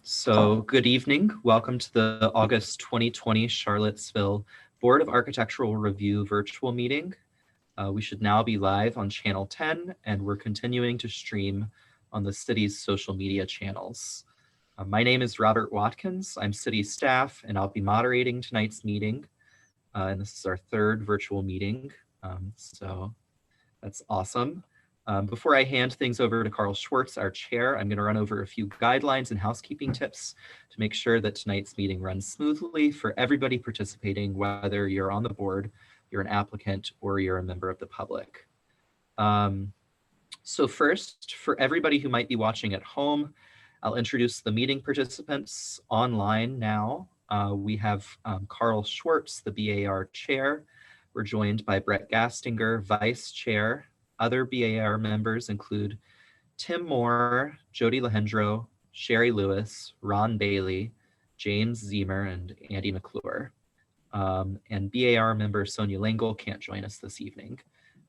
So good evening. Welcome to the August 2020 Charlottesville Board of Architectural Review virtual meeting. We should now be live on channel 10, and we're continuing to stream on the city's social media channels. My name is Robert Watkins. I'm city staff, and I'll be moderating tonight's meeting. And this is our third virtual meeting, so that's awesome. Before I hand things over to Carl Schwartz, our chair, I'm going to run over a few guidelines and housekeeping tips to make sure that tonight's meeting runs smoothly for everybody participating, whether you're on the board, you're an applicant, or you're a member of the public. So first, for everybody who might be watching at home, I'll introduce the meeting participants online now. We have Carl Schwartz, the BAR chair. We're joined by Brett Gastinger, vice chair. Other BAR members include Tim Moore, Jody Lehendro, Sherry Lewis, Ron Bailey, James Zemer, and Andy McClure. And BAR member Sonia Langle can't join us this evening.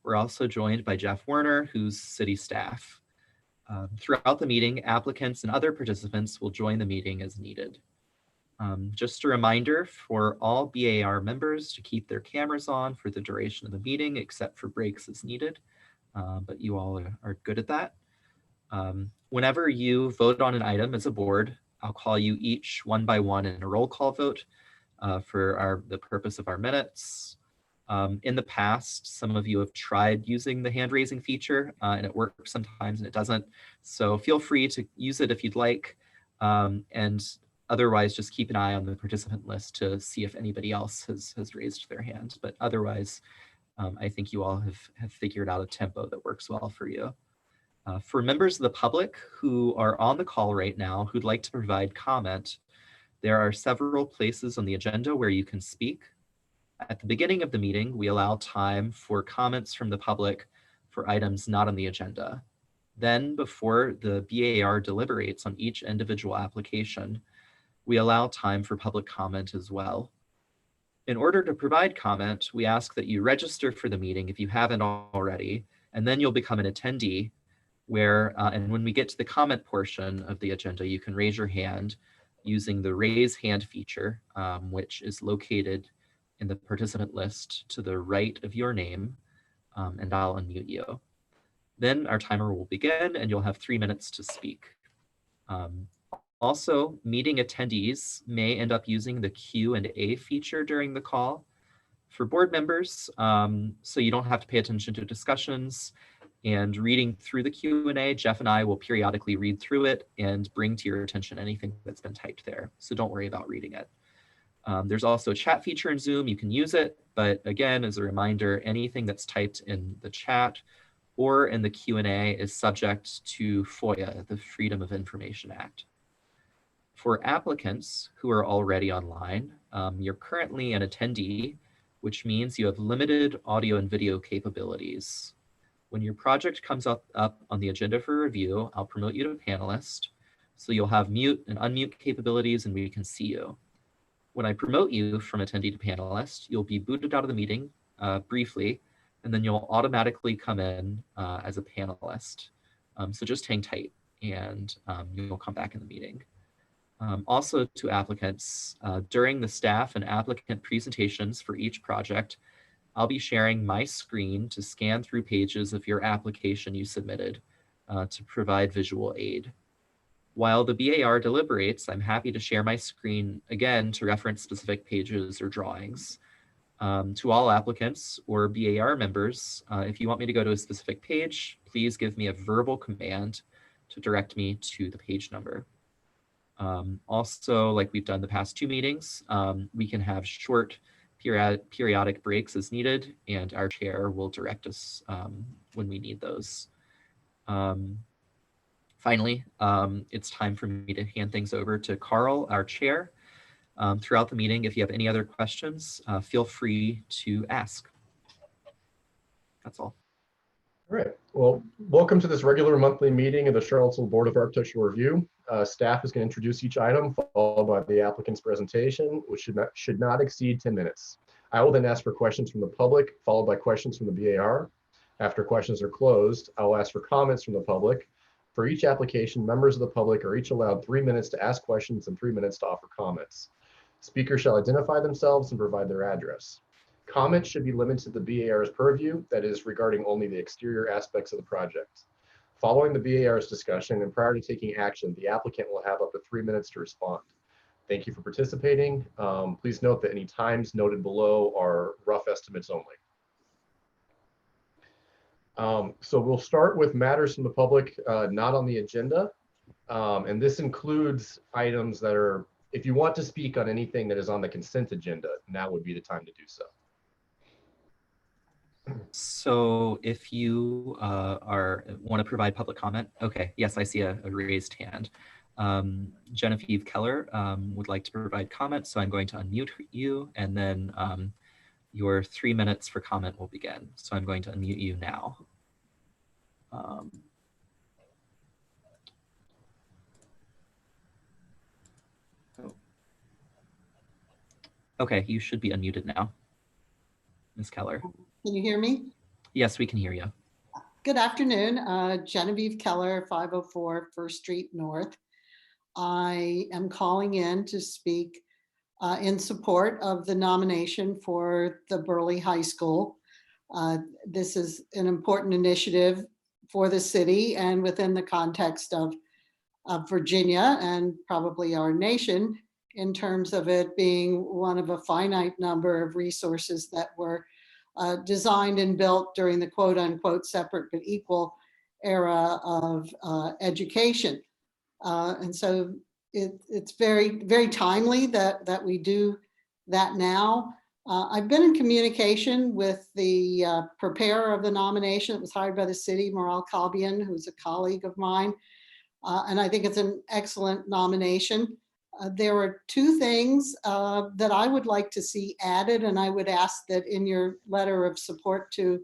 We're also joined by Jeff Werner, who's city staff. Throughout the meeting, applicants and other participants will join the meeting as needed. Just a reminder for all BAR members to keep their cameras on for the duration of the meeting, except for breaks as needed. But you all are good at that. Whenever you vote on an item as a board, I'll call you each one by one in a roll call vote for the purpose of our minutes. In the past, some of you have tried using the hand raising feature and it works sometimes and it doesn't. So feel free to use it if you'd like. And otherwise, just keep an eye on the participant list to see if anybody else has raised their hand. But otherwise, I think you all have figured out a tempo that works well for you. For members of the public who are on the call right now who'd like to provide comment, there are several places on the agenda where you can speak. At the beginning of the meeting, we allow time for comments from the public for items not on the agenda. Then, before the BAR deliberates on each individual application, we allow time for public comment as well. In order to provide comment, we ask that you register for the meeting if you haven't already, and then you'll become an attendee and when we get to the comment portion of the agenda, you can raise your hand using the raise hand feature, which is located in the participant list to the right of your name, and I'll unmute you. Then our timer will begin and you'll have 3 minutes to speak. Also, meeting attendees may end up using the Q&A feature during the call for board members, so you don't have to pay attention to discussions and reading through the Q&A. Jeff and I will periodically read through it and bring to your attention anything that's been typed there, so don't worry about reading it. There's also a chat feature in Zoom. You can use it, but again, as a reminder, anything that's typed in the chat or in the Q&A is subject to FOIA, the Freedom of Information Act. For applicants who are already online, you're currently an attendee, which means you have limited audio and video capabilities. When your project comes up on the agenda for review, I'll promote you to panelist, so you'll have mute and unmute capabilities and we can see you. When I promote you from attendee to panelist, you'll be booted out of the meeting briefly, and then you'll automatically come in as a panelist. So just hang tight and you'll come back in the meeting. Also to applicants, during the staff and applicant presentations for each project, I'll be sharing my screen to scan through pages of your application you submitted to provide visual aid. While the BAR deliberates, I'm happy to share my screen again to reference specific pages or drawings. To all applicants or BAR members, if you want me to go to a specific page, please give me a verbal command to direct me to the page number. Also, like we've done the past 2 meetings, we can have short periodic breaks as needed, and our chair will direct us when we need those. Finally, it's time for me to hand things over to Carl, our chair. Throughout the meeting, if you have any other questions, feel free to ask. That's all. All right. Well, welcome to this regular monthly meeting of the Charlottesville Board of Architectural Review. Staff is going to introduce each item, followed by the applicant's presentation, which should not exceed 10 minutes. I will then ask for questions from the public, followed by questions from the BAR. After questions are closed, I will ask for comments from the public. For each application, members of the public are each allowed 3 minutes to ask questions and 3 minutes to offer comments. Speakers shall identify themselves and provide their address. Comments should be limited to the BAR's purview, that is, regarding only the exterior aspects of the project. Following the BAR's discussion and prior to taking action, the applicant will have up to 3 minutes to respond. Thank you for participating. Please note that any times noted below are rough estimates only. So we'll start with matters from the public not on the agenda. And this includes items that are, if you want to speak on anything that is on the consent agenda, now would be the time to do so. So if you want to provide public comment, okay, yes, I see a raised hand. Genevieve Keller would like to provide comment, so I'm going to unmute you, and then your 3 minutes for comment will begin. So I'm going to unmute you now. Okay, you should be unmuted now, Ms. Keller. Can you hear me? Yes, we can hear you. Good afternoon. Genevieve Keller, 504 First Street North. I am calling in to speak in support of the nomination for the Burley High School. This is an important initiative for the city and within the context of Virginia and probably our nation, in terms of it being one of a finite number of resources that were designed and built during the quote unquote separate but equal era of education. And so it's very, very timely that we do that now. I've been in communication with the preparer of the nomination that was hired by the city, Moral Kalbian, who's a colleague of mine. And I think it's an excellent nomination. There are two things that I would like to see added, and I would ask that in your letter of support to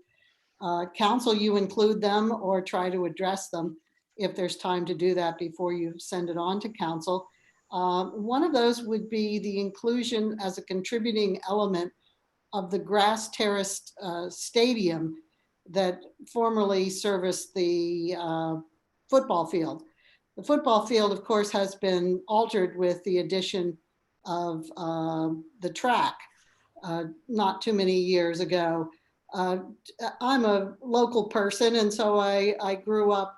council, you include them or try to address them if there's time to do that before you send it on to council. One of those would be the inclusion as a contributing element of the grass terraced stadium that formerly serviced the football field. The football field, of course, has been altered with the addition of the track not too many years ago. I'm a local person, and so I grew up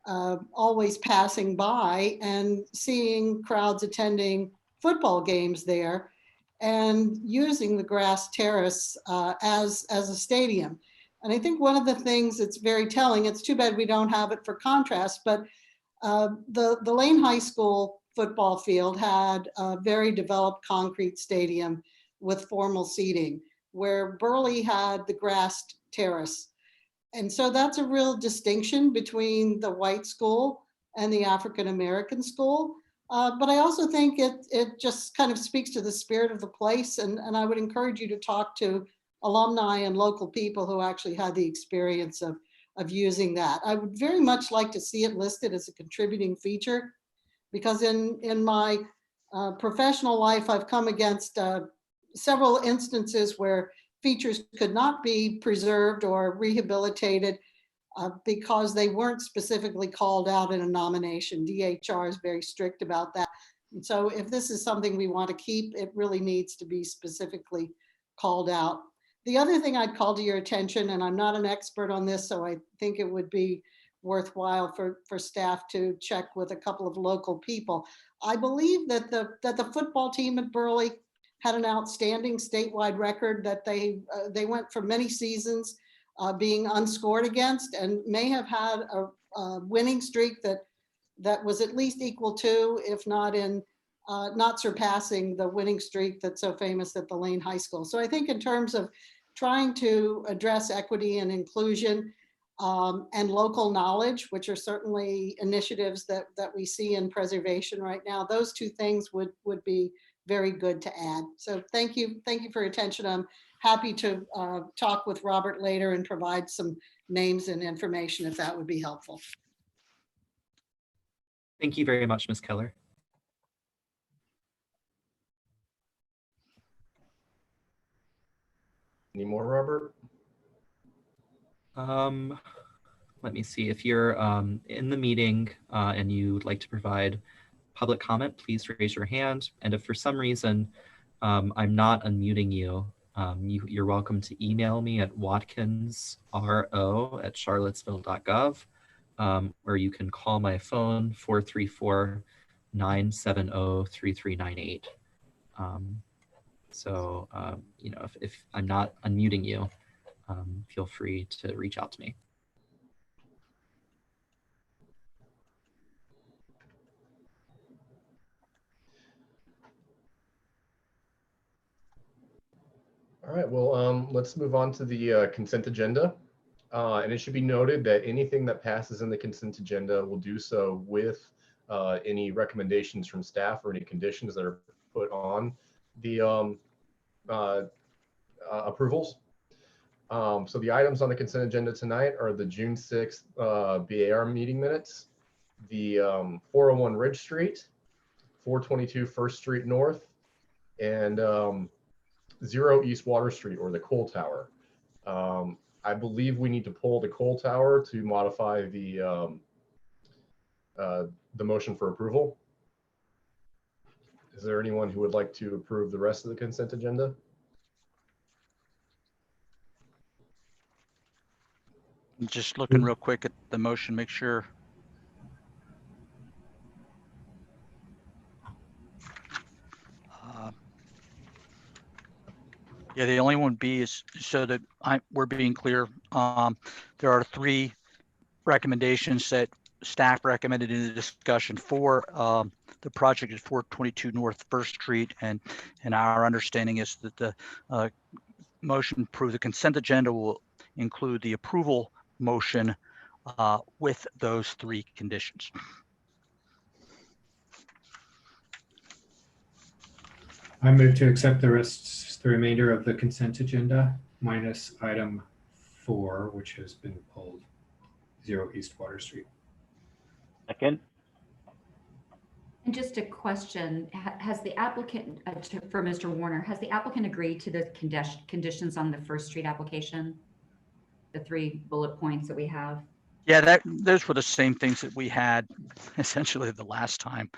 always passing by and seeing crowds attending football games there and using the grass terrace as a stadium. And I think one of the things that's very telling, it's too bad we don't have it for contrast, but the Lane High School football field had a very developed concrete stadium with formal seating, where Burley had the grassed terrace. And so that's a real distinction between the white school and the African-American school. But I also think it just kind of speaks to the spirit of the place. And I would encourage you to talk to alumni and local people who actually had the experience of using that. I would very much like to see it listed as a contributing feature, because in my professional life, I've come against several instances where features could not be preserved or rehabilitated because they weren't specifically called out in a nomination. DHR is very strict about that. And so if this is something we want to keep, it really needs to be specifically called out. The other thing I'd call to your attention, and I'm not an expert on this, so I think it would be worthwhile for staff to check with a couple of local people. I believe that the football team at Burley had an outstanding statewide record, that they went for many seasons being unscored against, and may have had a winning streak that was at least equal to, if not in not surpassing, the winning streak that's so famous at the Lane High School. So I think in terms of trying to address equity and inclusion and local knowledge, which are certainly initiatives that we see in preservation right now, those two things would be very good to add. So thank you for your attention. I'm happy to talk with Robert later and provide some names and information if that would be helpful. Thank you very much, Ms. Keller. Any more, Robert? let me see. If you're in the meeting and you'd like to provide public comment, please raise your hand. And if for some reason I'm not unmuting you, you're welcome to email me at watkinsro@charlottesville.gov, or you can call my phone 434-970-3398. So, if I'm not unmuting you, feel free to reach out to me. All right, well, let's move on to the consent agenda. And it should be noted that anything that passes in the consent agenda will do so with any recommendations from staff or any conditions that are put on the approvals. So the items on the consent agenda tonight are the June 6th BAR meeting minutes, the 401 Ridge Street, 422 First Street North, and 0 East Water Street, or the Coal Tower. I believe we need to pull the Coal Tower to modify the motion for approval. Is there anyone who would like to approve the rest of the consent agenda? I'm just looking real quick at the motion, make sure. Yeah, the only one B is so that we're being clear. There are 3 recommendations that staff recommended in the discussion for the project is 422 North First Street, and our understanding is that the motion approve the consent agenda will include the approval motion with those 3 conditions. I move to accept the remainder of the consent agenda minus item 4, which has been pulled, 0 East Water Street. Second. And just a question, has the applicant, for Mr. Warner, has the applicant agreed to the conditions on the First Street application? The 3 bullet points that we have? Yeah, those were the same things that we had essentially the last time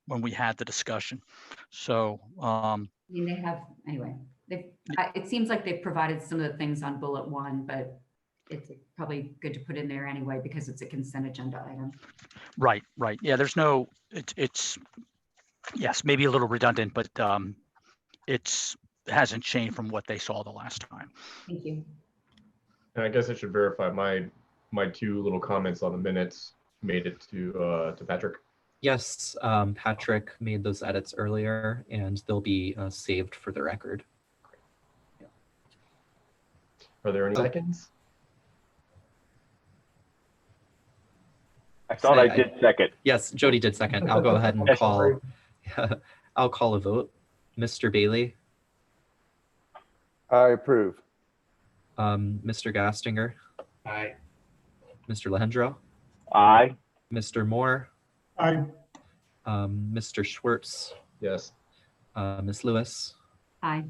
when we had the discussion. So I mean, they have, anyway, it seems like they've provided some of the things on bullet 1, but it's probably good to put in there anyway because it's a consent agenda item. Right. Yeah, there's no, it's yes, maybe a little redundant, but it hasn't changed from what they saw the last time. Thank you. And I guess I should verify my 2 little comments on the minutes made it to Patrick. Yes, Patrick made those edits earlier, and they'll be saved for the record. Yeah. Are there any seconds? I thought I did second. Yes, Jody did second. I'll go ahead and call. I'll call a vote. Mr. Bailey. I approve. Mr. Gastinger. Aye. Mr. Lehendro. Aye. Mr. Moore. Aye. Mr. Schwartz. Yes. Ms. Lewis. Aye.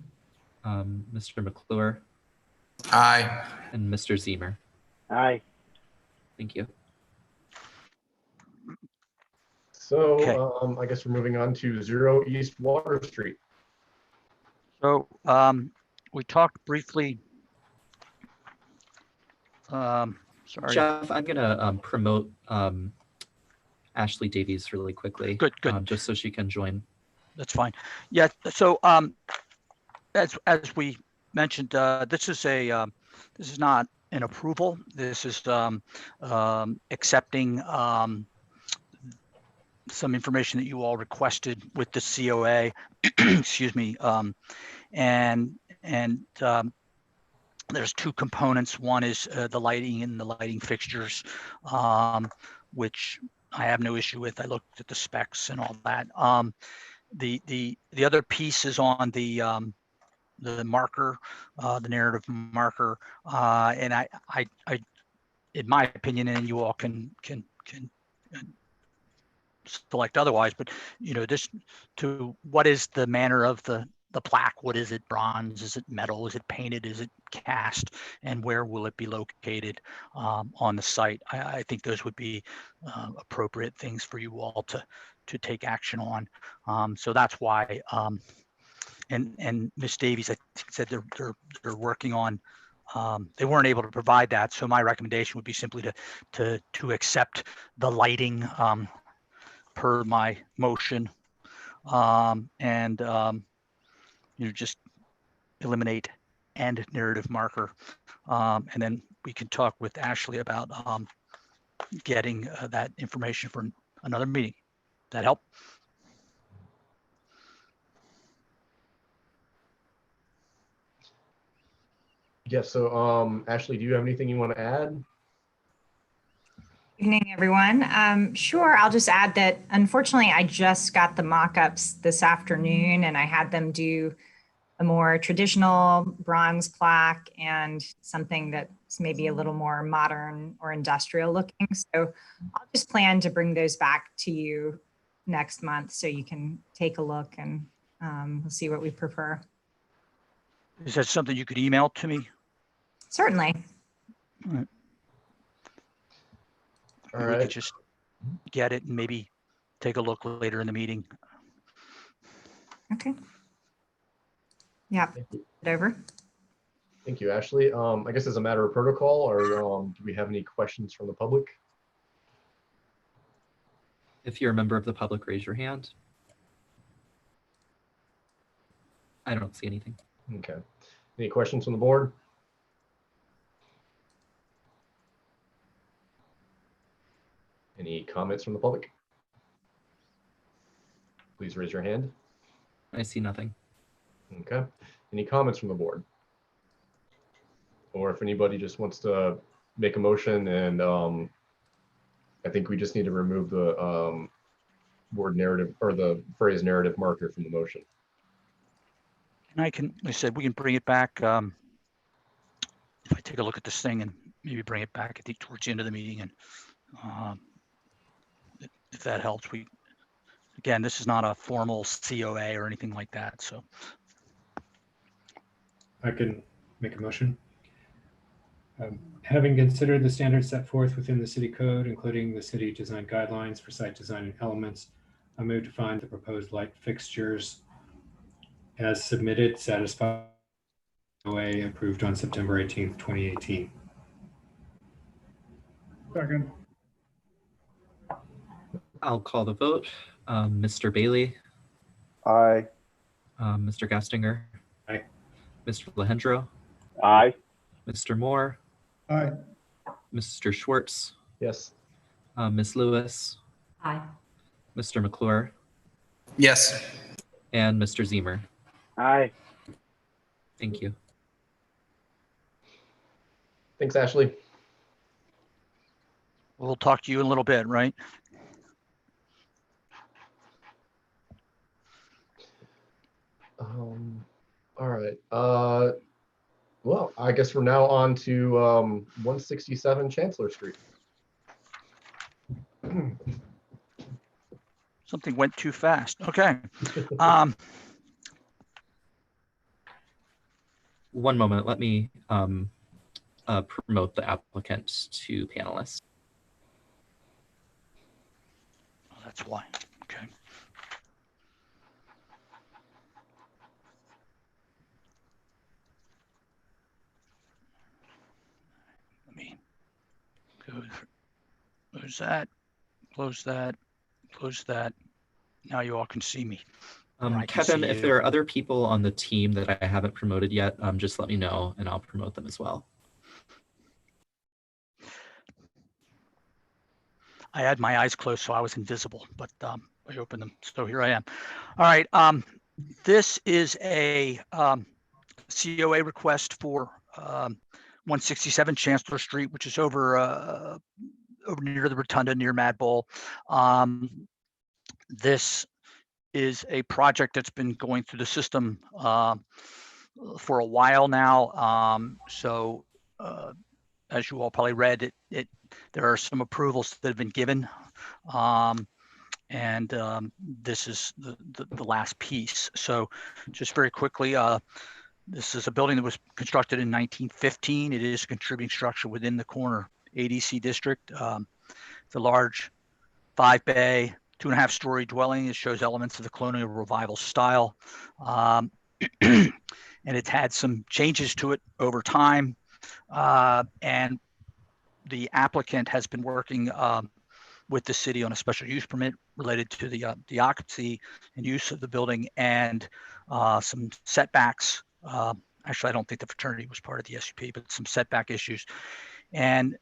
Mr. McClure. Aye. And Mr. Zemer. Aye. Thank you. So Okay. I guess we're moving on to 0 East Water Street. So we talked briefly. Sorry. Jeff, I'm gonna promote Ashley Davies really quickly. Good. Just so she can join. That's fine. Yeah. So as we mentioned, this is not an approval. This is accepting some information that you all requested with the COA. Excuse me. And there's 2 components. One is the lighting and the lighting fixtures, which I have no issue with. I looked at the specs and all that. The other piece is on the marker, the narrative marker, and I, in my opinion, and you all can select otherwise, but this to what is the manner of the the plaque. What is it? Bronze? Is it metal? Is it painted? Is it cast? And where will it be located on the site? I think those would be appropriate things for you all to take action on. So that's why. And Ms. Davies, I think, said they're working on. They weren't able to provide that, so my recommendation would be simply to accept the lighting per my motion, and just eliminate and narrative marker, and then we can talk with Ashley about getting that information for another meeting. That help? Yes, so Ashley, do you have anything you want to add? Evening, everyone. Sure, I'll just add that unfortunately I just got the mock-ups this afternoon and I had them do a more traditional bronze plaque and something that's maybe a little more modern or industrial looking. So I'll just plan to bring those back to you next month so you can take a look and we'll see what we prefer. Is that something you could email to me? Certainly. All right. All We right. could just get it and maybe take a look later in the meeting. Okay. Yeah, Thank you. over. Thank you, Ashley. I guess as a matter of protocol, or do we have any questions from the public? If you're a member of the public, raise your hand. I don't see anything. Okay. Any questions from the board? Any comments from the public? Please raise your hand. I see nothing. Okay. Any comments from the board? Or if anybody just wants to make a motion, and I think we just need to remove the word narrative or the phrase narrative marker from the motion. And like I said, we can bring it back. If I take a look at this thing and maybe bring it back, I think towards the end of the meeting, and if that helps. Again, this is not a formal COA or anything like that, so. I can make a motion. Having considered the standards set forth within the city code, including the city design guidelines for site design and elements, I move to find the proposed light fixtures as submitted satisfy COA approved on September 18th, 2018. Second. I'll call the vote. Mr. Bailey, Aye. Mr. Gastinger, Aye. Mr. Lehendro, Aye. Mr. Moore, Aye. Mr. Schwartz, Yes. Ms. Lewis, Aye. Mr. McClure, Yes. and Mr. Zemer. Aye. Thank you. Thanks, Ashley. We'll talk to you in a little bit, right? All right. Well, I guess we're now on to 167 Chancellor Street. Something went too fast. Okay. One moment. Let me promote the applicant to panelists. Oh, that's why. Okay. Let me go. Close that. Close that. Close that. Now you all can see me. I can Kevin, see if you. there are other people on the team that I haven't promoted yet, just let me know and I'll promote them as well. I had my eyes closed, so I was invisible, but I opened them. So here I am. All right. This is a COA request for 167 Chancellor Street, which is over near the Rotunda, near Mad Bull. This is a project that's been going through the system for a while now. As you all probably read, there are some approvals that have been given, and this is the last piece. So just very quickly, this is a building that was constructed in 1915. It is a contributing structure within the corner ADC district. It's a large 5-bay, 2.5-story dwelling. It shows elements of the colonial revival style. And it's had some changes to it over time. And the applicant has been working with the city on a special use permit related to the occupancy and use of the building and some setbacks. Actually, I don't think the fraternity was part of the SUP, but some setback issues. And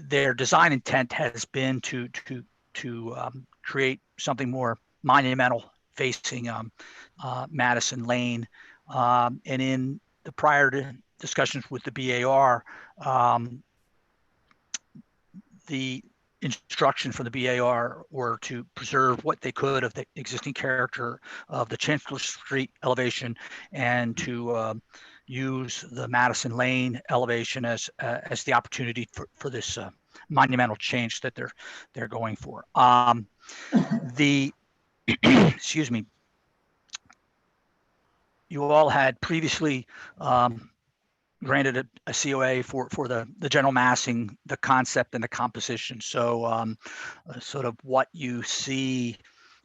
their design intent has been to create something more monumental facing Madison Lane. And in the prior discussions with the BAR, the instruction from the BAR were to preserve what they could of the existing character of the Chancellor Street elevation and to use the Madison Lane elevation as the opportunity for this monumental change that they're going for. Excuse me. You all had previously granted a COA for the general massing, the concept and the composition. So sort of what you see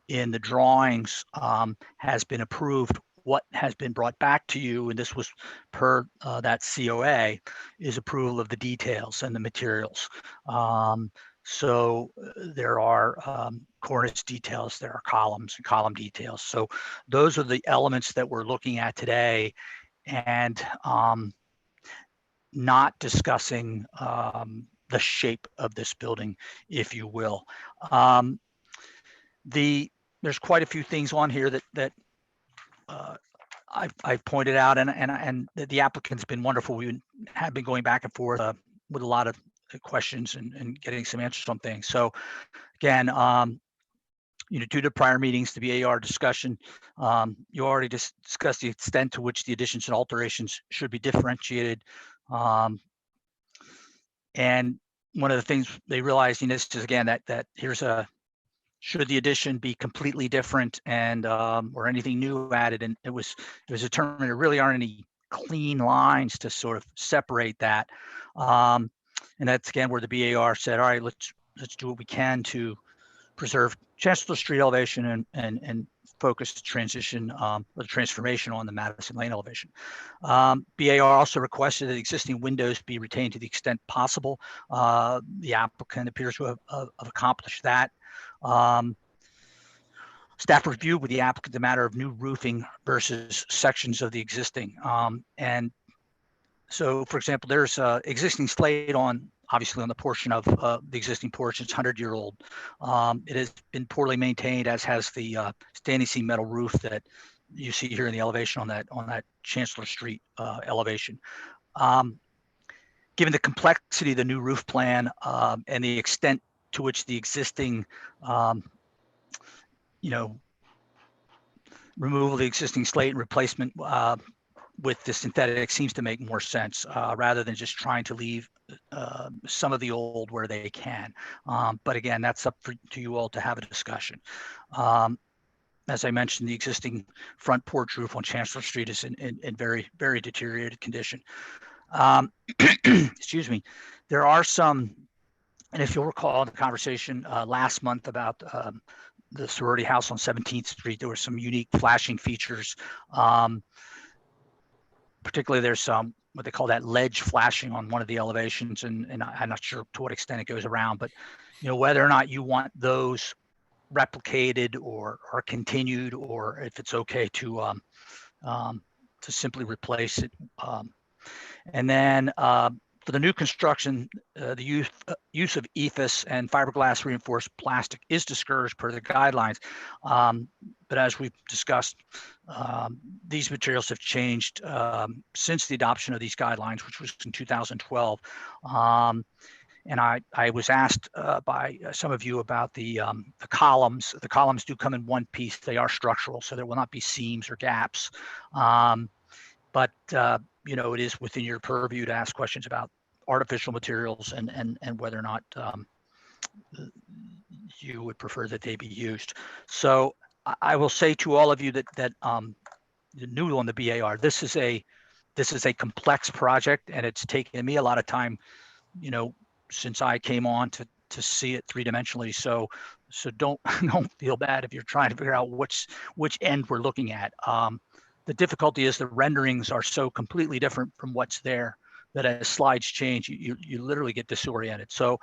in the drawings has been approved. What has been brought back to you, and this was per that COA, is approval of the details and the materials. So there are cornice details, there are columns and column details. So those are the elements that we're looking at today, and not discussing the shape of this building, if you will. There's quite a few things on here that I've pointed out, and the applicant's been wonderful. We have been going back and forth with a lot of questions and getting some answers on things. So again, due to prior meetings, the BAR discussion, you already discussed the extent to which the additions and alterations should be differentiated. And one of the things they realized in this is, again, that here's should the addition be completely different and or anything new added, and it was determined there really aren't any clean lines to sort of separate that. And that's again where the BAR said, all right, let's do what we can to preserve Chancellor Street elevation and focus the transition or the transformation on the Madison Lane elevation. BAR also requested that existing windows be retained to the extent possible. The applicant appears to have accomplished that. Staff reviewed with the applicant the matter of new roofing versus sections of the existing. And so, for example, there's existing slate obviously on the portion of the existing porch. It's 100-year-old. It has been poorly maintained, as has the standing seam metal roof that you see here in the elevation on that Chancellor Street elevation. Given the complexity of the new roof plan and the extent to which the existing, removal of the existing slate and replacement with the synthetic seems to make more sense rather than just trying to leave some of the old where they can. But again, that's up to you all to have a discussion. As I mentioned, the existing front porch roof on Chancellor Street is in very, very deteriorated condition. Excuse me. There are some, and if you'll recall the conversation last month about the sorority house on 17th Street, there were some unique flashing features. Particularly, there's some what they call that ledge flashing on one of the elevations, and I'm not sure to what extent it goes around, but whether or not you want those replicated or continued, or if it's okay to simply replace it. And then for the new construction, the use of EFIS and fiberglass reinforced plastic is discouraged per the guidelines. But as we've discussed, these materials have changed since the adoption of these guidelines, which was in 2012. And I was asked by some of you about the columns. The columns do come in one piece. They are structural, so there will not be seams or gaps. But it is within your purview to ask questions about artificial materials and whether or not you would prefer that they be used. So I will say to all of you that the new on the BAR, this is a complex project, and it's taken me a lot of time, since I came on to see it three-dimensionally. So don't feel bad if you're trying to figure out which end we're looking at. The difficulty is the renderings are so completely different from what's there that as slides change, you literally get disoriented. So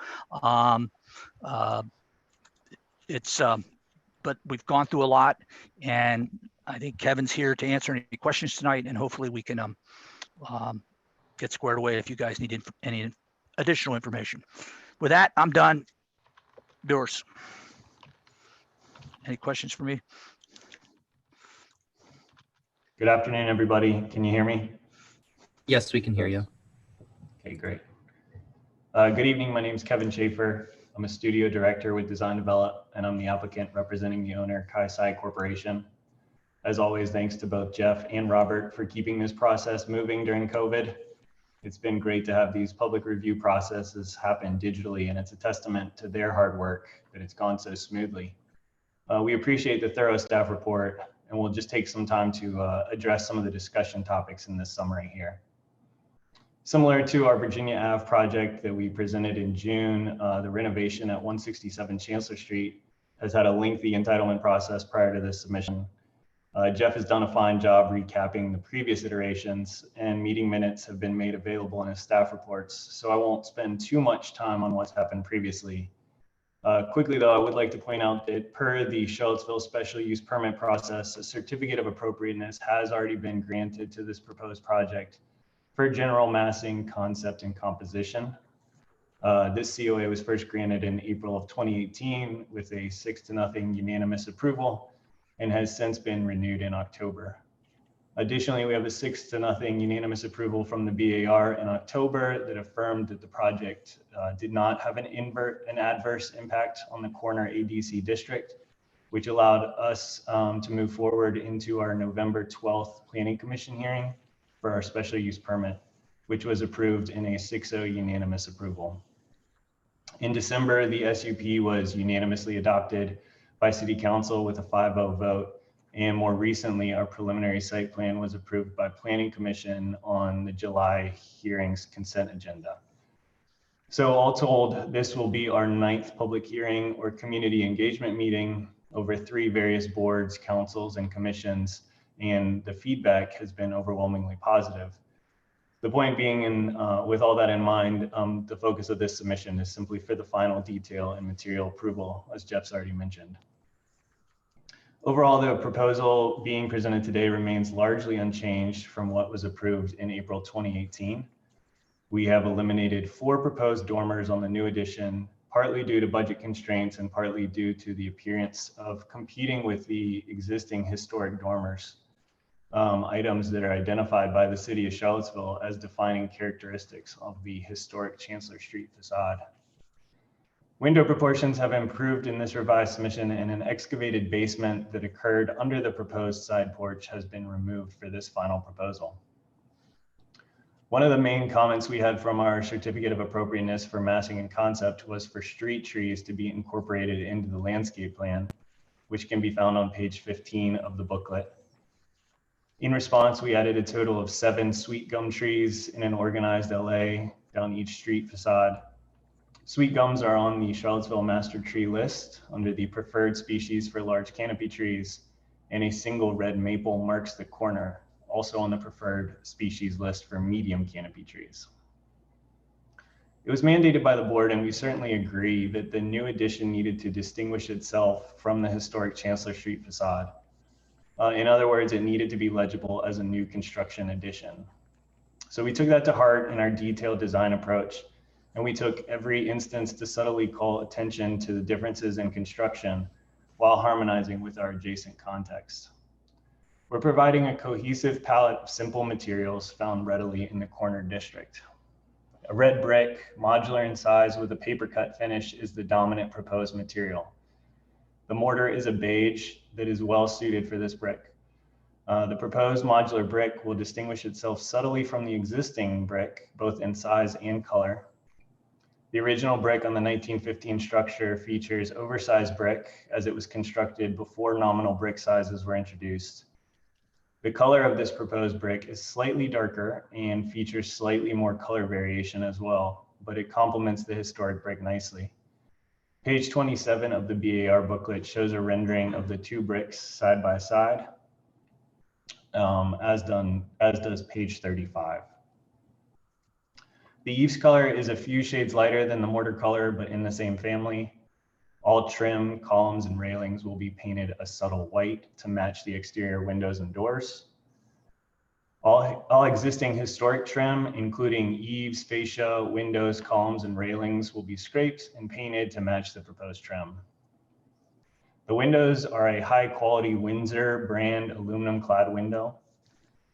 but we've gone through a lot, and I think Kevin's here to answer any questions tonight, and hopefully we can get squared away if you guys need any additional information. With that, I'm done. Yours. Any questions for me? Good afternoon, everybody. Can you hear me? Yes, we can hear you. Okay, great. Good evening. My name is Kevin Schaefer. I'm a studio director with Design Develop, and I'm the applicant representing the owner, Kaisai Corporation. As always, thanks to both Jeff and Robert for keeping this process moving during COVID. It's been great to have these public review processes happen digitally, and it's a testament to their hard work that it's gone so smoothly. We appreciate the thorough staff report, and we'll just take some time to address some of the discussion topics in this summary here. Similar to our Virginia Ave project that we presented in June, the renovation at 167 Chancellor Street has had a lengthy entitlement process prior to this submission. Jeff has done a fine job recapping the previous iterations, and meeting minutes have been made available in his staff reports, so I won't spend too much time on what's happened previously. Quickly though, I would like to point out that per the Charlottesville special use permit process, a certificate of appropriateness has already been granted to this proposed project for general massing, concept, and composition. This COA was first granted in April of 2018 with a 6-0 unanimous approval and has since been renewed in October. Additionally, we have a 6-0 unanimous approval from the BAR in October that affirmed that the project did not have an adverse impact on the corner ADC district, which allowed us to move forward into our November 12th Planning Commission hearing for our special use permit, which was approved in a 6-0 unanimous approval. In December, the SUP was unanimously adopted by City Council with a 5-0 vote. And more recently, our preliminary site plan was approved by Planning Commission on the July hearings consent agenda. So all told, this will be our 9th public hearing or community engagement meeting over 3 various boards, councils, and commissions, and the feedback has been overwhelmingly positive. The point being, and with all that in mind, the focus of this submission is simply for the final detail and material approval, as Jeff's already mentioned. Overall, the proposal being presented today remains largely unchanged from what was approved in April 2018. We have eliminated 4 proposed dormers on the new addition, partly due to budget constraints and partly due to the appearance of competing with the existing historic dormers, items that are identified by the City of Charlottesville as defining characteristics of the historic Chancellor Street facade. Window proportions have improved in this revised submission, and an excavated basement that occurred under the proposed side porch has been removed for this final proposal. One of the main comments we had from our certificate of appropriateness for massing and concept was for street trees to be incorporated into the landscape plan, which can be found on page 15 of the booklet. In response, we added a total of 7 sweet gum trees in an organized LA down each street facade. Sweet gums are on the Charlottesville master tree list under the preferred species for large canopy trees, and a single red maple marks the corner, also on the preferred species list for medium canopy trees. It was mandated by the board, and we certainly agree that the new addition needed to distinguish itself from the historic Chancellor Street facade. In other words, it needed to be legible as a new construction addition. So we took that to heart in our detailed design approach, and we took every instance to subtly call attention to the differences in construction while harmonizing with our adjacent context. We're providing a cohesive palette of simple materials found readily in the corner district. A red brick, modular in size with a paper cut finish, is the dominant proposed material. The mortar is a beige that is well suited for this brick. The proposed modular brick will distinguish itself subtly from the existing brick, both in size and color. The original brick on the 1915 structure features oversized brick as it was constructed before nominal brick sizes were introduced. The color of this proposed brick is slightly darker and features slightly more color variation as well, but it complements the historic brick nicely. Page 27 of the BAR booklet shows a rendering of the two bricks side by side, as does page 35. The eaves color is a few shades lighter than the mortar color, but in the same family. All trim, columns, and railings will be painted a subtle white to match the exterior windows and doors. All existing historic trim, including eaves, fascia, windows, columns, and railings, will be scraped and painted to match the proposed trim. The windows are a high-quality Windsor brand aluminum clad window.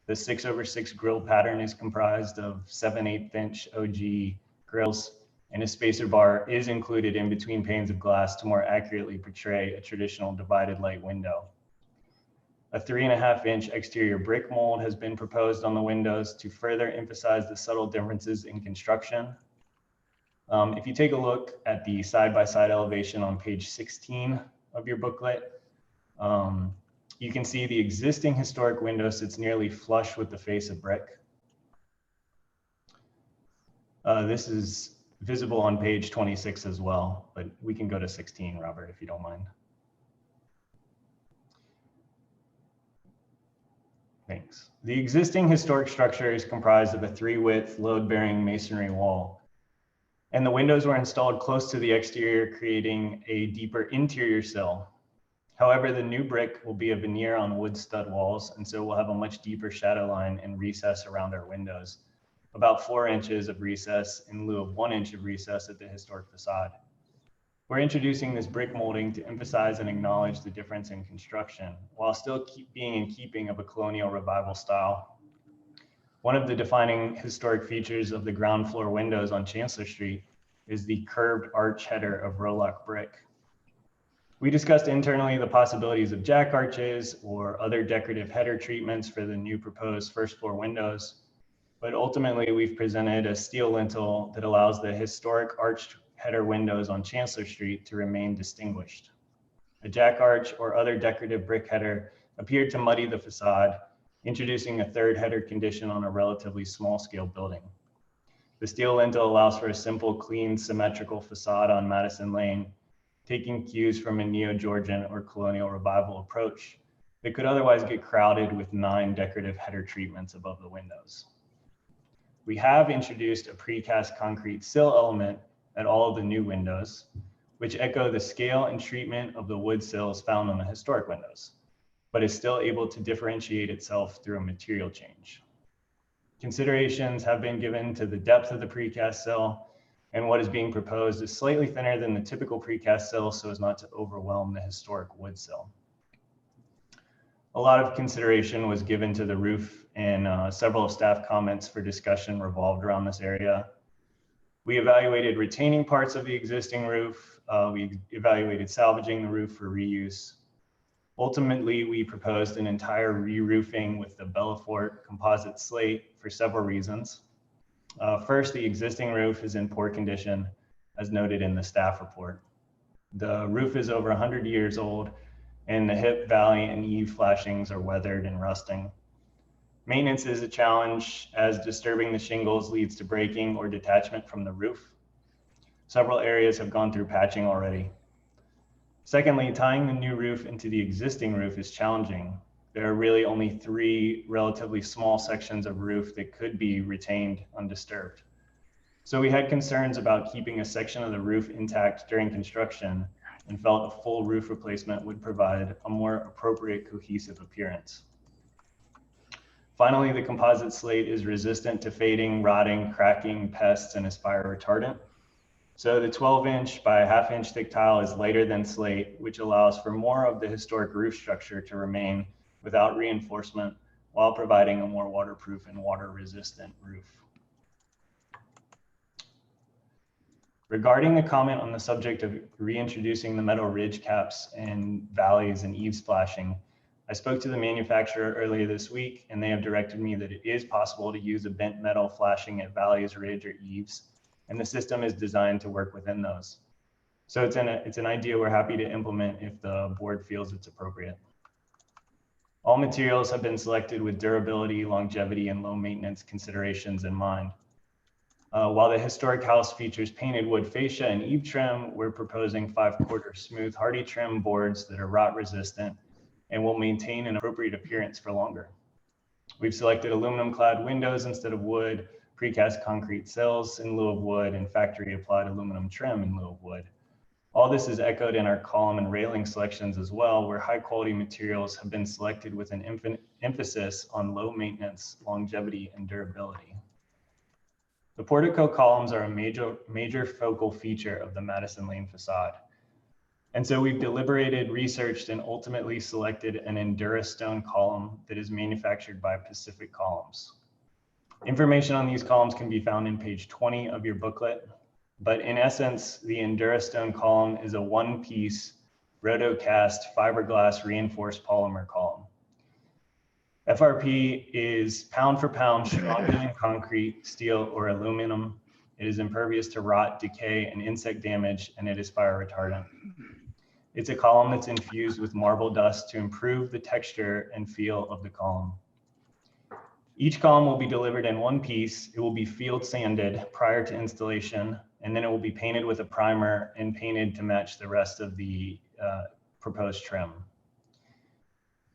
The 6/6 grille pattern is comprised of 7/8" OG grills, and a spacer bar is included in between panes of glass to more accurately portray a traditional divided light window. A 3.5" exterior brick mold has been proposed on the windows to further emphasize the subtle differences in construction. If you take a look at the side-by-side elevation on page 16 of your booklet, you can see the existing historic window sits nearly flush with the face of brick. This is visible on page 26 as well, but we can go to 16, Robert, if you don't mind. Thanks. The existing historic structure is comprised of a 3-width load-bearing masonry wall, and the windows were installed close to the exterior, creating a deeper interior sill. However, the new brick will be a veneer on wood stud walls, and so we'll have a much deeper shadow line and recess around our windows, about 4 inches of recess in lieu of 1 inch of recess at the historic facade. We're introducing this brick molding to emphasize and acknowledge the difference in construction, while still being in keeping of a colonial revival style. One of the defining historic features of the ground floor windows on Chancellor Street is the curved arch header of Rolock brick. We discussed internally the possibilities of jack arches or other decorative header treatments for the new proposed first floor windows, but ultimately we've presented a steel lintel that allows the historic arched header windows on Chancellor Street to remain distinguished. A jack arch or other decorative brick header appeared to muddy the facade, introducing a third header condition on a relatively small scale building. The steel lintel allows for a simple, clean, symmetrical facade on Madison Lane, taking cues from a Neo-Georgian or colonial revival approach that could otherwise get crowded with 9 decorative header treatments above the windows. We have introduced a precast concrete sill element at all of the new windows, which echo the scale and treatment of the wood sills found on the historic windows, but is still able to differentiate itself through a material change. Considerations have been given to the depth of the precast sill, and what is being proposed is slightly thinner than the typical precast sill so as not to overwhelm the historic wood sill. A lot of consideration was given to the roof, and several of staff comments for discussion revolved around this area. We evaluated retaining parts of the existing roof. We evaluated salvaging the roof for reuse. Ultimately, we proposed an entire re-roofing with the Belfort composite slate for several reasons. First, the existing roof is in poor condition, as noted in the staff report. The roof is over 100 years old, and the hip, valley, and eave flashings are weathered and rusting. Maintenance is a challenge, as disturbing the shingles leads to breaking or detachment from the roof. Several areas have gone through patching already. Secondly, tying the new roof into the existing roof is challenging. There are really only 3 relatively small sections of roof that could be retained undisturbed. So we had concerns about keeping a section of the roof intact during construction and felt a full roof replacement would provide a more appropriate cohesive appearance. Finally, the composite slate is resistant to fading, rotting, cracking, pests, and is fire retardant. So the 12-inch by 1/2 inch thick tile is lighter than slate, which allows for more of the historic roof structure to remain without reinforcement while providing a more waterproof and water-resistant roof. Regarding the comment on the subject of reintroducing the metal ridge caps and valleys and eaves flashing, I spoke to the manufacturer earlier this week, and they have directed me that it is possible to use a bent metal flashing at valleys, ridge, or eaves, and the system is designed to work within those. So it's an idea we're happy to implement if the board feels it's appropriate. All materials have been selected with durability, longevity, and low maintenance considerations in mind. While the historic house features painted wood fascia and eave trim, we're proposing 5/4 smooth hardy trim boards that are rot resistant and will maintain an appropriate appearance for longer. We've selected aluminum clad windows instead of wood, precast concrete sills in lieu of wood, and factory applied aluminum trim in lieu of wood. All this is echoed in our column and railing selections as well, where high quality materials have been selected with an emphasis on low maintenance, longevity, and durability. The Portico columns are a major focal feature of the Madison Lane facade. And so we've deliberated, researched, and ultimately selected an Endura stone column that is manufactured by Pacific Columns. Information on these columns can be found in page 20 of your booklet. But in essence, the Endura stone column is a one-piece rotocast fiberglass reinforced polymer column. FRP is pound for pound stronger than concrete, steel, or aluminum. It is impervious to rot, decay, and insect damage, and it is fire retardant. It's a column that's infused with marble dust to improve the texture and feel of the column. Each column will be delivered in one piece. It will be field sanded prior to installation, and then it will be painted with a primer and painted to match the rest of the proposed trim.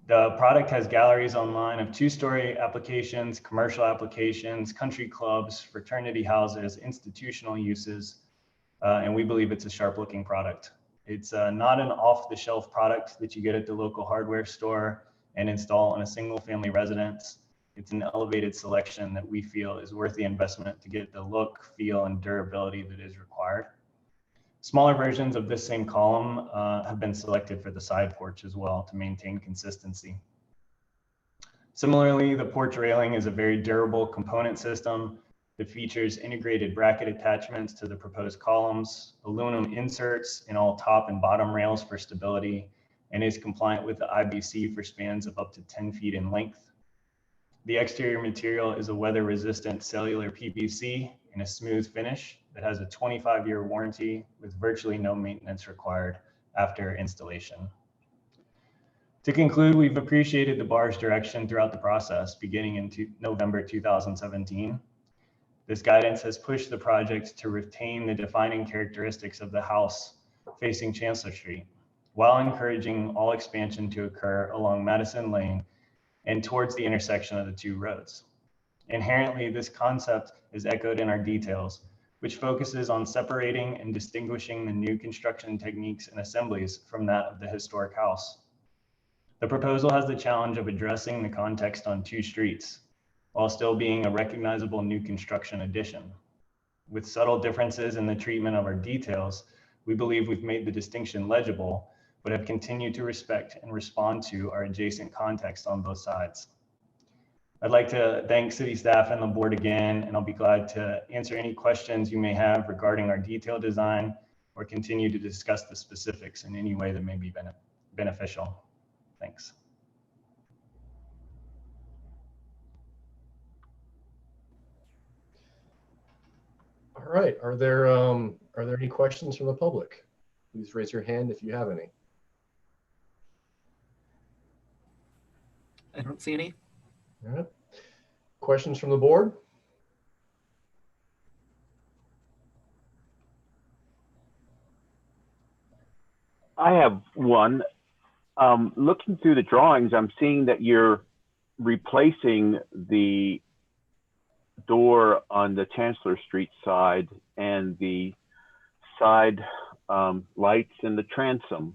The product has galleries online of 2-story applications, commercial applications, country clubs, fraternity houses, institutional uses, and we believe it's a sharp looking product. It's not an off-the-shelf product that you get at the local hardware store and install in a single family residence. It's an elevated selection that we feel is worth the investment to get the look, feel, and durability that is required. Smaller versions of this same column have been selected for the side porch as well to maintain consistency. Similarly, the porch railing is a very durable component system that features integrated bracket attachments to the proposed columns, aluminum inserts in all top and bottom rails for stability, and is compliant with the IBC for spans of up to 10 feet in length. The exterior material is a weather-resistant cellular PVC in a smooth finish that has a 25-year warranty with virtually no maintenance required after installation. To conclude, we've appreciated the BAR's direction throughout the process, beginning in November 2017. This guidance has pushed the project to retain the defining characteristics of the house facing Chancellor Street, while encouraging all expansion to occur along Madison Lane and towards the intersection of the two roads. Inherently, this concept is echoed in our details, which focuses on separating and distinguishing the new construction techniques and assemblies from that of the historic house. The proposal has the challenge of addressing the context on 2 streets, while still being a recognizable new construction addition. With subtle differences in the treatment of our details, we believe we've made the distinction legible, but have continued to respect and respond to our adjacent context on both sides. I'd like to thank city staff and the board again, and I'll be glad to answer any questions you may have regarding our detail design or continue to discuss the specifics in any way that may be beneficial. Thanks. All right, are there any questions from the public? Please raise your hand if you have any. I don't see any. All right. Questions from the board? I have one. Looking through the drawings, I'm seeing that you're replacing the door on the Chancellor Street side and the side lights in the transom.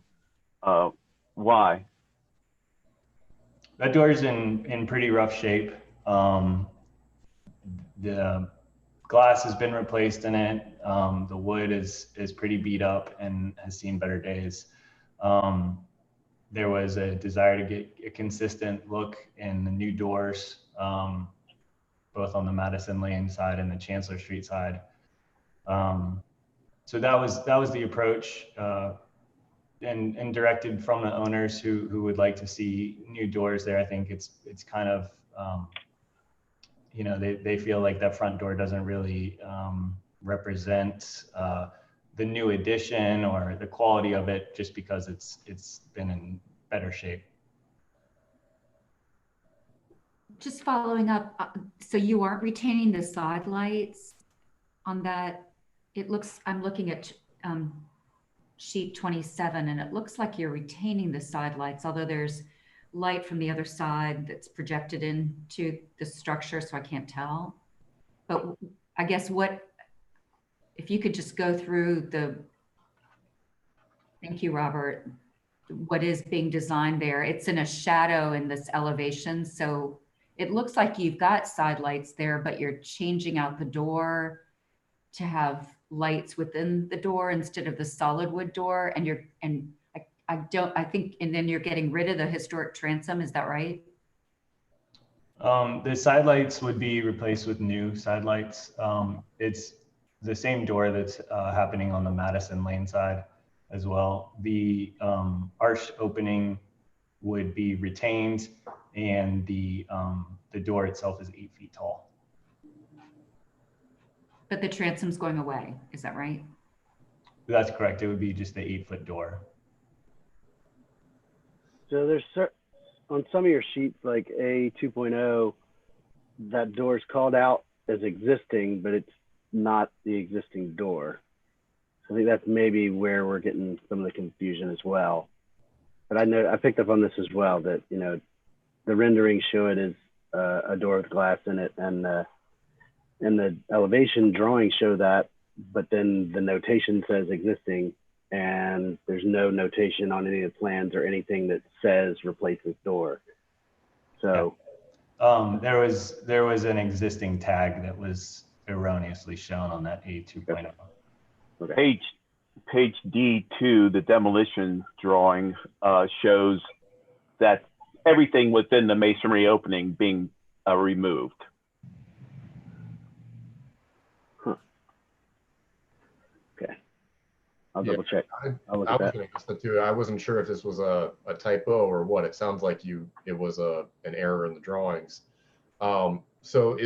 Why? That door is in pretty rough shape. The glass has been replaced in it. The wood is pretty beat up and has seen better days. There was a desire to get a consistent look in the new doors, both on the Madison Lane side and the Chancellor Street side. So that was the approach, and directed from the owners who would like to see new doors there. I think it's kind of, you know, they feel like that front door doesn't really represent the new addition or the quality of it, just because it's been in better shape. Just following up, so you aren't retaining the side lights on that? It looks, I'm looking at sheet 27, and it looks like you're retaining the side lights, although there's light from the other side that's projected into the structure, so I can't tell. But I guess if you could just go through thank you, Robert, what is being designed there. It's in a shadow in this elevation, so it looks like you've got side lights there, but you're changing out the door to have lights within the door instead of the solid wood door. And then you're getting rid of the historic transom. Is that right? The side lights would be replaced with new side lights. It's the same door that's happening on the Madison Lane side as well. The arch opening would be retained, and the door itself is 8 feet tall. But the transom's going away. Is that right? That's correct. It would be just the 8-foot door. So there's on some of your sheets, like A 2.0, that door is called out as existing, but it's not the existing door. So I think that's maybe where we're getting some of the confusion as well. But I know I picked up on this as well, that, you know, the renderings show it as a door with glass in it, and the elevation drawings show that, but then the notation says existing, and there's no notation on any of the plans or anything that says replace this door. So there was an existing tag that was erroneously shown on that A 2.0. okay. Page D2, the demolition drawing shows that everything within the masonry opening being removed. Okay. I'll double check. I was going to guess that too. I wasn't sure if this was a typo or what. It sounds like it was an error in the drawings. So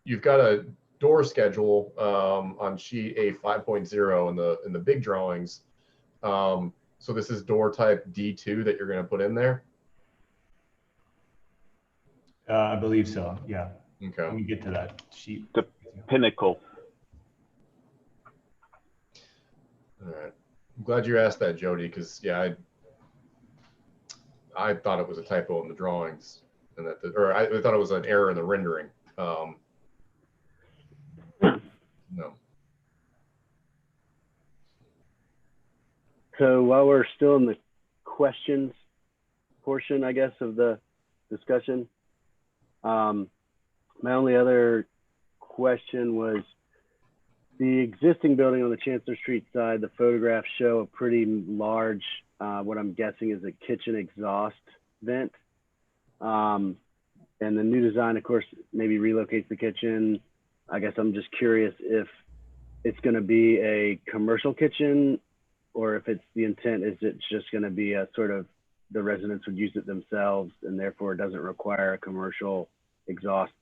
you've got a door schedule on sheet A 5.0 in the big drawings. So this is door type D2 that you're going to put in there? I believe so, yeah. Okay. When we get to that sheet. The pinnacle. All right. I'm glad you asked that, Jody, because yeah, I thought it was a typo in the drawings, and or I thought it was an error in the rendering. No. So while we're still in the questions portion, I guess, of the discussion, my only other question was the existing building on the Chancellor Street side. The photographs show a pretty large, what I'm guessing is a kitchen exhaust vent. And the new design, of course, maybe relocates the kitchen. I guess I'm just curious if it's going to be a commercial kitchen, or if it's the intent is it's just going to be a sort of, the residents would use it themselves and therefore it doesn't require a commercial exhaust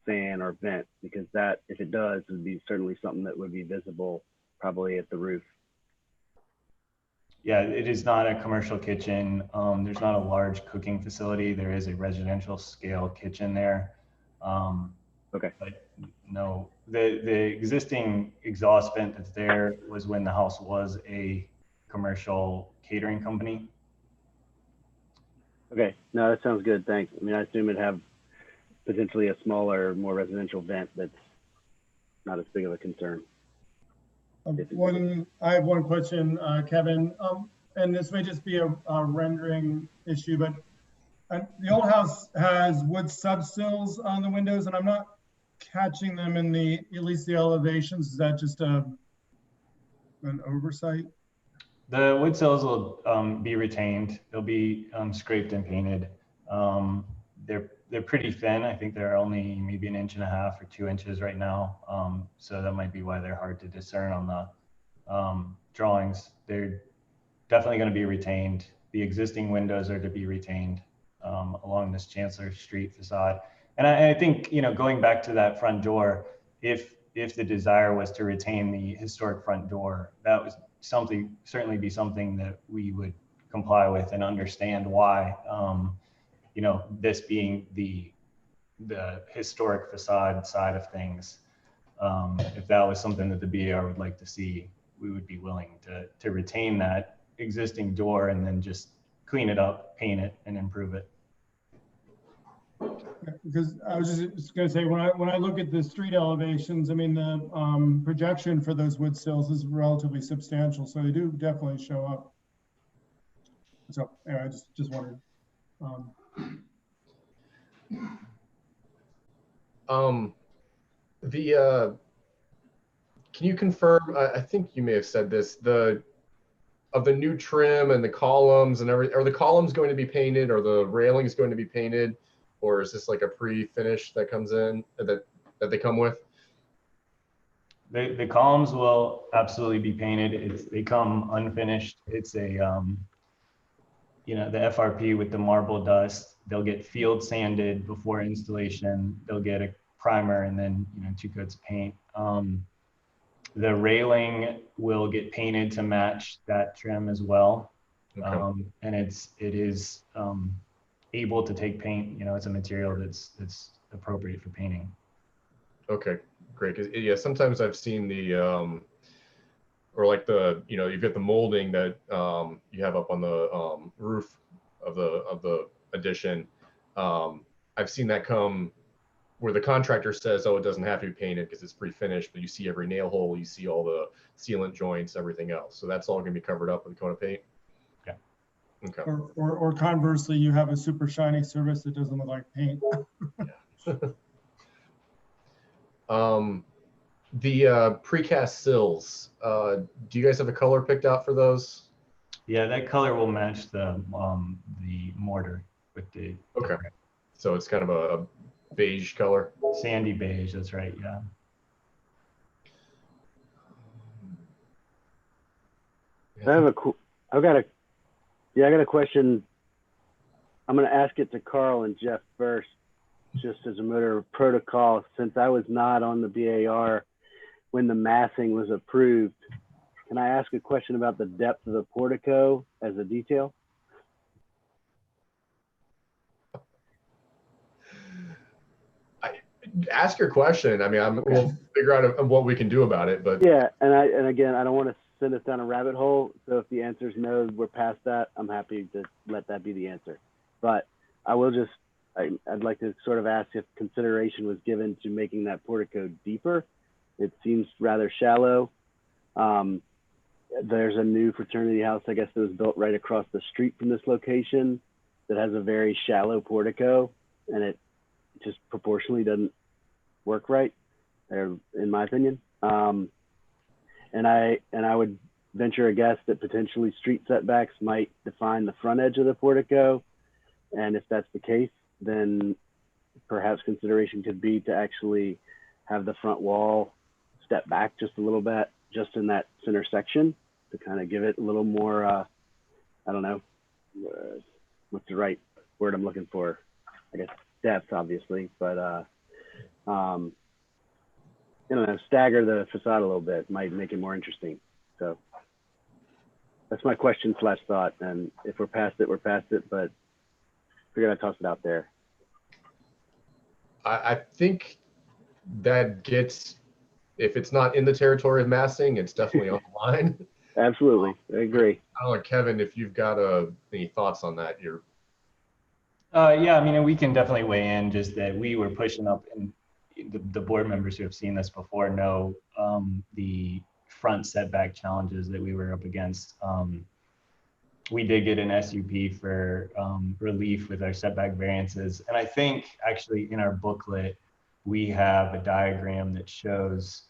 fan or vent, because that, if it does, would be certainly something that would be visible probably at the roof. Yeah, it is not a commercial kitchen. There's not a large cooking facility. There is a residential scale kitchen there. Okay. But no, the existing exhaust vent that's there was when the house was a commercial catering company. Okay, no, that sounds good, thanks. I mean, I assume it'd have potentially a smaller, more residential vent that's not as big of a concern. I have one question, Kevin, and this may just be a rendering issue, but the old house has wood subsills on the windows, and I'm not catching them in at least the elevations. Is that just an oversight? The wood sills will be retained. They'll be scraped and painted. They're pretty thin. I think they're only maybe 1.5 inches or 2 inches right now. So that might be why they're hard to discern on the drawings. They're definitely going to be retained. The existing windows are to be retained along this Chancellor Street facade. And I think, you know, going back to that front door, if if the desire was to retain the historic front door, that was certainly be something that we would comply with and understand why, you know, this being the historic facade side of things. If that was something that the BAR would like to see, we would be willing to retain that existing door and then just clean it up, paint it, and improve it. Because I was just going to say, when I look at the street elevations, I mean, the projection for those wood sills is relatively substantial, so they do definitely show up. So anyway, I just wondered. Can you confirm, I think you may have said this, of the new trim and the columns and everything, are the columns going to be painted, or the railings going to be painted, or is this like a pre-finish that comes in, that they come with? The columns will absolutely be painted. They come unfinished. It's a, you know, the FRP with the marble dust. They'll get field sanded before installation. They'll get a primer and then, you know, 2 coats of paint. The railing will get painted to match that trim as well. Okay. And it is able to take paint. You know, it's a material that's appropriate for painting. Okay, great. 'Cause, yeah, sometimes I've seen the or like the, you know, you've got the molding that you have up on the roof of the addition. I've seen that come where the contractor says, oh, it doesn't have to be painted because it's pre-finished, but you see every nail hole, you see all the sealant joints, everything else. So that's all going to be covered up with a coat of paint. Yeah. Okay. Or conversely, you have a super shiny surface that doesn't look like paint. The precast sills, do you guys have a color picked out for those? Yeah, that color will match the mortar with the. Okay. So it's kind of a beige color. Sandy beige, that's right, yeah. I got a question. I'm going to ask it to Carl and Jeff first, just as a matter of protocol. Since I was not on the BAR when the massing was approved, can I ask a question about the depth of the portico as a detail? Ask your question. I mean, we'll figure out what we can do about it, but yeah. And again, I don't want to send us down a rabbit hole. So if the answer is no, we're past that. I'm happy to let that be the answer. But I will just, I'd like to sort of ask if consideration was given to making that portico deeper. It seems rather shallow. There's a new fraternity house, I guess, that was built right across the street from this location that has a very shallow portico, and it just proportionally doesn't work right, in my opinion. And I would venture a guess that potentially street setbacks might define the front edge of the portico. And if that's the case, then perhaps consideration could be to actually have the front wall step back just a little bit, just in that center section, to kind of give it a little more, I don't know, what's the right word I'm looking for? I guess depth, obviously, but you know, stagger the facade a little bit might make it more interesting. So that's my question / thought. And if we're past it, we're past it, but figured I'd toss it out there. I think that gets, if it's not in the territory of massing, it's definitely on the line. Absolutely, I agree. I don't know, Kevin, if you've got any thoughts on that, you're. Yeah, I mean, we can definitely weigh in, just that we were pushing up, and the board members who have seen this before know the front setback challenges that we were up against. We did get an SUP for relief with our setback variances. And I think actually in our booklet, we have a diagram that shows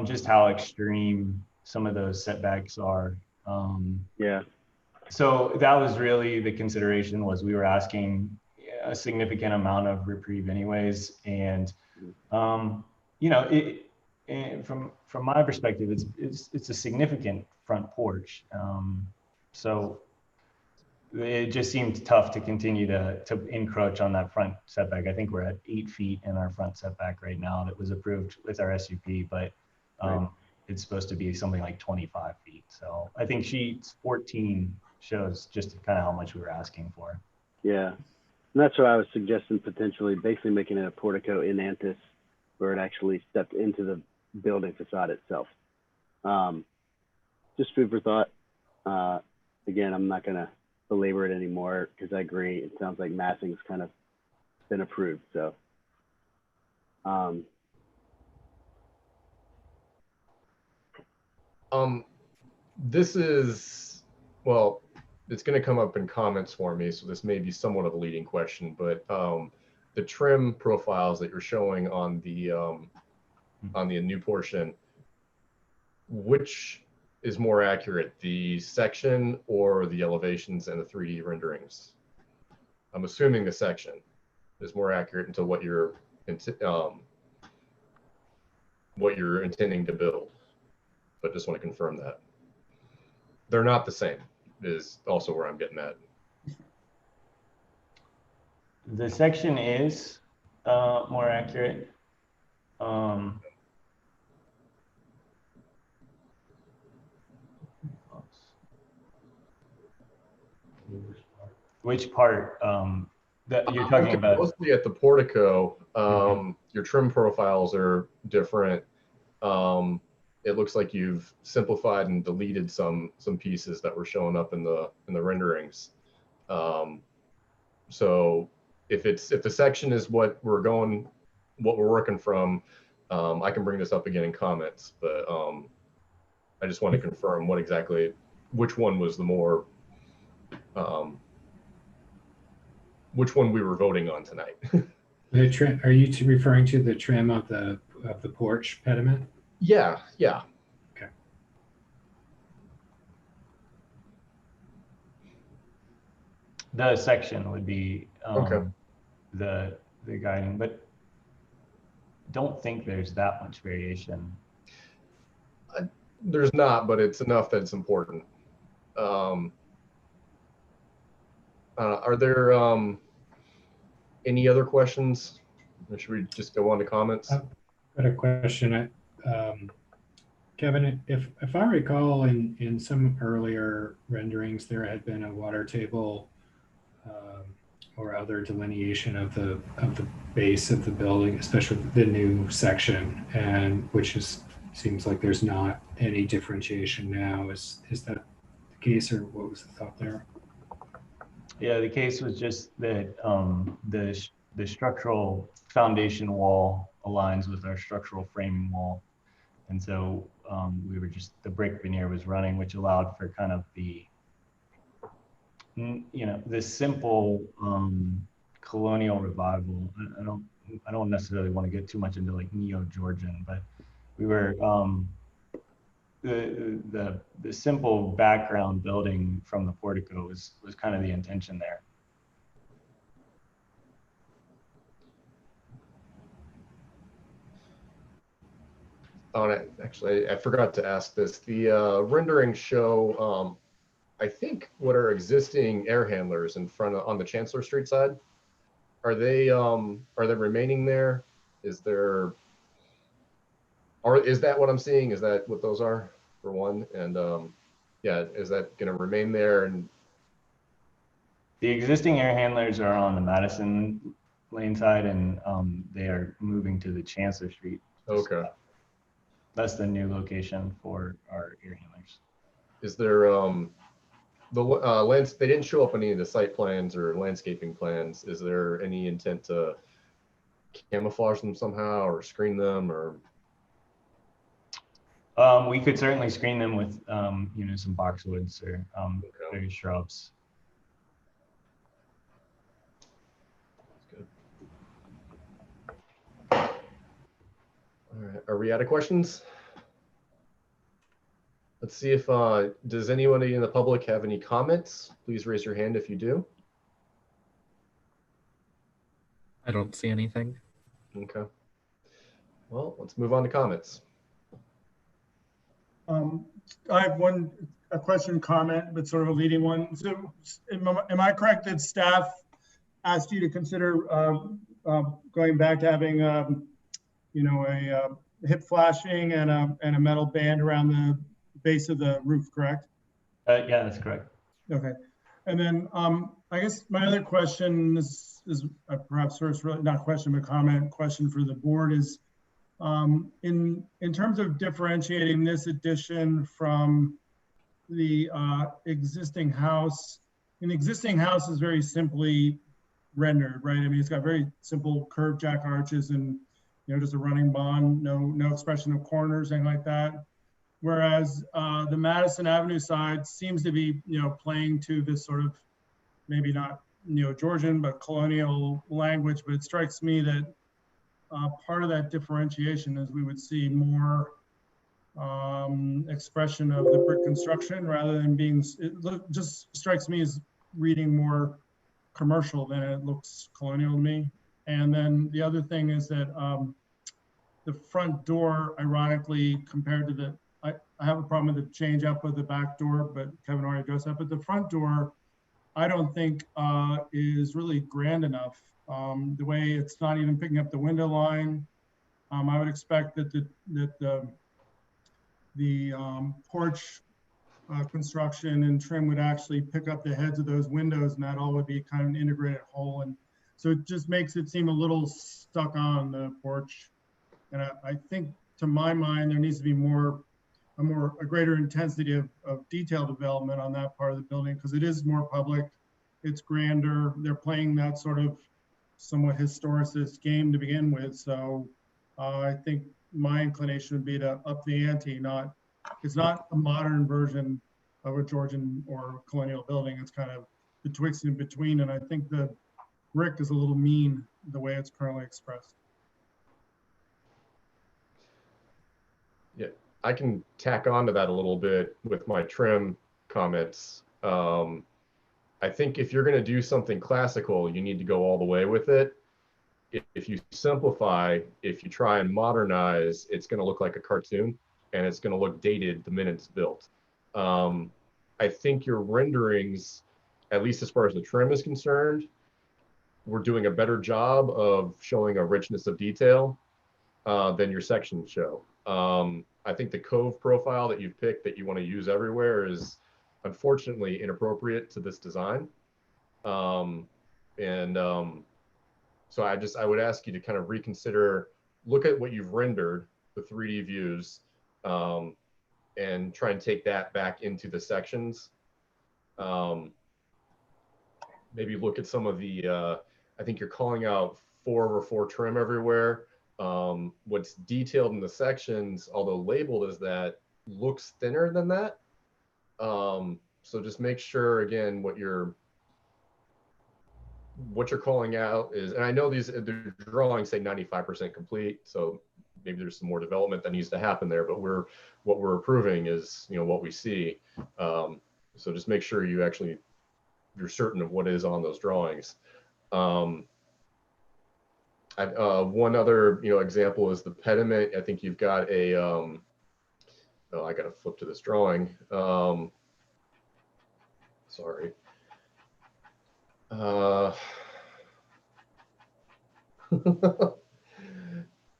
just how extreme some of those setbacks are. Yeah. So that was really the consideration, was we were asking a significant amount of reprieve anyways. And, you know, from my perspective, it's a significant front porch. So it just seemed tough to continue to encroach on that front setback. I think we're at 8 feet in our front setback right now that was approved with our SUP, but Right. it's supposed to be something like 25 feet. So I think sheet 14 shows just kind of how much we were asking for. Yeah. And that's what I was suggesting, potentially basically making it a portico in antis where it actually stepped into the building facade itself. Just food for thought. Again, I'm not going to belabor it anymore because I agree. It sounds like massing's kind of been approved. So, this is, well, it's going to come up in comments for me, so this may be somewhat of a leading question, but the trim profiles that you're showing on the new portion, which is more accurate, the section or the elevations and the 3D renderings? I'm assuming the section is more accurate into what you're intending to build, but just want to confirm that they're not the same is also where I'm getting at. The section is more accurate. Which part that you're talking about? Mostly at the portico. Your trim profiles are different. It looks like you've simplified and deleted some pieces that were showing up in the renderings. So if the section is what we're working from, I can bring this up again in comments, but I just want to confirm which one was the more, which one we were voting on tonight. The trim, are you referring to the trim of the porch pediment? Yeah. Okay. The section would be Okay. the guiding, but don't think there's that much variation. There's not, but it's enough that it's important. Are there any other questions? Or should we just go on to comments? I've got a question. Kevin, if I recall, in some earlier renderings, there had been a water table or other delineation of the base of the building, especially the new section, and seems like there's not any differentiation now. Is that the case, or what was the thought there? Yeah, the case was just that the structural foundation wall aligns with our structural framing wall. And so we were the brick veneer was running, which allowed for kind of the simple colonial revival. I don't necessarily want to get too much into like neo-Georgian, but we were the simple background building from the portico was kind of the intention there. Actually, I forgot to ask this. The renderings show, I think, what are existing air handlers in front on the Chancellor Street side. Are they remaining there? Is that what I'm seeing? Is that what those are, for one? And yeah, is that going to remain there? And the existing air handlers are on the Madison lane side, and they are moving to the Chancellor Street. Okay. That's the new location for our air handlers. Is there they didn't show up on any of the site plans or landscaping plans. Is there any intent to camouflage them somehow or screen them, or? We could certainly screen them with some boxwoods or various shrubs. All right, are we out of questions? Let's see if, does anybody in the public have any comments? Please raise your hand if you do. I don't see anything. Okay. Well, let's move on to comments. I have one a question comment, but sort of a leading one. So am I correct that staff asked you to consider going back to having, you know, a hip flashing and a metal band around the base of the roof, correct? Yeah, that's correct. Okay. And then I guess my other question is perhaps first, really not a question, but comment question for the board is, in terms of differentiating this addition from the existing house, an existing house is very simply rendered, right? I mean, it's got very simple curved jack arches and, you know, just a running bond, no expression of corners, anything like that. Whereas the Madison Avenue side seems to be, you know, playing to this sort of, maybe not Neo-Georgian, but colonial language. But it strikes me that part of that differentiation is we would see more expression of the brick construction rather than being, just strikes me as reading more commercial than it looks colonial to me. And then the other thing is that the front door, ironically, compared to the, I have a problem with the change up of the back door, but Kevin already addressed that. But the front door, I don't think is really grand enough. The way it's not even picking up the window line. I would expect that the porch construction and trim would actually pick up the heads of those windows, and that all would be kind of an integrated whole. And so it just makes it seem a little stuck on the porch. And I think, to my mind, there needs to be a greater intensity of detail development on that part of the building, because it is more public, it's grander. They're playing that sort of somewhat historicist game to begin with. So I think my inclination would be to up the ante. It's not a modern version of a Georgian or colonial building. It's kind of betwixt and between. And I think the brick is a little mean the way it's currently expressed. Yeah, I can tack on to that a little bit with my trim comments. I think if you're going to do something classical, you need to go all the way with it. If you simplify, if you try and modernize, it's going to look like a cartoon and it's going to look dated the minute it's built. I think your renderings, at least as far as the trim is concerned, we're doing a better job of showing a richness of detail than your sections show. I think the cove profile that you've picked that you want to use everywhere is unfortunately inappropriate to this design. So I would ask you to kind of reconsider, look at what you've rendered, the 3D views, and try and take that back into the sections. Maybe look at some of the, I think you're calling out 4/4 trim everywhere. What's detailed in the sections, although labeled as that, looks thinner than that. So just make sure, again, what you're calling out is, and I know the drawings say 95% complete, so maybe there's some more development that needs to happen there, but what we're approving is, what we see. So just make sure you're certain of what is on those drawings. One other, example is the pediment. I think you've got a, oh, I got to flip to this drawing. Sorry.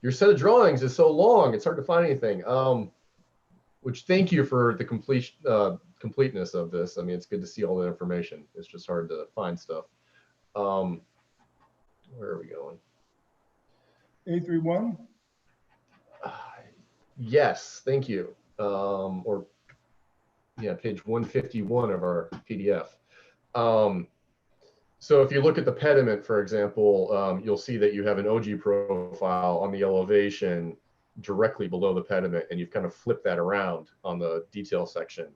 Your set of drawings is so long, it's hard to find anything. Which, thank you for the completeness of this. I mean, it's good to see all the information. It's just hard to find stuff. Where are we going? A31? Yes, thank you. Yeah, page 151 of our PDF. So if you look at the pediment, for example, you'll see that you have an OG profile on the elevation directly below the pediment, and you've kind of flipped that around on the detail section.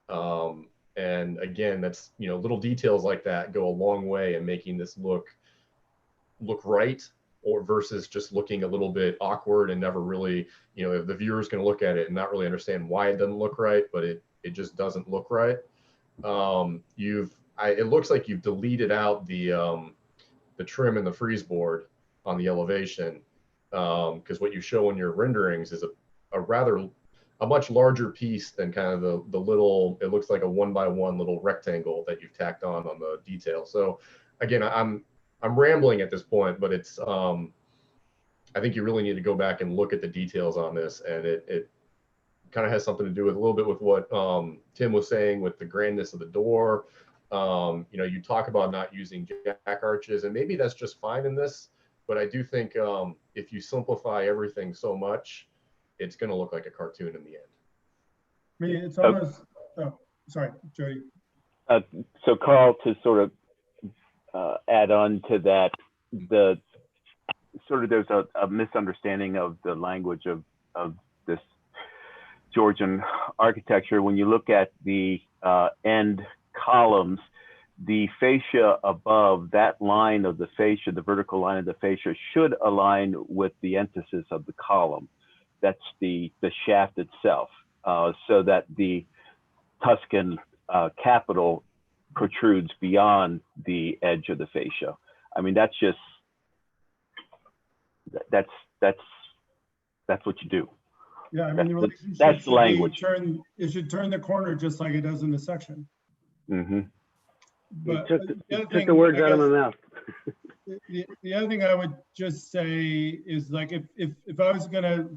And again, that's, little details like that go a long way in making this look right, or versus just looking a little bit awkward and never really, the viewer's going to look at it and not really understand why it doesn't look right, but it just doesn't look right. It looks like you've deleted out the trim and the freeze board on the elevation, because what you show in your renderings is a a much larger piece than kind of the little, it looks like a 1x1 little rectangle that you've tacked on the detail. So again, I'm rambling at this point, but it's, I think you really need to go back and look at the details on this, and it kind of has something to do with a little bit with what Tim was saying with the grandness of the door. You know, you talk about not using jack arches, and maybe that's just fine in this, but I do think if you simplify everything so much, it's going to look like a cartoon in the end. I mean, it's almost, oh, sorry, Jody. So Carl, to sort of add on to that, there's a misunderstanding of the language of this Georgian architecture. When you look at the end columns, the fascia above, that line of the fascia, the vertical line of the fascia, should align with the emphasis of the column. That's the shaft itself, so that the Tuscan capital protrudes beyond the edge of the fascia. I mean, that's just, that's what you do. Yeah, I mean, the relationship that's the language. It should turn the corner just like it does in the section. Mm-hmm. But took the words out of my mouth. The other thing I would just say is, like, if I was gonna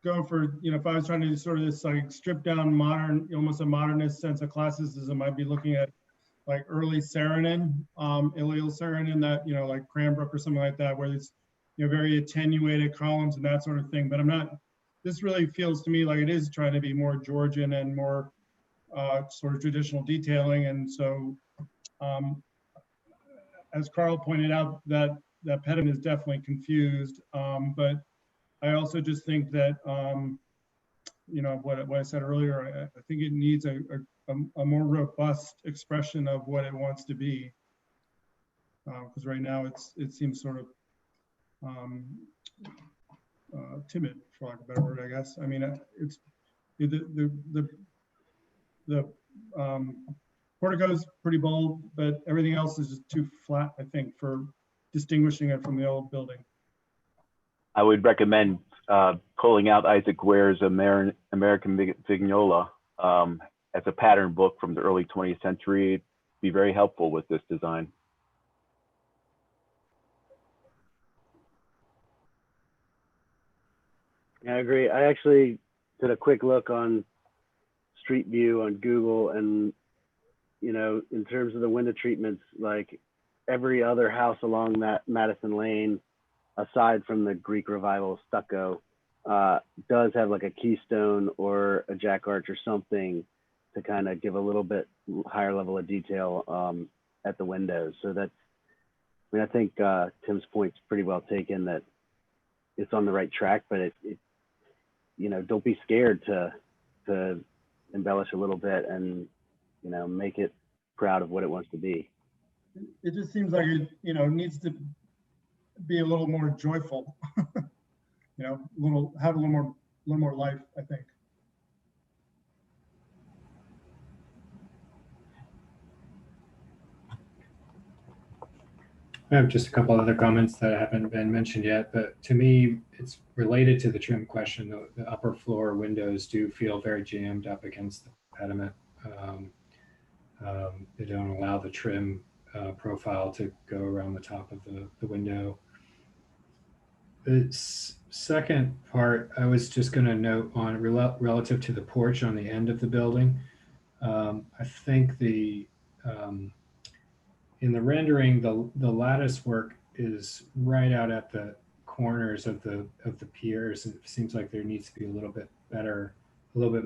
go for, you know, if I was trying to do sort of this like stripped down modern, almost a modernist sense of classicism, I'd be looking at like early Saarinen, Ilial Saarinen, that, you know, like Cranbrook or something like that, where it's, you know, very attenuated columns and that sort of thing. But I'm not, this really feels to me like it is trying to be more Georgian and more sort of traditional detailing. And so, as Carl pointed out, that pediment is definitely confused. But I also just think that, you know, what I said earlier, I think it needs a more robust expression of what it wants to be. Because right now it seems sort of timid, for lack of a better word, I guess. I mean, it's the portico's pretty bold, but everything else is just too flat, I think, for distinguishing it from the old building. I would recommend pulling out Isaac Ware's American Vignola as a pattern book from the early 20th century. It'd be very helpful with this design. I agree. I actually did a quick look on Street View on Google, and, you know, in terms of the window treatments, like every other house along that Madison Lane, aside from the Greek Revival stucco, does have like a keystone or a jack arch or something to kind of give a little bit higher level of detail at the windows. So that's, I mean, I think Tim's point's pretty well taken, that it's on the right track, but it you know, don't be scared to embellish a little bit and, you know, make it proud of what it wants to be. It just seems like it, you know, needs to be a little more joyful. You know, have a little more life, I think. I have just a couple other comments that haven't been mentioned yet, but to me, it's related to the trim question. The upper floor windows do feel very jammed up against the pediment. They don't allow the trim profile to go around the top of the window. The second part, I was just going to note on relative to the porch on the end of the building. I think in the rendering, the lattice work is right out at the corners of the piers. It seems like there needs to be a little bit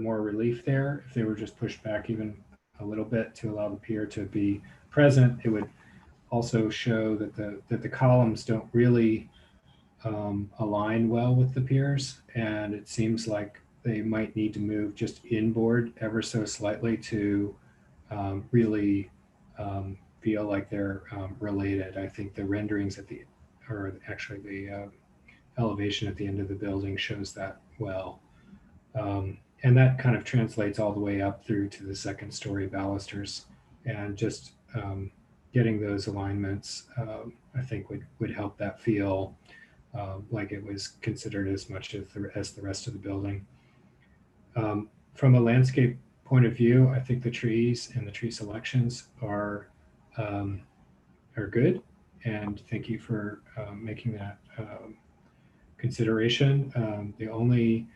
more relief there. If they were just pushed back even a little bit to allow the pier to be present, it would also show that the columns don't really align well with the piers, and it seems like they might need to move just inboard ever so slightly to really feel like they're related. I think the renderings the elevation at the end of the building shows that well. And that kind of translates all the way up through to the second story balusters, and just getting those alignments, I think would help that feel like it was considered as much as the rest of the building. From a landscape point of view, I think the trees and the tree selections are good. And thank you for making that consideration. The only,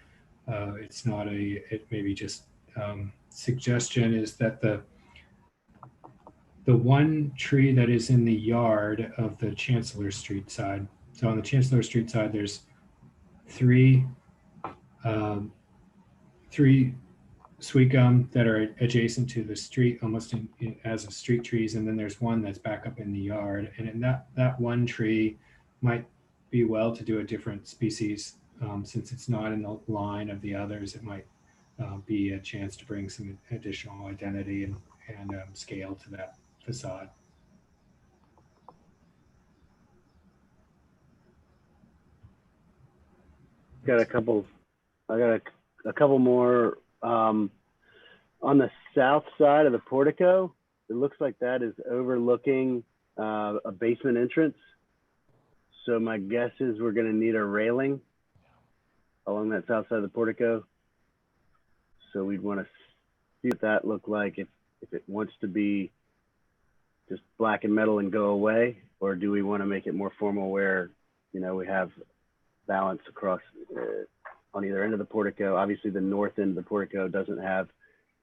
it's not it maybe just suggestion is that the one tree that is in the yard of the Chancellor Street side. So on the Chancellor Street side, there's three sweet gum that are adjacent to the street, almost as a street trees, and then there's one that's back up in the yard. And in that one tree might be well to do a different species, since it's not in the line of the others. It might be a chance to bring some additional identity and scale to that facade. I got a couple more. On the south side of the portico, it looks like that is overlooking a basement entrance. So my guess is we're going to need a railing along that south side of the portico. So we'd want to see what that looked like, if it wants to be just black and metal and go away, or do we want to make it more formal where, you know, we have balance across on either end of the portico. Obviously the north end of the portico doesn't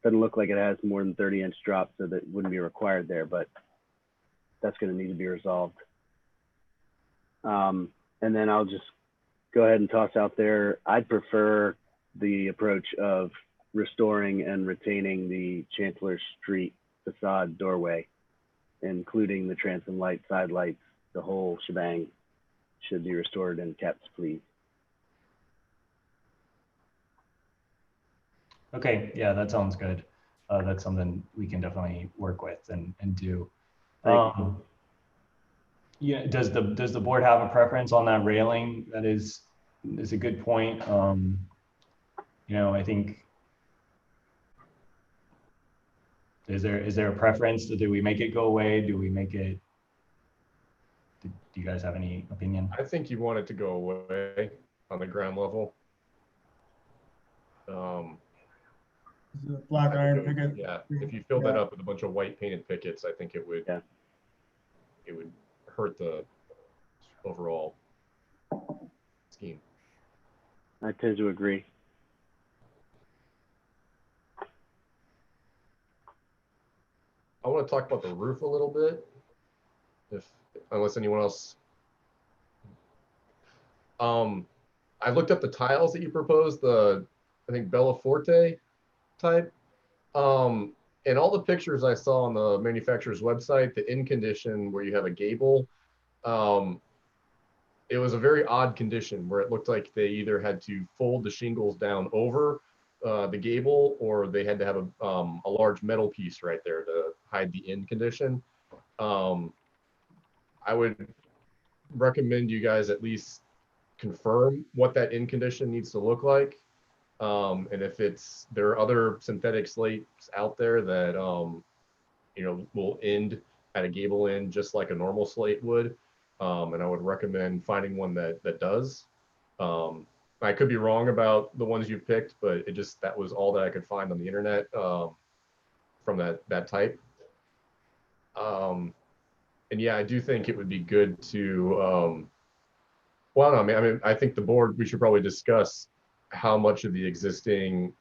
look like it has more than 30-inch drop, so that wouldn't be required there, but that's going to need to be resolved. And then I'll just go ahead and toss out there, I'd prefer the approach of restoring and retaining the Chancellor Street facade doorway, including the transom light, side lights, the whole shebang should be restored and kept, please. Okay, yeah, that sounds good. That's something we can definitely work with and do. Yeah, does the board have a preference on that railing? That is a good point. You know, I think, is there a preference? Do we make it go away? Do we make it? Do you guys have any opinion? I think you want it to go away on the ground level. The black iron picket. Yeah, if you fill that up with a bunch of white painted pickets, I think it would hurt the overall scheme. I tend to agree. I want to talk about the roof a little bit, unless anyone else. I looked up the tiles that you proposed, I think Bella Forte type. And all the pictures I saw on the manufacturer's website, the in condition where you have a gable, it was a very odd condition where it looked like they either had to fold the shingles down over the gable, or they had to have a large metal piece right there to hide the in condition. I would recommend you guys at least confirm what that in condition needs to look like. And if there are other synthetic slates out there that, you know, will end at a gable end just like a normal slate would. And I would recommend finding one that does. I could be wrong about the ones you picked, but that was all that I could find on the internet from that type. And yeah, I do think it would be good to, well, no, I mean, I think the board, we should probably discuss how much of the existing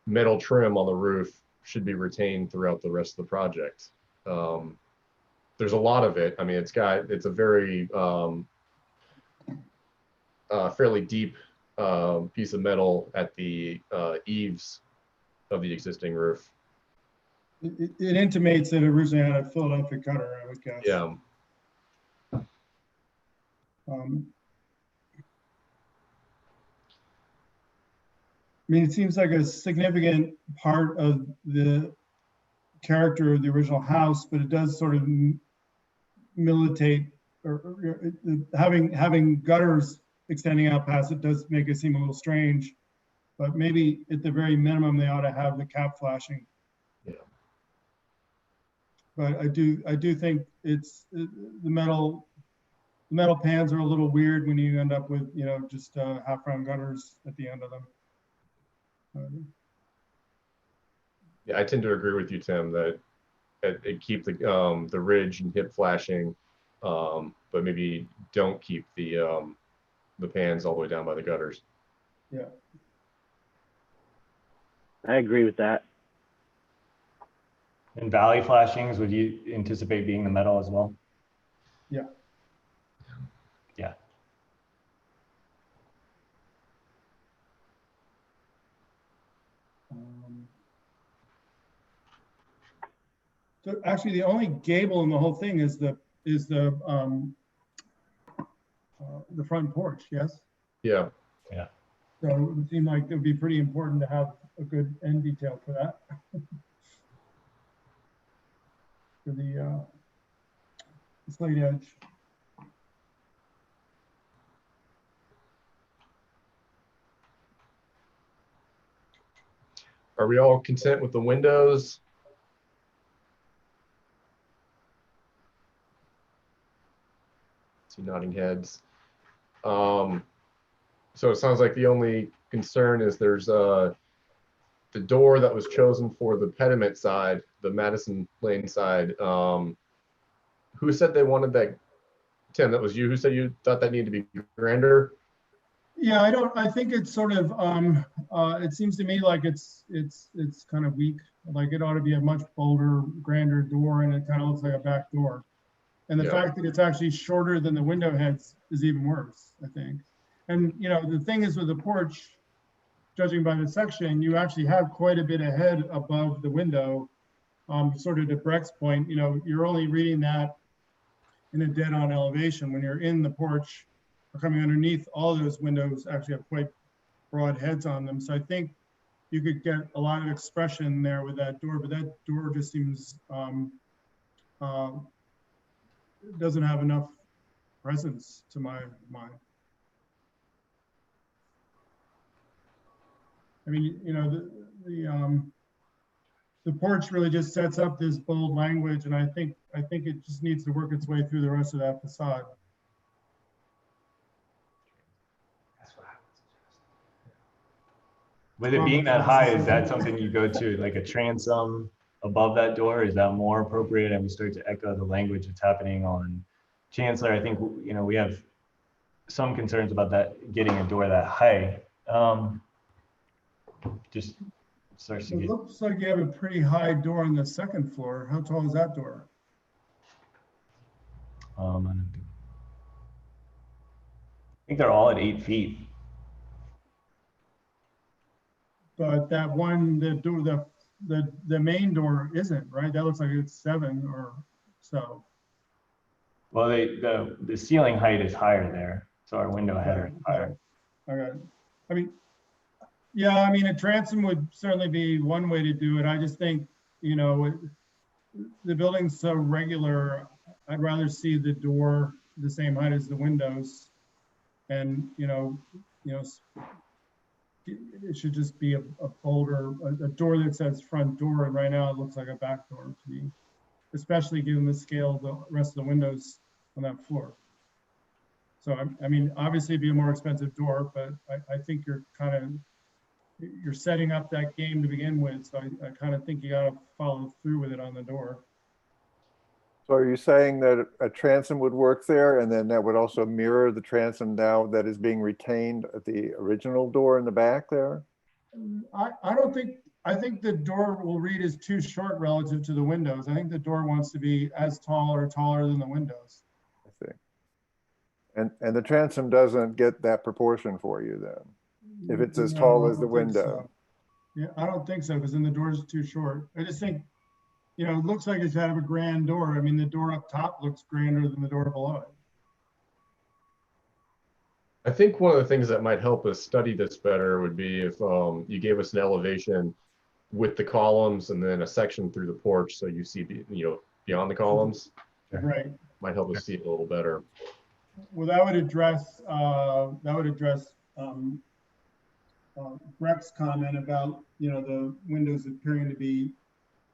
metal trim on the roof should be retained throughout the rest of the project. There's a lot of it. I mean, it's a very fairly deep piece of metal at the eaves of the existing roof. It intimates that it originally had a Philadelphia cutter, I would guess. Yeah. I mean, it seems like a significant part of the character of the original house, but it does sort of militate, or having gutters extending out past it does make it seem a little strange. But maybe at the very minimum, they ought to have the cap flashing. Yeah. But I do think it's the metal pans are a little weird when you end up with, you know, just half round gutters at the end of them. Yeah, I tend to agree with you, Tim, that it keep the ridge and hip flashing, but maybe don't keep the pans all the way down by the gutters. Yeah. I agree with that. And valley flashings, would you anticipate being the metal as well? Yeah. Yeah. So actually, the only gable in the whole thing is the front porch. Yes. Yeah. Yeah. So it would seem like it would be pretty important to have a good end detail for that. For the slate edge. Are we all content with the windows? See nodding heads. So it sounds like the only concern is there's the door that was chosen for the Pediment side, the Madison Lane side. Who said they wanted that? Tim, that was you who said you thought that needed to be grander? Yeah, I think it's sort of, it seems to me like it's kind of weak. Like it ought to be a much bolder, grander door, and it kind of looks like a back door. And the fact that it's actually shorter than the window heads is even worse, I think. And, you know, the thing is with the porch, judging by the section, you actually have quite a bit of head above the window. Sort of to Breck's point, you know, you're only reading that in a dead-on elevation. When you're in the porch or coming underneath, all those windows actually have quite broad heads on them. So I think you could get a lot of expression there with that door, but that door just seems doesn't have enough presence to my mind. I mean, you know, the porch really just sets up this bold language, and I think it just needs to work its way through the rest of that facade. With it being that high, is that something you go to, like a transom above that door? Is that more appropriate? And we start to echo the language that's happening on Chancellor. I think, you know, we have some concerns about that, getting a door that high. Just starts to It get. looks like you have a pretty high door on the second floor. How tall is that door? I think they're all at 8 feet. But that one, the main door isn't, right? That looks like it's 7 or so. Well, the ceiling height is higher there, so our window header is higher. Okay. I mean, yeah, I mean, a transom would certainly be one way to do it. I just think, you know, the building's so regular, I'd rather see the door the same height as the windows. And, you know, it should just be a bolder, a door that says front door, and right now it looks like a back door to me, especially given the scale of the rest of the windows on that floor. So, I mean, obviously it'd be a more expensive door, but I think you're setting up that game to begin with. So I kind of think you got to follow through with it on the door. So are you saying that a transom would work there, and then that would also mirror the transom now that is being retained at the original door in the back there? I think the door will read as too short relative to the windows. I think the door wants to be as tall or taller than the windows. I see. And the transom doesn't get that proportion for you then, if it's as tall as the window. So. Yeah, I don't think so, because then the door is too short. I just think, you know, it looks like it's kind of a grand door. I mean, the door up top looks grander than the door below it. I think one of the things that might help us study this better would be if you gave us an elevation with the columns and then a section through the porch, so you see beyond the columns. Right. Might help us see it a little better. Well, that would address Breck's comment about, you know, the windows appearing to be,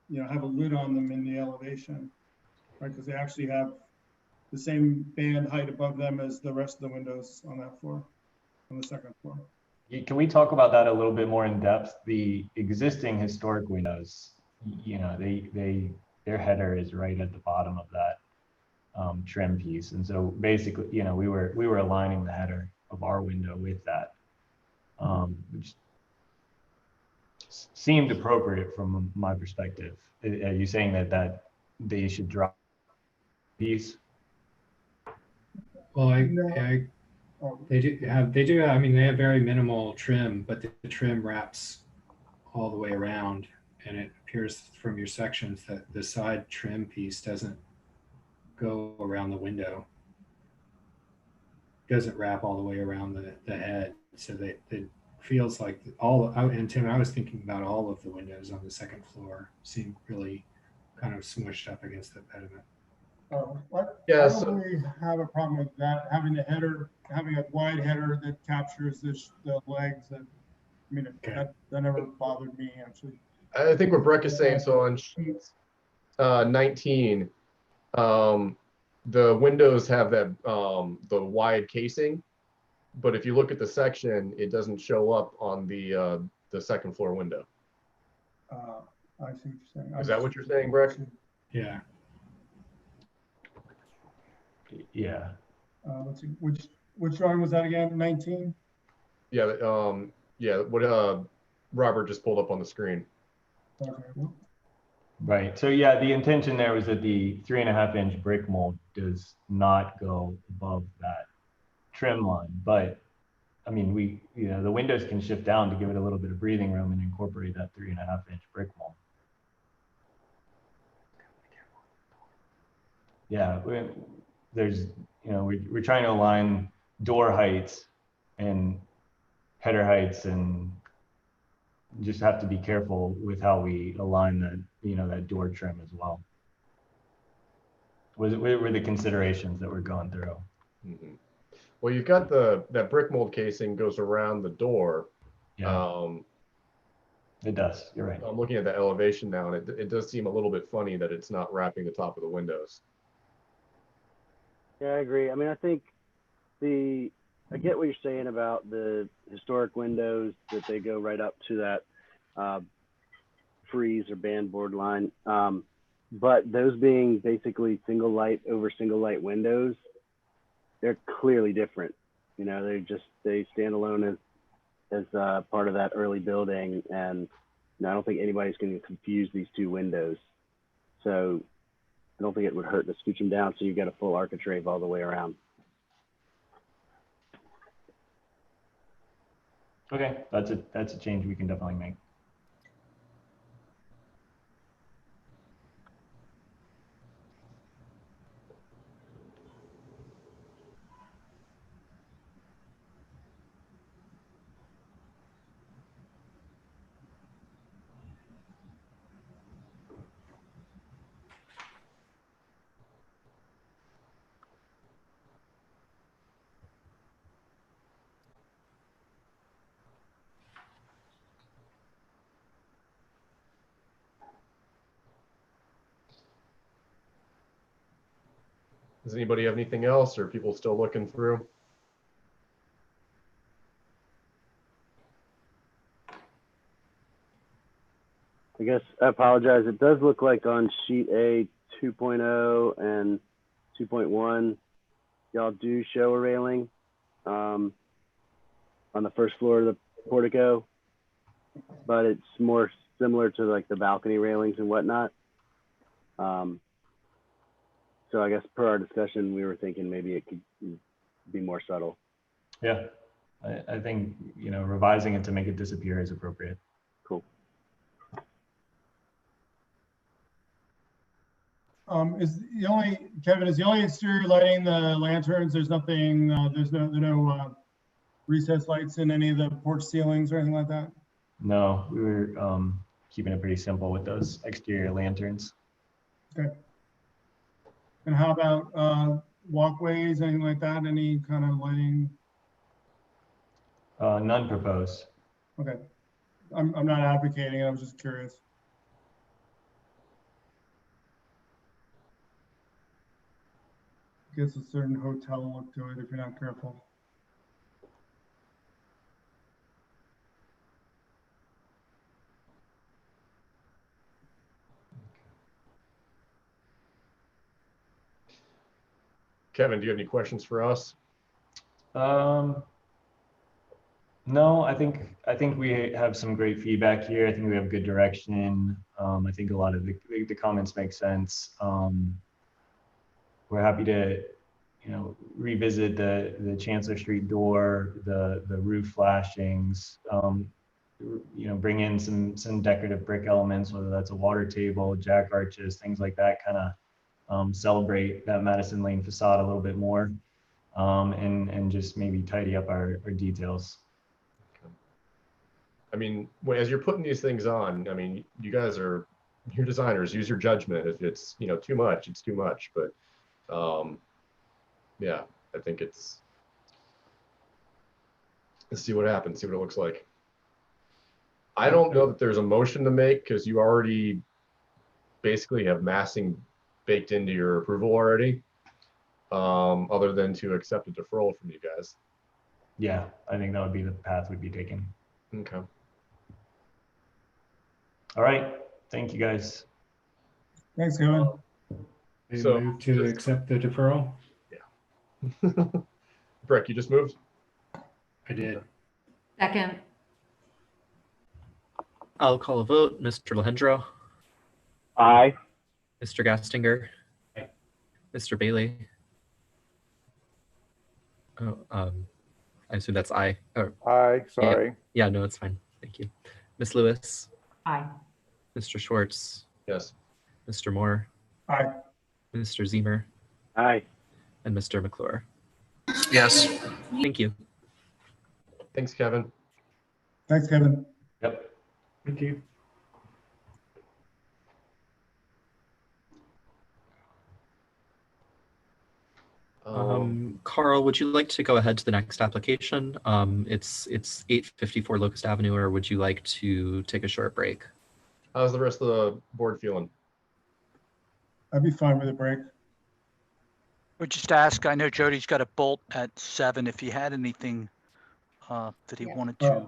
you know, have a lid on them in the elevation, right? Because they actually have the same band height above them as the rest of the windows on that floor, on the second floor. Can we talk about that a little bit more in depth? The existing historic windows, you know, their header is right at the bottom of that trim piece, and so basically, you know, we were aligning the header of our window with that, which seemed appropriate from my perspective. Are you saying that they should drop these? Well, they do. I mean, they have very minimal trim, but the trim wraps all the way around, and it appears from your sections that the side trim piece doesn't go around the window. Doesn't wrap all the way around the head, so it feels like and Tim, I was thinking about all of the windows on the second floor seem really kind of smushed up against the pediment. I don't really have a problem with that, having a wide header that captures the legs. And I mean, that never bothered me, actually. I think what Breck is saying, so on sheet 19, the windows have that the wide casing, but if you look at the section, it doesn't show up on the second floor window. I see what you're saying. Is that what you're saying, Breck? Yeah. Yeah. Let's see, which drawing was that again? 19? Yeah. Yeah. What Robert just pulled up on the screen. Okay. Right. So yeah, the intention there was that the 3.5-inch brick mold does not go above that trim line, but I mean, the windows can shift down to give it a little bit of breathing room and incorporate that 3.5-inch brick mold. Yeah, there's, we're trying to align door heights and header heights, and just have to be careful with how we align that, that door trim as well. Were the considerations that we're going through. Mm-hmm. Well, you've got that brick mold casing goes around the door. Yeah. It does. You're right. I'm looking at the elevation now, and it does seem a little bit funny that it's not wrapping the top of the windows. Yeah, I agree. I mean, I think I get what you're saying about the historic windows, that they go right up to that frieze or bandboard line. But those being basically single light over single light windows, they're clearly different. They stand alone as part of that early building, and I don't think anybody's going to confuse these two windows. So I don't think it would hurt to scooch them down so you get a full architrave all the way around. Okay, that's a change we can definitely make. Does anybody have anything else, or are people still looking through? I guess I apologize. It does look like on sheet A 2.0 and 2.1, y'all do show a railing on the first floor of the portico, but it's more similar to like the balcony railings and whatnot. So I guess per our discussion, we were thinking maybe it could be more subtle. Yeah, I think, revising it to make it disappear is appropriate. Cool. Kevin, is the only exterior lighting the lanterns? There's nothing, there's no recessed lights in any of the porch ceilings or anything like that? No, we were keeping it pretty simple with those exterior lanterns. Okay. And how about walkways, anything like that? Any kind of lighting? None proposed. Okay. I'm not advocating it, I was just curious. Gives a certain hotel look to it if you're not careful. Kevin, do you have any questions for us? No, I think we have some great feedback here. I think we have good direction. I think a lot of the comments make sense. We're happy to, revisit the Chancellor Street door, the roof flashings, bring in some decorative brick elements, whether that's a water table, jack arches, things like that, kind of celebrate that Madison Lane facade a little bit more, and just maybe tidy up our details. I mean, as you're putting these things on, I mean, you guys are, you're designers, use your judgment. If it's, too much, it's too much. But yeah, I think let's see what happens, see what it looks like. I don't know that there's a motion to make because you already basically have massing baked into your approval already, other than to accept a deferral from you guys. Yeah, I think that would be the path we'd be taking. Okay. All right. Thank you, guys. Thanks, Kevin. So, Move to accept the deferral? Breck, you just moved? I did. Second. I'll call a vote. Mr. Lehendro, Aye. Mr. Gastinger, Aye. Mr. Bailey. Oh, I assume that's aye. Oh, Aye, sorry. yeah, no, it's fine. Thank you. Miss Lewis, Aye. Mr. Schwartz, Yes. Mr. Moore, Aye. Mr. Zemer, Aye. and Mr. McClure. Yes. Thank you. Thanks, Kevin. Thanks, Kevin. Yep. Thank you. Carl, would you like to go ahead to the next application? It's 854 Locust Avenue, or would you like to take a short break? How's the rest of the board feeling? I'd be fine with a break. Would just ask, I know Jody's got a bolt at 7. If he had anything that he wanted to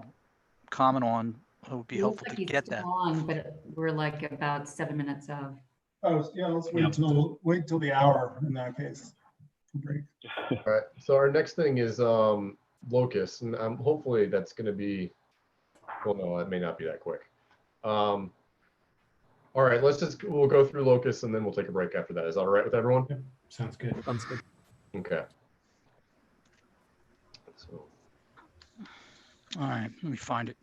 comment on, it would be helpful to get that. Long, but we're like about 7 minutes of. Oh, yeah, let's wait till the hour in that case. Break. All right. So our next thing is Locus, and hopefully that's going to be. Well, no, it may not be that quick. All right, we'll go through Locus and then we'll take a break after that. Is that all right with everyone? Yep. Sounds good. Sounds good. Okay. So. All right, let me find it.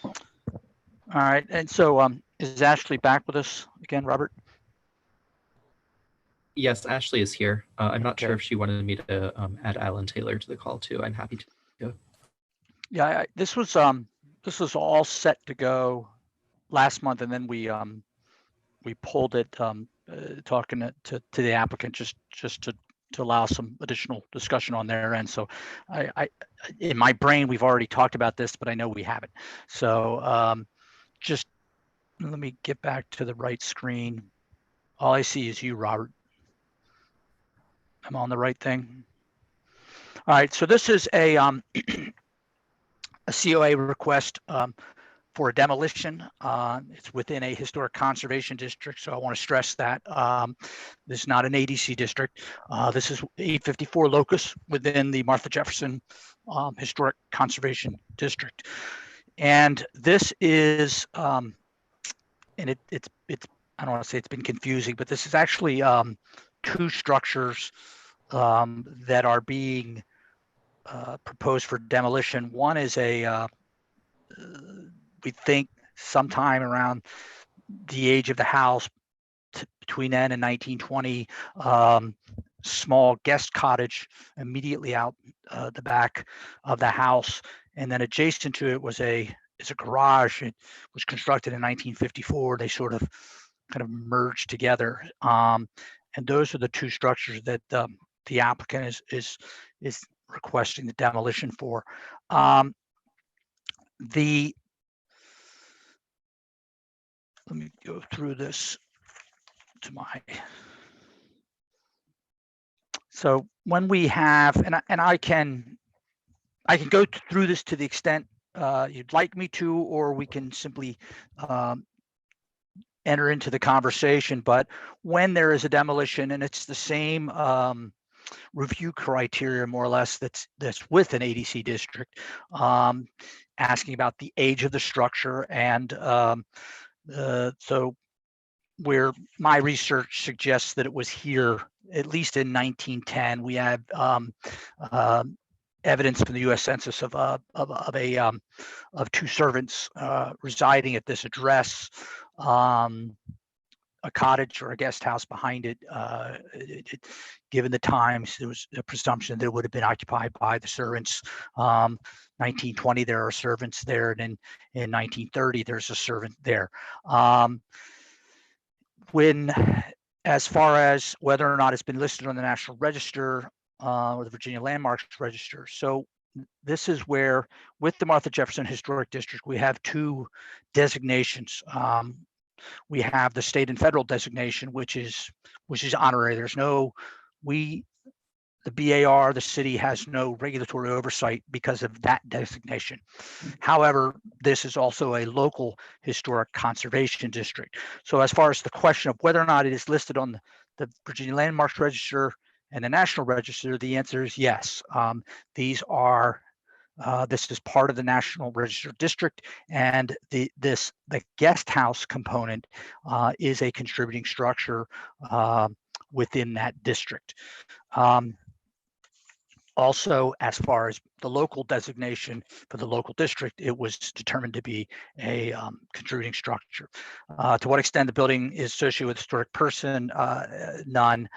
All right, and so is Ashley back with us again, Robert? Yes, Ashley is here. I'm not sure Okay. if she wanted me to add Alan Taylor to the call too. I'm happy to. Yeah, this was all set to go last month, and then we pulled it talking to the applicant just to allow some additional discussion on their end. So I in my brain we've already talked about this, but I know we haven't. So just let me get back to the right screen. All I see is you, Robert. I'm on the right thing. All right, so this is a COA request for a demolition. It's within a historic conservation district, so I want to stress that this is not an ADC district. This is 854 Locus within the Martha Jefferson Historic Conservation District. And this is, and it's I don't want to say it's been confusing, but this is actually 2 structures that are being proposed for demolition. One is we think sometime around the age of the house, between then and 1920, small guest cottage immediately out the back of the house, and then adjacent to it is a garage. It was constructed in 1954. They sort of kind of merged together, and those are the 2 structures that the applicant is requesting the demolition for. Let me go through this to my. So when we have, and I can go through this to the extent you'd like me to, or we can simply enter into the conversation, but when there is a demolition and it's the same review criteria more or less that's with an ADC district, asking about the age of the structure, and so where my research suggests that it was here at least in 1910. We have evidence from the U.S. Census of two servants residing at this address. A cottage or a guest house behind it. Given the times, there was a presumption that it would have been occupied by the servants. 1920, there are servants there, and in 1930, there's a servant there. As far as whether or not it's been listed on the National Register or the Virginia Landmarks Register, so this is where, with the Martha Jefferson Historic District, we have two designations. We have the state and federal designation, which is honorary. There's no, the BAR, the city, has no regulatory oversight because of that designation. However, this is also a local historic conservation district. So as far as the question of whether or not it is listed on the Virginia Landmarks Register and the National Register, the answer is yes. These are this is part of the National Register District, and the guest house component is a contributing structure within that district. Also, as far as the local designation for the local district, it was determined to be a contributing structure. To what extent the building is associated with a historic person, none.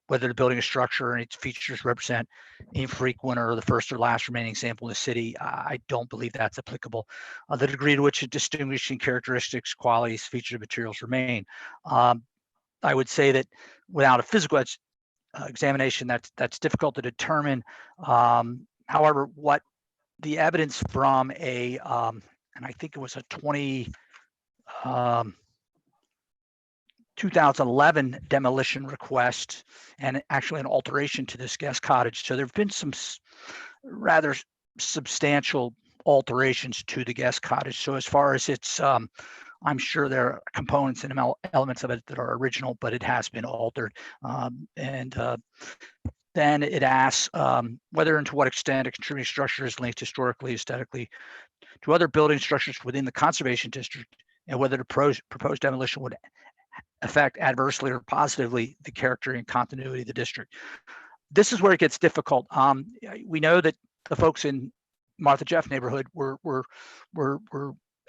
Whether the building is structure and its features represent infrequent or the first or last remaining example in the city, I don't believe that's applicable. The degree to which distinguishing characteristics, qualities, features, and materials remain. I would say that without a physical examination, that's difficult to determine. However, what the evidence from and I think it was a 2011 demolition request, and actually an alteration to this guest cottage. So there have been some rather substantial alterations to the guest cottage. So as far as its I'm sure there are components and elements of it that are original, but it has been altered. Then it asks whether and to what extent a contributing structure is linked historically, aesthetically to other building structures within the conservation district, and whether the proposed demolition would affect adversely or positively the character and continuity of the district. This is where it gets difficult. We know that the folks in Martha Jeff neighborhood were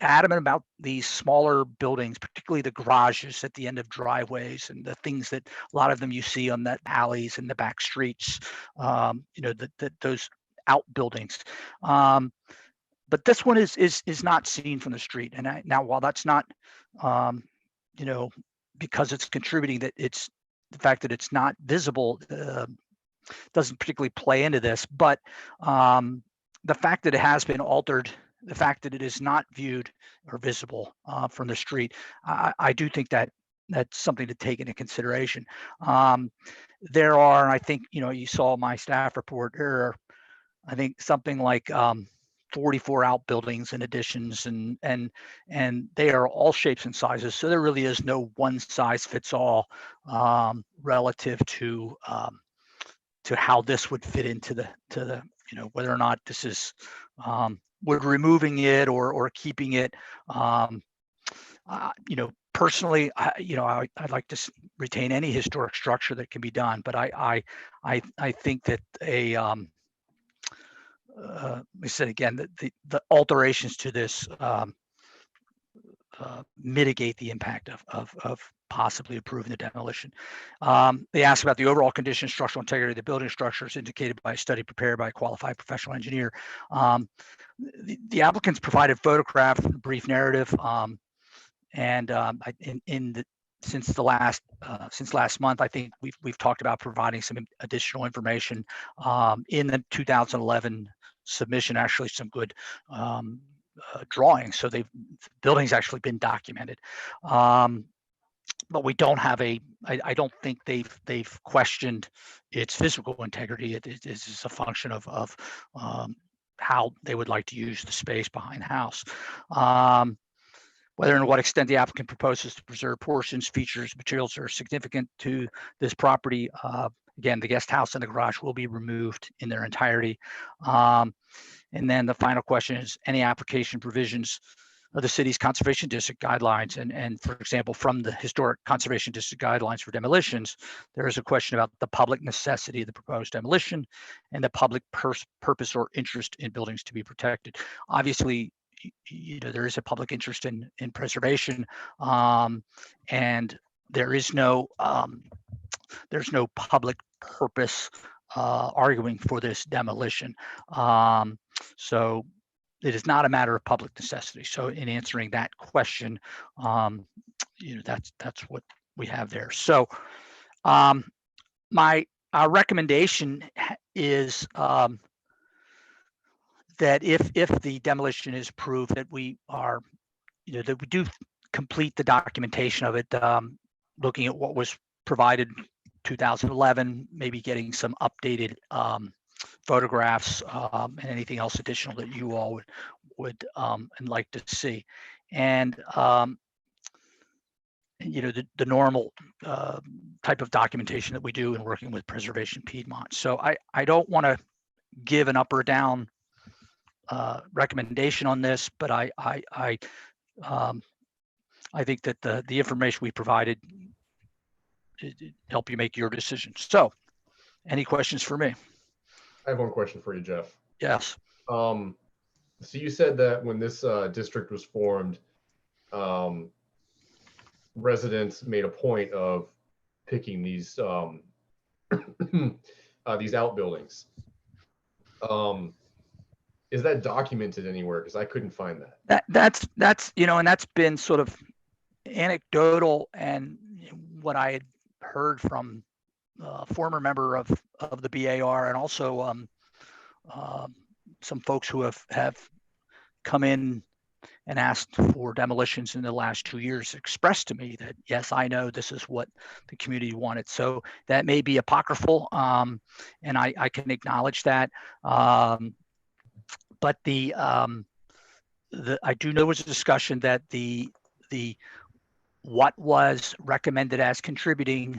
adamant about these smaller buildings, particularly the garages at the end of driveways and the things that a lot of them you see on the alleys and the back streets, those outbuildings. But this one is not seen from the street. And now, while that's not, because it's contributing, that it's the fact that it's not visible doesn't particularly play into this. But the fact that it has been altered, the fact that it is not viewed or visible from the street, I do think that that's something to take into consideration. There are, and I think, you saw my staff report, there are, I think, something like 44 outbuildings and additions, and they are all shapes and sizes. So there really is no one size fits all relative to how this would fit into the whether or not this is would removing it or keeping it. Personally, I'd like to retain any historic structure that can be done, but I think that we said again that the alterations to this mitigate the impact of possibly approving the demolition. They asked about the overall condition, structural integrity of the building structures indicated by a study prepared by a qualified professional engineer. The applicants provided photograph, brief narrative, since last month, I think we've talked about providing some additional information in the 2011 submission. Actually, some good drawings, so the building's actually been documented. But we don't have I don't think they've questioned its physical integrity. It is a function of how they would like to use the space behind the house. whether and to what extent the applicant proposes to preserve portions, features, materials that are significant to this property. Again, the guest house and the garage will be removed in their entirety. And then the final question is any application provisions of the city's conservation district guidelines. And for example, from the historic conservation district guidelines for demolitions, there is a question about the public necessity of the proposed demolition and the public purpose or interest in buildings to be protected. Obviously, there is a public interest in preservation, and there's no public purpose arguing for this demolition. So it is not a matter of public necessity. So in answering that question, that's what we have there. So my recommendation is that if the demolition is approved, that we are, that we do complete the documentation of it, looking at what was provided 2011, maybe getting some updated photographs and anything else additional that you all would and like to see. And the normal type of documentation that we do in working with Preservation Piedmont. So I don't want to give an up or down recommendation on this, but I think that the information we provided help you make your decision. So, any questions for me? I have one question for you, Jeff. Yes. So you said that when this district was formed, residents made a point of picking these these outbuildings. Is that documented anywhere? Because I couldn't find that. That's and that's been sort of anecdotal, and what I had heard from a former member of the BAR, and also some folks who have come in and asked for demolitions in the last 2 years, expressed to me that, yes, I know this is what the community wanted. So that may be apocryphal, and I can acknowledge that. But I do know there was a discussion that what was recommended as contributing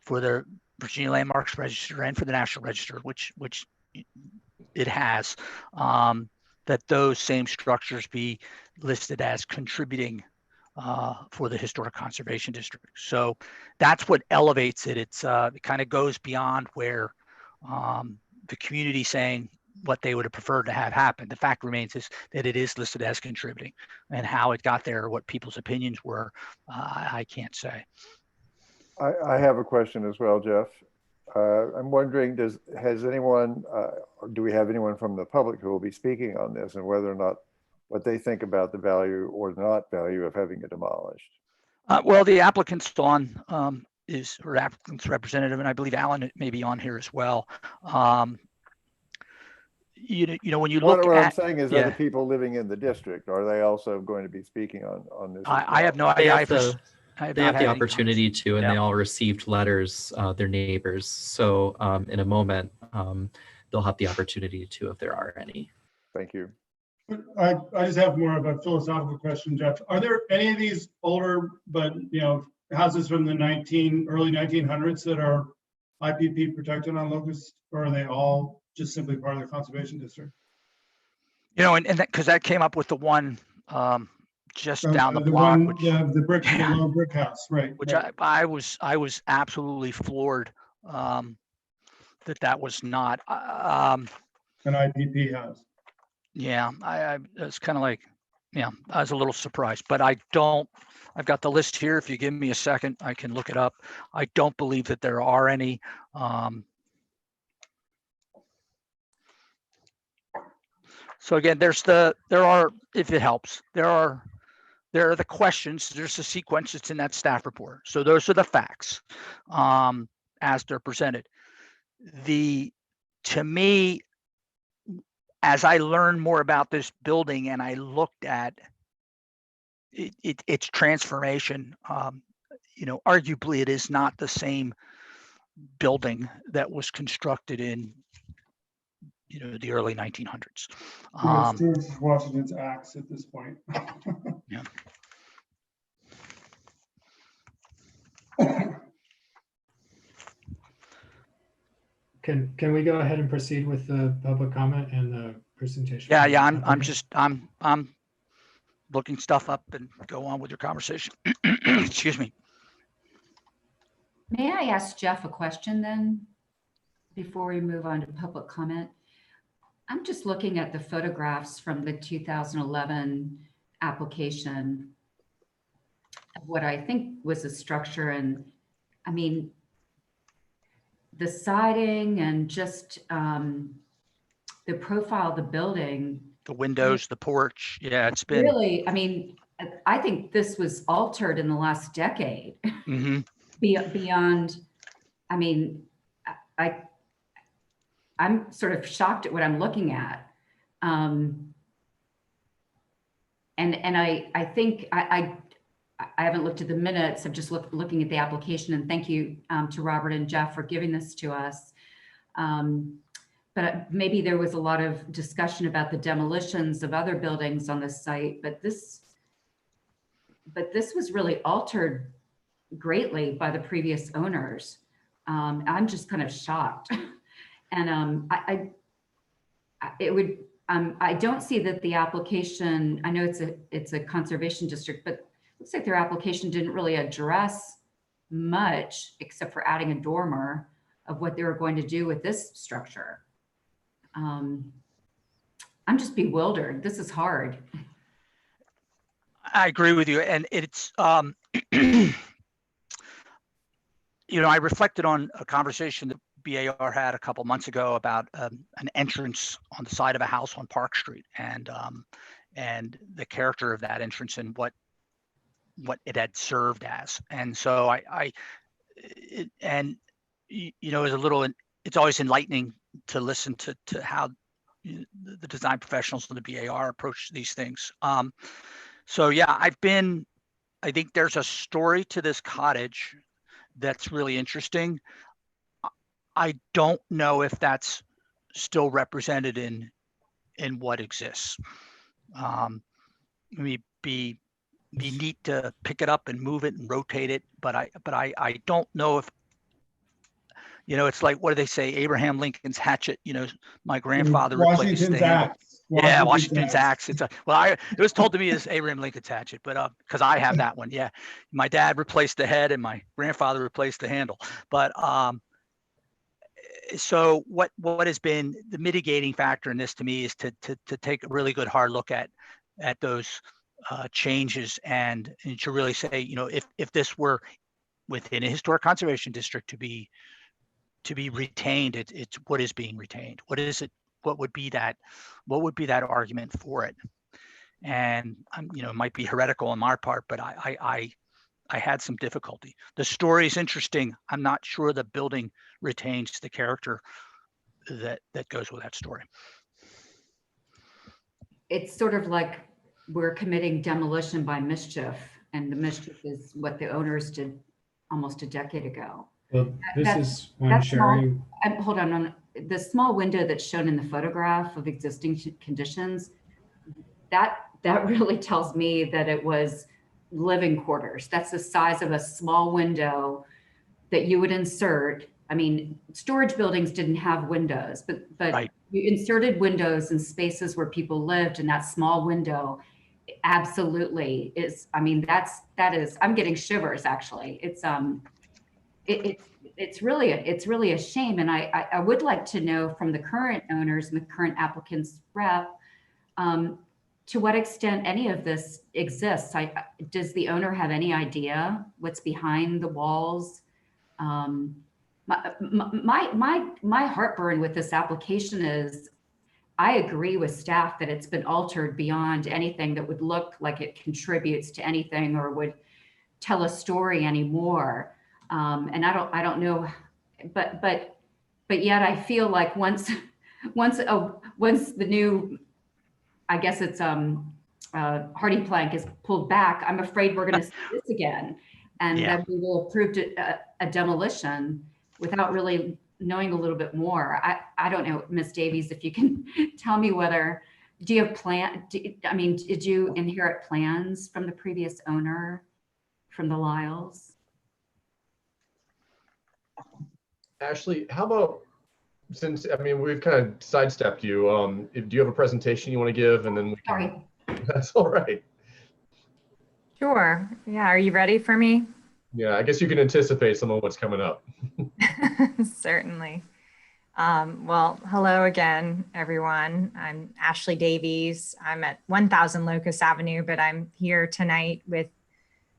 for the Virginia Landmarks Register and for the National Register, which it has, that those same structures be listed as contributing for the Historic Conservation District. So that's what elevates it. It kind of goes beyond where the community saying what they would have preferred to have happen. The fact remains is that it is listed as contributing, and how it got there, what people's opinions were, I can't say. I have a question as well, Jeff. I'm wondering, has anyone, or do we have anyone from the public who will be speaking on this, and whether or not what they think about the value or not value of having it demolished? Well, the applicant's on is her applicant's representative, and I believe Alan may be on here as well. When you look what at, I'm saying is, other people living in the district, are they also going to be speaking on this? I have no idea. They have the opportunity to, and they all received letters, their neighbors. So in a moment, they'll have the opportunity to, if there are any. Thank you. I just have more of a philosophical question, Jeff. Are there any of these older, but houses from the early 1900s that are IPP protected on Locus, or are they all just simply part of the conservation district? And because that came up with the one just down the block, the low brick house, right? Which right. I was absolutely floored that was not an IPP house. Yeah, I was kind of like, I was a little surprised, but I've got the list here. If you give me a second, I can look it up. I don't believe that there are any. So again, there are, if it helps, there are the questions, there's a sequence that's in that staff report. So those are the facts as they're presented. To me, as I learned more about this building and I looked at its transformation, arguably it is not the same building that was constructed in the early 1900s. George Washington's axe at this point. Yeah. Can we go ahead and proceed with the public comment and the presentation? Yeah, from the yeah, I'm applicant? just, I'm looking stuff up and go on with your conversation. Excuse me. May I ask Jeff a question then, before we move on to public comment? I'm just looking at the photographs from the 2011 application of what I think was a structure, and I mean, the siding and just the profile of the building. The windows, the porch. Yeah, it's been. Really, I mean, I think this was altered in the last decade. Mhm. Beyond, I mean, I'm sort of shocked at what I'm looking at. And I think I haven't looked at the minutes. I'm just looking at the application, and thank you to Robert and Jeff for giving this to us. But maybe there was a lot of discussion about the demolitions of other buildings on the site, but this was really altered greatly by the previous owners. I'm just kind of shocked. And I don't see that the application, I know it's a conservation district, but it looks like their application didn't really address much except for adding a dormer of what they were going to do with this structure. I'm just bewildered. This is hard. I agree with you. And it's, you know, I reflected on a conversation that BAR had a couple months ago about an entrance on the side of a house on Park Street, and the character of that entrance and what it had served as. And so you know, it's always enlightening to listen to how the design professionals and the BAR approach these things. So yeah, I think there's a story to this cottage that's really interesting. I don't know if that's still represented in what exists. Maybe be neat to pick it up and move it and rotate it, but I don't know if, you know, it's like, what do they say? Abraham Lincoln's hatchet. You know, my grandfather replaced the handle. Yeah, Washington's axe. It was told to me as Abraham Lincoln's hatchet, but because I have that one. Yeah, my dad replaced the head and my grandfather replaced the handle. But so what has been the mitigating factor in this to me is to take a really good hard look at those changes and to really say, you know, if this were within a historic conservation district to be retained, it's what is being retained. What is it? What would be that argument for it? And you know, it might be heretical on my part, but I had some difficulty. The story is interesting. I'm not sure the building retains the character that goes with that story. It's sort of like we're committing demolition by mischief, and the mischief is what the owners did almost a decade ago. Well, this is one sharing. Hold on, the small window that's shown in the photograph of existing conditions, that really tells me that it was living quarters. That's the size of a small window that you would insert. I mean, storage buildings didn't have windows, but right. You inserted windows in spaces where people lived, and that small window absolutely is. I mean, that is. I'm getting shivers actually. It's really a shame, and I would like to know from the current owners and the current applicants rep. To what extent any of this exists? Does the owner have any idea what's behind the walls? My heartburn with this application is, I agree with staff that it's been altered beyond anything that would look like it contributes to anything or would tell a story anymore. And I don't know, but yet I feel like once the new, I guess it's hardy plank is pulled back, I'm afraid we're going to see this again, and then we will approve a demolition without really knowing a little bit more. I don't know, Ms. Davies, if you can tell me whether, do you have did you inherit plans from the previous owner, from the Lyles? Ashley, how about, since, I mean, we've kind of sidestepped you, do you have a presentation you want to give, and then we can, Sorry. that's all right. Sure. Yeah. Are you ready for me? Yeah, I guess you can anticipate some of what's coming up. Certainly. Well, hello again, everyone. I'm Ashley Davies. I'm at 1000 Locus Avenue, but I'm here tonight with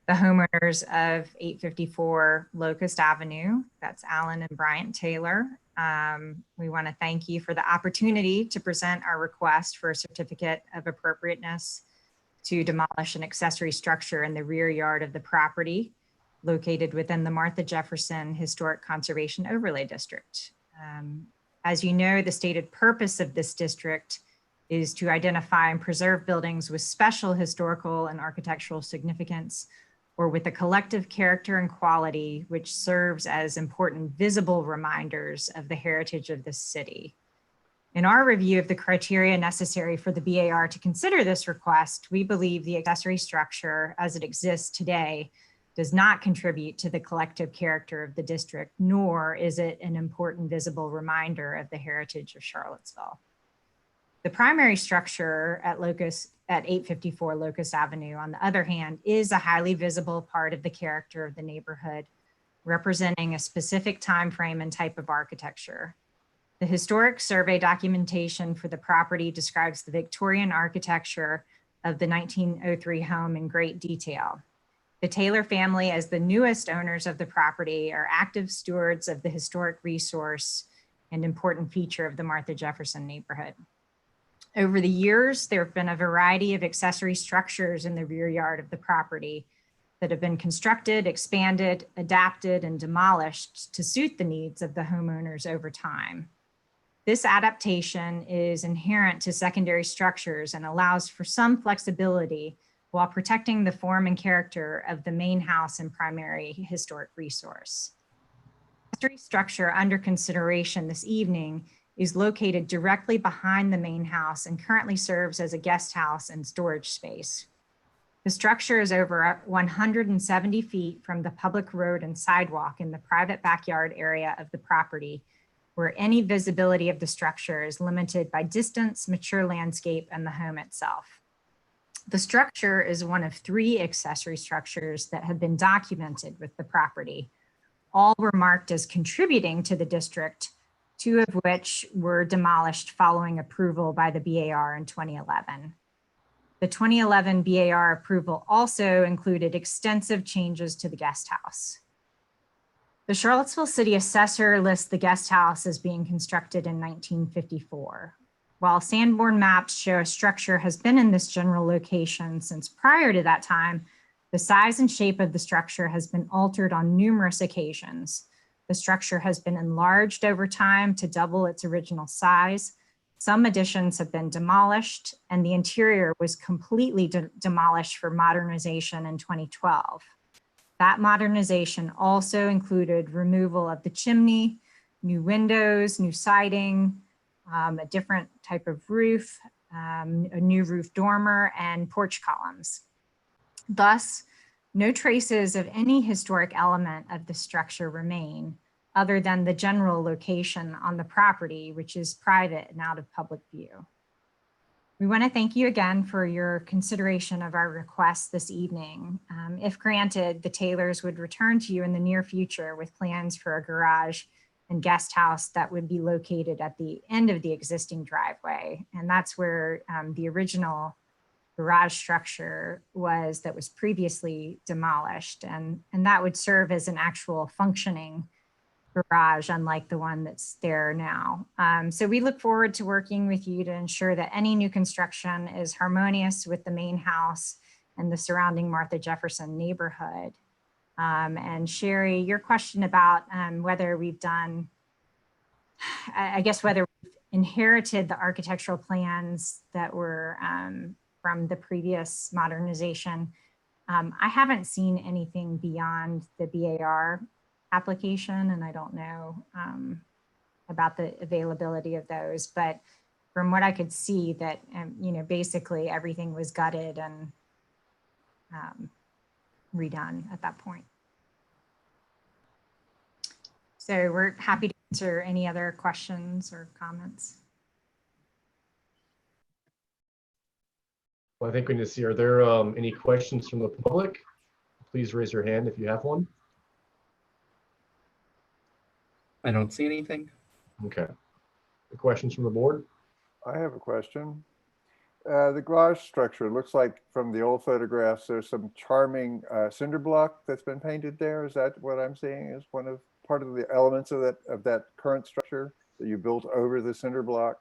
the homeowners of 854 Locust Avenue. That's Alan and Bryant Taylor. We want to thank you for the opportunity to present our request for a certificate of appropriateness to demolish an accessory structure in the rear yard of the property located within the Martha Jefferson Historic Conservation Overlay District. As you know, the stated purpose of this district is to identify and preserve buildings with special historical and architectural significance, or with a collective character and quality which serves as important visible reminders of the heritage of this city. In our review of the criteria necessary for the BAR to consider this request, we believe the accessory structure as it exists today does not contribute to the collective character of the district, nor is it an important visible reminder of the heritage of Charlottesville. The primary structure at 854 Locust Avenue, on the other hand, is a highly visible part of the character of the neighborhood, representing a specific time frame and type of architecture. The historic survey documentation for the property describes the Victorian architecture of the 1903 home in great detail. The Taylor family, as the newest owners of the property, are active stewards of the historic resource and important feature of the Martha Jefferson neighborhood. Over the years, there have been a variety of accessory structures in the rear yard of the property that have been constructed, expanded, adapted, and demolished to suit the needs of the homeowners over time. This adaptation is inherent to secondary structures and allows for some flexibility while protecting the form and character of the main house and primary historic resource. The accessory structure under consideration this evening is located directly behind the main house and currently serves as a guest house and storage space. The structure is over 170 feet from the public road and sidewalk in the private backyard area of the property, where any visibility of the structure is limited by distance, mature landscape, and the home itself. The structure is one of 3 accessory structures that have been documented with the property. All were marked as contributing to the district, 2 of which were demolished following approval by the BAR in 2011. The 2011 BAR approval also included extensive changes to the guest house. The Charlottesville City Assessor lists the guest house as being constructed in 1954. While Sanborn maps show a structure has been in this general location since prior to that time, the size and shape of the structure has been altered on numerous occasions. The structure has been enlarged over time to double its original size. Some additions have been demolished, and the interior was completely demolished for modernization in 2012. That modernization also included removal of the chimney, new windows, new siding, a different type of roof, a new roof dormer, and porch columns. Thus, no traces of any historic element of the structure remain, other than the general location on the property, which is private and out of public view. We want to thank you again for your consideration of our request this evening. If granted, the Taylors would return to you in the near future with plans for a garage and guest house that would be located at the end of the existing driveway. And that's where the original garage structure was that was previously demolished. And that would serve as an actual functioning garage, unlike the one that's there now. So we look forward to working with you to ensure that any new construction is harmonious with the main house and the surrounding Martha Jefferson neighborhood. And Sherry, your question about whether we've done, I guess whether we've inherited the architectural plans that were from the previous modernization. I haven't seen anything beyond the BAR application, and I don't know about the availability of those, but from what I could see that, basically everything was gutted and redone at that point. So we're happy to answer any other questions or comments. Well, I think we need to see, are there any questions from the public? Please raise your hand if you have one. I don't see anything. Okay. The questions from the board? I have a question. The garage structure looks like from the old photographs, there's some charming cinder block that's been painted there. Is that what I'm seeing is part of the elements of that current structure that you built over the cinder block?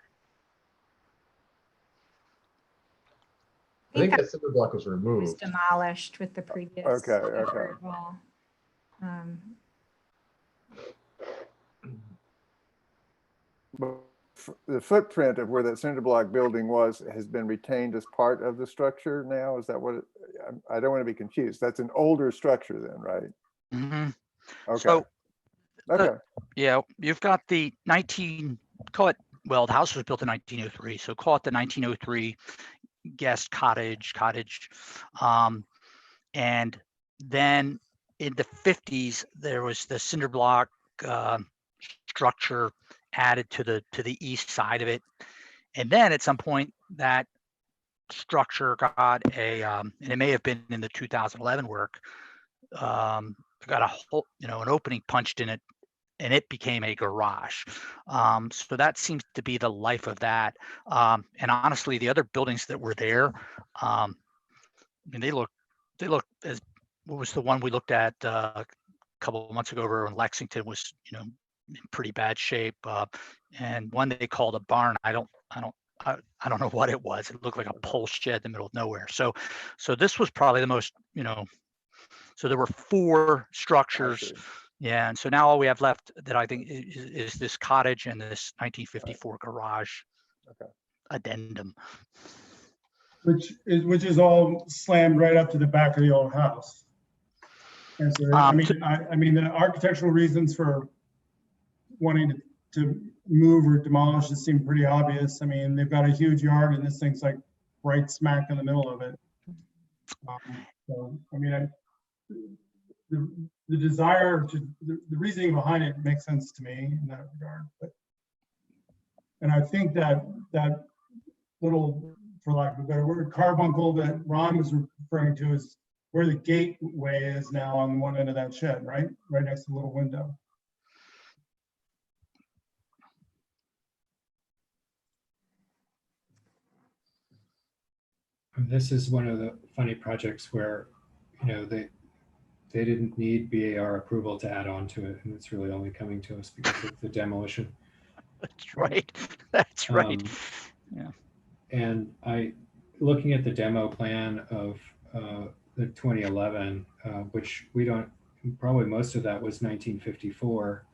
I think that cinder block was Was removed. demolished with the previous Okay. approval. But the footprint of where that cinder block building was has been retained as part of the structure now? Is that what I don't want to be confused. That's an older structure then, right? Mm-hmm. Okay. So, okay. Yeah, you've got the the house was built in 1903, so call it the 1903 guest cottage. And then in the 50s, there was the cinder block structure added to the east side of it. And then at some point that structure got and it may have been in the 2011 work, got a hole, an opening punched in it, and it became a garage. So that seems to be the life of that. And honestly, the other buildings that were there, I mean, they look as, what was the one we looked at a couple of months ago over in Lexington was, in pretty bad shape. And one they called a barn. I don't know what it was. It looked like a pole shed in the middle of nowhere. So this was probably the most, so there were 4 structures. Yeah, and so now all we have left that I think is this cottage and this 1954 garage addendum. Which is all slammed right up to the back of the old house. And so, I mean, the architectural reasons for wanting to move or demolish it seem pretty obvious. I mean, they've got a huge yard and this thing's like right smack in the middle of it. So, I mean, the desire to, the reasoning behind it makes sense to me in that regard. And I think that little, for lack of a better word, carbuncle that Ron was referring to is where the gateway is now on one end of that shed, right next to the little window. This is one of the funny projects where, they didn't need BAR approval to add on to it, and it's really only coming to us because of the demolition. That's right. That's right. Yeah. And looking at the demo plan of the 2011, which probably most of that was 1954.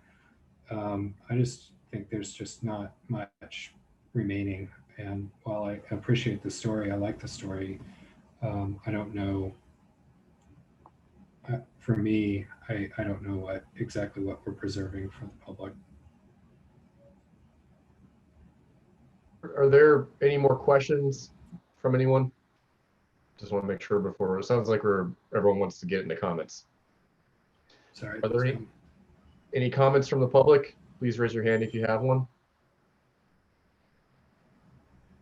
I just think there's just not much remaining. And while I appreciate the story, I like the story, I don't know. For me, I don't know exactly what we're preserving for the public. Are there any more questions from anyone? Just want to make sure before, it sounds like everyone wants to get into comments. Sorry. Are there any comments from the public? Please raise your hand if you have one.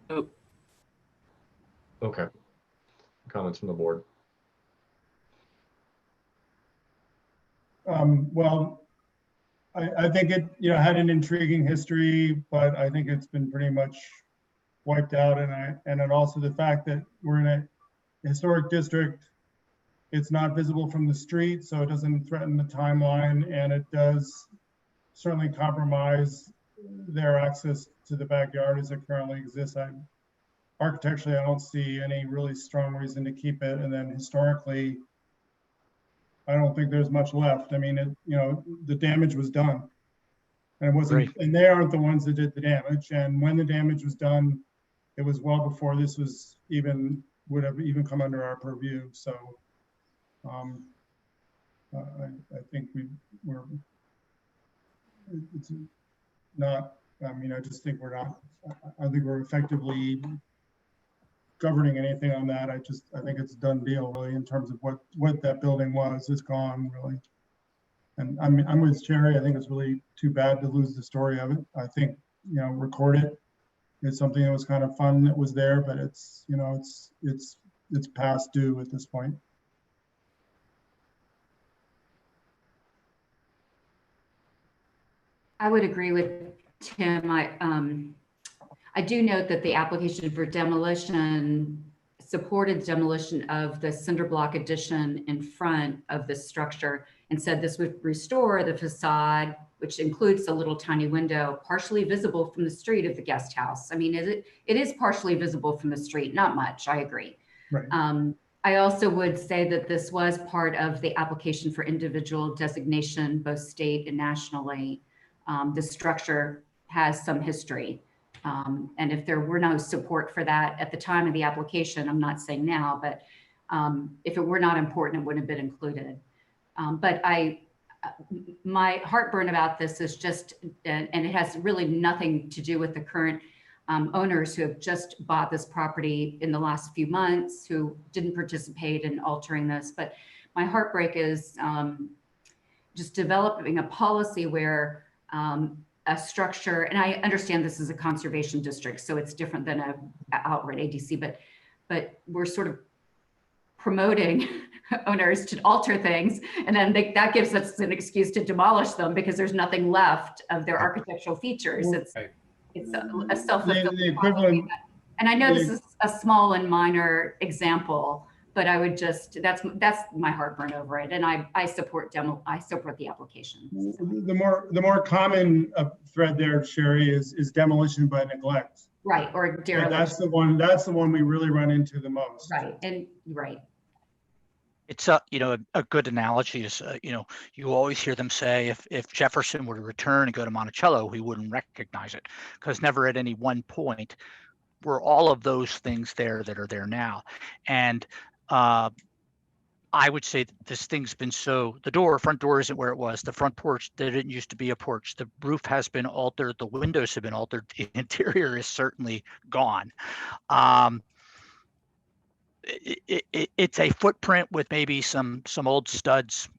Oh. Okay. Comments from the board. Well, I think it had an intriguing history, but I think it's been pretty much wiped out. And also the fact that we're in a historic district, it's not visible from the street, so it doesn't threaten the timeline, and it does certainly compromise their access to the backyard as it currently exists. Architecturally, I don't see any really strong reason to keep it, and then historically, I don't think there's much left. I mean, the damage was done, and it wasn't, right. And they aren't the ones that did the damage. And when the damage was done, it was well before this was would have even come under our purview. So, I think it's not. I mean, I just think we're not. I think we're effectively governing anything on that. I think it's a done deal really in terms of what that building was. It's gone really. And I'm with Sherry. I think it's really too bad to lose the story of it. I think, record it. It's something that was kind of fun that was there, but it's, it's past due at this point. I would agree with Tim. I do note that the application for demolition supported demolition of the cinder block addition in front of the structure and said this would restore the facade, which includes a little tiny window partially visible from the street of the guest house. I mean, it is partially visible from the street, not much, I agree. Right. I also would say that this was part of the application for individual designation, both state and nationally. The structure has some history. And if there were no support for that at the time of the application, I'm not saying now, but if it were not important, it wouldn't have been included. But my heartburn about this is just, and it has really nothing to do with the current owners who have just bought this property in the last few months, who didn't participate in altering this. But my heartbreak is just developing a policy where a structure, and I understand this is a conservation district, so it's different than a outright ADC, but we're sort of promoting owners to alter things, and then that gives us an excuse to demolish them because there's nothing left of their architectural features. It's a self-fulfilling equivalent. And I know this is a small and minor example, but I would just, that's my heartburn over it. And I support the application. So. The more common thread there, Sherry, is demolition by neglect. Right, or dereliction. That's the one we really run into the most. Right, and right. It's a good analogy is, you always hear them say if Jefferson were to return and go to Monticello, he wouldn't recognize it, because never at any one point were all of those things there that are there now. And I would say that this thing's been the front door isn't where it was. The front porch, there didn't used to be a porch. The roof has been altered. The windows have been altered. The interior is certainly gone. It's a footprint with maybe some old studs.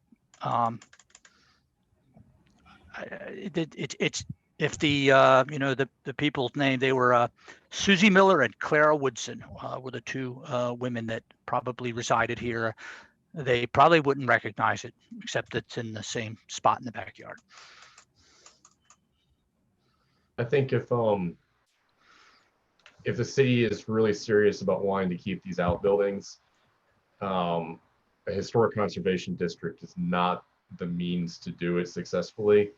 It's if the people's name, they were Susie Miller and Clara Woodson were the two women that probably resided here. They probably wouldn't recognize it, except it's in the same spot in the backyard. I think if the city is really serious about wanting to keep these outbuildings, a historic conservation district is not the means to do it successfully.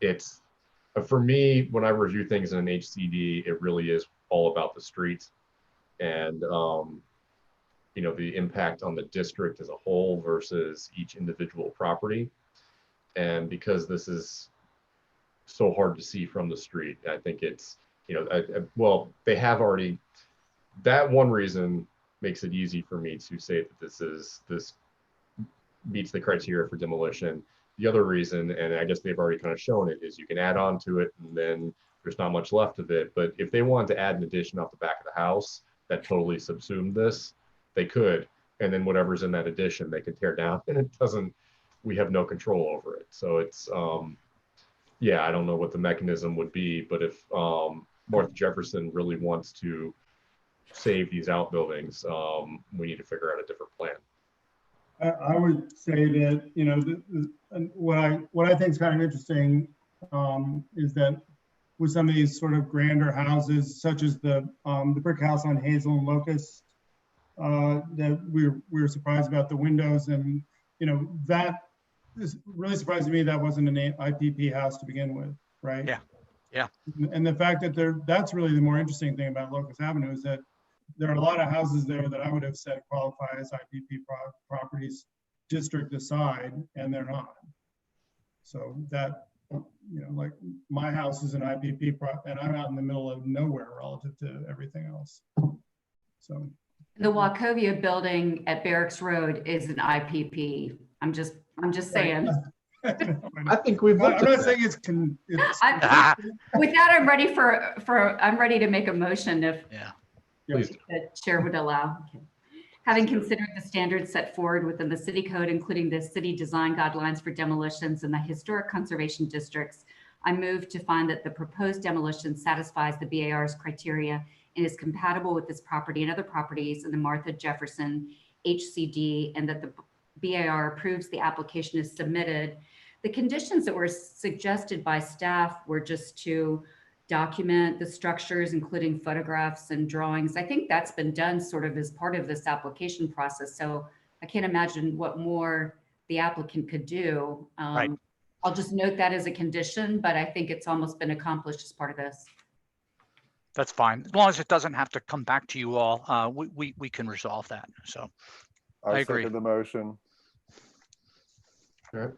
It's for me, when I review things in an HCD, it really is all about the streets and the impact on the district as a whole versus each individual property. And because this is so hard to see from the street, I think it's well, they have already, that one reason makes it easy for me to say that this meets the criteria for demolition. The other reason, and I guess they've already kind of shown it, is you can add on to it and then there's not much left of it. But if they wanted to add an addition off the back of the house that totally subsumed this, they could. And then whatever's in that addition, they could tear down, and we have no control over it. So it's, yeah, I don't know what the mechanism would be, but if Martha Jefferson really wants to save these outbuildings, we need to figure out a different plan. I would say that, what I think is kind of interesting is that with some of these sort of grander houses, such as the brick house on Hazel and Locus, that we were surprised about the windows, and that is really surprising to me. That wasn't an IPP house to begin with, right? Yeah. And the fact that that's really the more interesting thing about Locust Avenue is that there are a lot of houses there that I would have said qualify as IPP properties, district aside, and they're not. So that, like my house is an IPP and I'm out in the middle of nowhere relative to everything else. So the Wachovia building at Barracks Road is an IPP. I'm just saying. I think we've. I'm not saying it's. With that, I'm ready I'm ready to make a motion if Please. the chair would allow. Okay. Having considered the standards set forward within the city code, including the city design guidelines for demolitions in the historic conservation districts, I move to find that the proposed demolition satisfies the BAR's criteria and is compatible with this property and other properties in the Martha Jefferson HCD, and that the BAR approves the application as submitted. The conditions that were suggested by staff were just to document the structures, including photographs and drawings. I think that's been done sort of as part of this application process. So I can't imagine what more the applicant could do. Right. I'll just note that as a condition, but I think it's almost been accomplished as part of this. That's fine. As long as it doesn't have to come back to you all, we can resolve that. So I agree. second the motion. All right.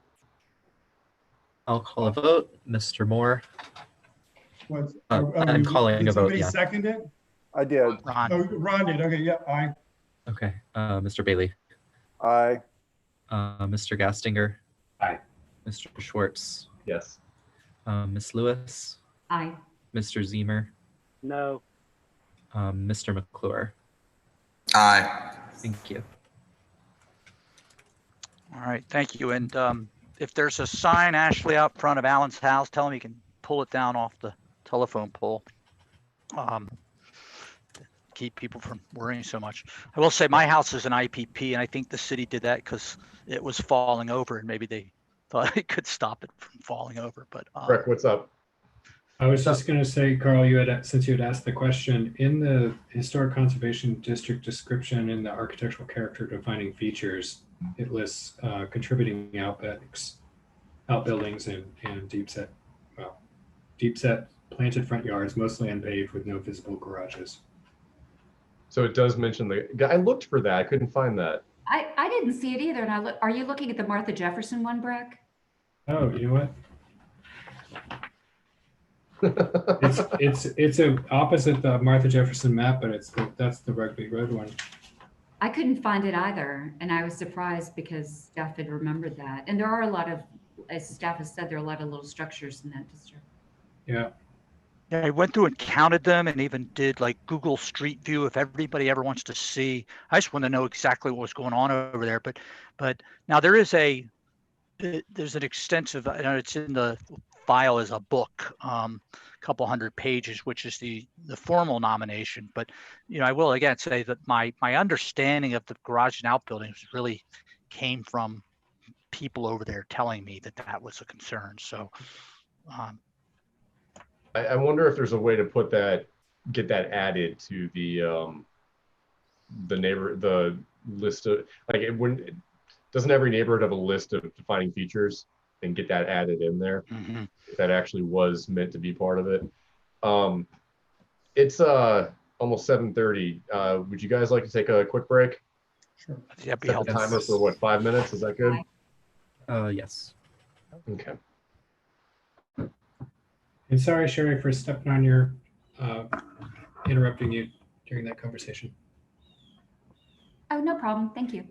I'll call a vote. Mr. Moore. What's, I'm calling did a vote, somebody yeah. second it? I did. Ron, Oh, Ron did. Okay, yeah, aye. Okay. Mr. Bailey. Aye. Mr. Gastinger. Aye. Mr. Schwartz. Yes. Ms. Lewis. Aye. Mr. Zemer. No. Mr. McClure. Aye. Thank you. all right, thank you. And if there's a sign, Ashley, out front of Alan's house, tell him he can pull it down off the telephone pole. Keep people from worrying so much. I will say my house is an IPP, and I think the city did that because it was falling over, and maybe they thought it could stop it from falling over. But Rick, what's up? I was just going to say, Carl, since you had asked the question, in the historic conservation district description in the architectural character defining features, it lists contributing outbuildings and deep set planted front yards, mostly unpaved with no visible garages. So it does mention I looked for that. I couldn't find that. I didn't see it either. And are you looking at the Martha Jefferson one, Breck? Oh, you know what? it's opposite the Martha Jefferson map, but that's the Rugby Road one. I couldn't find it either, and I was surprised because staff had remembered that. And there are a lot of, as staff has said, there are a lot of little structures in that district. Yeah. yeah, I went through and counted them, and even did like Google Street View if everybody ever wants to see. I just want to know exactly what was going on over there. But now there's an extensive, I know it's in the file as a book, couple hundred pages, which is the formal nomination. But I will again say that my understanding of the garage and outbuildings really came from people over there telling me that was a concern. So I wonder if there's a way to get that added to the list of, like, doesn't every neighborhood have a list of defining features, and get that added in there? mm-hmm. If that actually was meant to be part of it. It's almost 7:30. Would you guys like to take a quick break? Sure. That'd be Set the helpful. timer for what, 5 minutes? Is that good? Yes. Okay. And sorry, Sherry, for stepping on your, interrupting you during that conversation. Oh, no problem. Thank you.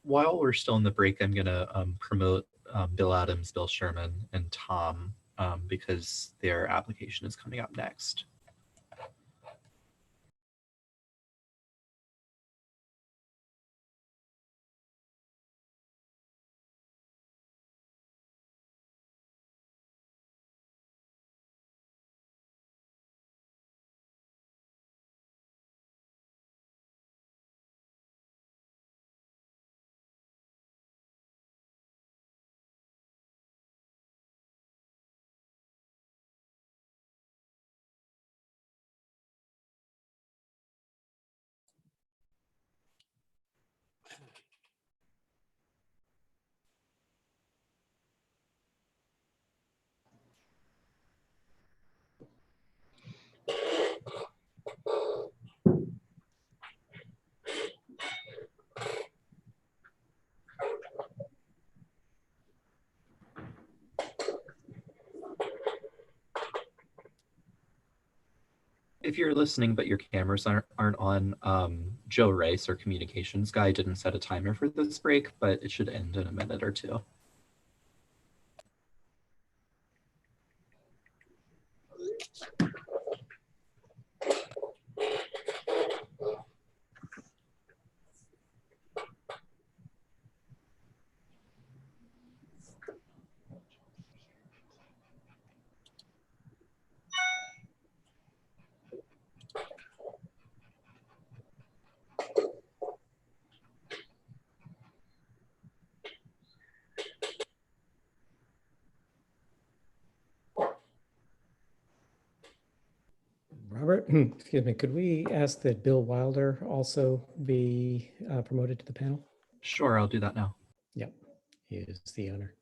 while we're still in the break, I'm going to promote Bill Adams, Bill Sherman, and Tom because their application is coming up next. If you're listening but your cameras aren't on, Joe Rice, our communications guy, didn't set a timer for this break, but it should end in a minute or two. Robert, excuse me, could we ask that Bill Wilder also be promoted to the panel? Sure, I'll do that now. Yep, he is the owner.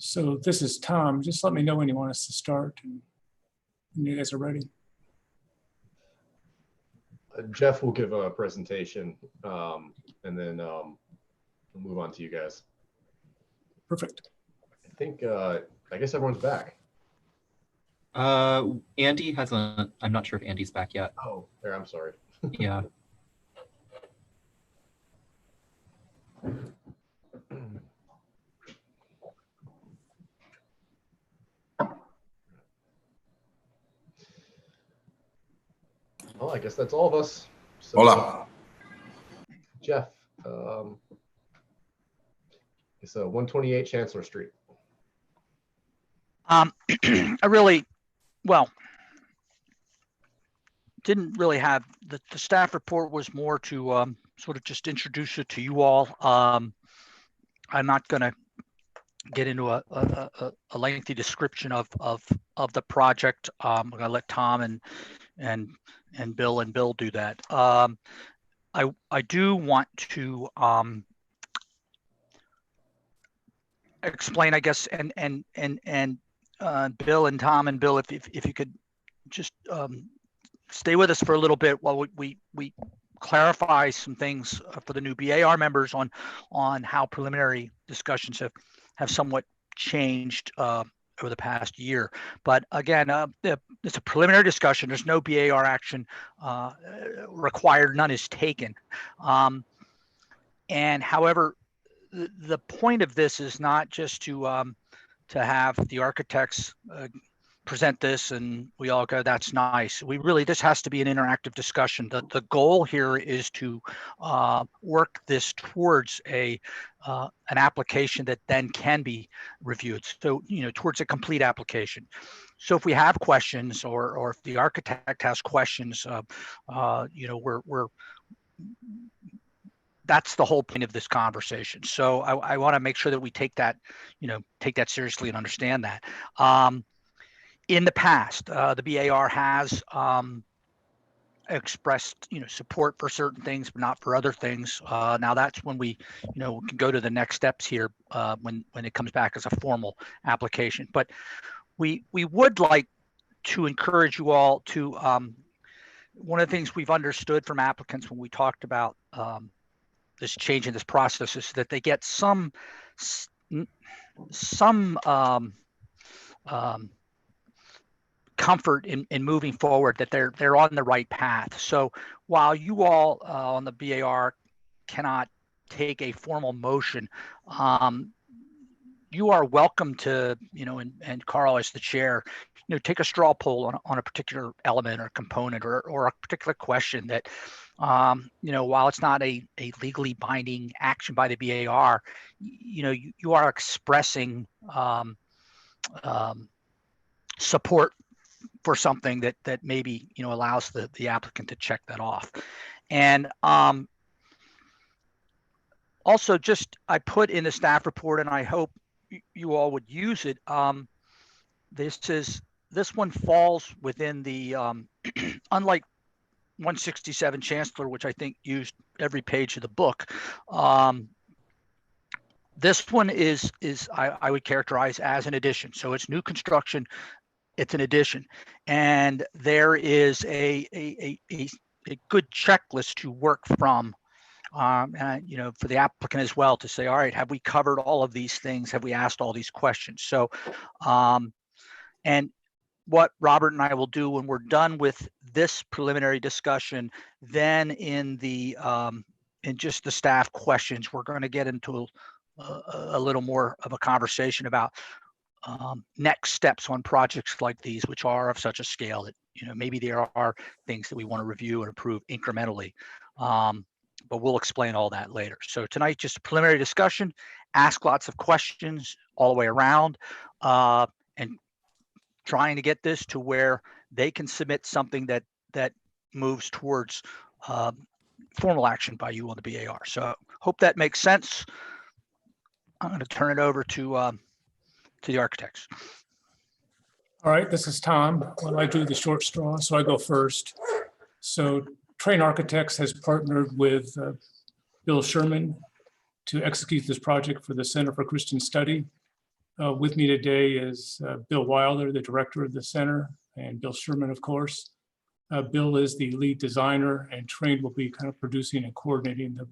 So this is Tom. Just let me know when you want us to start and when you guys are ready. Jeff will give a presentation and then we'll move on to you guys. Perfect. I think, I guess everyone's back. Andy hasn't, I'm not sure if Andy's back yet. Oh, there, I'm sorry. Yeah. Well, I guess that's all of us. So, Hola. Jeff, it's 128 Chancellor Street. I really, well, didn't really have, the staff report was more to sort of just introduce it to you all. I'm not going to get into a lengthy description of the project. I'm going to let Tom and Bill do that. I do want to explain, I guess, and Bill and Tom and Bill, if you could just stay with us for a little bit while we clarify some things for the new BAR members on how preliminary discussions have somewhat changed over the past year. But again, it's a preliminary discussion. There's no BAR action required. None is taken. And however, the point of this is not just to have the architects present this and we all go, that's nice. This has to be an interactive discussion. The goal here is to work this towards an application that then can be reviewed. So, towards a complete application. So if we have questions or if the architect has questions, that's the whole point of this conversation. So I want to make sure that we take that seriously and understand that. In the past, the BAR has expressed, support for certain things, but not for other things. Now that's when we, can go to the next steps here when it comes back as a formal application. But we would like to encourage you all to one of the things we've understood from applicants when we talked about this change in this process is that they get some comfort in moving forward, that they're on the right path. So while you all on the BAR cannot take a formal motion, you are welcome to, and Carl as the chair, take a straw poll on a particular element or component or a particular question that, while it's not a legally binding action by the BAR, you are expressing support for something that maybe, allows the applicant to check that off. And also I put in the staff report, and I hope you all would use it. This one falls within the, unlike 167 Chancellor, which I think used every page of the book. This one is I would characterize as an addition. So it's new construction, it's an addition. And there is a good checklist to work from. And for the applicant as well, to say, all right, have we covered all of these things? Have we asked all these questions? So, and what Robert and I will do when we're done with this preliminary discussion, then in just the staff questions, we're going to get into a little more of a conversation about next steps on projects like these, which are of such a scale that, maybe there are things that we want to review and approve incrementally. But we'll explain all that later. So tonight, just a preliminary discussion, ask lots of questions all the way around, and trying to get this to where they can submit something that moves towards formal action by you on the BAR. So hope that makes sense. I'm going to turn it over to the architects. All right, this is Tom. Well, I do the short straw, so I go first. So Train Architects has partnered with Bill Sherman to execute this project for the Center for Christian Study. With me today is Bill Wilder, the director of the center, and Bill Sherman, of course. Bill is the lead designer, and Train will be kind of producing and coordinating the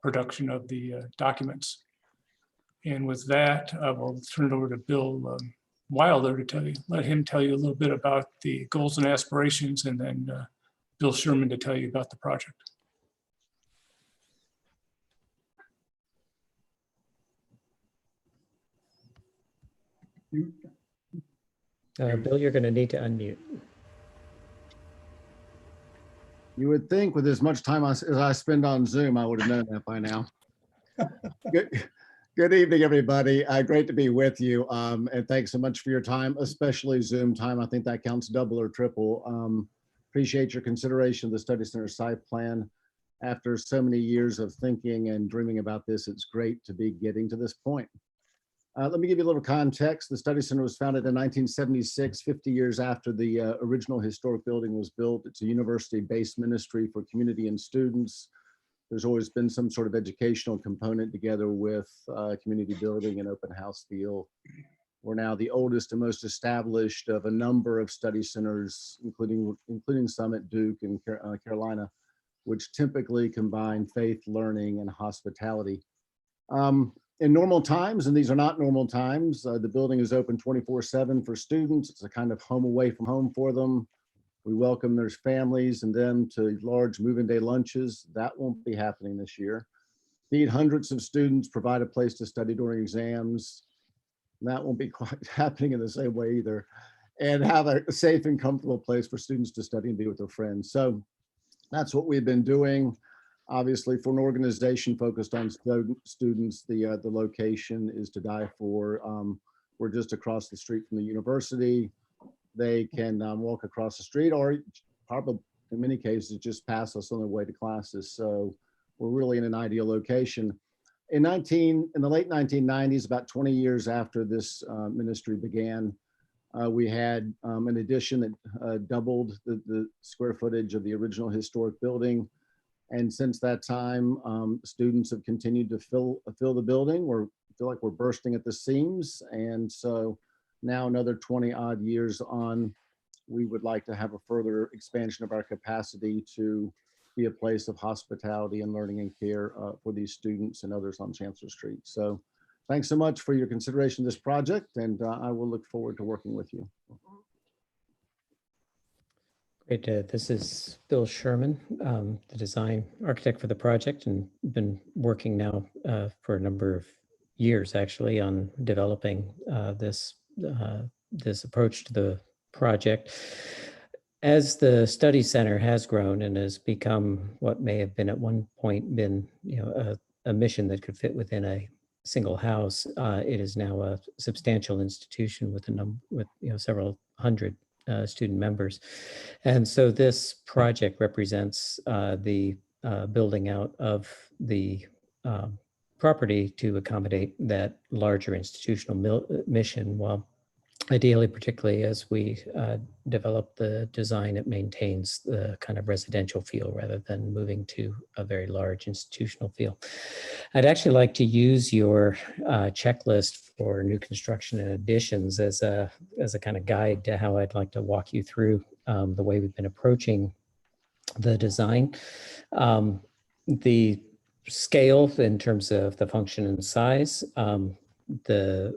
production of the documents. And with that, I will turn it over to Bill Wilder to let him tell you a little bit about the goals and aspirations, and then Bill Sherman to tell you about the project. Bill, you're going to need to unmute. You would think with as much time as I spend on Zoom, I would have known that by now. Good evening, everybody. Great to be with you. And thanks so much for your time, especially Zoom time. I think that counts double or triple. Appreciate your consideration of the Study Center site plan. After so many years of thinking and dreaming about this, it's great to be getting to this point. Let me give you a little context. The Study Center was founded in 1976, 50 years after the original historic building was built. It's a university-based ministry for community and students. There's always been some sort of educational component together with community building and open house feel. We're now the oldest and most established of a number of study centers, including some at Duke and Carolina, which typically combine faith, learning, and hospitality. In normal times, and these are not normal times, the building is open 24/7 for students. It's a kind of home away from home for them. We welcome their families and them to large move-in day lunches. That won't be happening this year. Feed hundreds of students, provide a place to study during exams. That won't be quite happening in the same way either. And have a safe and comfortable place for students to study and be with their friends. So that's what we've been doing. Obviously, for an organization focused on students, the location is to die for. We're just across the street from the university. They can walk across the street, or probably in many cases just pass us on their way to classes. So we're really in an ideal location. In the late 1990s, about 20 years after this ministry began, we had an addition that doubled the square footage of the original historic building. And since that time, students have continued to fill the building. We feel like we're bursting at the seams. And so now another 20 odd years on, we would like to have a further expansion of our capacity to be a place of hospitality and learning and care for these students and others on Chancellor Street. So thanks so much for your consideration of this project, and I will look forward to working with you. Great. This is Bill Sherman, the design architect for the project, and been working now for a number of years actually on developing this approach to the project. As the study center has grown and has become what may have been at one point been, a mission that could fit within a single house, it is now a substantial institution with several hundred student members. And so this project represents the building out of the property to accommodate that larger institutional mission, while ideally, particularly as we develop the design, it maintains the kind of residential feel rather than moving to a very large institutional feel. I'd actually like to use your checklist for new construction and additions as a kind of guide to how I'd like to walk you through the way we've been approaching the design. The scale in terms of the function and size,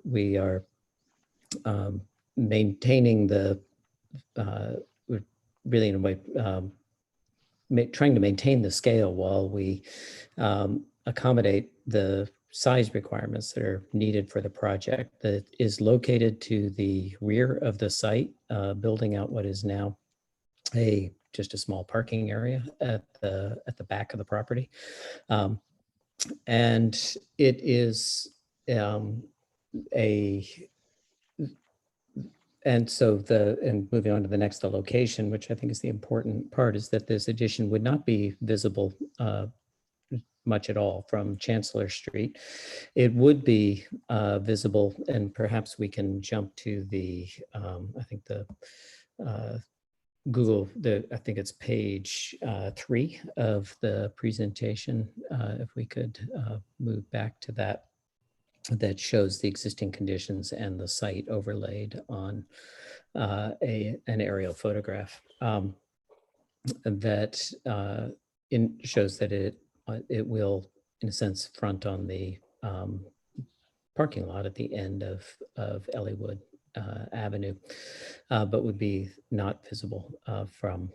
we are maintaining the, really in a way, trying to maintain the scale while we accommodate the size requirements that are needed for the project. That is located to the rear of the site, building out what is now just a small parking area at the back of the property. And it is and moving on to the next, the location, which I think is the important part, is that this addition would not be visible much at all from Chancellor Street. It would be visible, and perhaps we can jump to the, I think the I think it's page 3 of the presentation. If we could move back to that. That shows the existing conditions and the site overlaid on an aerial photograph that shows that it will, in a sense, front on the parking lot at the end of Elliewood Avenue, but would be not visible from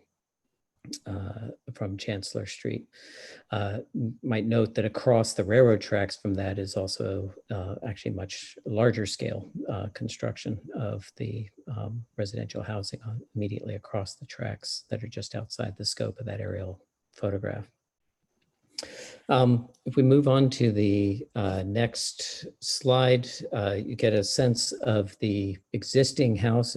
Chancellor Street. Might note that across the railroad tracks from that is also actually much larger scale construction of the residential housing immediately across the tracks that are just outside the scope of that aerial photograph. If we move on to the next slide, you get a sense of the existing house,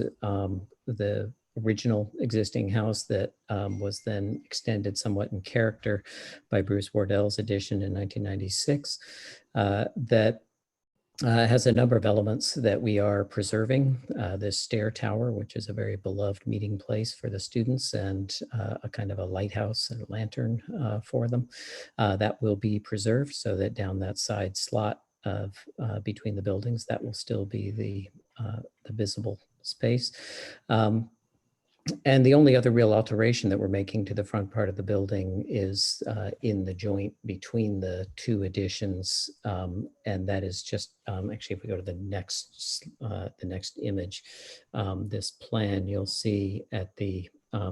the original existing house that was then extended somewhat in character by Bruce Wardell's addition in 1996. That has a number of elements that we are preserving. This stair tower, which is a very beloved meeting place for the students and a kind of a lighthouse and a lantern for them. That will be preserved so that down that side slot of between the buildings, that will still be the visible space. And the only other real alteration that we're making to the front part of the building is in the joint between the two additions. And that is just, actually, if we go to the next image, this plan, you'll see at the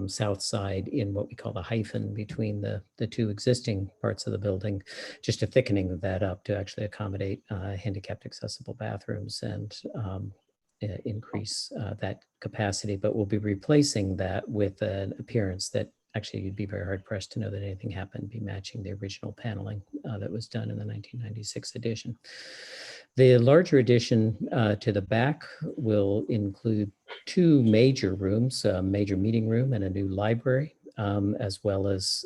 south side in what we call the hyphen between the two existing parts of the building, just a thickening of that up to actually accommodate handicapped accessible bathrooms and increase that capacity, but we'll be replacing that with an appearance that actually you'd be very hard pressed to know that anything happened be matching the original paneling that was done in the 1996 edition. The larger addition to the back will include 2 major rooms, a major meeting room and a new library, as well as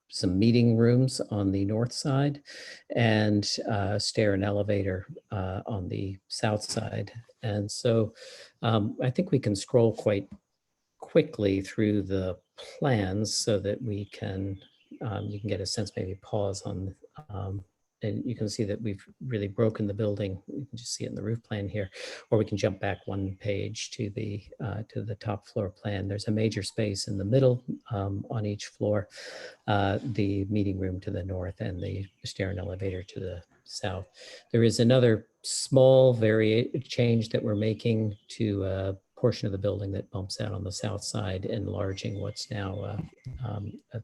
some meeting rooms on the north side and stair and elevator on the south side. And so I think we can scroll quite quickly through the plans so that we can, you can get a sense, maybe pause on and you can see that we've really broken the building. You can just see it in the roof plan here, or we can jump back one page to the top floor plan. There's a major space in the middle on each floor, the meeting room to the north and the stair and elevator to the south. There is another small change that we're making to a portion of the building that bumps out on the south side, enlarging what's now a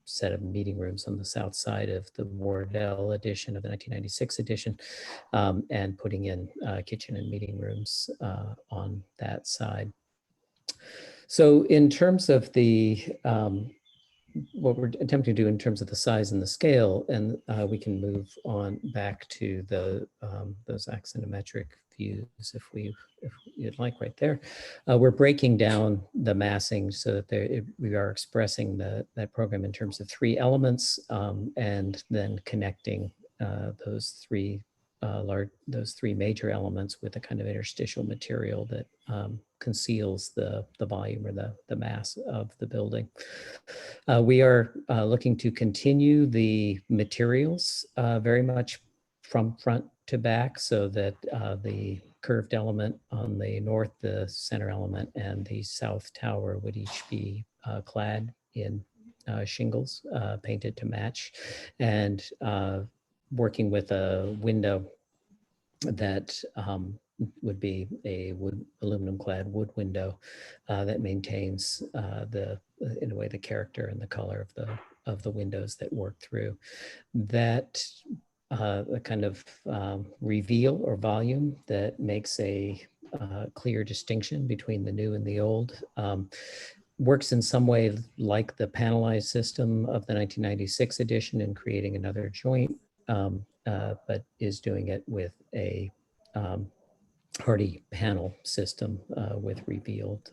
set of meeting rooms on the south side of the Wardell edition of the 1996 edition, and putting in kitchen and meeting rooms on that side. So in terms of the what we're attempting to do in terms of the size and the scale, and we can move on back to the those axonometric views if you'd like right there. We're breaking down the massing so that we are expressing that program in terms of 3 elements, and then connecting those three major elements with a kind of interstitial material that conceals the volume or the mass of the building. We are looking to continue the materials very much from front to back, so that the curved element on the north, the center element, and the south tower would each be clad in shingles painted to match, and working with a window that would be a aluminum clad wood window that maintains in a way the character and the color of the windows that work through. That a kind of reveal or volume that makes a clear distinction between the new and the old. Works in some way like the panelized system of the 1996 edition in creating another joint, but is doing it with a hardy panel system with revealed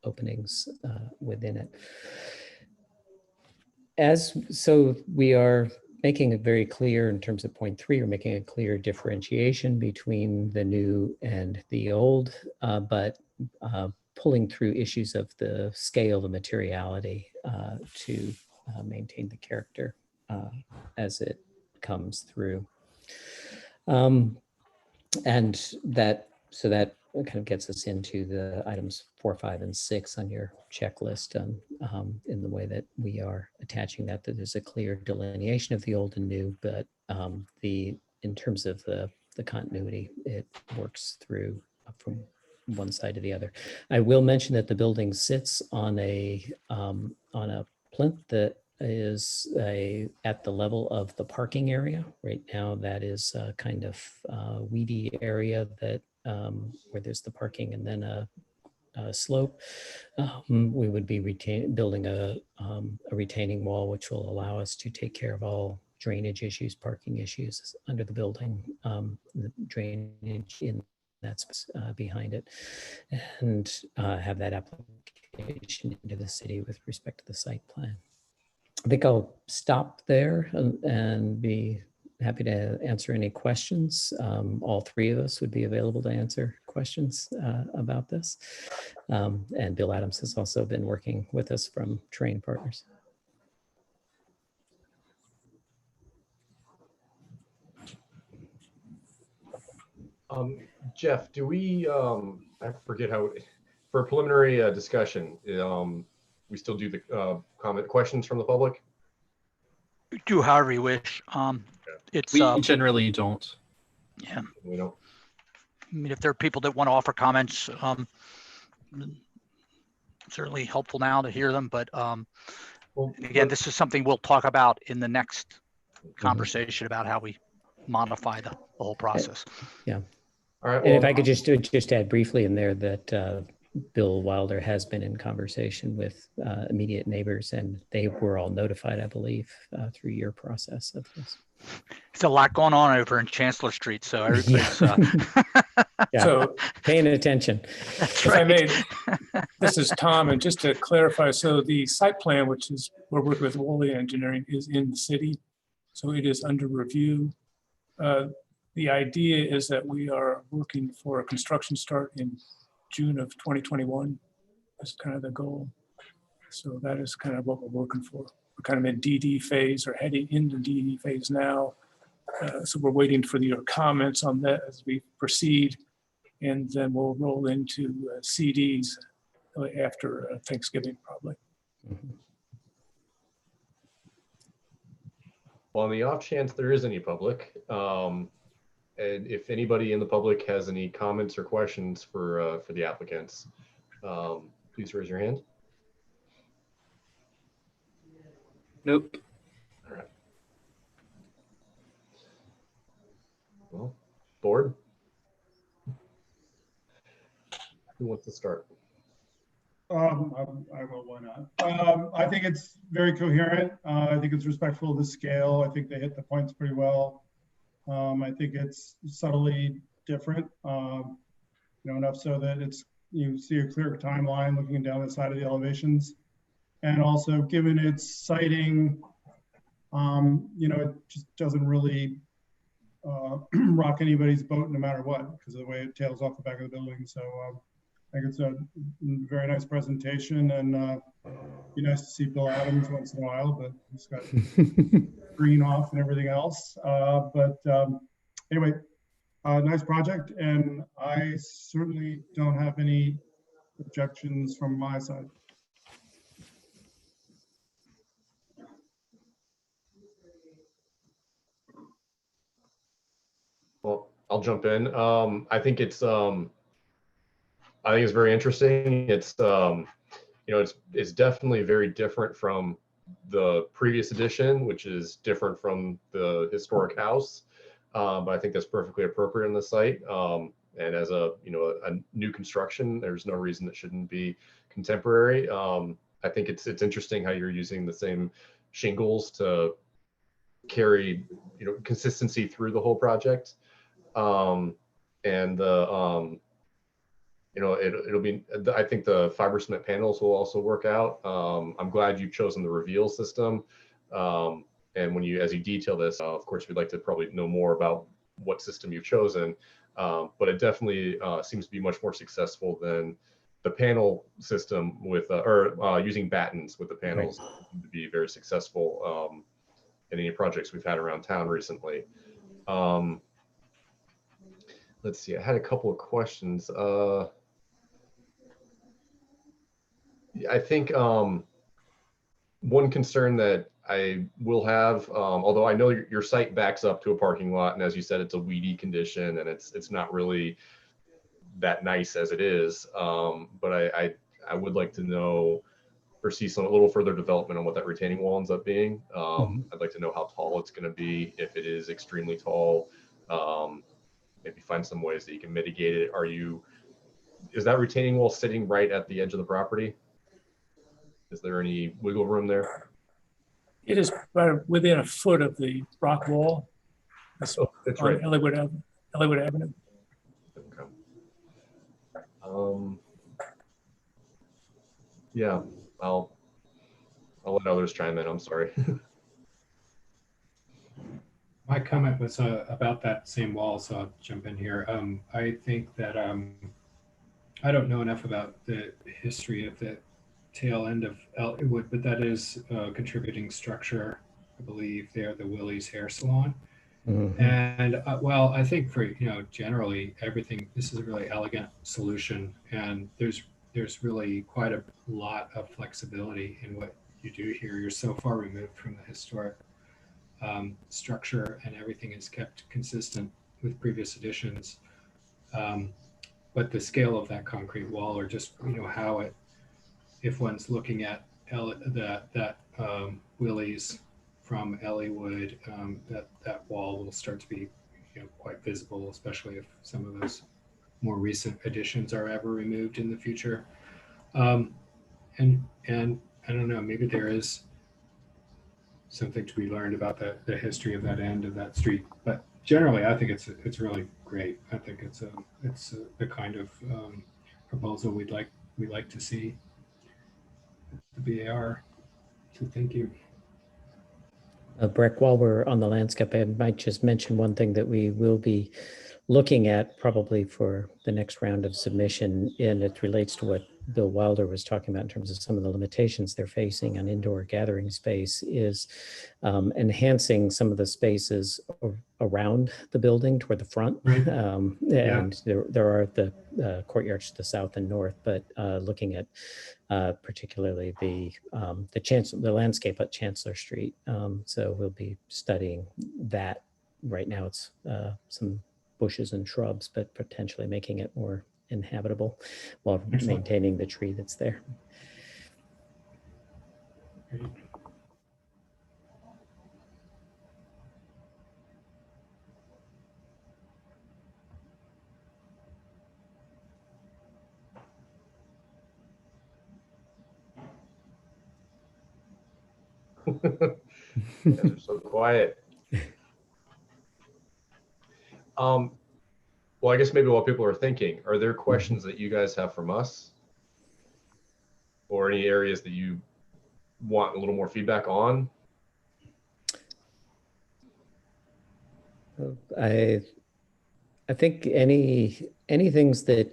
openings within it. So we are making it very clear in terms of point 3, we're making a clear differentiation between the new and the old, but pulling through issues of the scale, the materiality to maintain the character as it comes through. And so that kind of gets us into the items 4, 5, and 6 on your checklist, in the way that we are attaching that there's a clear delineation of the old and new, but in terms of the continuity, it works through from one side to the other. I will mention that the building sits on a plinth that is at the level of the parking area. Right now, that is a kind of weedy area that where there's the parking and then a slope. We would be building a retaining wall, which will allow us to take care of all drainage issues, parking issues under the building, the drainage in that's behind it, and have that application into the city with respect to the site plan. I think I'll stop there and be happy to answer any questions. All 3 of us would be available to answer questions about this. And Bill Adams has also been working with us from Terrain Partners. Jeff, do we, I forget how, for a preliminary discussion, we still do the questions from the public? Do however you wish. We generally don't. Yeah. We don't. I mean, if there are people that want to offer comments, certainly helpful now to hear them. But again, this is something we'll talk about in the next conversation about how we modify the whole process. Yeah. All right. And if I could just add briefly in there that Bill Wilder has been in conversation with immediate neighbors, and they were all notified, I believe, through your process of this. It's a lot going on over in Chancellor Street, so everybody's So paying attention. That's if right. I may, this is Tom, and just to clarify, so the site plan, which is we're working with Woolley Engineering, is in the city, so it is under review. The idea is that we are working for a construction start in June of 2021. That's kind of the goal. So that is kind of what we're working for. we're kind of in DD phase or heading into DD phase now. So we're waiting for your comments on that as we proceed. And then we'll roll into CDs after Thanksgiving, probably. Well, on the off chance there is any public, and if anybody in the public has any comments or questions for the applicants, please raise your hand. Nope. All right. Well, board, who wants to start? I will, why not? I think it's very coherent. I think it's respectful of the scale. I think they hit the points pretty well. I think it's subtly different, enough so that you see a clear timeline looking down the side of the elevations. And also given its siting, it just doesn't really rock anybody's boat no matter what, because of the way it tails off the back of the building. So I think it's a very nice presentation, and be nice to see Bill Adams once in a while, but he's got green off and everything else. Anyway, nice project, and I certainly don't have any objections from my side. Well, I'll jump in. I think it's very interesting. It's it's definitely very different from the previous edition, which is different from the historic house. But I think that's perfectly appropriate on the site. And as a new construction, there's no reason it shouldn't be contemporary. I think it's interesting how you're using the same shingles to carry consistency through the whole project. And the it'll be, I think the fiber cement panels will also work out. I'm glad you've chosen the reveal system. And as you detail this, of course, we'd like to probably know more about what system you've chosen. But it definitely seems to be much more successful than the panel system with, using battens with the panels. Right. To be very successful in any projects we've had around town recently. Let's see, I had a couple of questions. I think one concern that I will have, although I know your site backs up to a parking lot, and as you said, it's a weedy condition, and it's not really that nice as it is. But I would like to know or see a little further development on what that retaining wall ends up being. I'd like to know how tall it's going to be, if it is extremely tall. Maybe find some ways that you can mitigate it. Is that retaining wall sitting right at the edge of the property? Is there any wiggle room there? It is right within a foot of the rock wall. That's right. Ellwood Avenue. Okay. Yeah, I'll let others chime in. I'm sorry. My comment was about that same wall, so I'll jump in here. I think that I don't know enough about the history of the tail end of Ellwood, but that is a contributing structure, I believe. They're the Willie's Hair Salon. Mm-hmm. And well, I think for generally everything, this is a really elegant solution, and there's really quite a lot of flexibility in what you do here. You're so far removed from the historic structure, and everything is kept consistent with previous editions. But the scale of that concrete wall, or just how it, if one's looking at that Willie's from Ellwood, that wall will start to be quite visible, especially if some of those more recent additions are ever removed in the future. And I don't know, maybe there is something to be learned about the history of that end of that street, but generally I think it's really great. I think it's the kind of proposal we'd like to see the BAR. So thank you. Breck, while we're on the landscape, I might just mention one thing that we will be looking at probably for the next round of submission, and it relates to what Bill Wilder was talking about in terms of some of the limitations they're facing on indoor gathering space is enhancing some of the spaces around the building toward the front. Right. And there are the courtyards to the south and north, but looking at particularly the landscape at Chancellor Street. So we'll be studying that. Right now it's some bushes and shrubs, but potentially making it more inhabitable while maintaining the tree that's there. They're so quiet. Well, I guess maybe while people are thinking, are there questions that you guys have from us? Or any areas that you want a little more feedback on? I think any things that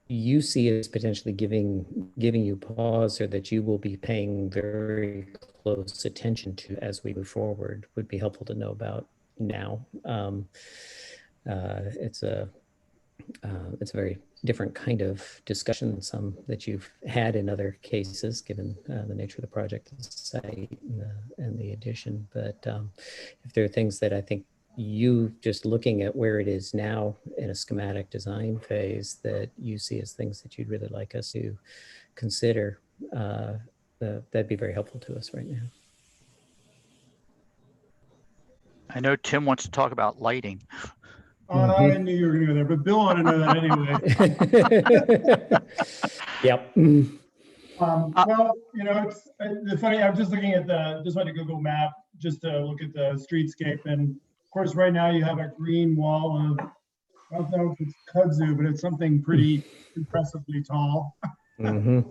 you see as potentially giving you pause, or that you will be paying very close attention to as we move forward, would be helpful to know about now. It's a very different kind of discussion than some that you've had in other cases, given the nature of the project, the site, and the addition. But if there are things that I think you, just looking at where it is now in a schematic design phase, that you see as things that you'd really like us to consider, that'd be very helpful to us right now. I know Tim wants to talk about lighting. I knew you were going to go there, but Bill ought to know that anyway. Yep. Well, you know, it's funny. I'm just looking at just went to Google Map just to look at the streetscape, and of course, right now you have a green wall of, I don't know if it's kudzu, but it's something pretty impressively tall. Mm-hmm.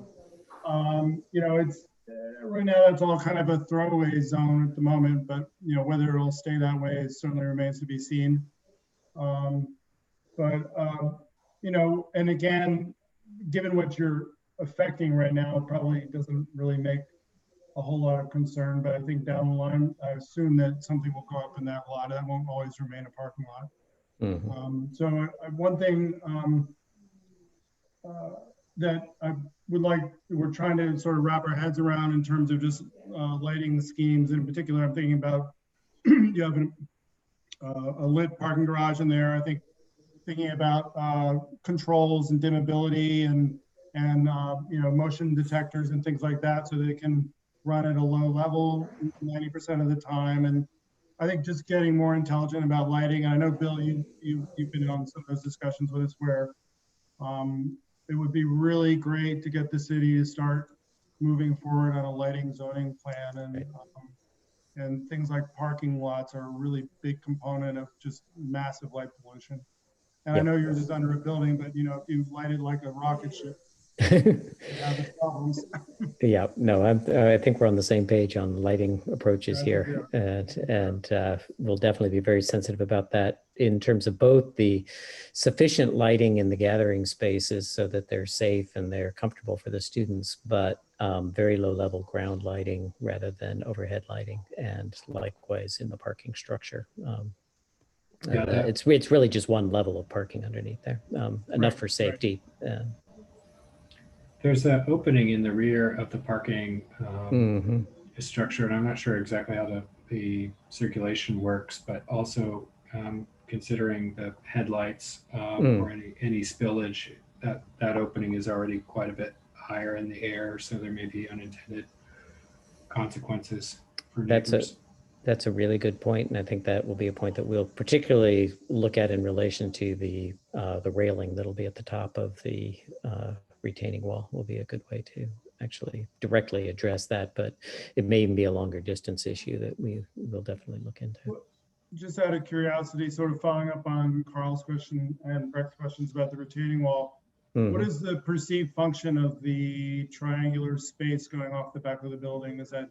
You know, it's right now that's all kind of a throwaway zone at the moment, but you know, whether it'll stay that way certainly remains to be seen. You know, and again, given what you're affecting right now, it probably doesn't really make a whole lot of concern, but I think down the line, I assume that something will go up in that lot. That won't always remain a parking lot. Mm-hmm. So one thing that I would like, we're trying to sort of wrap our heads around in terms of just lighting schemes. In particular, I'm thinking about you have a lit parking garage in there. I think thinking about controls and dimmability and you know, motion detectors and things like that, so that it can run at a low level 90% of the time. And I think just getting more intelligent about lighting. I know, Bill, you've been on some of those discussions with us where it would be really great to get the city to start moving forward on a lighting zoning plan, and things like parking lots are a really big component of just massive light pollution. And Yep. I know yours is under a building, but you know, if you light it like a rocket ship, you have the problems. Yeah, no, I think we're on the same page on lighting approaches here, and we'll definitely be very sensitive about that in terms of both the sufficient lighting in the gathering spaces so that they're safe and they're comfortable for the students, but very low level ground lighting rather than overhead lighting, and likewise in the parking structure. It's really just one level of parking underneath there, enough for safety. There's an opening in the rear of the parking structure, and I'm not sure exactly how the circulation works, but also considering the headlights or any spillage, that opening is already quite a bit higher in the air, so there may be unintended consequences for neighbors. That's a really good point, and I think that will be a point that we'll particularly look at in relation to the railing that'll be at the top of the retaining wall. Will be a good way to actually directly address that, but it may even be a longer distance issue that we will definitely look into. Just out of curiosity, sort of following up on Carl's question and Brett's questions about the retaining wall, what is the perceived function of the triangular space going off the back of the building? Is that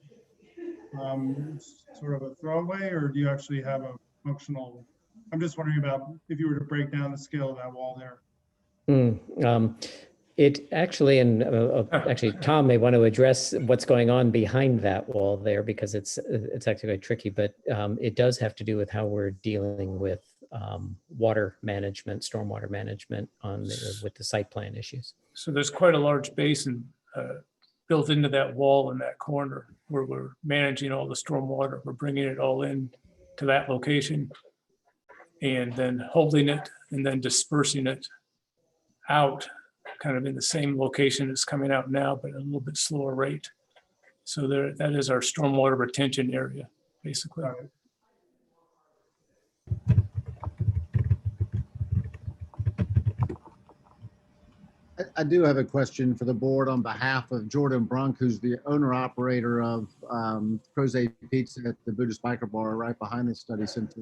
sort of a throwaway, or do you actually have a functional? I'm just wondering about if you were to break down the scale of that wall there. It actually, and actually Tom may want to address what's going on behind that wall there, because it's actually quite tricky, but it does have to do with how we're dealing with water management, stormwater management with the site plan issues. So there's quite a large basin built into that wall in that corner where we're managing all the stormwater. We're bringing it all in to that location and then holding it and then dispersing it out kind of in the same location it's coming out now, but at a little bit slower rate. So there, that is our stormwater retention area, basically. I do have a question for the board on behalf of Jordan Brunk, who's the owner-operator of Crow's Age Pizza at the Buddhist Biker Bar right behind the study center.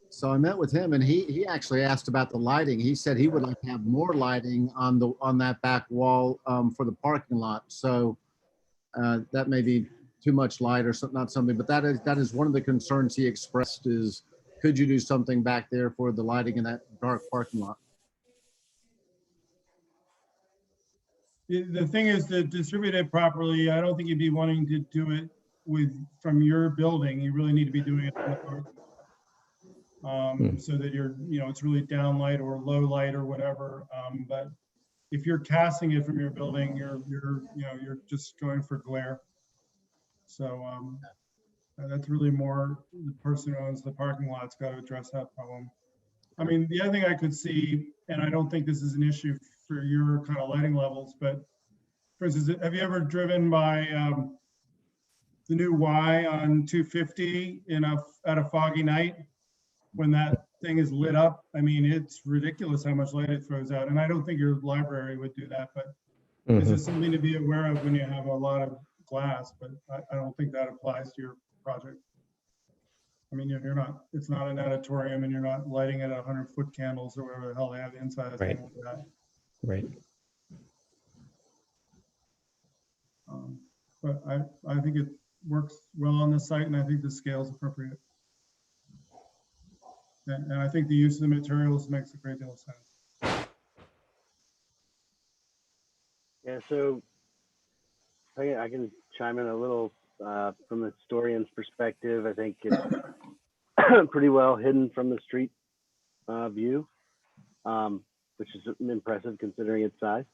So I met with him, and he actually asked about the lighting. He said he would like to have more lighting on that back wall for the parking lot. So that may be too much light or not something, but that is one of the concerns he expressed is, could you do something back there for the lighting in that dark parking lot? The thing is to distribute it properly. I don't think you'd be wanting to do it from your building. You really need to be doing it so that it's really down light or low light or whatever. But if you're casting it from your building, you're just going for glare. So that's really more the person who owns the parking lot's got to address that problem. I mean, the other thing I could see, and I don't think this is an issue for your kind of lighting levels, but for instance, have you ever driven by the new Y on 250 at a foggy night when that thing is lit up? I mean, it's ridiculous how much light it throws out. And I don't think your library would do that, but it's just something to be aware of when you have a lot of glass, but I don't think that applies to your project. I mean, it's not an auditorium and you're not lighting it at 100-foot candles or whatever the hell they have inside. Right. Right. But I think it works well on the site, and I think the scale is appropriate. And I think the use of the materials makes a great deal of sense. Yeah, so I can chime in a little from the historian's perspective. I think it's pretty well hidden from the street view, which is impressive considering its size.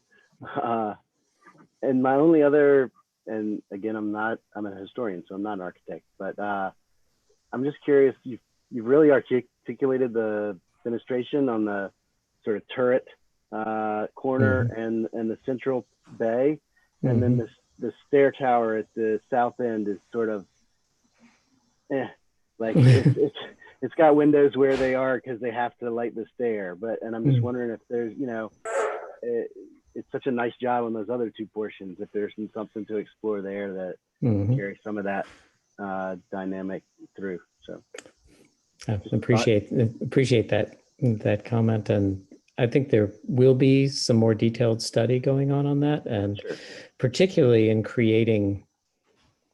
And my only other, and again, I'm a historian, so I'm not an architect, but I'm just curious, you've really articulated the fenestration on the sort of turret corner and the central bay, and then the stair tower at the south end is sort of, like it's got windows where they are because they have to light the stair, and I'm just wondering if there's, it's such a nice job on those other two portions, if there's something to explore there that carries some of that dynamic through. So I appreciate that comment, and I think there will be some more detailed study going on that, and particularly in creating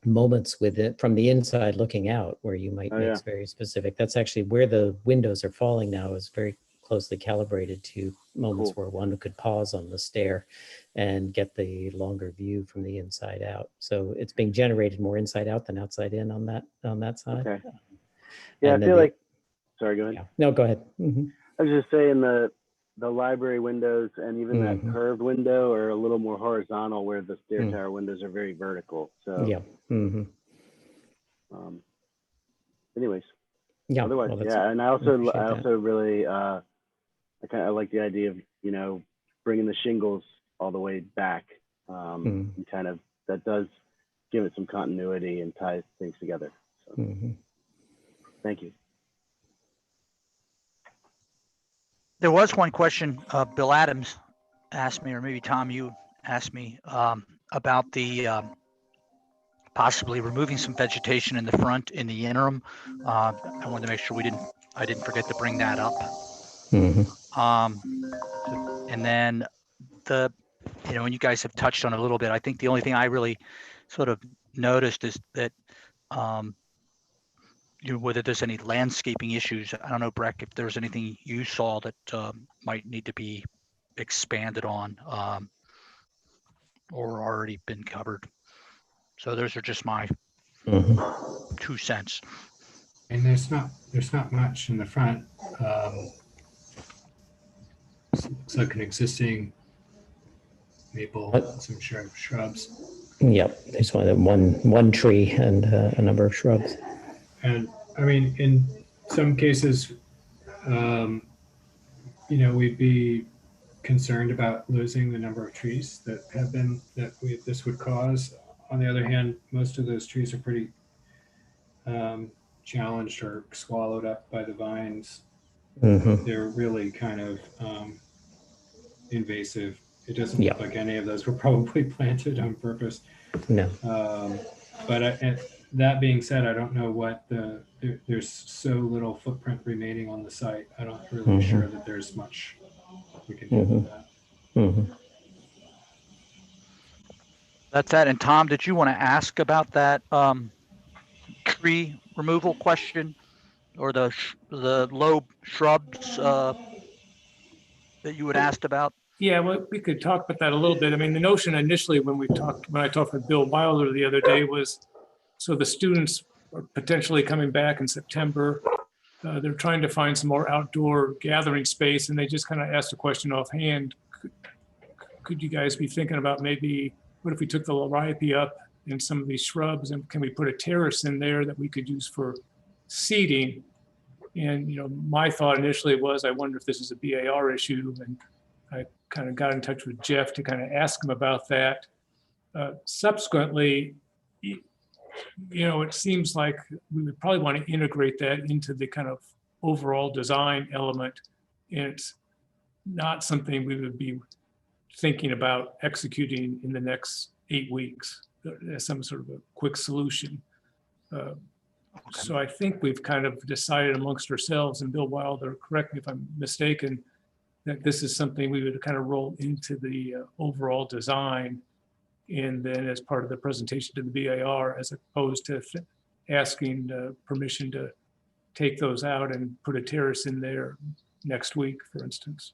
moments with it from the inside looking out where you might make very specific. That's actually where the windows are falling now, is very closely calibrated to moments where one could pause on the stair and get the longer view from the inside out. So it's being generated more inside out than outside in on that side. Okay. Yeah, I feel like, sorry, go ahead. Yeah. No, go ahead. I was just saying the library windows and even that curved window are a little more horizontal, where the stair tower windows are very vertical. So yeah. Anyways. Yeah. Otherwise, well, and I also really I like the idea of bringing the shingles all the way back, and kind of that does give it some continuity and ties things together. So thank you. There was one question Bill Adams asked me, or maybe Tom, you asked me about the possibly removing some vegetation in the front in the interim. I wanted to make sure I didn't forget to bring that up. And then and you guys have touched on it a little bit. I think the only thing I really sort of noticed is that whether there's any landscaping issues. I don't know, Breck, if there's anything you saw that might need to be expanded on or already been covered. So those are just my 2 cents. And there's not much in the front. Looks like an existing maple, some shrubs. Yep, there's one tree and a number of shrubs. And I mean, in some cases, we'd be concerned about losing the number of trees this would cause. On the other hand, most of those trees are pretty challenged or swallowed up by the vines. They're really kind of invasive. It doesn't look like any of those were probably planted on purpose. No. But that being said, I don't know what there's so little footprint remaining on the site. I'm not really sure that there's much we can do with that. That's that. And Tom, did you want to ask about that tree removal question or the low shrubs that you had asked about? Yeah, well, we could talk about that a little bit. I mean, the notion initially when I talked with Bill Wilder the other day was, so the students are potentially coming back in September. They're trying to find some more outdoor gathering space, and they just kind of asked a question offhand. Could you guys be thinking about maybe, what if we took the liriope up and some of these shrubs, and can we put a terrace in there that we could use for seating? And, my thought initially was, I wonder if this is a BAR issue, and I kind of got in touch with Jeff to kind of ask him about that. Subsequently, it seems like we would probably want to integrate that into the kind of overall design element. And it's not something we would be thinking about executing in the next 8 weeks as some sort of a quick solution. So I think we've kind of decided amongst ourselves, and Bill Wilder, correct me if I'm mistaken, that this is something we would kind of roll into the overall design, and then as part of the presentation to the BAR, as opposed to asking permission to take those out and put a terrace in there next week, for instance.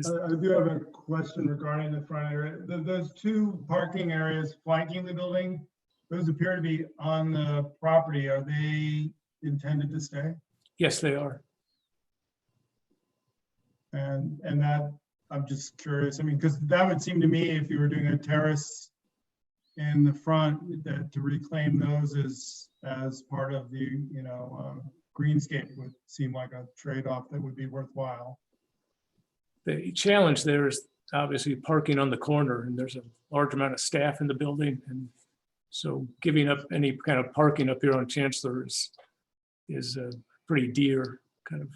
I do have a question regarding the front area. Those two parking areas flanking the building, those appear to be on the property. Are they intended to stay? Yes, they are. And that, I'm just curious. I mean, because that would seem to me, if you were doing a terrace in the front, that to reclaim those as part of the greenscape would seem like a trade-off that would be worthwhile. The challenge there is obviously parking on the corner, and there's a large amount of staff in the building, and so giving up any kind of parking up here on Chancellor is pretty dear. Kind of,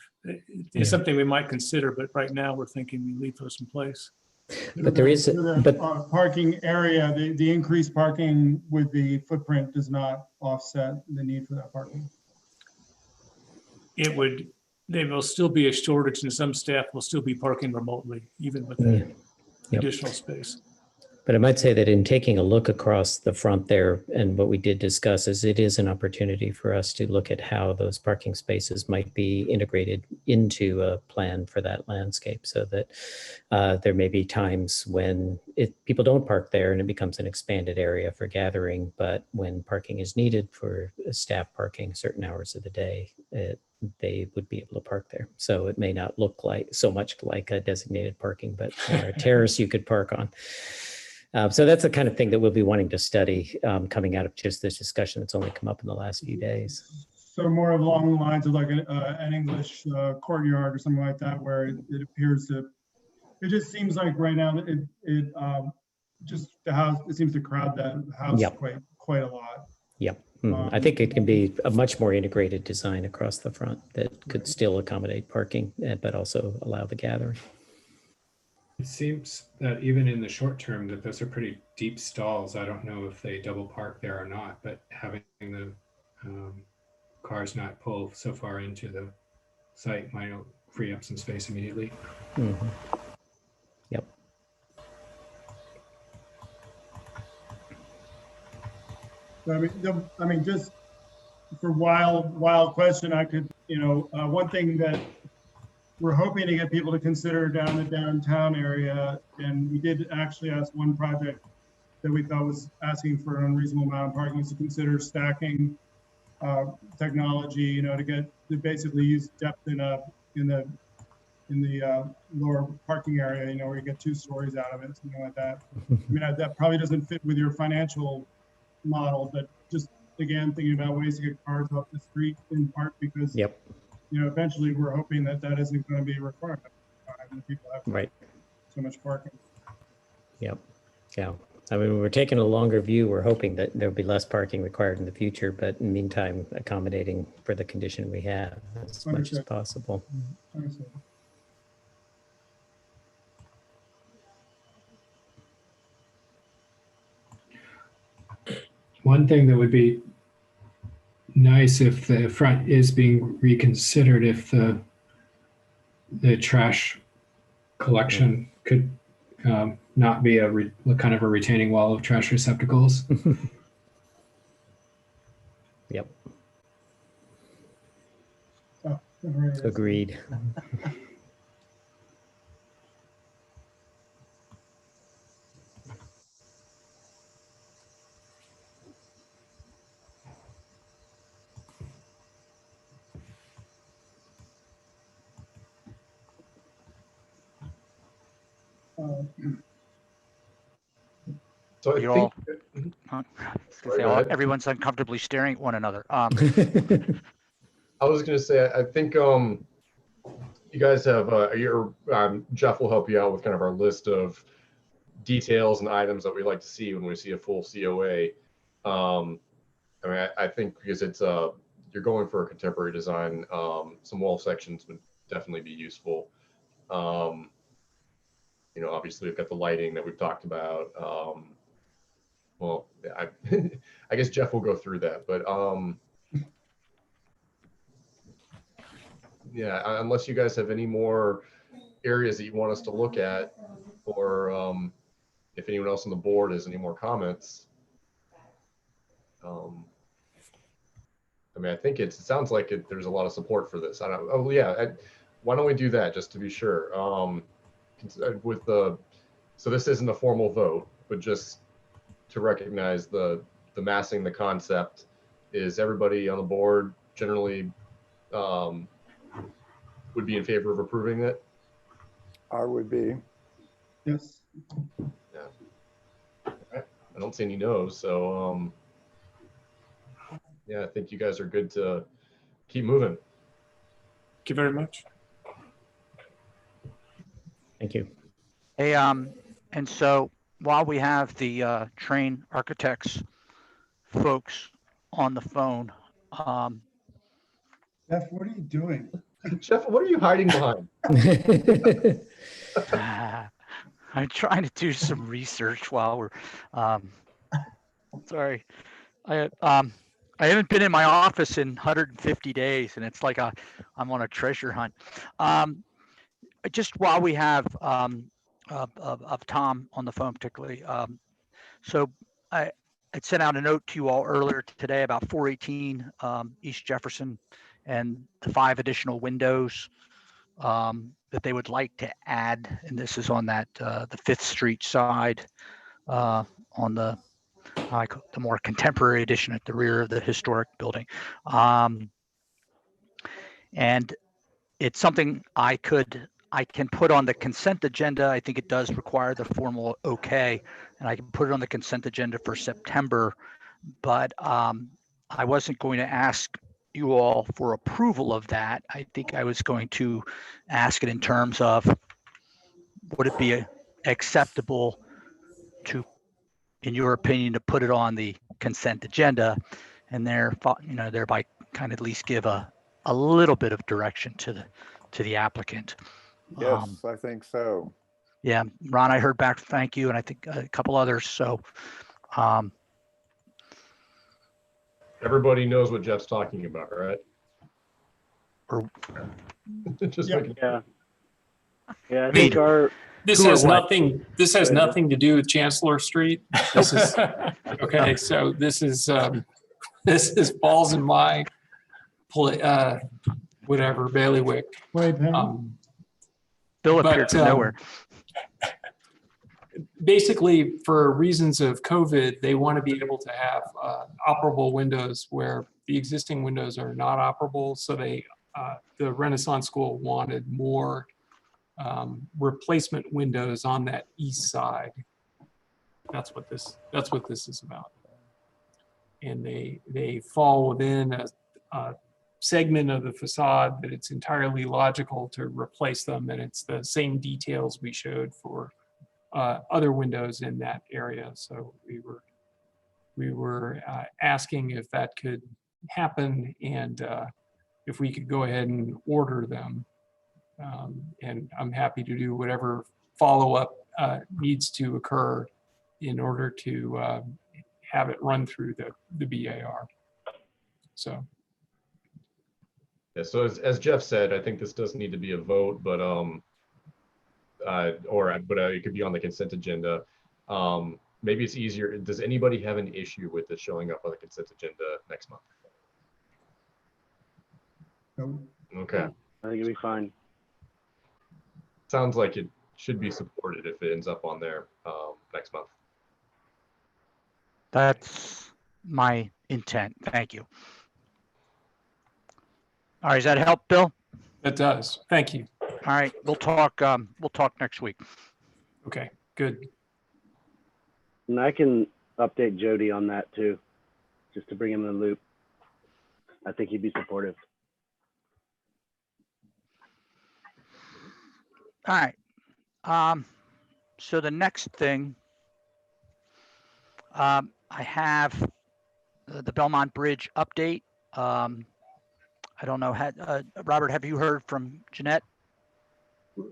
it's something we might consider, but right now we're thinking we leave those in place. But there is parking area. The increased parking with the footprint does not offset the need for that parking. There will still be a shortage, and some staff will still be parking remotely, even with the additional space. But I might say that in taking a look across the front there, and what we did discuss is it is an opportunity for us to look at how those parking spaces might be integrated into a plan for that landscape, so that there may be times when people don't park there and it becomes an expanded area for gathering, but when parking is needed for staff parking certain hours of the day, they would be able to park there. So it may not look like so much like a designated parking, but a terrace you could park on. So that's the kind of thing that we'll be wanting to study coming out of just this discussion that's only come up in the last few days. So more along the lines of like an English courtyard or something like that, where it appears to, it just seems like right now just the house, it seems to crowd that house quite a lot. Yep. I think it can be a much more integrated design across the front that could still accommodate parking, but also allow the gathering. It seems that even in the short term that those are pretty deep stalls. I don't know if they double park there or not, but having the cars not pull so far into the site might free up some space immediately. Yep. I mean, just for wild question, I could, one thing that we're hoping to get people to consider down the downtown area. And we did actually ask one project that we thought was asking for an unreasonable amount of parking, was to consider stacking technology, to basically use depth in the lower parking area, where you get 2 stories out of it, something like that. I mean, that probably doesn't fit with your financial model, but just again, thinking about ways to get cars off the street, in part because, eventually we're hoping that isn't going to be a requirement. People have so much parking. Yep. Yeah. I mean, we're taking a longer view. We're hoping that there'll be less parking required in the future, but in the meantime, accommodating for the condition we have as much as possible. Understood. One thing that would be nice if the front is being reconsidered, if the trash collection could not be a kind of a retaining wall of trash receptacles. Yep. Oh, agreed. So You're all, everyone's uncomfortably staring at one another. I was going to say, I think you guys have Jeff will help you out with kind of our list of details and items that we like to see when we see a full COA. I mean, I think because it's you're going for a contemporary design, some wall sections would definitely be useful. Obviously we've got the lighting that we've talked about. Well, I guess Jeff will go through that, but yeah, unless you guys have any more areas that you want us to look at, or if anyone else on the board has any more comments. I mean, I think it sounds like there's a lot of support for this. Why don't we do that just to be sure? So this isn't a formal vote, but just to recognize the massing the concept. Is everybody on the board generally would be in favor of approving it? I would be. Yes. Yeah. All right. I don't see any no's, so yeah, I think you guys are good to keep moving. Thank you very much. Thank you. Hey, and so while we have the Train Architects folks on the phone, Jeff, what are you doing? Jeff, what are you hiding behind? I'm trying to do some research while we're sorry. I haven't been in my office in 150 days, and it's like I'm on a treasure hunt. Just while we have of Tom on the phone particularly, so I sent out a note to you all earlier today about 418 East Jefferson and the 5 additional windows that they would like to add, and this is on that the 5th Street side on the more contemporary addition at the rear of the historic building. And it's something I can put on the consent agenda. I think it does require the formal okay, and I can put it on the consent agenda for September, but I wasn't going to ask you all for approval of that. I think I was going to ask it in terms of, would it be acceptable to, in your opinion, to put it on the consent agenda, and thereby kind of at least give a little bit of direction to the applicant. Yes, I think so. Yeah, Ron, I heard back. Thank you, and I think a couple others. So, everybody knows what Jeff's talking about, right? Just yeah. I think this has nothing to do with Chancellor Street. This is okay. So this is falls in my whatever bailiwick. Bill But, appeared from nowhere. Basically, for reasons of COVID, they want to be able to have operable windows where the existing windows are not operable. So the Renaissance School wanted more replacement windows on that east side. That's what this is about. And they fall within a segment of the facade that it's entirely logical to replace them, and it's the same details we showed for other windows in that area. So we were asking if that could happen, and if we could go ahead and order them. And I'm happy to do whatever follow-up needs to occur in order to have it run through the BAR. So. Yeah, so as Jeff said, I think this does need to be a vote, but it could be on the consent agenda. Maybe it's easier. Does anybody have an issue with this showing up on the consent agenda next month? No. Okay. I think it'll be fine. Sounds like it should be supported if it ends up on there next month. That's my intent. Thank you. All right, does that help, Bill? That does. Thank you. All right, we'll talk next week. Okay, good. And I can update Jody on that too, just to bring him in the loop. I think he'd be supportive. All right. So the next thing, I have the Belmont Bridge update. I don't know, Robert, have you heard from Jeanette?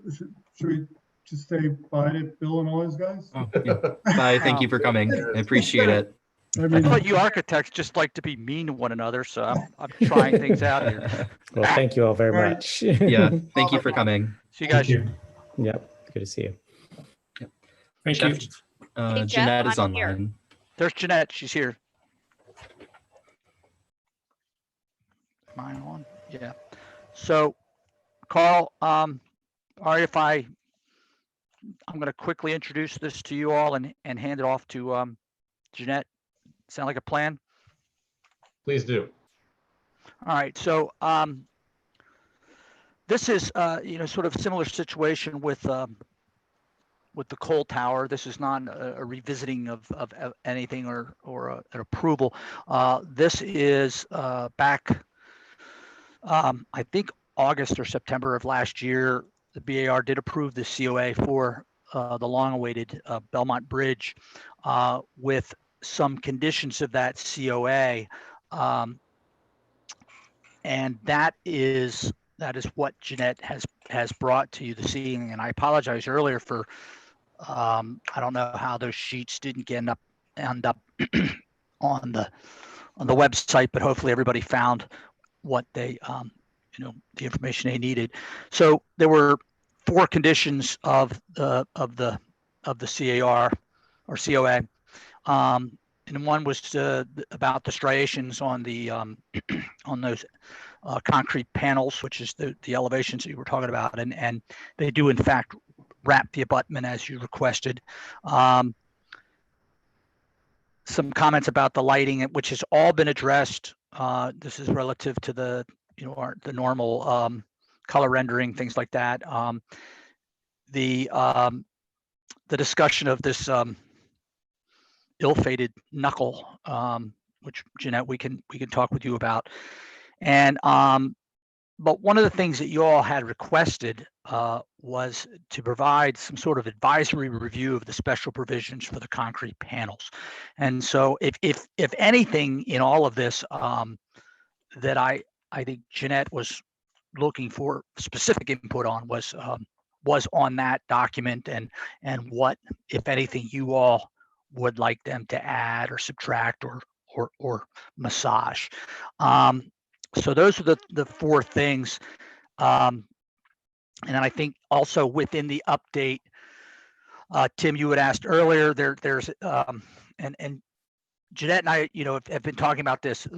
Should we just say bye to Bill and all those guys? Oh, yeah. Bye, thank you for coming. I appreciate it. I thought you architects just like to be mean to one another, so I'm trying things out here. Well, thank you all very much. Yeah, thank you for coming. See you guys. Yep, good to see you. Yep. Thank Jeff, you. Hey, Jeff, Jeanette is I'm online. here. There's Jeanette, she's here. Mine on? Yeah. So, Carl, I'm going to quickly introduce this to you all and hand it off to Jeanette. Sound like a plan? Please do. All right. So this is sort of similar situation with the Cole Tower. This is not a revisiting of anything or an approval. This is back. I think August or September of last year, the BAR did approve the COA for the long-awaited Belmont Bridge with some conditions of that COA, and that is what Jeanette has brought to you this evening. And I apologize earlier for I don't know how those sheets didn't end up on the website, but hopefully everybody found what they the information they needed. So there were 4 conditions of the CAR or COA, and one was about the striations on the on those concrete panels, which is the elevations that you were talking about, and they do in fact wrap the abutment as you requested. Some comments about the lighting, which has all been addressed. This is relative to the the normal color rendering, things like that. The discussion of this ill-fated knuckle, which Jeanette, we can talk with you about. And but one of the things that you all had requested was to provide some sort of advisory review of the special provisions for the concrete panels. And so if anything in all of this that I think Jeanette was looking for specific input on was on that document, and what, if anything, you all would like them to add or subtract or massage. So those are the 4 things. And then I think also within the update, Tim, you had asked earlier, there's and Jeanette and I, have been talking about this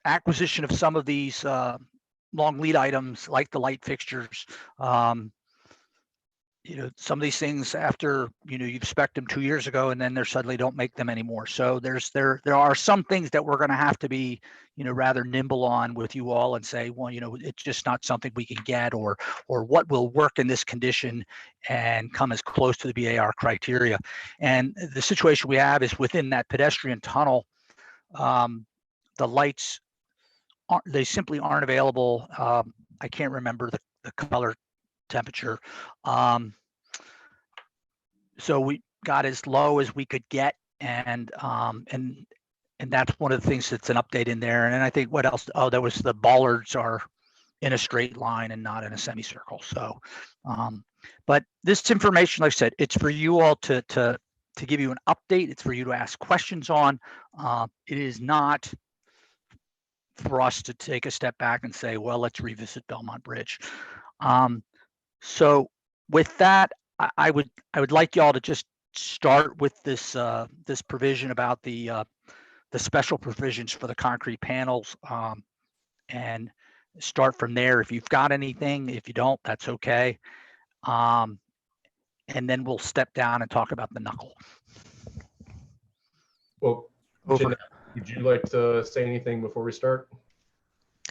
acquisition of some of these long lead items like the light fixtures, some of these things after, you've spec'd them 2 years ago and then they suddenly don't make them anymore. So there are some things that we're going to have to be, rather nimble on with you all and say, well, it's just not something we can get, or what will work in this condition and come as close to the BAR criteria. And the situation we have is within that pedestrian tunnel, the lights they simply aren't available. I can't remember the color temperature. So we got as low as we could get, and that's one of the things that's an update in there. And then I think what else? Oh, there was the bollards are in a straight line and not in a semicircle. So, but this information, like I said, it's for you all to give you an update. It's for you to ask questions on. It is not for us to take a step back and say, well, let's revisit Belmont Bridge. So with that, I would like y'all to just start with this this provision about the special provisions for the concrete panels, and start from there. If you've got anything, if you don't, that's okay. And then we'll step down and talk about the knuckle. Well, Jeanette, would you like to say anything before we start?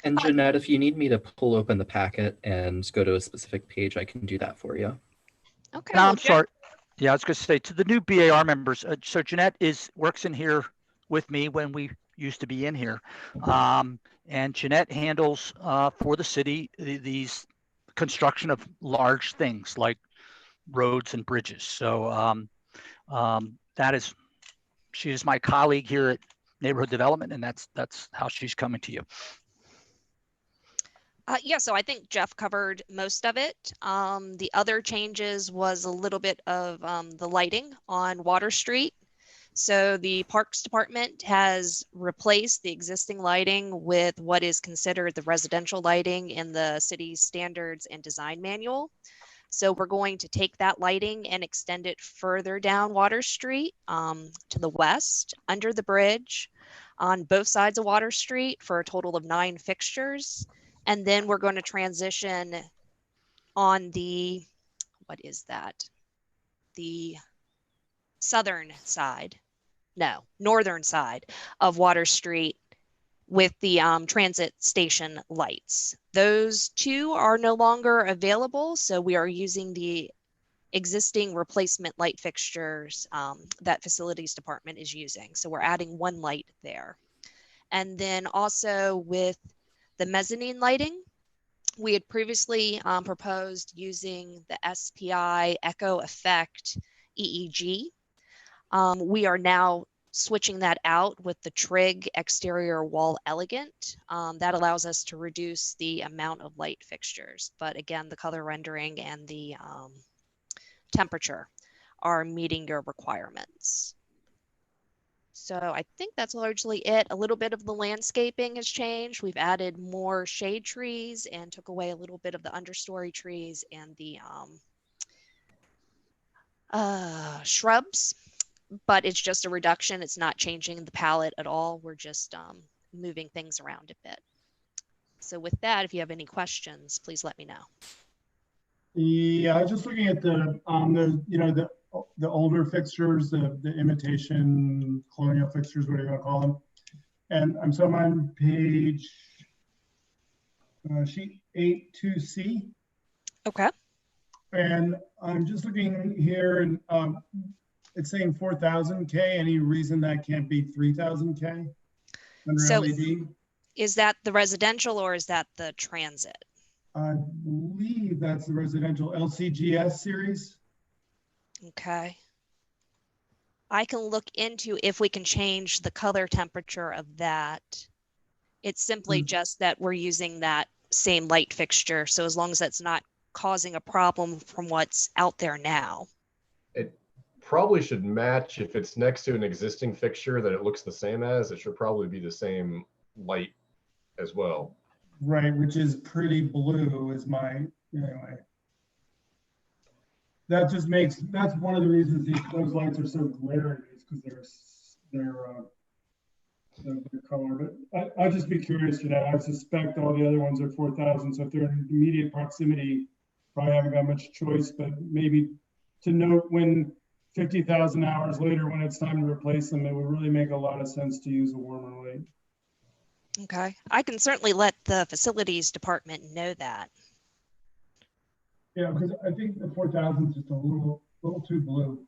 And Jeanette, if you need me to pull open the packet and go to a specific page, I can do that for you. Okay. And I'm sorry. Yeah, I was going to say to the new BAR members. So Jeanette works in here with me when we used to be in here, and Jeanette handles for the city these construction of large things like roads and bridges. So she is my colleague here at Neighborhood Development, and that's how she's coming to you. Yeah, so I think Jeff covered most of it. The other changes was a little bit of the lighting on Water Street. So the Parks Department has replaced the existing lighting with what is considered the residential lighting in the city's standards and design manual. So we're going to take that lighting and extend it further down Water Street to the west, under the bridge, on both sides of Water Street for a total of 9 fixtures. And then we're going to transition on the, what is that? The southern side, no, northern side of Water Street with the transit station lights. Those 2 are no longer available, so we are using the existing replacement light fixtures that Facilities Department is using. So we're adding 1 light there. And then also with the mezzanine lighting, we had previously proposed using the SPI Echo Effect EEG. We are now switching that out with the Trig Exterior Wall Elegant. That allows us to reduce the amount of light fixtures. But again, the color rendering and the temperature are meeting your requirements. So I think that's largely it. A little bit of the landscaping has changed. We've added more shade trees and took away a little bit of the understory trees and the shrubs, but it's just a reduction. It's not changing the palette at all. We're just moving things around a bit. So with that, if you have any questions, please let me know. Yeah, I was just looking at the older fixtures, the imitation colonial fixtures, whatever you want to call them. And I'm on page sheet 8-2C. Okay. And I'm just looking here, and it's saying 4,000 K. Any reason that can't be 3,000 K under So LED? is that the residential or is that the transit? I believe that's the residential LCGS series. Okay. I can look into if we can change the color temperature of that. It's simply just that we're using that same light fixture. So as long as that's not causing a problem from what's out there now. It probably should match. If it's next to an existing fixture that it looks the same as, it should probably be the same light as well. Right, which is pretty blue is my, anyway. That just makes, that's one of the reasons those lights are so glaring, is because they're color. But I'd just be curious to that. I suspect all the other ones are 4,000. So if they're in immediate proximity probably haven't got much choice, but maybe to note when 50,000 hours later, when it's time to replace them, it would really make a lot of sense to use a warmer light. Okay, I can certainly let the facilities department know that. Yeah, because I think the 4,000 is just a little too blue.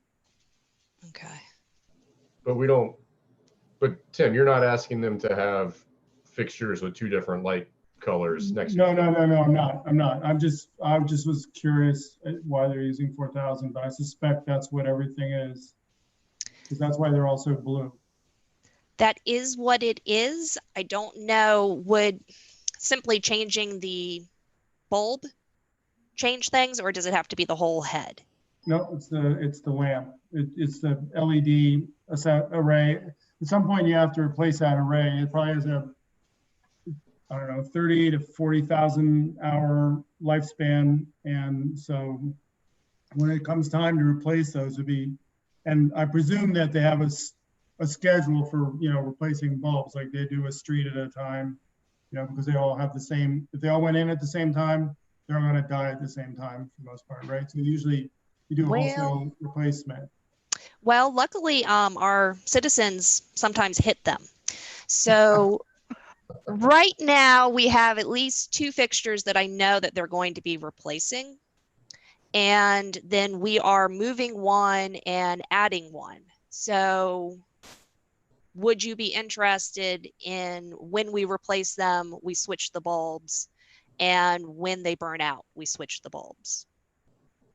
Okay. But we don't, but Tim, you're not asking them to have fixtures with two different light colors next to No, I'm not. I just was curious why they're using 4,000, but I suspect that's what everything is. Because that's why they're also blue. That is what it is. I don't know, would simply changing the bulb change things, or does it have to be the whole head? No, it's the lamp. It's the LED array. At some point you have to replace that array. It probably has a, I don't know, 30 to 40,000 hour lifespan. And so when it comes time to replace those, would be, and I presume that they have a schedule for, you know, replacing bulbs, like they do a street at a time, you know, because they all have the same, if they all went in at the same time, they're going to die at the same time for the most part, right? So usually you do a wholesale replacement. Well, luckily, our citizens sometimes hit them. So right now we have at least 2 fixtures that I know that they're going to be replacing. And then we are moving one and adding one. So would you be interested in when we replace them, we switch the bulbs, and when they burn out, we switch the bulbs?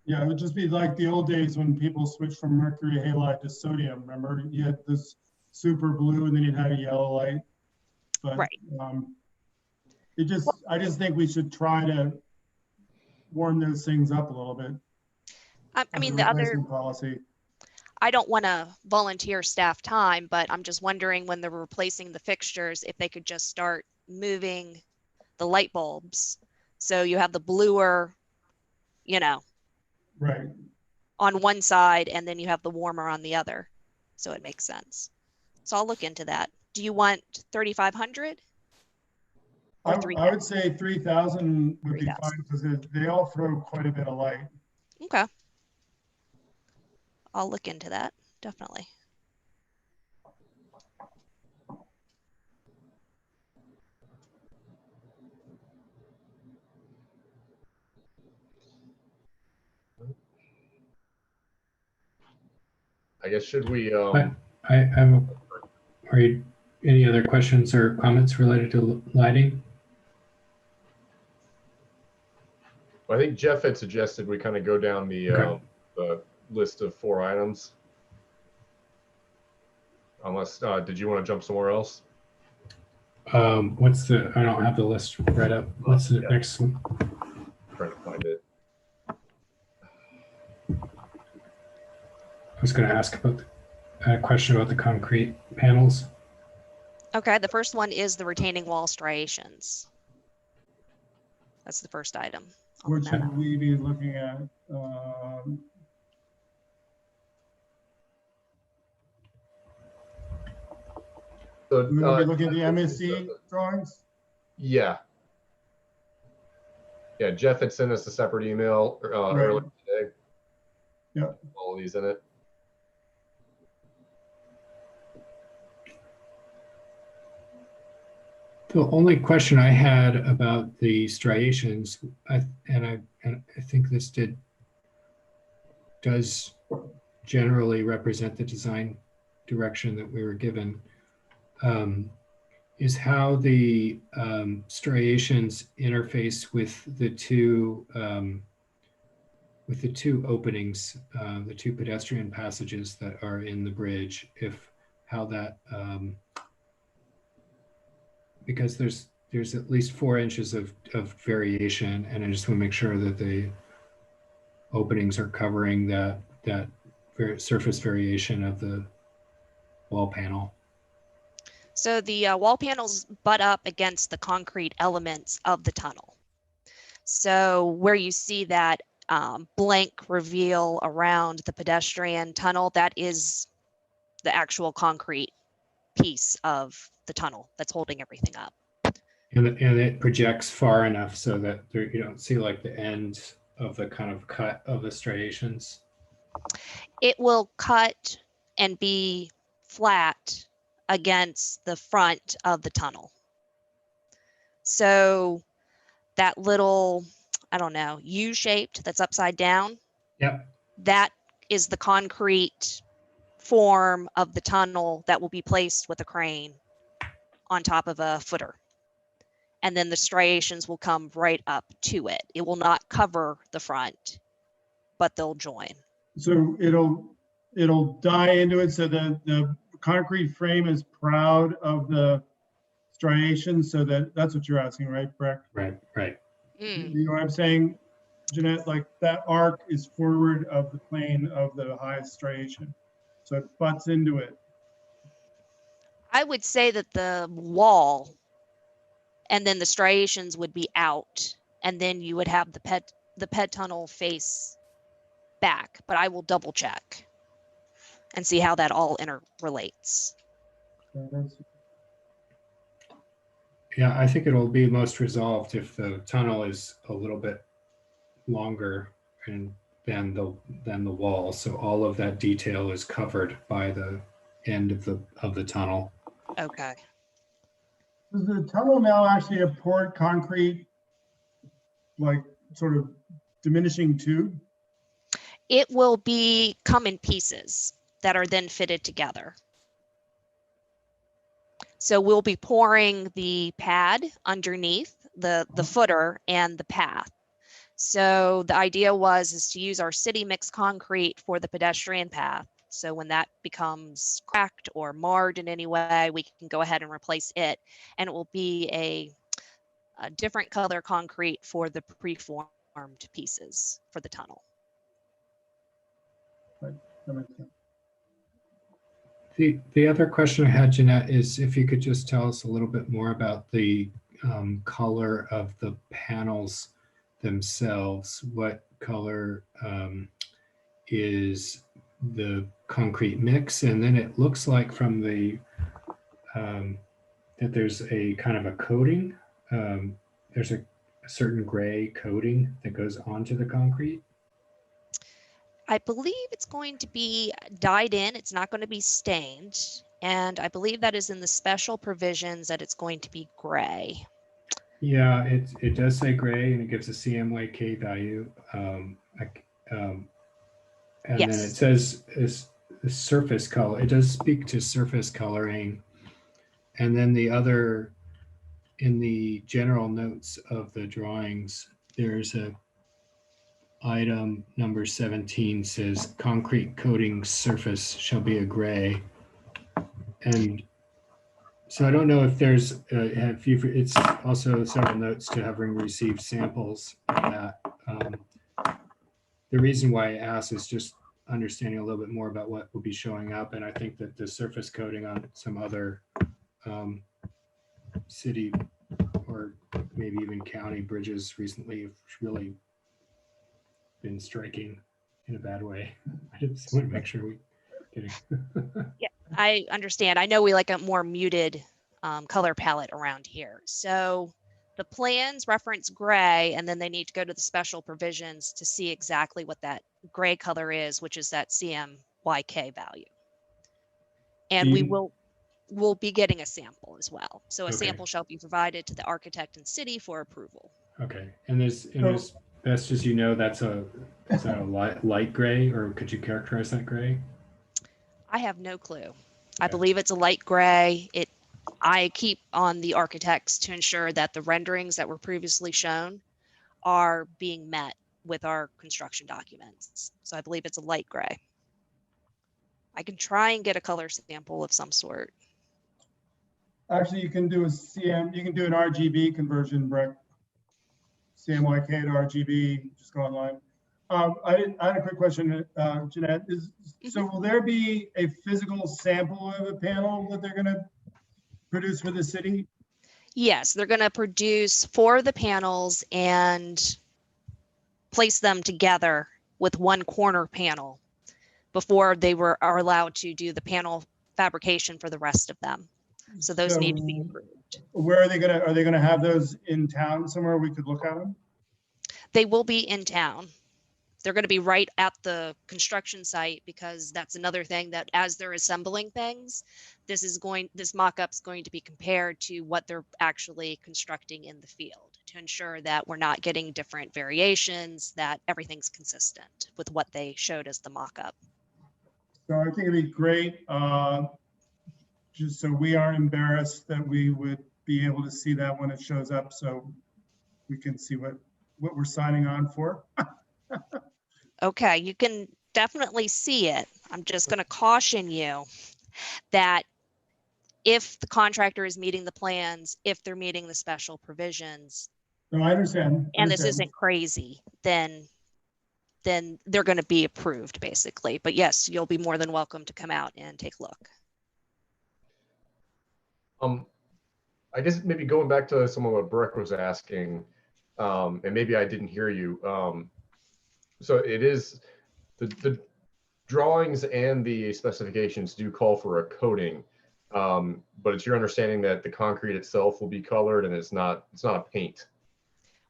Yeah, it would just be like the old days when people switched from mercury halide to sodium. Remember, you had this super blue and then you'd have a yellow light. But right. I just think we should try to warm those things up a little bit. I mean, the other policy. I don't want to volunteer staff time, but I'm just wondering when they're replacing the fixtures, if they could just start moving the light bulbs. So you have the bluer, you know, right, on one side, and then you have the warmer on the other. So it makes sense. So I'll look into that. Do you want 3,500? I would say 3,000 would be fine because they all throw quite a bit of light. Okay. I'll look into that, definitely. I guess, should we? I have any other questions or comments related to lighting? I think Jeff had suggested we kind of go down the list of 4 items. Unless, did you want to jump somewhere else? I don't have the list right up. What's the next one? Trying to find it. I was going to ask about a question about the concrete panels. Okay, the first one is the retaining wall striations. That's the first item. What should we be looking at? So, we will be looking at the MSC drawings? Yeah. Yeah, Jeff had sent us a separate email earlier today. Yeah. All of these in it. The only question I had about the striations, I think this does generally represent the design direction that we were given, is how the striations interface with the two openings, the 2 pedestrian passages that are in the bridge. How that because there's at least 4 inches of variation, and I just want to make sure that the openings are covering that surface variation of the wall panel. So the wall panels butt up against the concrete elements of the tunnel. So where you see that blank reveal around the pedestrian tunnel, that is the actual concrete piece of the tunnel that's holding everything up. And it projects far enough so that you don't see like the end the kind of cut of the striations? It will cut and be flat against the front of the tunnel. So that little, I don't know, U-shaped that's upside down. Yep. That is the concrete form of the tunnel that will be placed with a crane on top of a footer. And then the striations will come right up to it. It will not cover the front, but they'll join. So it'll die into it, so the concrete frame is proud of the striations, so that's what you're asking, right, Breck? Right. You know what I'm saying, Jeanette? Like that arc is forward of the plane of the highest striation, so it butts into it. I would say that the wall and then the striations would be out, and then you would have the ped tunnel face back, but I will double check and see how that all interrelates. Yeah, I think it'll be most resolved if the tunnel is a little bit longer than the wall. So all of that detail is covered by the end of the tunnel. Okay. Does the tunnel now actually have poured concrete, like sort of diminishing tube? It will come in pieces that are then fitted together. So we'll be pouring the pad underneath the footer and the path. So the idea is to use our city mixed concrete for the pedestrian path. So when that becomes cracked or marred in any way, we can go ahead and replace it. And it will be a different color concrete for the preformed pieces for the tunnel. Right. That makes sense. The other question I had, Jeanette, is if you could just tell us a little bit more about the color of the panels themselves. What color is the concrete mix? And then it looks like from the that there's a kind of a coating. There's a certain gray coating that goes onto the concrete. I believe it's going to be dyed in. It's not going to be stained. And I believe that is in the special provisions that it's going to be gray. Yeah, it does say gray, and it gives a CMYK value. And yes. Then it says is surface color. It does speak to surface coloring. And then the other, in the general notes of the drawings, there's a item number 17 says concrete coating surface shall be a gray. And so I don't know if there's it's also several notes to having received samples of that. The reason why I asked is just understanding a little bit more about what will be showing up. And I think that the surface coating on some other city or maybe even county bridges recently have really been striking in a bad way. I just want to make sure we get it. Yeah, I understand. I know we like a more muted color palette around here. So the plans reference gray, and then they need to go to the special provisions to see exactly what that gray color is, which is that CMYK value. And we'll be getting a sample as well. So a sample shall be provided to the architect and city for approval. Okay, and there's best as you know, is that a light gray, or could you characterize that gray? I have no clue. I believe it's a light gray. I keep on the architects to ensure that the renderings that were previously shown are being met with our construction documents. So I believe it's a light gray. I can try and get a color sample of some sort. Actually, you can do an RGB conversion, Breck. CMYK to RGB, just go online. I had a quick question, Jeanette. So will there be a physical sample of a panel that they're going to produce for the city? Yes, they're going to produce 4 of the panels and place them together with one corner panel before they are allowed to do the panel fabrication for the rest of them. So those need to be approved. Where are they going to have those in town somewhere we could look at them? They will be in town. They're going to be right at the construction site, because that's another thing that as they're assembling things, this mock-up's going to be compared to what they're actually constructing in the field to ensure that we're not getting different variations, that everything's consistent with what they showed as the mock-up. So I think it'd be great, just so we aren't embarrassed, that we would be able to see that when it shows up, so we can see what we're signing on for. Okay, you can definitely see it. I'm just going to caution you that if the contractor is meeting the plans, if they're meeting the special provisions, No, I understand. and this isn't crazy, then they're going to be approved, basically. But yes, you'll be more than welcome to come out and take a look. I guess maybe going back to some of what Brooke was asking, and maybe I didn't hear you. So it is the drawings and the specifications do call for a coating, but it's your understanding that the concrete itself will be colored and it's not a paint.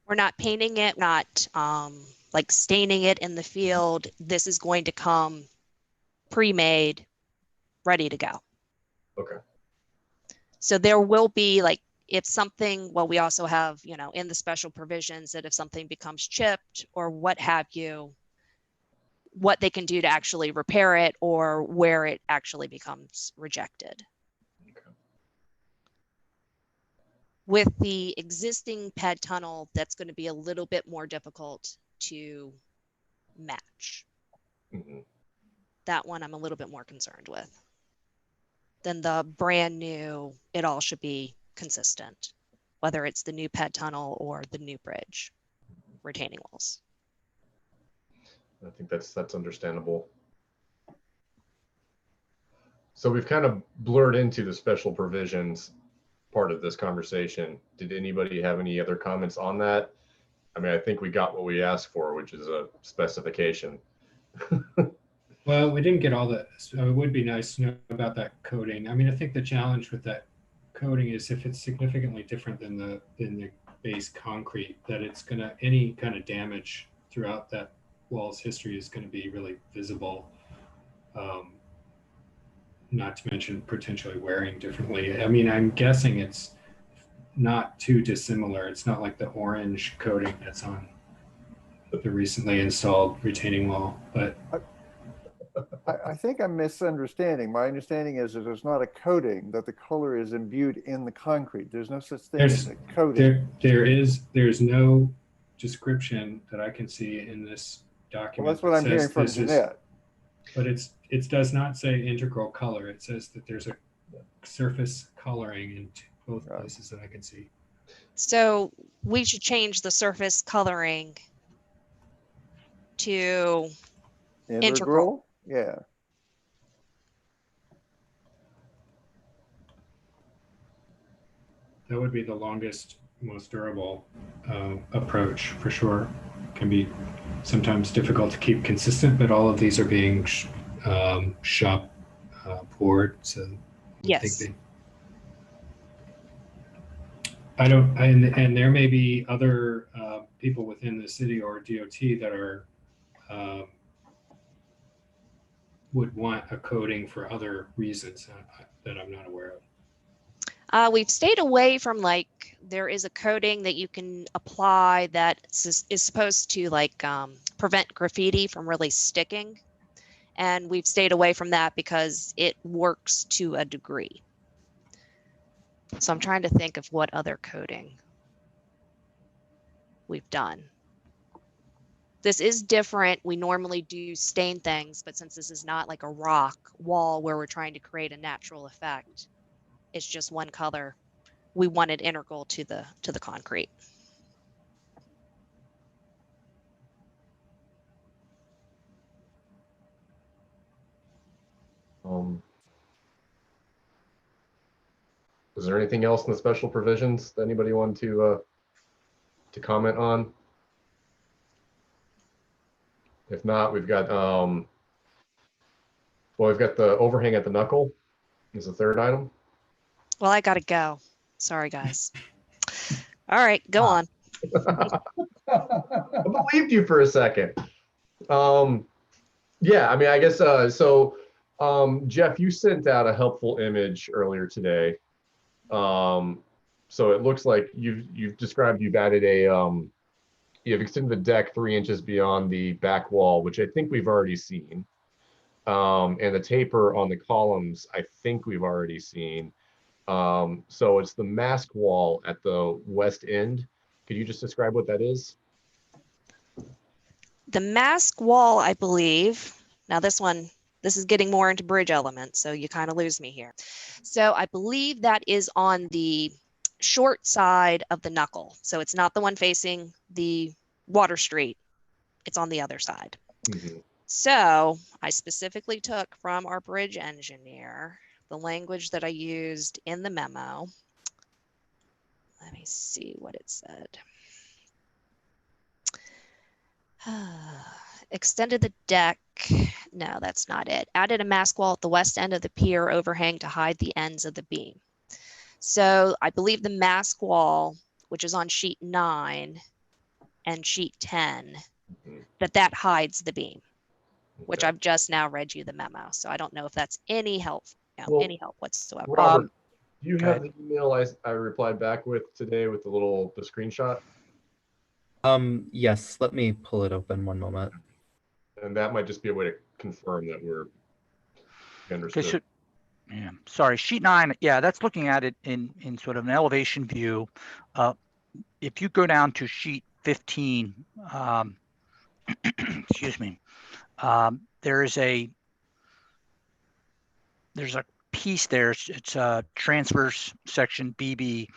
We're not painting it, not like staining it in the field. This is going to come pre-made, ready to go. Okay. So there will be, like, if something, well, we also have, you know, in the special provisions that if something becomes chipped or what have you, what they can do to actually repair it or where it actually becomes rejected. Okay. With the existing ped tunnel, that's going to be a little bit more difficult to match. Mm-hmm. That one I'm a little bit more concerned with. Then the brand new, it all should be consistent, whether it's the new ped tunnel or the new bridge retaining walls. I think that's understandable. So we've kind of blurred into the special provisions part of this conversation. Did anybody have any other comments on that? I mean, I think we got what we asked for, which is a specification. Well, we didn't get all that. So it would be nice to know about that coating. I mean, I think the challenge with that coating is if it's significantly different than the base concrete, that it's gonna, any kind of damage throughout that wall's history is going to be really visible. Not to mention potentially wearing differently. I mean, I'm guessing it's not too dissimilar. It's not like the orange coating that's on the recently installed retaining wall, but I think I'm misunderstanding. My understanding is that there's not a coating, that the color is imbued in the concrete. There's no such thing as a coating. There's no description that I can see in this document. Well, that's what I'm hearing from Jeanette. But it does not say integral color. It says that there's a surface coloring in both places that I can see. So we should change the surface coloring to integral. Yeah. That would be the longest, most durable approach for sure. Can be sometimes difficult to keep consistent, but all of these are being shop poured. So yes, and there may be other people within the city or DOT that are would want a coating for other reasons that I'm not aware of. We've stayed away from, like, there is a coating that you can apply that is supposed to, like, prevent graffiti from really sticking. And we've stayed away from that because it works to a degree. So I'm trying to think of what other coating we've done. This is different. We normally do stain things, but since this is not like a rock wall where we're trying to create a natural effect, it's just one color. We wanted integral to the concrete. Is there anything else in the special provisions that anybody wanted to comment on? If not, we've got we've got the overhang at the knuckle is the third item. Well, I gotta go. Sorry, guys. All right, go on. I believed you for a second. Yeah, I mean, I guess Jeff, you sent out a helpful image earlier today. So it looks like you've described you've added you've extended the deck 3 inches beyond the back wall, which I think we've already seen. And the taper on the columns, I think we've already seen. So it's the mask wall at the west end. Could you just describe what that is? The mask wall, I believe, now this is getting more into bridge elements, so you kind of lose me here. So I believe that is on the short side of the knuckle. So it's not the one facing the Water Street. It's on the other side. Mm-hmm. So I specifically took from our bridge engineer the language that I used in the memo. Let me see what it said. Extended the deck. No, that's not it. Added a mask wall at the west end of the pier overhang to hide the ends of the beam. So I believe the mask wall, which is on sheet 9 and sheet 10, that hides the beam, which I've just now read you the memo. So I don't know if that's any help, any help whatsoever. Robert, do you have the email I replied back with today with the screenshot? Yes, let me pull it open one moment. And that might just be a way to confirm that we're understood. Okay, so, yeah, sorry, sheet 9. Yeah, that's looking at it in sort of an elevation view. If you go down to sheet 15, excuse me, there's a piece there. It's a transverse section BB.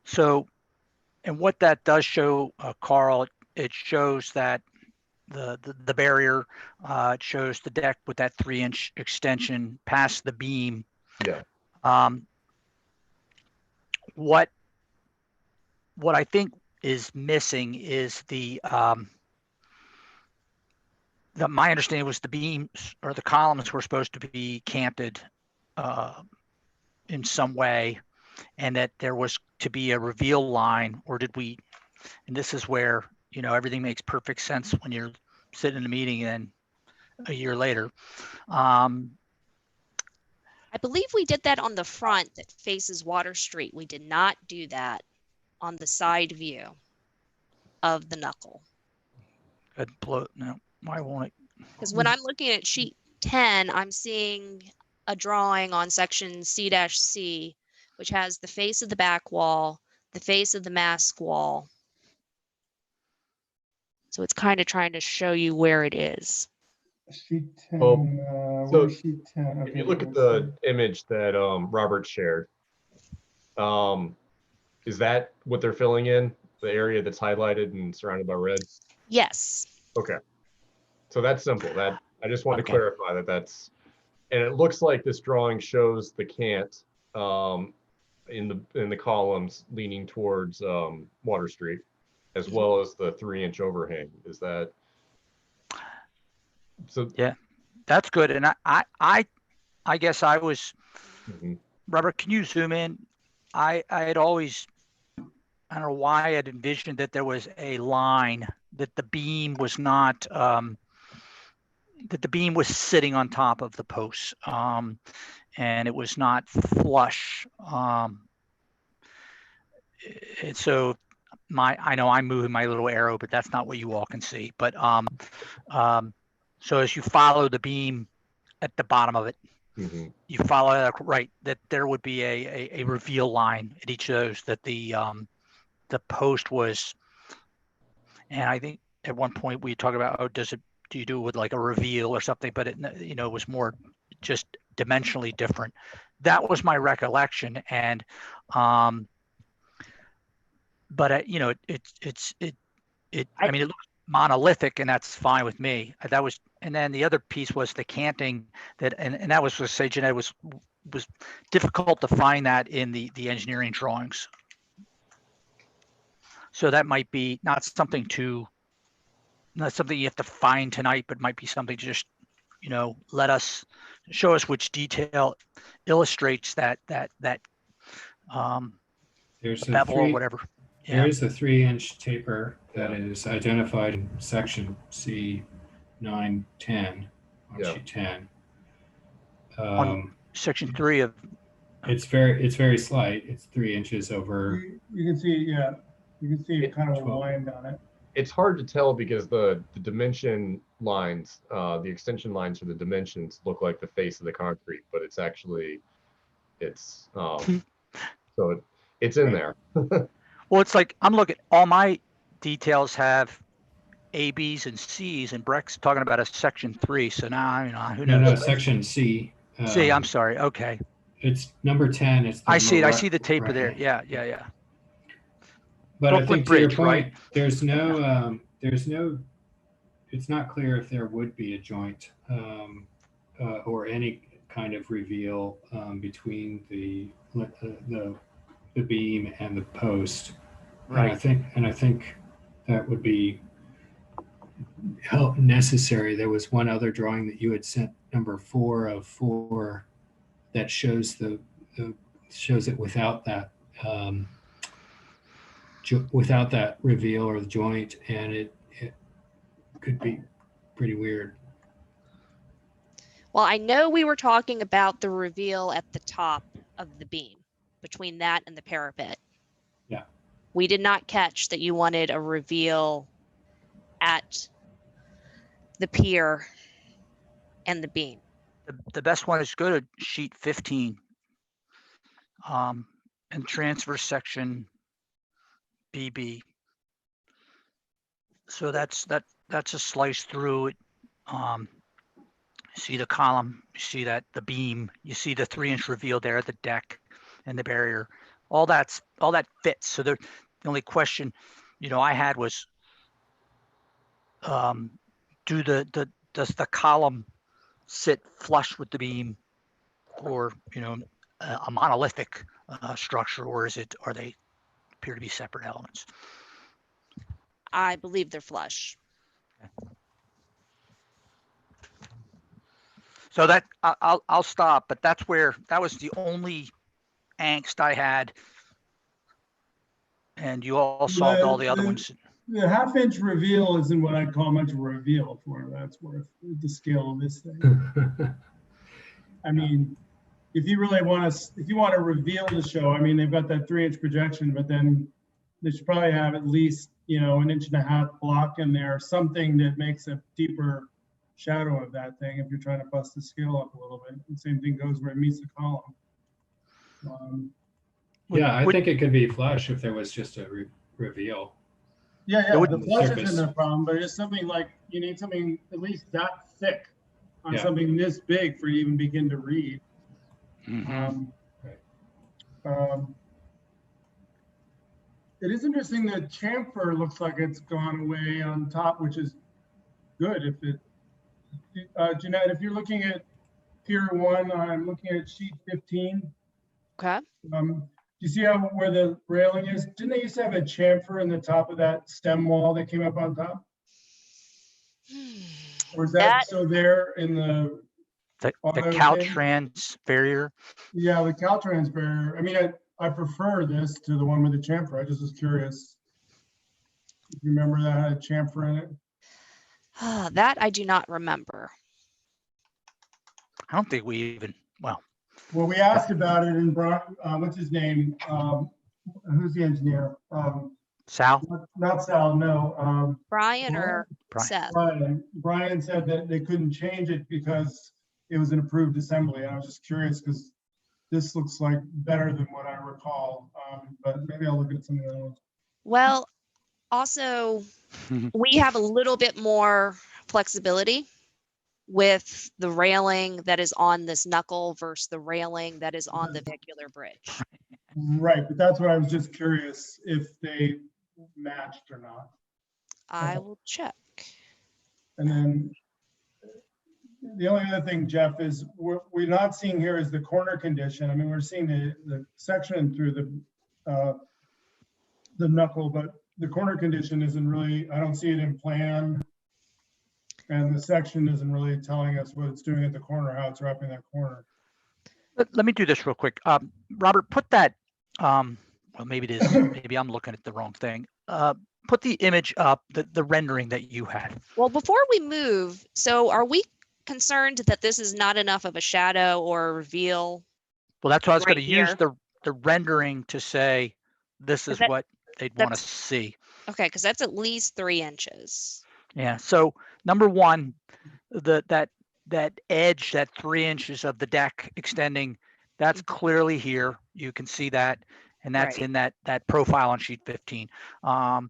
So, and what that does show, Carl, it shows that the barrier, it shows the deck with that 3-inch extension past the beam. Yeah. What I think is missing is my understanding was the beams or the columns were supposed to be canted in some way, and that there was to be a reveal line, or did we? And this is where, everything makes perfect sense when you're sitting in a meeting and a year later. I believe we did that on the front that faces Water Street. We did not do that on the side view of the knuckle. No, why won't it? Because when I'm looking at sheet 10, I'm seeing a drawing on section C-C, which has the face of the back wall, the face of the mask wall. So it's kind of trying to show you where it is. Sheet 10. So sheet 10? If you look at the image that Robert shared, is that what they're filling in? The area that's highlighted and surrounded by red? Yes. Okay. So that's simple. I just want to clarify that's, and it looks like this drawing shows the cant in the columns leaning towards Water Street, as well as the 3-inch overhang. Is that so? Yeah, that's good. And I guess I was, Robert, can you zoom in? I had always, I don't know why I had envisioned that there was a line, that the beam was not, that the beam was sitting on top of the posts, and it was not flush. And so I know I'm moving my little arrow, but that's not what you all can see. But so as you follow the beam at the bottom of it, you follow that right, that there would be a reveal line at each of those, that the post was, and I think at one point we talked about, do you do it with like a reveal or something, but it was more just dimensionally different. That was my recollection. And but I mean, it looks monolithic, and that's fine with me. That was, and then the other piece was the canting, and that was to say, Jeanette, was difficult to find that in the engineering drawings. So that might be not something you have to find tonight, but might be something to just, show us which detail illustrates that There's bevel or whatever. There is a 3-inch taper that is identified in section C 910 on sheet 10. On section 3 of. It's very slight. It's 3 inches over. You can see, yeah, you can see kind of a wind on it. It's hard to tell because the dimension lines, the extension lines for the dimensions look like the face of the concrete, but it's actually, so it's in there. Well, it's like, I'm looking, all my details have A, B's, and C's, and Breck's talking about a section 3. So now, who knows? No, section C. C, I'm sorry. Okay. It's number 10. It's I see it. I see the taper there. Yeah. But Brooklyn I think to Bridge, your point, right? there's no, it's not clear if there would be a joint or any kind of reveal between the beam and the post. Right. And I think that would be necessary. There was one other drawing that you had sent, number 4 of 4, that shows shows it without that reveal or the joint, and it could be pretty weird. Well, I know we were talking about the reveal at the top of the beam, between that and the parapet. Yeah. We did not catch that you wanted a reveal at the pier and the beam. The best one is go to sheet 15 and transfer section BB. So that's a slice through it. See the column, you see that the beam, you see the 3-inch reveal there, the deck and the barrier. All that fits. So the only question, I had was, does the column sit flush with the beam, or a monolithic structure, or are they appear to be separate elements? I believe they're flush. So that I'll stop, but that was the only angst I had, and you all solved all the other ones. The 1/2-inch reveal isn't what I'd call much of a reveal for what that's worth, the scale of this thing. I mean, if you want to reveal the show, I mean, they've got that 3-inch projection, but then they should probably have at least, 1.5 inch block in there, something that makes a deeper shadow of that thing if you're trying to bust the scale up a little bit. The same thing goes where it meets the column. Yeah, I think it could be flush if there was just a reveal. Yeah, the flush isn't a problem, but it's something like you need something at least that thick on something this big for you to even begin to read. Mm-hmm. It is interesting that chamfer looks like it's gone away on top, which is good. If it, Jeanette, if you're looking at Pier 1, I'm looking at sheet 15. Okay. You see where the railing is? Didn't they used to have a chamfer in the top of that stem wall that came up on top? Or is that still there in the Caltrans barrier? Yeah, the Caltrans barrier. I mean, I prefer this to the one with the chamfer. I just was curious. If you remember that had a chamfer in it? That I do not remember. I don't think we even, well, we asked about it in what's his name? Who's the engineer? Sal? Not Sal, no. Brian or Seth? Brian said that they couldn't change it because it was an approved assembly. I was just curious because this looks like better than what I recall, but maybe I'll look at something else. Well, also, we have a little bit more flexibility with the railing that is on this knuckle versus the railing that is on the vehicular bridge. Right, but that's what I was just curious if they matched or not. I will check. And then the only other thing, Jeff, is we're not seeing here is the corner condition. I mean, we're seeing the section through the knuckle, but the corner condition isn't really, I don't see it in plan. And the section isn't really telling us what it's doing at the corner, how it's wrapping that corner. Let me do this real quick. Robert, put that, well, maybe it is, maybe I'm looking at the wrong thing. Put the image up, the rendering that you had. Well, before we move, so are we concerned that this is not enough of a shadow or reveal? Well, that's why I was right going to use here? the rendering to say this is what they'd want to see. Okay, because that's at least 3 inches. Yeah. So number one, that edge, that 3 inches of the deck extending, that's clearly here. You can see that, and that's Right. in that profile on sheet 15. The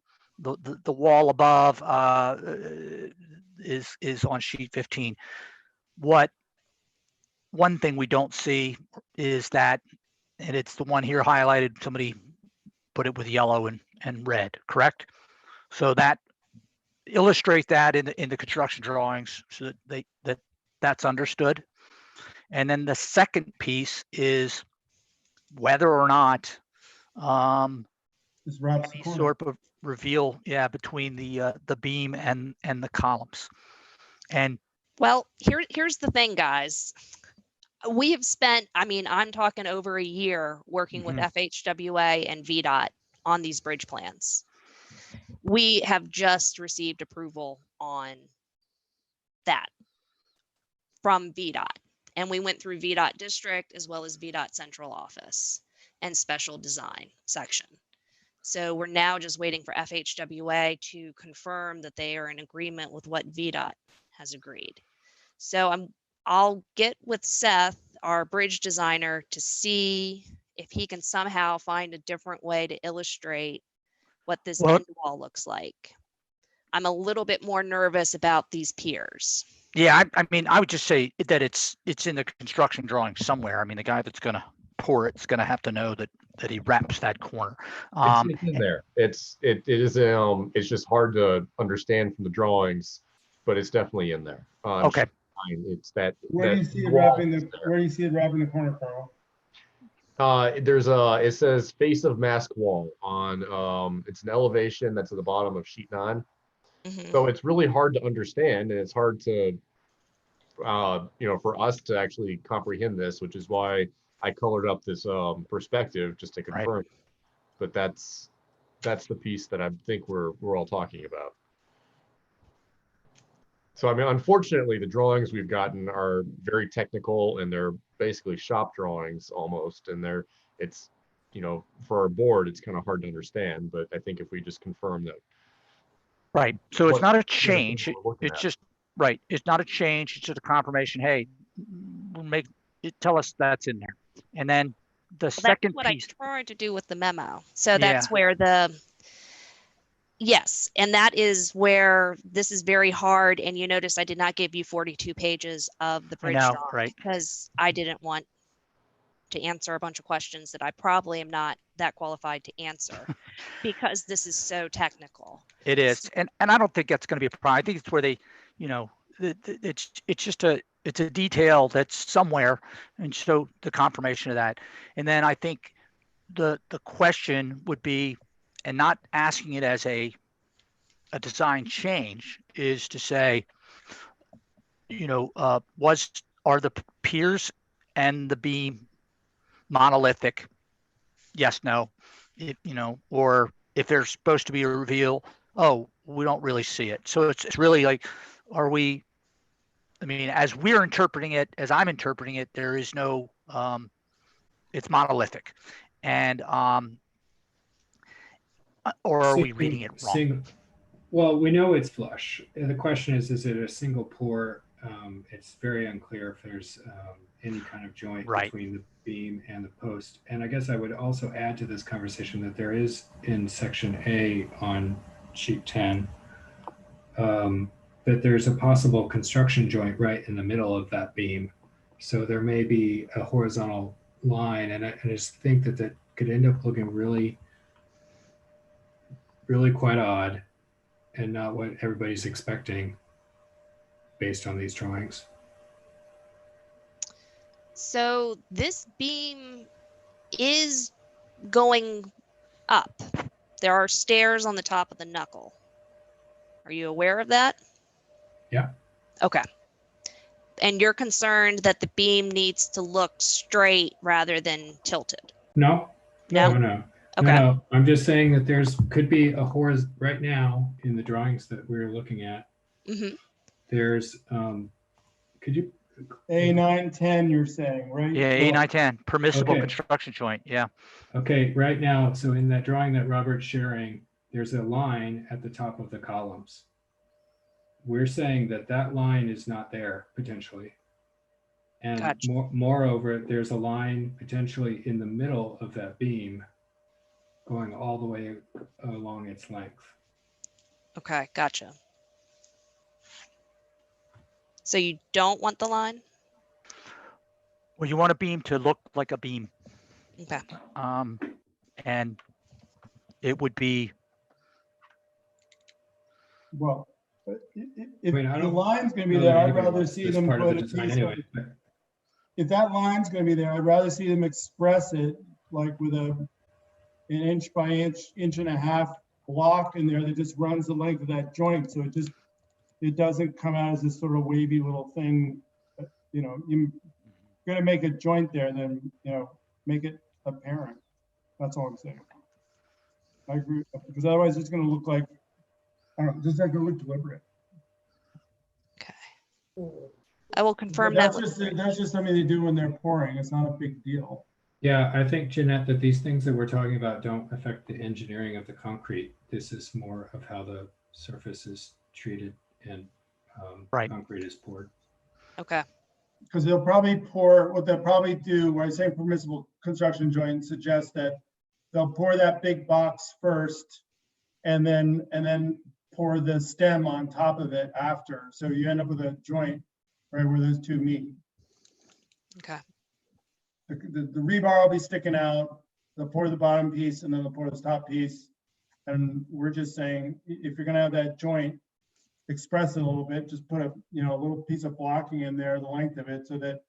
wall above is on sheet 15. One thing we don't see is that, and it's the one here highlighted, somebody put it with yellow and red, correct? So that illustrate that in the construction drawings so that that's understood. And then the second piece is whether or not any sort of reveal, between the beam and the columns. And well, here's the thing, guys. We have spent, I mean, I'm talking over a year working with FHWA and VDOT on these bridge plans. We have just received approval on that from VDOT. And we went through VDOT district as well as VDOT central office and special design section. So we're now just waiting for FHWA to confirm that they are in agreement with what VDOT has agreed. So I'll get with Seth, our bridge designer, to see if he can somehow find a different way to illustrate what this end wall looks like. I'm a little bit more nervous about these piers. Yeah, I mean, I would just say that it's in the construction drawing somewhere. I mean, the guy that's going to pour it's going to have to know that he wraps that corner. It's in there. It is. It's just hard to understand from the drawings, but it's definitely in there. Okay. It's that. Where do you see it wrapping the? Where do you see it wrapping the corner, Carl? It says face of mask wall on. It's an elevation that's at the bottom of sheet 9. So it's really hard to understand, and it's hard to, for us to actually comprehend this, which is why I colored up this perspective just to confirm. Right. But that's the piece that I think we're all talking about. So I mean, unfortunately, the drawings we've gotten are very technical, and they're basically shop drawings almost, and it's for our board, it's kind of hard to understand. But I think if we just confirm that. Right. So it's not a change. It's just right. It's not a change. It's just a confirmation. Hey, we'll tell us that's in there. And then the second piece. That's what I tried to do with the memo. So that's where yes. And that is where this is very hard. And you notice I did not give you 42 pages of the bridge drawing, right? Because I didn't want to answer a bunch of questions that I probably am not that qualified to answer because this is so technical. It is. And I don't think that's going to be a problem. I think it's where they, it's a detail that's somewhere. And so the confirmation of that. And then I think the question would be, and not asking it as a design change, is to say, are the piers and the beam monolithic? Yes, no, or if there's supposed to be a reveal, we don't really see it. So it's really like, as we're interpreting it, as I'm interpreting it, there is no, it's monolithic. And, or are we reading it wrong? Well, we know it's flush. The question is it a single pour? It's very unclear if there's any kind of joint between the beam and the post. And I guess I would also add to this conversation that there is in section A on sheet 10, that there's a possible construction joint right in the middle of that beam. So there may be a horizontal line, and I just think that could end up looking really, really quite odd and not what everybody's expecting based on these drawings. So this beam is going up. There are stairs on the top of the knuckle. Are you aware of that? Yeah. Okay. And you're concerned that the beam needs to look straight rather than tilted? No. No? No. No, no, I'm just saying that could be a right now in the drawings that we're looking at. Mhm. There's, could you? A9, 10, you're saying, right? Yeah, A9, 10, permissible Okay. construction joint, yeah. Okay, right now, so in that drawing that Robert's sharing, there's a line at the top of the columns. We're saying that that line is not there potentially. And Gotcha. moreover, there's a line potentially in the middle of that beam going all the way along its length. Okay, gotcha. So you don't want the line? Well, you want a beam to look like a beam. Okay. And it would be. Well, if I mean, I the don't line's going to be know there, that I'd anybody rather wants see this them part of put the a design piece anyway. of, if that line's going to be there, I'd rather see them express it like with an inch by inch and a half block in there that just runs the length of that joint. So it doesn't come out as this sort of wavy little thing. You know, you're going to make a joint there, then, you know, make it apparent. That's all I'm saying. I agree, because otherwise it's going to look like, I don't know, just not going to look deliberate. I will confirm That's that. that's just something they do when they're pouring. It's not a big deal. Yeah, I think, Jeanette, that these things that we're talking about don't affect the engineering of the concrete. This is more of how the surface is treated and concrete is poured. Okay. Because they'll probably pour, what they'll probably do, when I say permissible construction joint, suggests that they'll pour that big box first and then pour the stem on top of it after. So you end up with a joint right where those two meet. Okay. The rebar will be sticking out. They'll pour the bottom piece and then they'll pour the top piece. And we're just saying, if you're gonna have that joint, express it a little bit, just put a little piece of blocking in there, the length of it, so that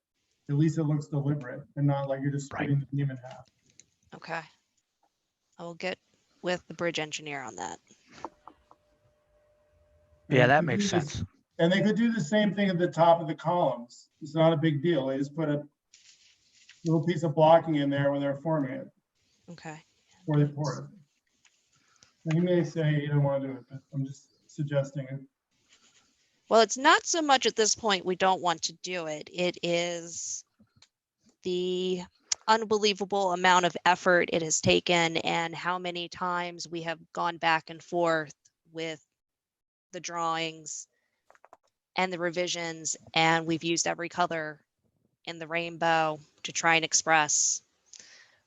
at least it looks deliberate and not like you're just splitting the beam in half. Okay. I will get with the bridge engineer on that. Yeah, that makes sense. And they could do the same thing at the top of the columns. It's not a big deal. They just put a little piece of blocking in there when they're forming it. Okay. Or they pour it. And you may say you don't want to do it, but I'm just suggesting it. Well, it's not so much at this point we don't want to do it. It is the unbelievable amount of effort it has taken and how many times we have gone back and forth with the drawings and the revisions, and we've used every color in the rainbow to try and express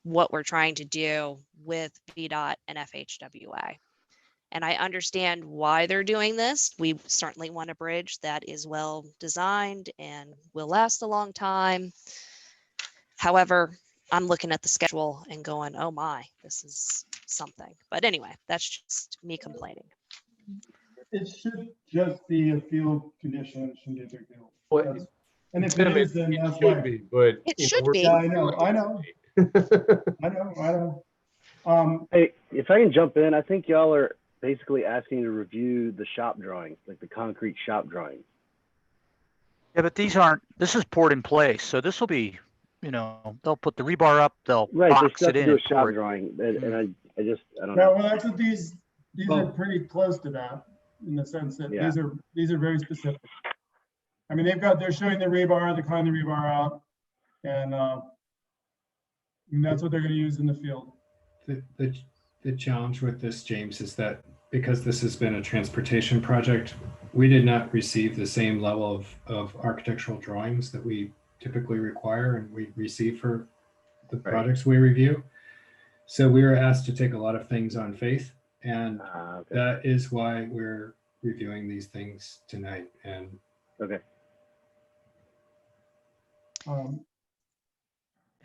what we're trying to do with VDOT and FHWA. And I understand why they're doing this. We certainly want a bridge that is well designed and will last a long time. However, I'm looking at the schedule and going, oh my, this is something. But anyway, that's just me complaining. It should just be a field condition. It shouldn't be a big deal. Well, and if it is, then it that's should why. be, but It you know, should we're- be. Yeah, I know. I know. Hey, if I can jump in, I think y'all are basically asking to review the shop drawings, like the concrete shop drawings. Yeah, but this is poured in place. So this will be, they'll put the rebar up, they'll Right, they box still it have to in do a and shop pour it. drawing, and I don't Yeah, know. well, that's what these are pretty close to that, in the sense that Yeah. these are very specific. I mean, they're showing the rebar, they're cutting the rebar out, and that's what they're going to use in the field. The challenge with this, James, is that because this has been a transportation project, we did not receive the same level of architectural drawings that we typically require and we receive for the projects we review. So we were asked to take a lot of things on faith, and that is why we're reviewing these things tonight. And okay.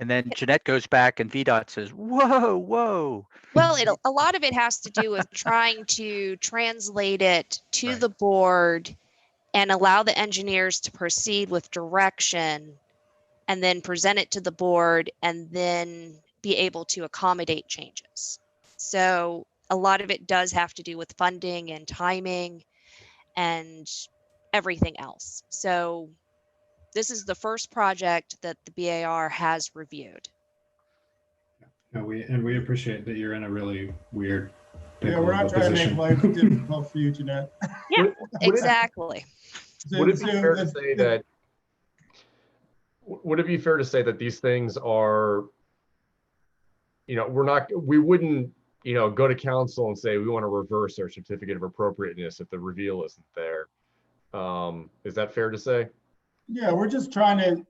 And then Jeanette goes back and VDOT says, whoa, whoa. Well, a lot of it has to do with trying to translate it to the board and allow the engineers to proceed with direction and then present it to the board and then be able to accommodate changes. So a lot of it does have to do with funding and timing and everything else. So this is the first project that the BAR has reviewed. No, we appreciate that you're in a really weird. Yeah, we're not trying to make life difficult for you, Jeanette. Yeah, Would it- exactly. Would it be fair to say that? Would it be fair to say that these things are, we wouldn't, go to council and say we want to reverse our certificate of appropriateness if the reveal isn't there. Is that fair to say? Yeah, we're just trying to,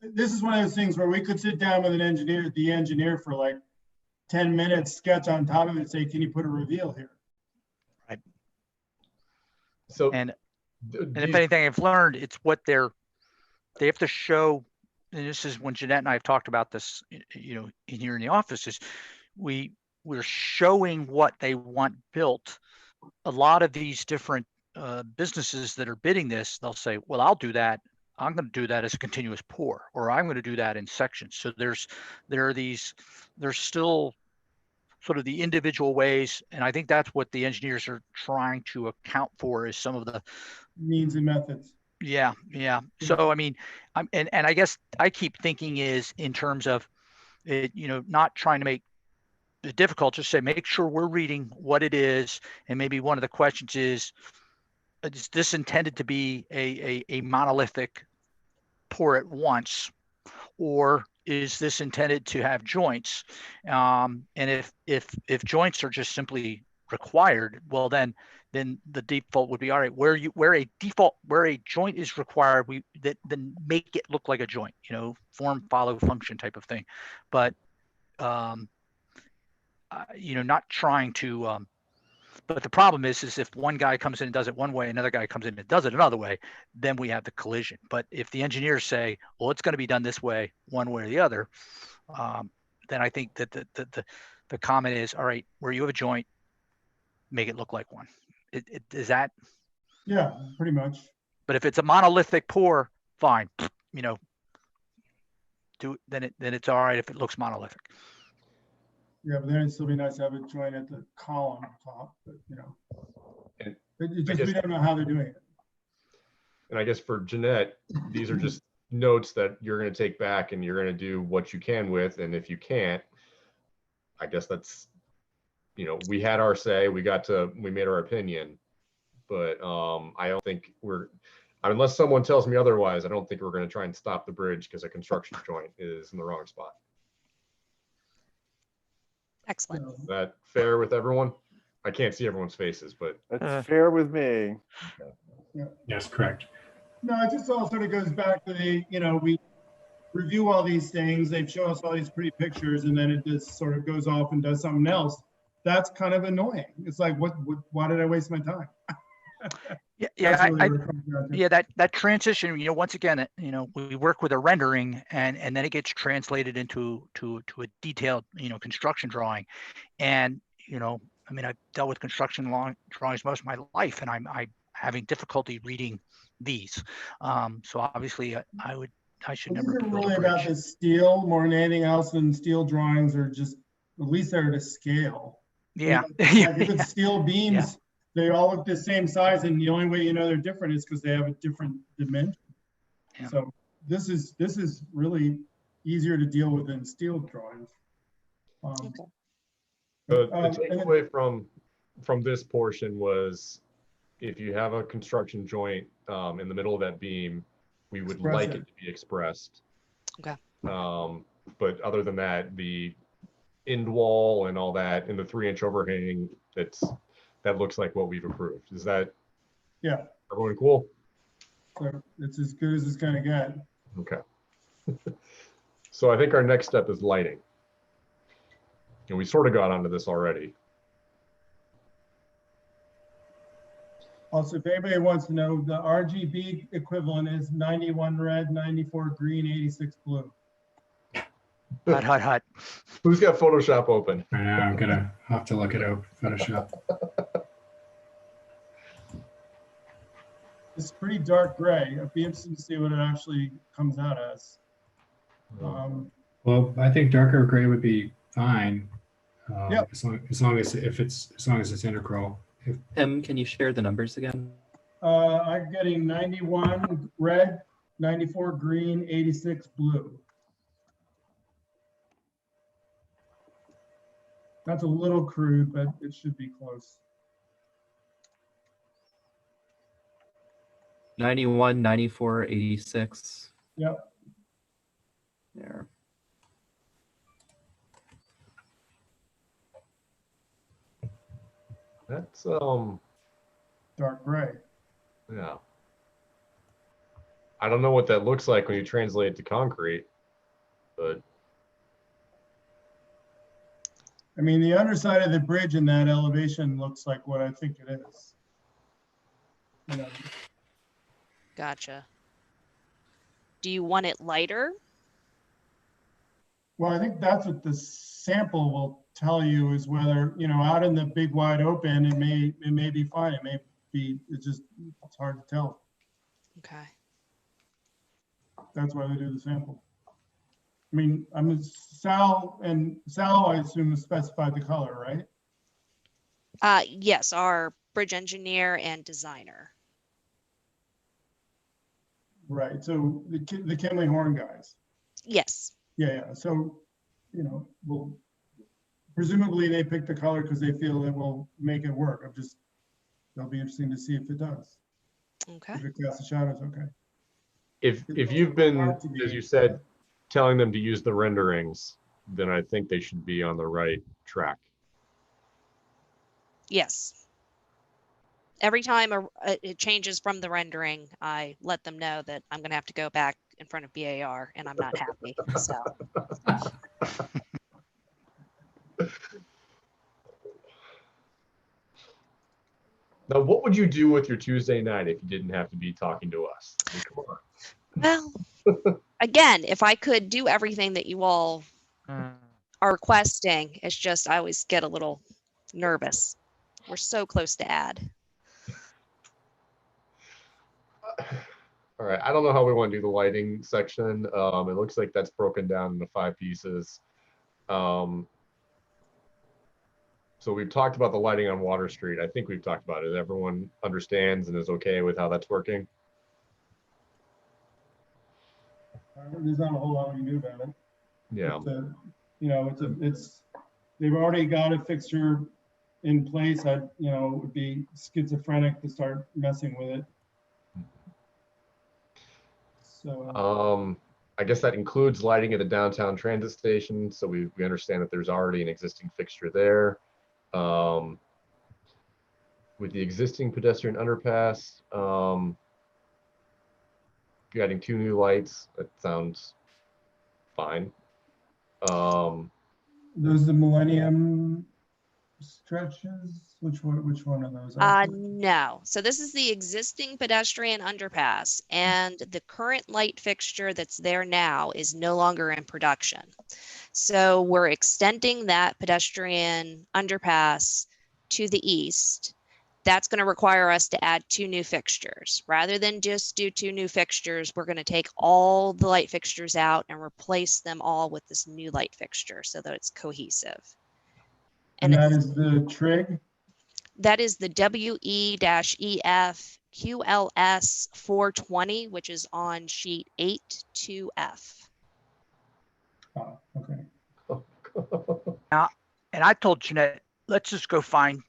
this is one of those things where we could sit down with the engineer for like 10 minutes, sketch on top of it, say, can you put a reveal here? Right. So, and if anything I've learned, it's what they have to show, and this is when Jeanette and I have talked about this, in here in the office, is we're showing what they want built. A lot of these different businesses that are bidding this, they'll say, well, I'll do that. I'm going to do that as a continuous pour, or I'm going to do that in sections. So there's still sort of the individual ways. And I think that's what the engineers are trying to account for, is some of the means and methods. Yeah. So, I mean, and I guess I keep thinking is in terms of it, not trying to make it difficult, just say, make sure we're reading what it is. And maybe one of the questions is this intended to be a monolithic pour at once, or is this intended to have joints? And if joints are just simply required, well, then the default would be, all right, where a joint is required, then make it look like a joint, form, follow, function type of thing. But not trying to but the problem is if one guy comes in and does it one way, another guy comes in and does it another way, then we have the collision. But if the engineers say, well, it's going to be done this way, one way or the other, then I think that the comment is, all right, where you have a joint, make it look like one. Is that? Yeah, pretty much. But if it's a monolithic pour, fine, then it's all right if it looks monolithic. Yeah, but then it'd still be nice to have a joint at the column top, but we don't know how they're doing it. And I guess for Jeanette, these are just notes that you're going to take back and you're going to do what you can with. And if you can't, I guess that's, we had our say, we made our opinion, but I don't think unless someone tells me otherwise, I don't think we're going to try and stop the bridge because a construction joint is in the wrong spot. Excellent. Is that fair with everyone? I can't see everyone's faces, but that's fair with me. Yeah. Yes, correct. No, it just all sort of goes back to we review all these things, they show us all these pretty pictures, and then it just sort of goes off and does something else. That's kind of annoying. It's like, why did I waste my time? That transition, once again, we work with a rendering and then it gets translated into a detailed, construction drawing. And, I've dealt with construction drawings most of my life, and I'm having difficulty reading these. So obviously I should never These are build really a bridge. about the steel more than anything else, and steel drawings are just, at least they're to scale. Yeah. If it's steel beams, they all look the same size, and the only way they're different is because they have a different dimension. Yeah. So this is really easier to deal with than steel drawings. The takeaway from this portion was, if you have a construction joint in the middle of that beam, we would like it to be expressed. Okay. But other than that, the end wall and all that, and the 3-inch overhang, that looks like what we've approved. Is that everyone cool? So it's as good as it's gonna get. Okay. So I think our next step is lighting. And we sort of got onto this already. Also, if anybody wants to know, the RGB equivalent is 91 red, 94 green, 86 blue. Hot. Who's got Photoshop open? I know, I'm gonna have to look it up. Photoshop. It's pretty dark gray. It'd be interesting to see what it actually comes out as. Well, I think darker gray would be fine. Yep. As long as it's integral. Tim, can you share the numbers again? I'm getting 91 red, 94 green, 86 blue. That's a little crude, but it should be close. 91, 94, 86. Yep. There. That's Dark gray. yeah. I don't know what that looks like when you translate it to concrete, but I mean, the underside of the bridge in that elevation looks like what I think it is. You know, Gotcha. Do you want it lighter? well, I think that's what the sample will tell you is whether, you know, out in the big wide open, it may be fine. It may be, it's hard to tell. Okay. That's why they do the sample. I mean, Sal, I assume, has specified the color, right? Yes, our bridge engineer and designer. Right. So the Kimley Horn guys. Yes. Yeah. So, you know, well, presumably they picked the color because they feel it will make it work. It'll be interesting to see if it does. Okay. If it casts the shadows, okay. if you've been, as you said, telling them to use the renderings, then I think they should be on the right track. Yes. Every time it changes from the rendering, I let them know that I'm going to have to go back in front of BAR and I'm not happy. So. Now, what would you do with your Tuesday night if you didn't have to be talking to us? I mean, come on. Well, again, if I could do everything that you all are requesting, it's just I always get a little nervous. We're so close to add. All right, I don't know how we want to do the lighting section. It looks like that's broken down into 5 pieces. So we've talked about the lighting on Water Street. I think we've talked about it. Everyone understands and is okay with how that's working. There's not a whole lot we can do about it. Yeah. You know, they've already got a fixture in place. You know, it would be schizophrenic to start messing with it. So. I guess that includes lighting at the downtown transit station. So we understand that there's already an existing fixture there. With the existing pedestrian underpass, adding 2 new lights, that sounds fine. Those are the Millennium stretches? Which one are those? No. So this is the existing pedestrian underpass, and the current light fixture that's there now is no longer in production. So we're extending that pedestrian underpass to the east. That's going to require us to add 2 new fixtures. Rather than just do 2 new fixtures, we're going to take all the light fixtures out and replace them all with this new light fixture so that it's cohesive. And that is the trig? That is the WE-EF QLS 420, which is on sheet 8-2F. Oh, okay. Now, and I told Jeanette, let's just go find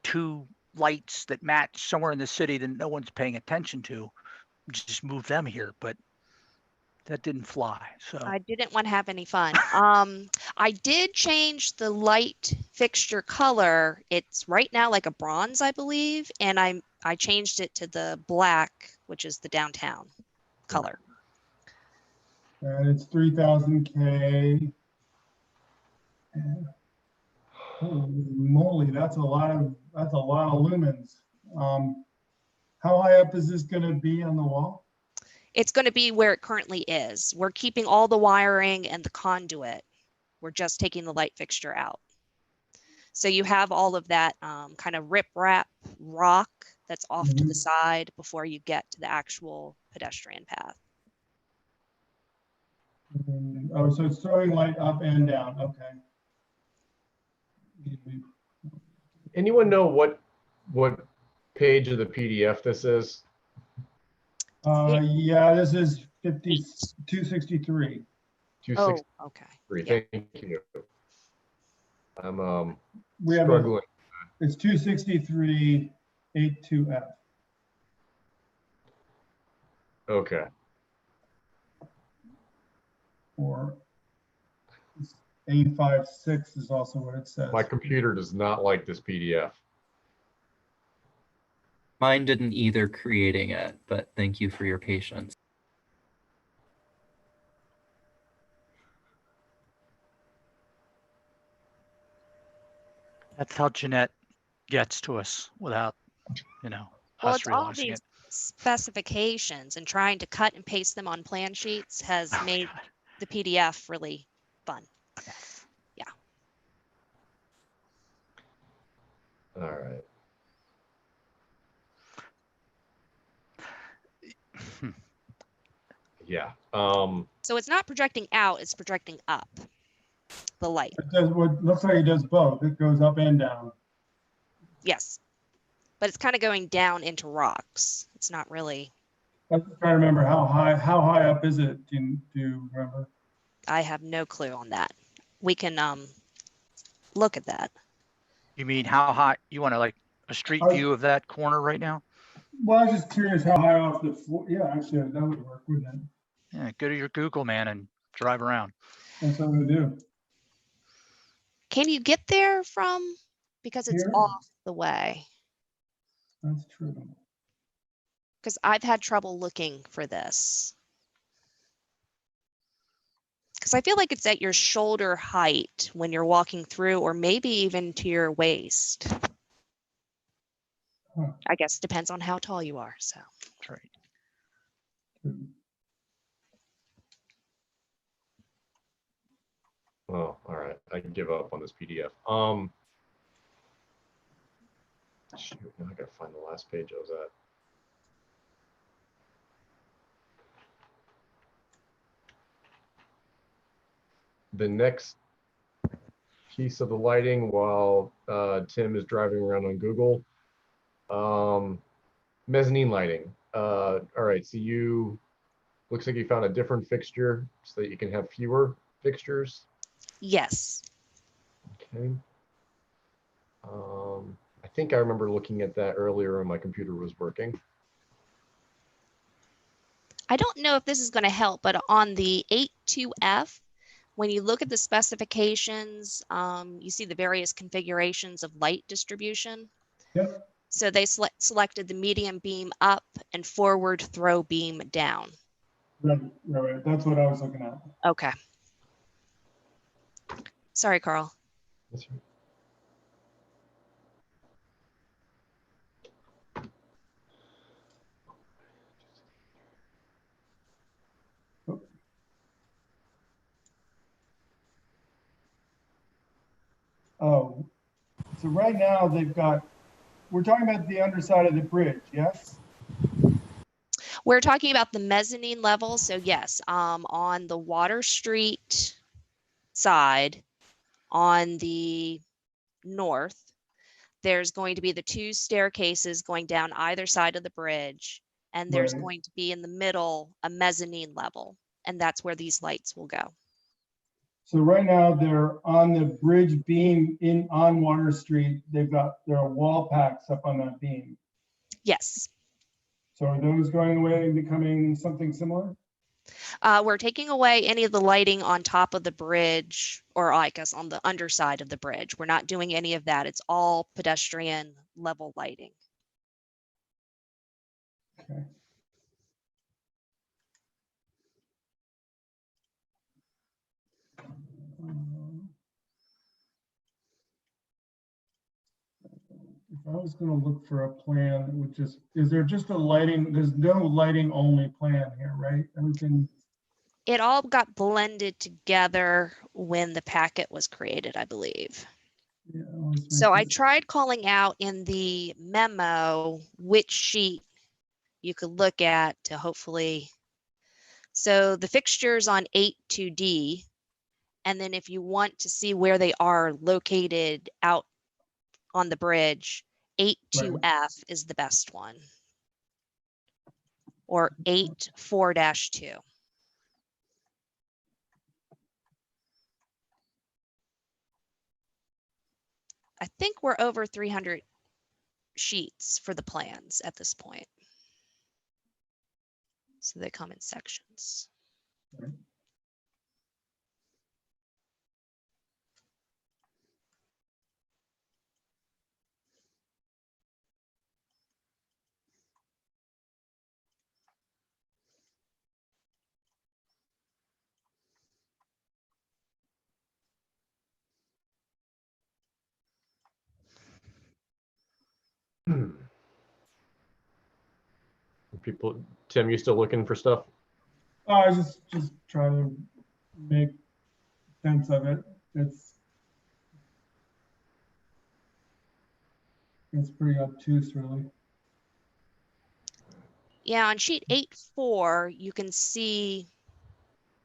2 lights that match somewhere in the city that no one's paying attention to. Just move them here, but that didn't fly. So I didn't want to have any fun. I did change the light fixture color. It's right now like a bronze, I believe, and I changed it to the black, which is the downtown color. And it's 3000 K. Holy moly, that's a lot of lumens. How high up is this going to be on the wall? It's going to be where it currently is. We're keeping all the wiring and the conduit. We're just taking the light fixture out. So you have all of that kind of riprap rock that's off to the side before you get to the actual pedestrian path. Oh, so it's throwing light up and down. Okay. Anyone know what page of the PDF this is? Yeah, this is 263. Oh, okay. Thank you. I'm We have struggling. it's 263.82F. Okay. Or A56 is also what it says. My computer does not like this PDF. Mine didn't either creating it, but thank you for your patience. That's how Jeanette gets to us without, Well, us it's all realizing these it. specifications, and trying to cut and paste them on plan sheets has made the PDF really fun. Yeah. All right. Yeah. So it's not projecting out, it's projecting up the light. It does what looks like it does both. It goes up and down. Yes. But it's kind of going down into rocks. It's not really. I'm trying to remember how high up is it? Do you remember? I have no clue on that. We can look at that. You mean how high, you want to like a street view of that corner right now? Well, I was just curious how high off the floor. Yeah, actually, that would work, wouldn't it? Yeah, go to your Google, man, and drive around. That's what I'm gonna do. Can you get there from, because it's Here? off the way? That's true. Because I've had trouble looking for this. Because I feel like it's at your shoulder height when you're walking through, or maybe even to your waist. Huh. I guess depends on how tall you are. So that's right. Oh, all right. I can give up on this PDF. Shoot, now I gotta find the last page I was at. The next piece of the lighting while Tim is driving around on Google. Mezzanine lighting. All right, so looks like you found a different fixture so that you can have fewer fixtures. yes. Okay. I think I remember looking at that earlier when my computer was working. I don't know if this is going to help, but on the 82F, when you look at the specifications, you see the various configurations of light distribution. Yep. So they selected the medium beam up and forward throw beam down. Right. That's what I was looking at. Okay. Sorry, Carl. That's right. Oh, so right now we're talking about the underside of the bridge, yes? We're talking about the mezzanine level. So yes, on the Water Street side, on the north, there's going to be the two staircases going down either side of the bridge. And there's Right. going to be in the middle a mezzanine level. And that's where these lights will go. So right now they're on the bridge beam on Water Street. There are wall packs up on that beam. Yes. So are those going away and becoming something similar? We're taking away any of the lighting on top of the bridge, or I guess on the underside of the bridge. We're not doing any of that. It's all pedestrian level lighting. Okay. If I was going to look for a plan that would is there just a lighting? There's no lighting only plan here, right? Everything. It all got blended together when the packet was created, I believe. Yeah, so I tried calling out in the memo which sheet you could look at to hopefully. So the fixtures on 82D, and then if you want to see where they are located out on the bridge, 82F is the best one, or 84-2. I think we're over 300 sheets for the plans at this point. So they come in sections. People, Tim, you still looking for stuff? Oh, I was just trying to make sense of it. It's pretty obtuse, really. Yeah, on sheet 8-4, you can see.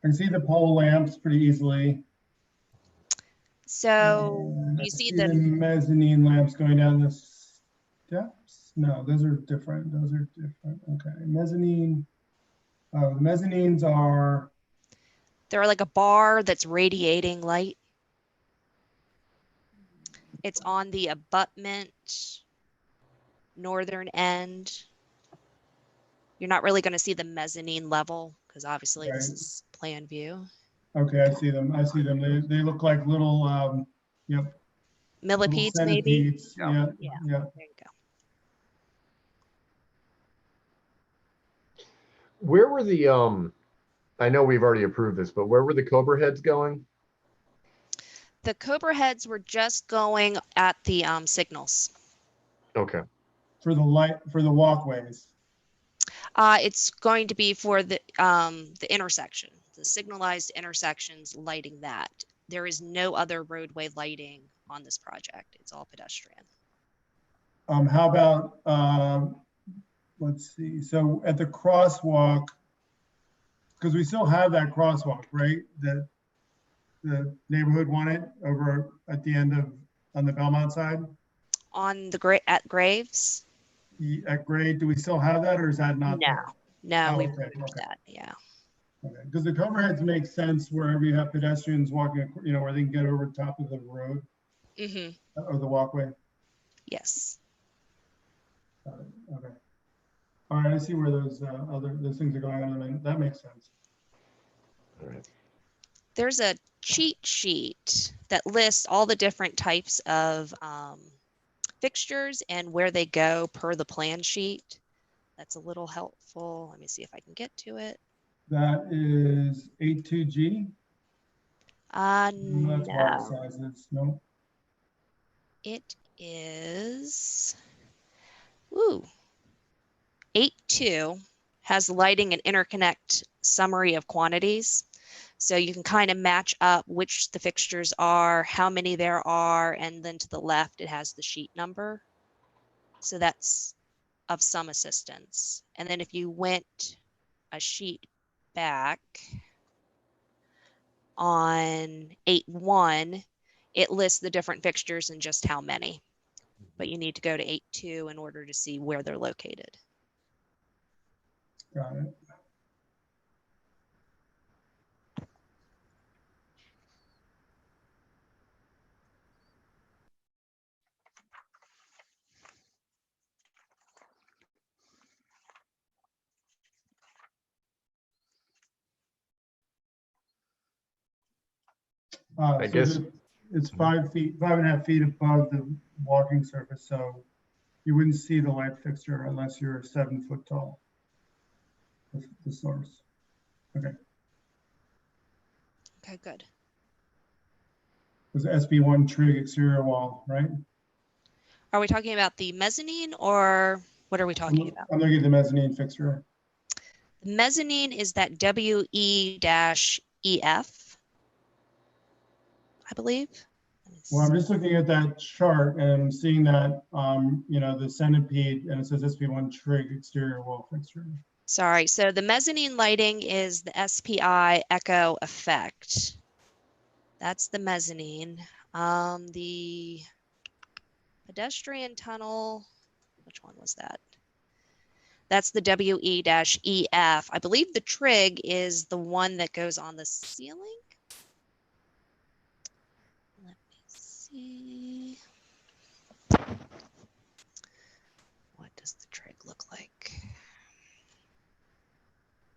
I can see the pole lamps pretty easily. So I you see the mezzanine lamps going down the steps. No, those are different. Those are different. Okay, mezzanine. Oh, the mezzanines are. They're like a bar that's radiating light. It's on the abutment northern end. You're not really going to see the mezzanine level because obviously this is plan view. Okay, I see them. I see them. They look like little, yep. Millipedes, maybe. Yeah, yeah. Yeah. There you go. Where were the I know we've already approved this, but where were the Cobra heads going? The Cobra heads were just going at the signals. Okay. For the walkways. It's going to be for the intersection, the signalized intersections, lighting that. There is no other roadway lighting on this project. It's all pedestrian. How about, let's see. So at the crosswalk, because we still have that crosswalk, right? That the neighborhood wanted over at the end of, on the Belmont side? On the at Graves? At Grade, do we still have that or is that not? No, there? no, Oh, we've okay, removed that, yeah. Okay, because the Cobra heads make sense wherever you have pedestrians walking, you know, where they can get over top of the road or the walkway. Yes. Got it. Okay. All right, I see where those those things are going on, and that makes sense. All right. There's a cheat sheet that lists all the different types of fixtures and where they go per the plan sheet. That's a little helpful. Let me see if I can get to it. That is 82G. No. That's wide sizes. No. It is. Ooh. 8.2 has lighting and interconnect summary of quantities. So you can kind of match up which the fixtures are, how many there are, and then to the left, it has the sheet number. So that's of some assistance. And then if you went a sheet back on 8.1, it lists the different fixtures and just how many. But you need to go to 8.2 in order to see where they're located. Got it. I guess it's 5 feet, 5.5 feet above the walking surface, so you wouldn't see the light fixture unless you're 7 foot tall. The source. Okay. Okay, good. It was SB1 trig exterior wall, right? Are we talking about the mezzanine or what are we talking about? I'm looking at the mezzanine fixture. The mezzanine is that WE-EF, I believe. Well, I'm just looking at that chart and I'm seeing that, you know, the centipede and it says SB1 trig exterior wall fixture. Sorry, so the mezzanine lighting is the SPI echo effect. That's the mezzanine. The pedestrian tunnel, which one was that? That's the WE-EF. I believe the trig is the one that goes on the ceiling. Let me see.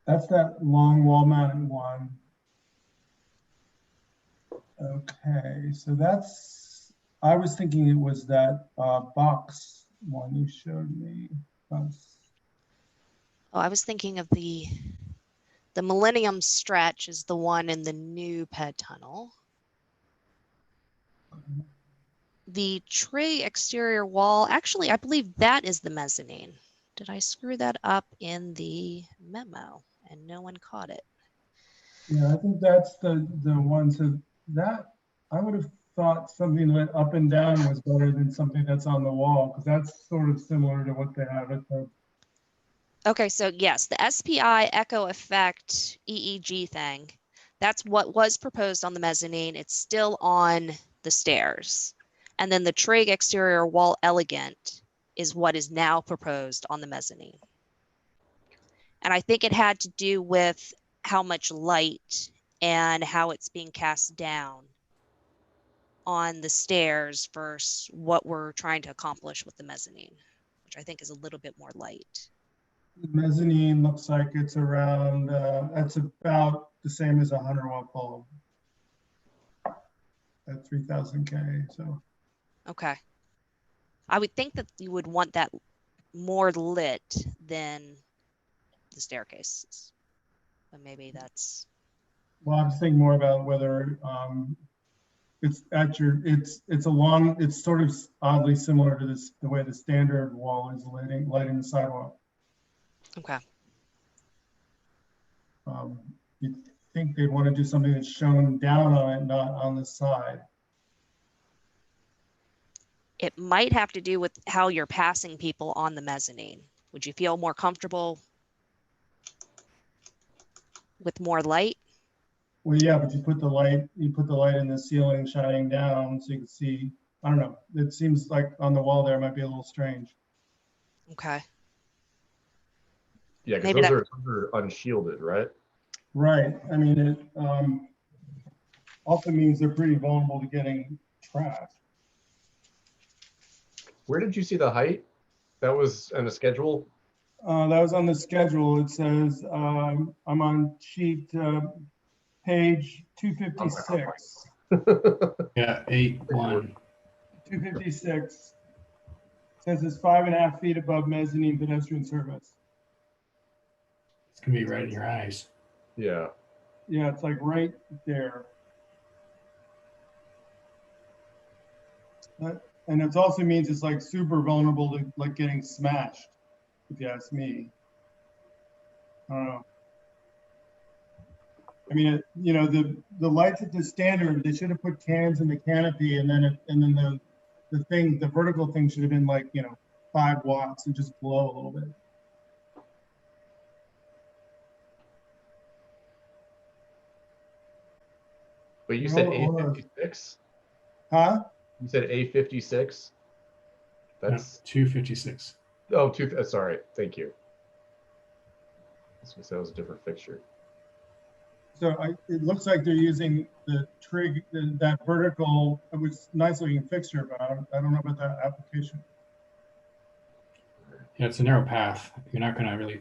That's that long wall mounted one. Okay, so that's, I was thinking it was that box one you showed me. Oh, I was thinking of the Millennium Stretch is the one in the new ped tunnel. The tray exterior wall, actually, I believe that is the mezzanine. Did I screw that up in the memo and no one caught it? Yeah, I think that's the one. So that, I would have thought something that up and down was better than something that's on the wall, because that's sort of similar to what they have at the. Okay, so yes, the SPI echo effect EEG thing, that's what was proposed on the mezzanine. It's still on the stairs. And then the trig exterior wall elegant is what is now proposed on the mezzanine. And I think it had to do with how much light and how it's being cast down on the stairs versus what we're trying to accomplish with the mezzanine, which I think is a little bit more light. The mezzanine looks like it's around, that's about the same as a 100-watt bulb at 3000 K. So. Okay. I would think that you would want that more lit than the staircases, but maybe that's. Well, I'm thinking more about whether it's at your, it's a long, it's sort of oddly similar to this, the way the standard wall is lighting the sidewalk. Okay. You'd think they'd want to do something that's shown down on it, not on the side. It might have to do with how you're passing people on the mezzanine. Would you feel more comfortable with more light? Well, yeah, but you put the light in the ceiling shining down so you can see, I don't know. It seems like on the wall there might be a little strange. Okay. Yeah, because those are unshielded, right? Right. I mean, it also means they're pretty vulnerable to getting trashed. Where did you see the height? That was on the schedule? That was on the schedule. It says, I'm on sheet page 256. Yeah, 8-1. 256. Says it's 5.5 feet above mezzanine pedestrian surface. It's gonna be right in your eyes. Yeah. Yeah, it's like right there. And it also means it's like super vulnerable to like getting smashed, if you ask me. I don't know. I mean, you know, the lights at the standard, they should have put cans in the canopy, and then the vertical thing should have been like, you know, 5 watts and just blow a little bit. But you said A56? Huh? You said A56? That's 256. Oh, sorry. Thank you. That was a different fixture. So it looks like they're using the trig, that vertical, it was nice looking fixture, but I don't know about that application. Yeah, it's a narrow path. You're not gonna really.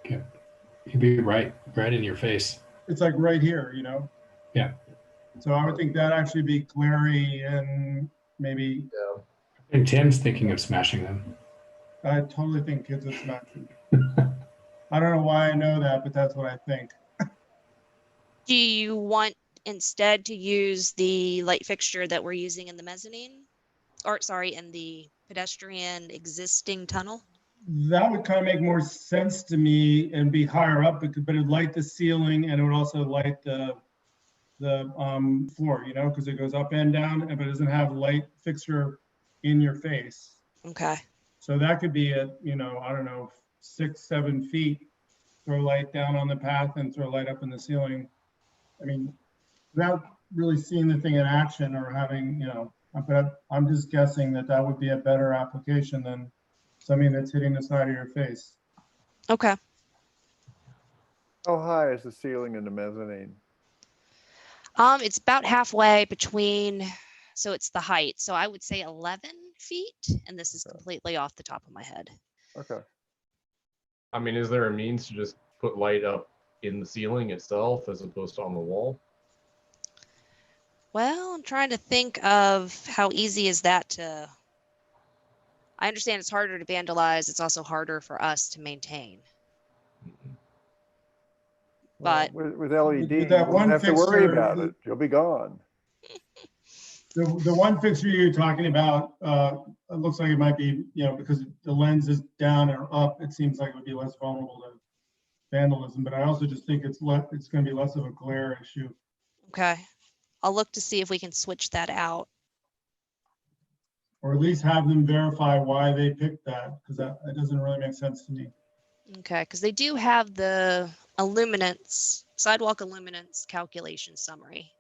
Okay. You'd be right in your face. It's like right here, you know? Yeah. So I would think that actually be glary and maybe. Yeah. And Tim's thinking of smashing them. I totally think kids would smash them. I don't know why I know that, but that's what I think. Do you want instead to use the light fixture that we're using in the mezzanine? Or sorry, in the pedestrian existing tunnel? That would kind of make more sense to me and be higher up, but it'd light the ceiling and it would also light the floor, you know, because it goes up and down, but it doesn't have light fixture in your face. Okay. So that could be at, you know, I don't know, 6-7 feet, throw light down on the path and throw light up in the ceiling. I mean, without really seeing the thing in action or having, you know, but I'm just guessing that would be a better application than something that's hitting the side of your face. Okay. How high is the ceiling in the mezzanine? It's about halfway between, so it's the height. So I would say 11 feet, and this is completely off the top of my head. Okay. I mean, is there a means to just put light up in the ceiling itself as opposed to on the wall? Well, I'm trying to think of how easy is that to. I understand it's harder to vandalize. It's also harder for us to maintain. Well, But with LED, you that won't one have to worry fixture, about it. You'll be gone. The one fixture you're talking about, it looks like it might be, because the lens is down or up, it seems like it would be less vulnerable to vandalism. But I also just think it's going to be less of a glare issue. okay, I'll look to see if we can switch that out. Or at least have them verify why they picked that, because that doesn't really make sense to me. Okay, because they do have the illuminance, sidewalk illuminance calculation summary,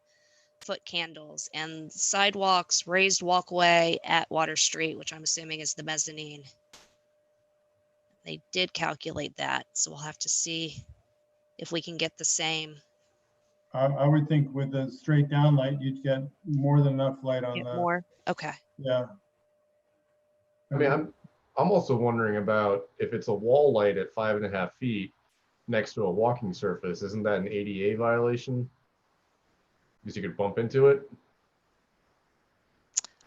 foot candles, and sidewalks, raised walkway at Water Street, which I'm assuming is the mezzanine. They did calculate that, so we'll have to see if we can get the same. I would think with the straight down light, you'd get more than enough light on Get that. more? Okay. Yeah. I mean, I'm also wondering about if it's a wall light at 5.5 feet next to a walking surface, isn't that an ADA violation? Because you could bump into it.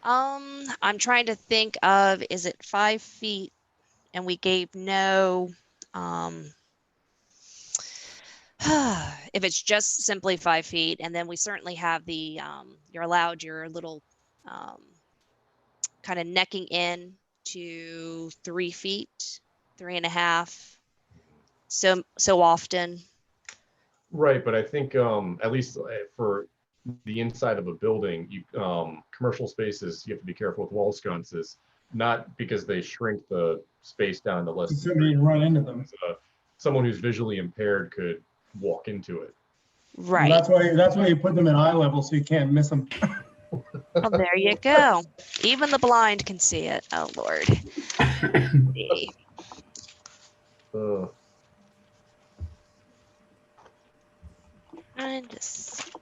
I'm trying to think of, is it 5 feet? And we gave no, if it's just simply 5 feet, and then we certainly have the, you're allowed your little kind of necking in to 3 feet, 3.5. So often. Right, but I think at least for the inside of a building, you commercial spaces, you have to be careful with wall sconces, not because they shrink the space down to less. Somebody run into them. Someone who's visually impaired could walk into it. Right. Well, that's why you put them at eye level so you can't miss them. Well, there you go. Even the blind can see it. Oh, Lord. And just,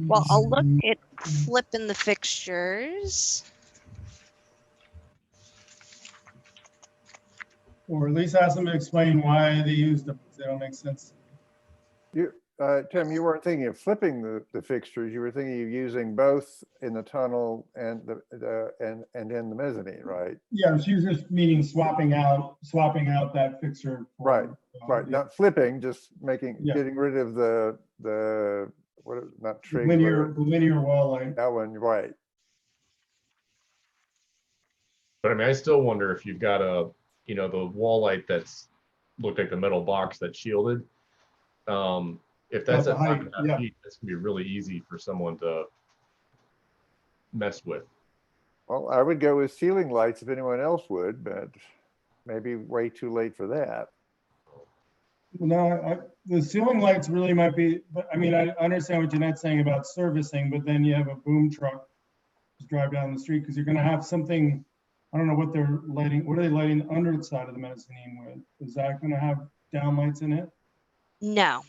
well, I'll look at flipping the fixtures. Or at least ask them to explain why they used them, because they don't make sense. Tim, you weren't thinking of flipping the fixtures. You were thinking of using both in the tunnel and and in the mezzanine, right? Yeah, she was just meaning swapping out that fixture. Right. Yeah. Not flipping, just getting rid of the not trig, linear wall light. That one, right. But I mean, I still wonder if you've got the wall light that's looked like the metal box that's shielded. If that's at 5.5 feet, that's gonna be really easy for someone to mess with. Well, I would go with ceiling lights if anyone else would, but maybe way too late for that. No, the ceiling lights really might be, but I mean, I understand what Jeanette's saying about servicing, but then you have a boom truck to drive down the street, because you're going to have something, I don't know what they're lighting, what are they lighting under the side of the mezzanine with? Is that going to have downlights in it? No.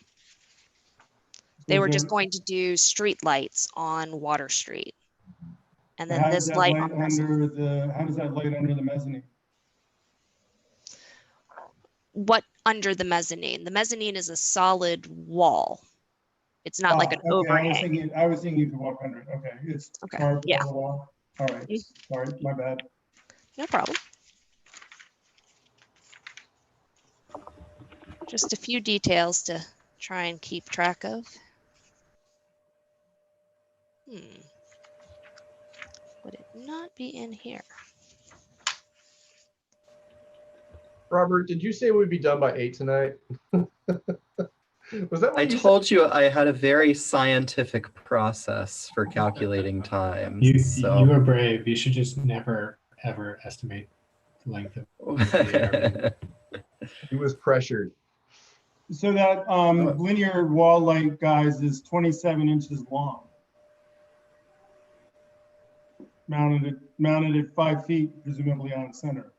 They were just going to do street lights on Water Street. And then this light on how does that light under the mezzanine? What under the mezzanine? The mezzanine is a solid wall. It's not like an overhang. I was thinking you could walk under it. Okay, it's carved yeah. on the wall. All right, sorry, my bad. No problem. Just a few details to try and keep track of. Would it not be in here? Robert, did you say we'd be done by 8 tonight? Was that what I told you I had a very scientific process for calculating time. You were brave. You should just never, ever estimate the length of the He was pressured. So that linear wall light, guys, is 27 inches long. Mounted at 5 feet, presumably on center.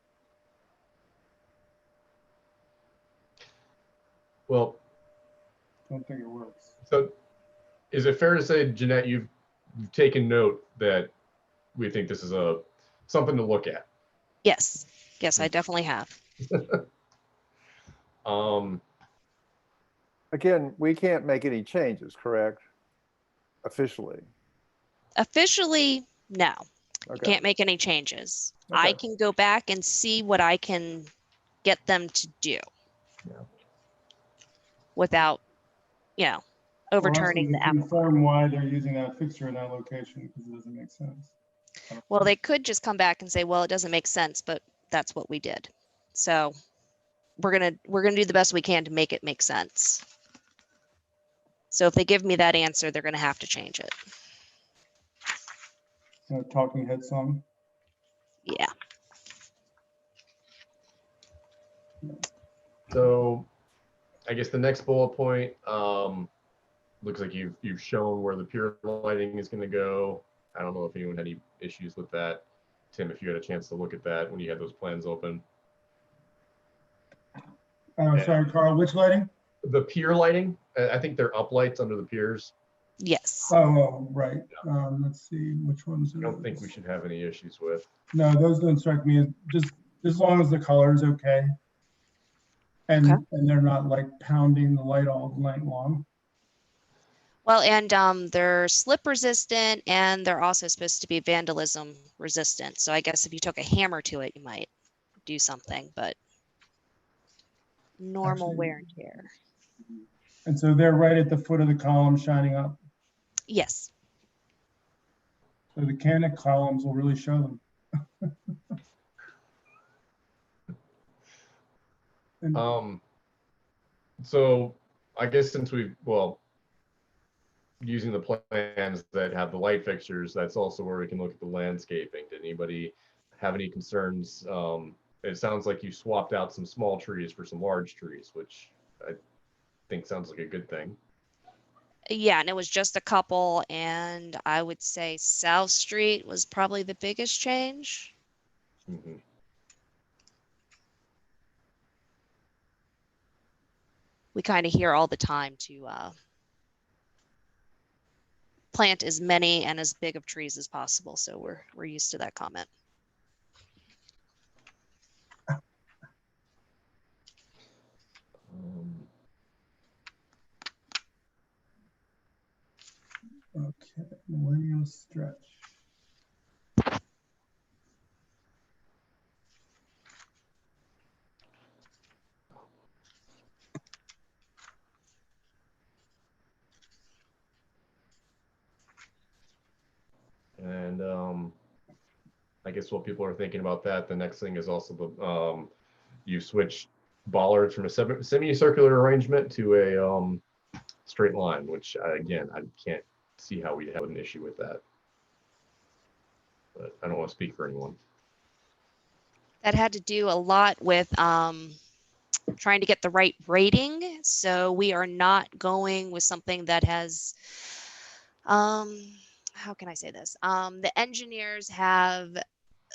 Well, don't think it works. So is it fair to say, Jeanette, you've taken note that we think this is something to look at? Yes. Yes, I definitely have. Again, we can't make any changes, correct? Officially. Officially, no. You Okay. can't make any changes. I can go back and see what I can get them to do without, you know, overturning the apple. Confirm why they're using that fixture in that location, because it doesn't make sense. Well, they could just come back and say, well, it doesn't make sense, but that's what we did. So we're gonna do the best we can to make it make sense. So if they give me that answer, they're gonna have to change it. Talking head song. Yeah. So I guess the next bullet point, looks like you've shown where the pier lighting is going to go. I don't know if anyone had any issues with that. Tim, if you had a chance to look at that when you had those plans open. Sorry, Carl, which lighting? The pier lighting. I think they're up lights under the piers. Yes. Oh, right. Let's see which ones. I don't think we should have any issues with. No, those don't strike me as, just as long as the color is okay. And they're not like pounding the light all night long. Well, and they're slip resistant, and they're also supposed to be vandalism resistant. So I guess if you took a hammer to it, you might do something, but normal wear and tear. And so they're right at the foot of the column shining up. Yes. So the canic columns will really show them. So I guess since using the plans that have the light fixtures, that's also where we can look at the landscaping. Did anybody have any concerns? It sounds like you swapped out some small trees for some large trees, which I think sounds like a good thing. Yeah, and it was just a couple, and I would say South Street was probably the biggest change. Mm-hmm. We kind of hear all the time to plant as many and as big of trees as possible, so we're used to that comment. Okay, millennial stretch. And I guess while people are thinking about that, the next thing is also the you switch bollards from a semicircular arrangement to a straight line, which again, I can't see how we'd have an issue with that. But I don't want to speak for anyone. That had to do a lot with trying to get the right rating. So we are not going with something that has, how can I say this? The engineers have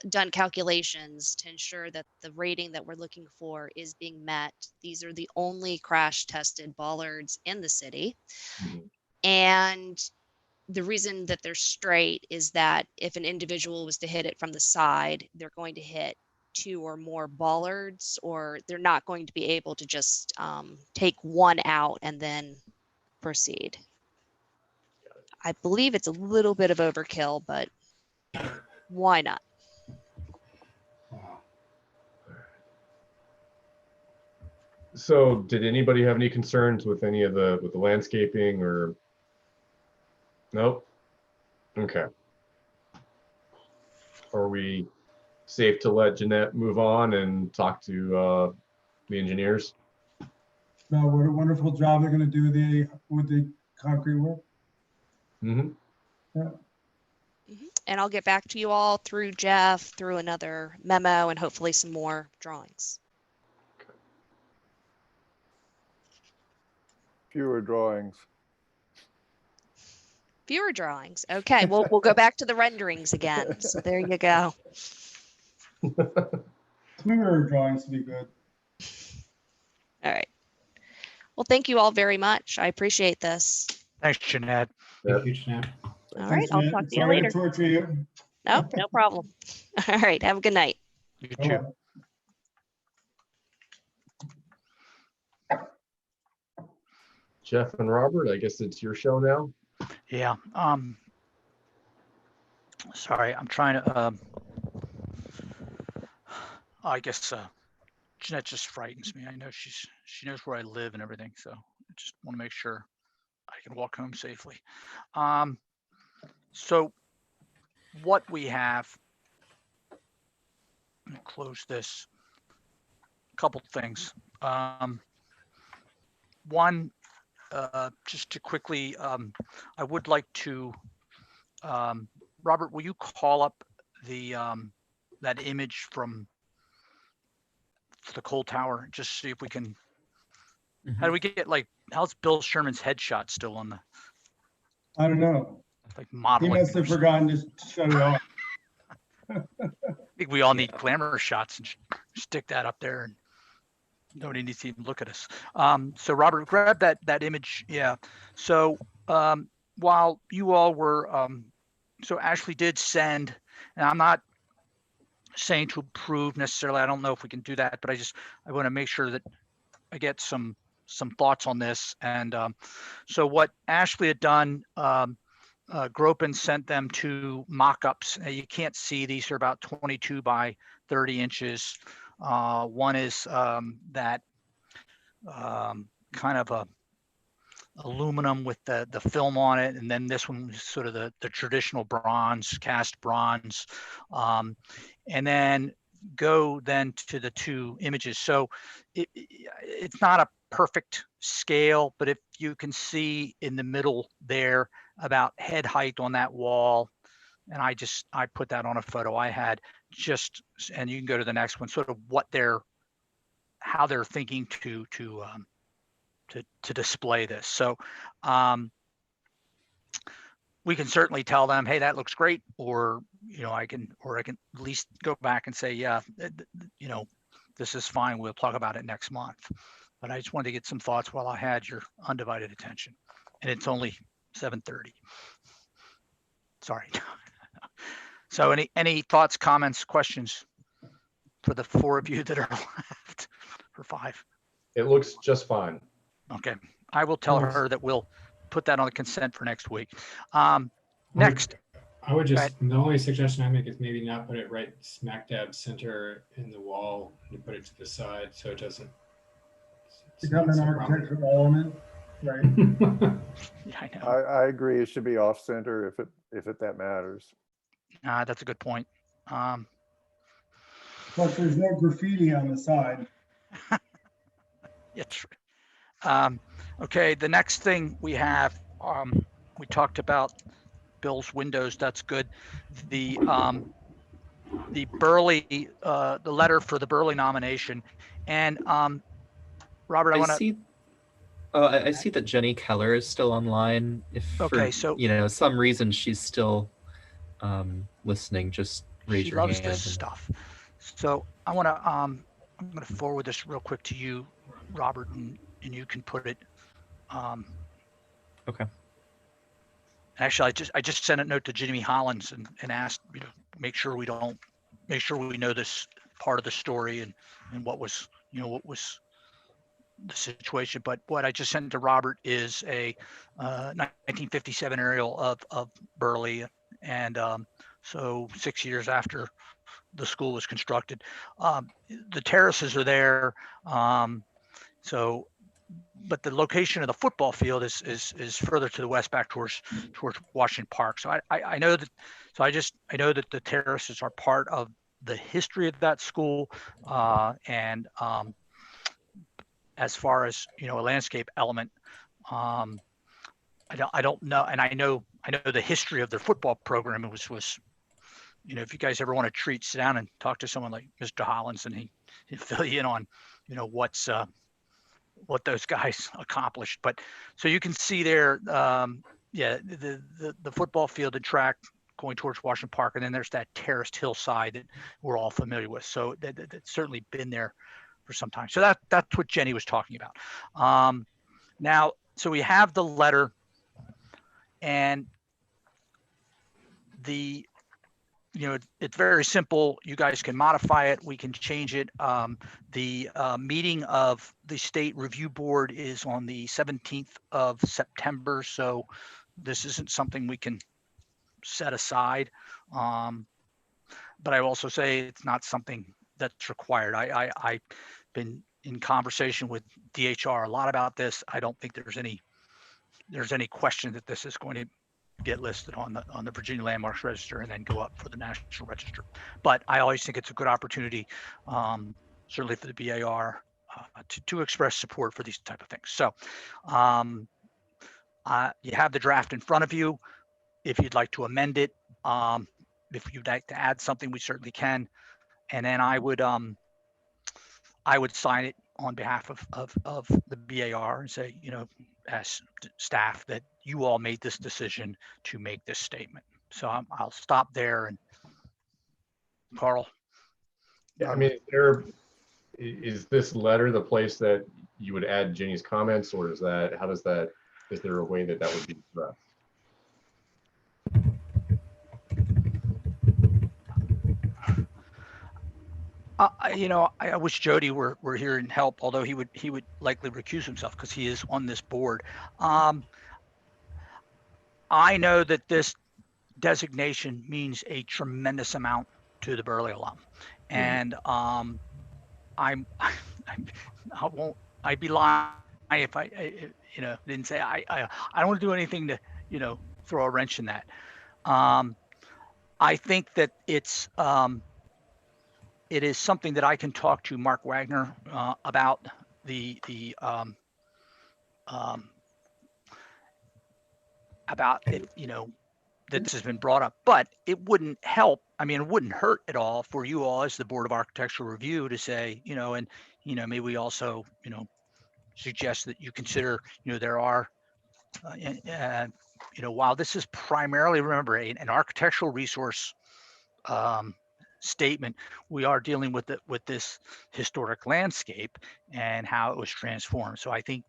done calculations to ensure that the rating that we're looking for is being met. These are the only crash tested bollards in the city. Mm-hmm. And the reason that they're straight is that if an individual was to hit it from the side, they're going to hit 2 or more bollards, or they're not going to be able to just take one out and then proceed. I believe it's a little bit of overkill, but why not? So did anybody have any concerns with any of the landscaping or? Nope. Okay. Are we safe to let Jeanette move on and talk to the engineers? No, what a wonderful job they're going to do with the concrete work. Mm-hmm. Yeah. Mm-hmm. And I'll get back to you all through Jeff, through another memo, and hopefully some more drawings. Fewer drawings. Fewer drawings. Okay, we'll go back to the renderings again. So there you go. Fewer drawings to be good. All right. Well, thank you all very much. I appreciate this. Thanks, Jeanette. Thank you, Jeanette. All right, I'll talk to you later. Sorry to torture you. Nope, no problem. All right, have a good night. You too. Jeff and Robert, I guess it's your show now. Yeah. Sorry, I'm trying to. I guess Jeanette just frightens me. I know she knows where I live and everything, so I just want to make sure I can walk home safely. So what we have. Let me close this. A couple things. One, just to quickly, I would like to, Robert, will you call up the that image from the Cole Tower? Just see if we can. How do we get how's Bill Sherman's headshot still on the? I don't know. Like He modeling. must have forgotten to shut it off. I think we all need glamour shots and stick that up there, and nobody needs to even look at us. So Robert, grab that image. Yeah. So while you all were, so Ashley did send, and I'm not saying to approve necessarily. I don't know if we can do that, but I want to make sure that I get some thoughts on this. And so what Ashley had done. Gropin sent them two mock-ups. You can't see, these are about 22 by 30 inches. One is that kind of a aluminum with the film on it, and then this one is sort of the traditional bronze, cast bronze. And then go then to the two images. So it's not a perfect scale, but if you can see in the middle there about head height on that wall, and I put that on a photo I had, and you can go to the next one, sort of how they're thinking to display this. So we can certainly tell them, hey, that looks great, or I can at least go back and say, yeah, this is fine, we'll talk about it next month. But I just wanted to get some thoughts while I had your undivided attention, and it's only 7:30. Sorry. So any thoughts, comments, questions for the four of you that are left, for five? It looks just fine. Okay, I will tell her that we'll put that on the consent for next week. Next. I would just, the only suggestion I make is maybe not put it right smack dab center in the wall, and put it to the side so it doesn't become an architectural element, right? Yeah, I know. I agree. It should be off center if that matters. That's a good point. Plus, there's no graffiti on the side. Yeah, true. Okay, the next thing we have, we talked about Bill's windows. That's good. The Burley, the letter for the Burley nomination, and Robert, I see. Oh, I see that Jenny Keller is still online. If okay, for, so some reason she's still listening, just raise your hand. She loves this stuff. So I want to I'm going to forward this real quick to you, Robert, and you can put it. Okay. Actually, I just sent a note to Jimmy Hollins and asked, make sure we know this part of the story and what was the situation. But what I just sent to Robert is a 1957 aerial of Burley, and so 6 years after the school was constructed. The terraces are there, but the location of the football field is further to the west, back towards Washington Park. So I know that. So I know that the terraces are part of the history of that school, and as far as a landscape element, I don't know, and I know the history of their football program. It was if you guys ever want to sit down and talk to someone like Mr. Hollins, and he'd fill you in on what those guys accomplished. But so you can see there, the football field and track going towards Washington Park, and then there's that terraced hillside that we're all familiar with. So that's certainly been there for some time. So that's what Jenny was talking about. Now, so we have the letter, and the it's very simple. You guys can modify it. We can change it. The meeting of the State Review Board is on the 17th of September. So this isn't something we can set aside. But I also say it's not something that's required. I've been in conversation with DHR a lot about this. I don't think there's any question that this is going to get listed on the Virginia Landmarks Register and then go up for the National Register. But I always think it's a good opportunity, certainly for the BAR, to express support for these type of things. So you have the draft in front of you. If you'd like to amend it, if you'd like to add something, we certainly can. And then I would sign it on behalf of the BAR and say, as staff, that you all made this decision to make this statement. So I'll stop there. And Carl. Yeah, I mean, is this letter the place that you would add Jenny's comments, or is there a way that would be addressed? I wish Jody were here and help, although he would likely recuse himself because he is on this board. I know that this designation means a tremendous amount to the Burley alum, and I'd be lying if I didn't say I don't want to do anything to throw a wrench in that. I think that it is something that I can talk to Mark Wagner about about it, that this has been brought up, but it wouldn't help. I mean, it wouldn't hurt at all for you all as the Board of Architectural Review to say, maybe we also, suggest that you consider, there are, while this is primarily, remember, an architectural resource statement, we are dealing with this historic landscape and how it was transformed. So I think,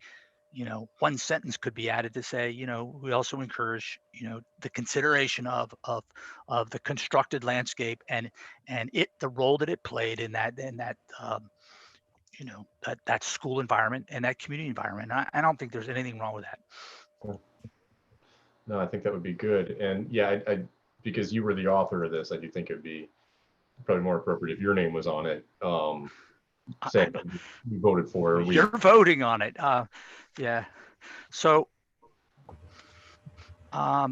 one sentence could be added to say, we also encourage, the consideration of the constructed landscape and the role that it played in that that school environment and that community environment. I don't think there's anything wrong with that. No, I think that would be good. And yeah, I because you were the author of this, I do think it'd be probably more appropriate if your name was on it. Saying you voted for. You're voting on it. Yeah. So I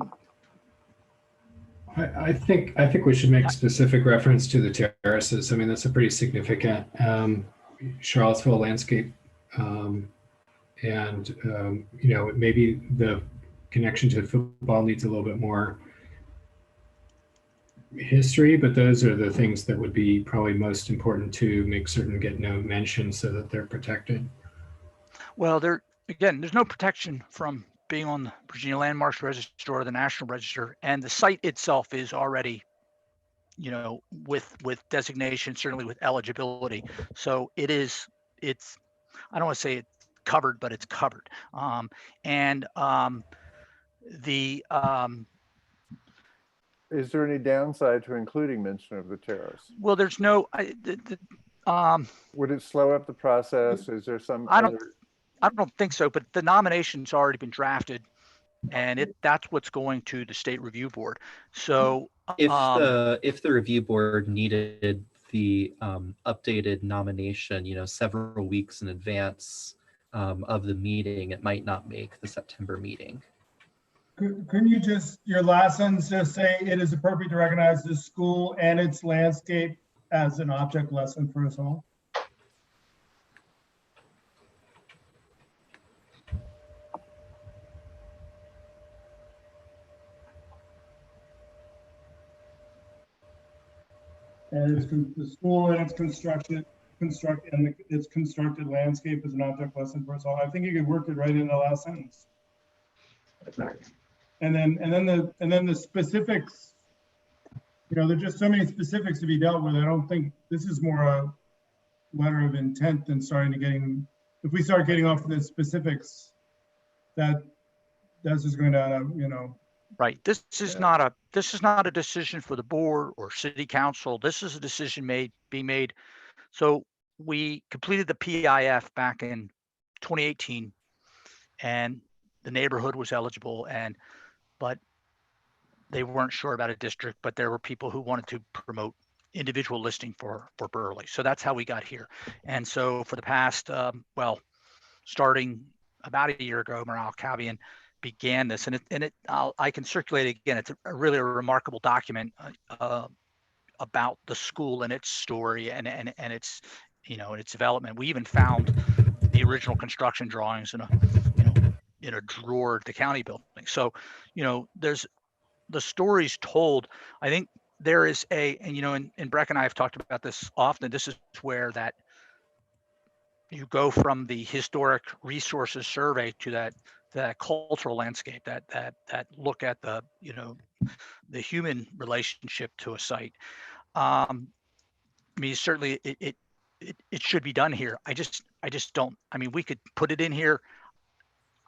think we should make specific reference to the terraces. I mean, that's a pretty significant Charlottesville landscape, and maybe the connection to football needs a little bit more history, but those are the things that would be probably most important to make certain get no mention so that they're protected. Well, there's no protection from being on the Virginia Landmarks Register or the National Register, and the site itself is already, with designation, certainly with eligibility. So it's I don't want to say it's covered, but it's covered. Is there any downside to including mention of the terrace? Well, there's no. Would it slow up the process? Is there some? I don't think so. But the nomination's already been drafted, and that's what's going to the State Review Board. So if the review board needed the updated nomination, several weeks in advance of the meeting, it might not make the September meeting. Couldn't you your last sentence just say it is appropriate to recognize the school and its landscape as an object lesson for us all? And the school and its constructed landscape is an object lesson for us all. I think you could work it right in the last sentence. And then the specifics, there's just so many specifics to be dealt with. I don't think this is more a letter of intent than if we start getting off the specifics, that's just going to, Right. This is not a decision for the board or city council. This is a decision being made. So we completed the PIF back in 2018, and the neighborhood was eligible, but they weren't sure about a district, but there were people who wanted to promote individual listing for Burley. So that's how we got here. And so for the past, starting about a year ago, Morale Cavian began this, and I can circulate it again. It's really a remarkable document about the school and its story and its, and its development. We even found the original construction drawings in a drawer at the county building. So, there's the stories told. I think there is and Breck and I have talked about this often. This is where that you go from the historic resources survey to that cultural landscape, that look at the human relationship to a site. I mean, certainly it should be done here. I just don't. I mean, we could put it in here.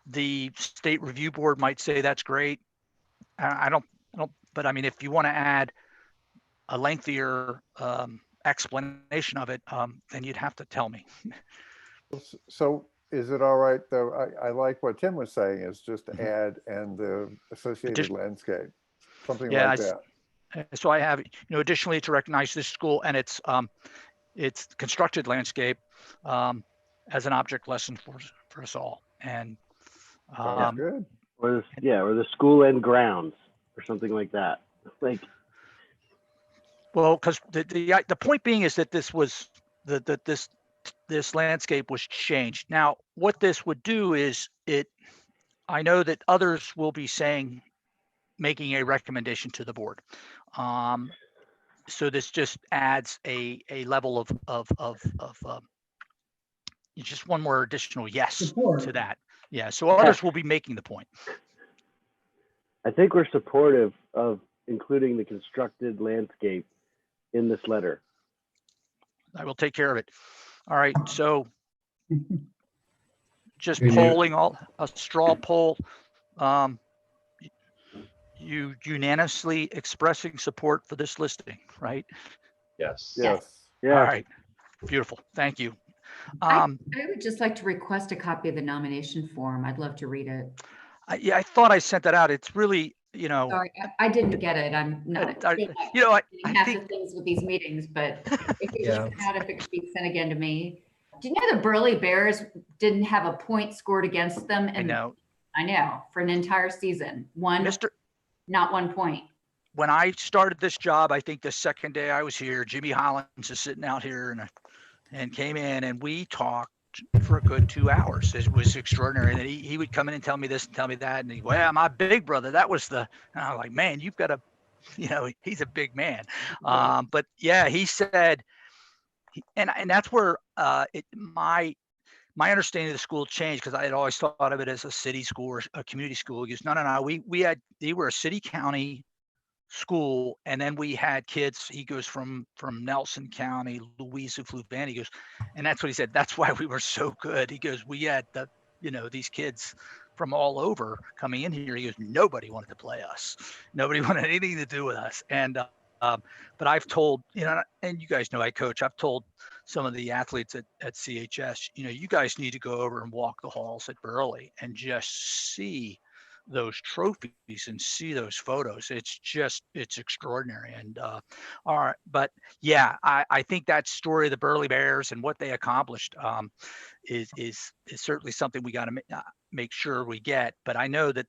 The state review board might say that's great. I don't. But I mean, if you want to add a lengthier explanation of it, then you'd have to tell me. So is it all right though? I like what Tim was saying, is just to add and the associated landscape, something like that. So I have, additionally to recognize this school and its constructed landscape as an object lesson for us all. And good. Or the school and grounds or something like that. Well, because the point being is that this was this landscape was changed. Now, what this would do is I know that others will be making a recommendation to the board. So this just adds a level of just one more additional yes to that. Yeah. So others will be making the point. I think we're supportive of including the constructed landscape in this letter. I will take care of it. All right. So just polling a straw poll. You unanimously expressing support for this listing, right? Yes. Yes. All right. Beautiful. Thank you. I would just like to request a copy of the nomination form. I'd love to read it. I thought I sent that out. It's really, Sorry, I didn't get it. I'm not. I half think the things with these meetings, but if you could out, if it could be sent again to me. Do you know the Burley Bears didn't have a point scored against them? And I know for an entire season, not 1 point. When I started this job, I think the second day I was here, Jimmy Hollins is sitting out here and came in and we talked for a good 2 hours. It was extraordinary. And then he would come in and tell me this and tell me that. And well, my big brother, that was and I'm like, man, you've got he's a big man. But yeah, he said, and that's where my understanding of the school changed, because I had always thought of it as a city school or a community school. He goes, no, they were a city county school, and then we had kids. He goes from Nelson County, Louisa, Fluvanna. He goes, and that's what he said. That's why we were so good. He goes, we had these kids from all over coming in here. He goes, nobody wanted to play us. Nobody wanted anything to do with us. And but I've told, and you guys know I coach. I've told some of the athletes at CHS, you guys need to go over and walk the halls at Burley and just see those trophies and see those photos. It's extraordinary. And all right, but yeah, I think that story of the Burley Bears and what they accomplished is certainly something we got to make sure we get. But I know that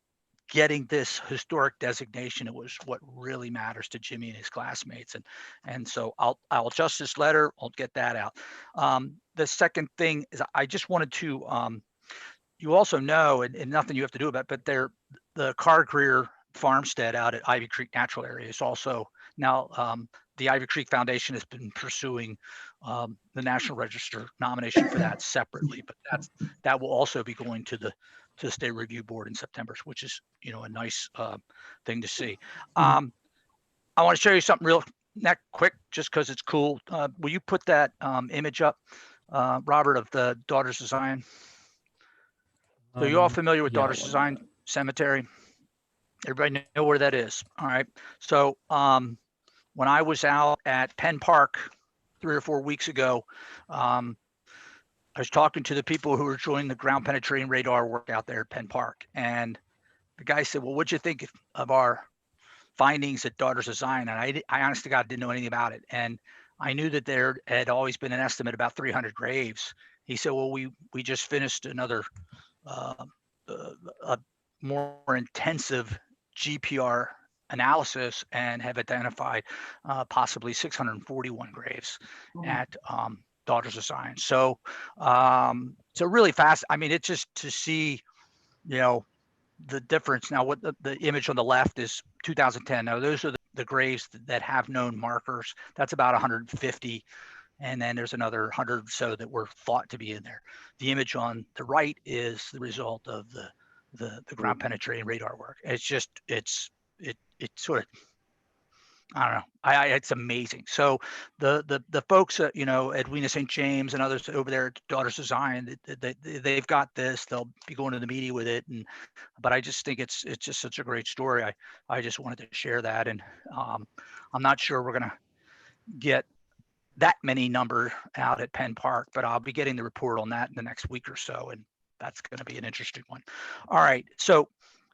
getting this historic designation, it was what really matters to Jimmy and his classmates. And so I'll adjust this letter. I'll get that out. The second thing is I just wanted to, you also know, and nothing you have to do about it, but the Card Greer farmstead out at Ivy Creek Natural Area is also now, the Ivy Creek Foundation has been pursuing the National Register nomination for that separately, but that will also be going to the State Review Board in September, which is, a nice thing to see. I want to show you something real quick, just because it's cool. Will you put that image up, Robert, of the Daughters of Zion? So you all familiar with Daughters of Zion Cemetery? Everybody know where that is. All right. So when I was out at Penn Park 3 or 4 weeks ago, I was talking to the people who were joining the ground penetrating radar work out there at Penn Park. And the guy said, well, what'd you think of our findings at Daughters of Zion? And I honest to God didn't know anything about it. And I knew that there had always been an estimate about 300 graves. He said, well, we just finished another a more intensive GPR analysis and have identified possibly 641 graves at Daughters of Zion. So so really fast. I mean, it's just to see, you know, the difference. Now, what the image on the left is 2010. Now, those are the graves that have known markers. That's about 150. And then there's another 100 or so that were thought to be in there. The image on the right is the result of the ground penetrating radar work. It's just, it's sort of, I don't know. It's amazing. So the folks at, you know, Edwina St. James and others over there at Daughters of Zion, they've got this. They'll be going to the media with it. But I just think it's just such a great story. I just wanted to share that. And I'm not sure we're gonna get that many number out at Penn Park, but I'll be getting the report on that in the next week or so. And that's going to be an interesting one. All right. So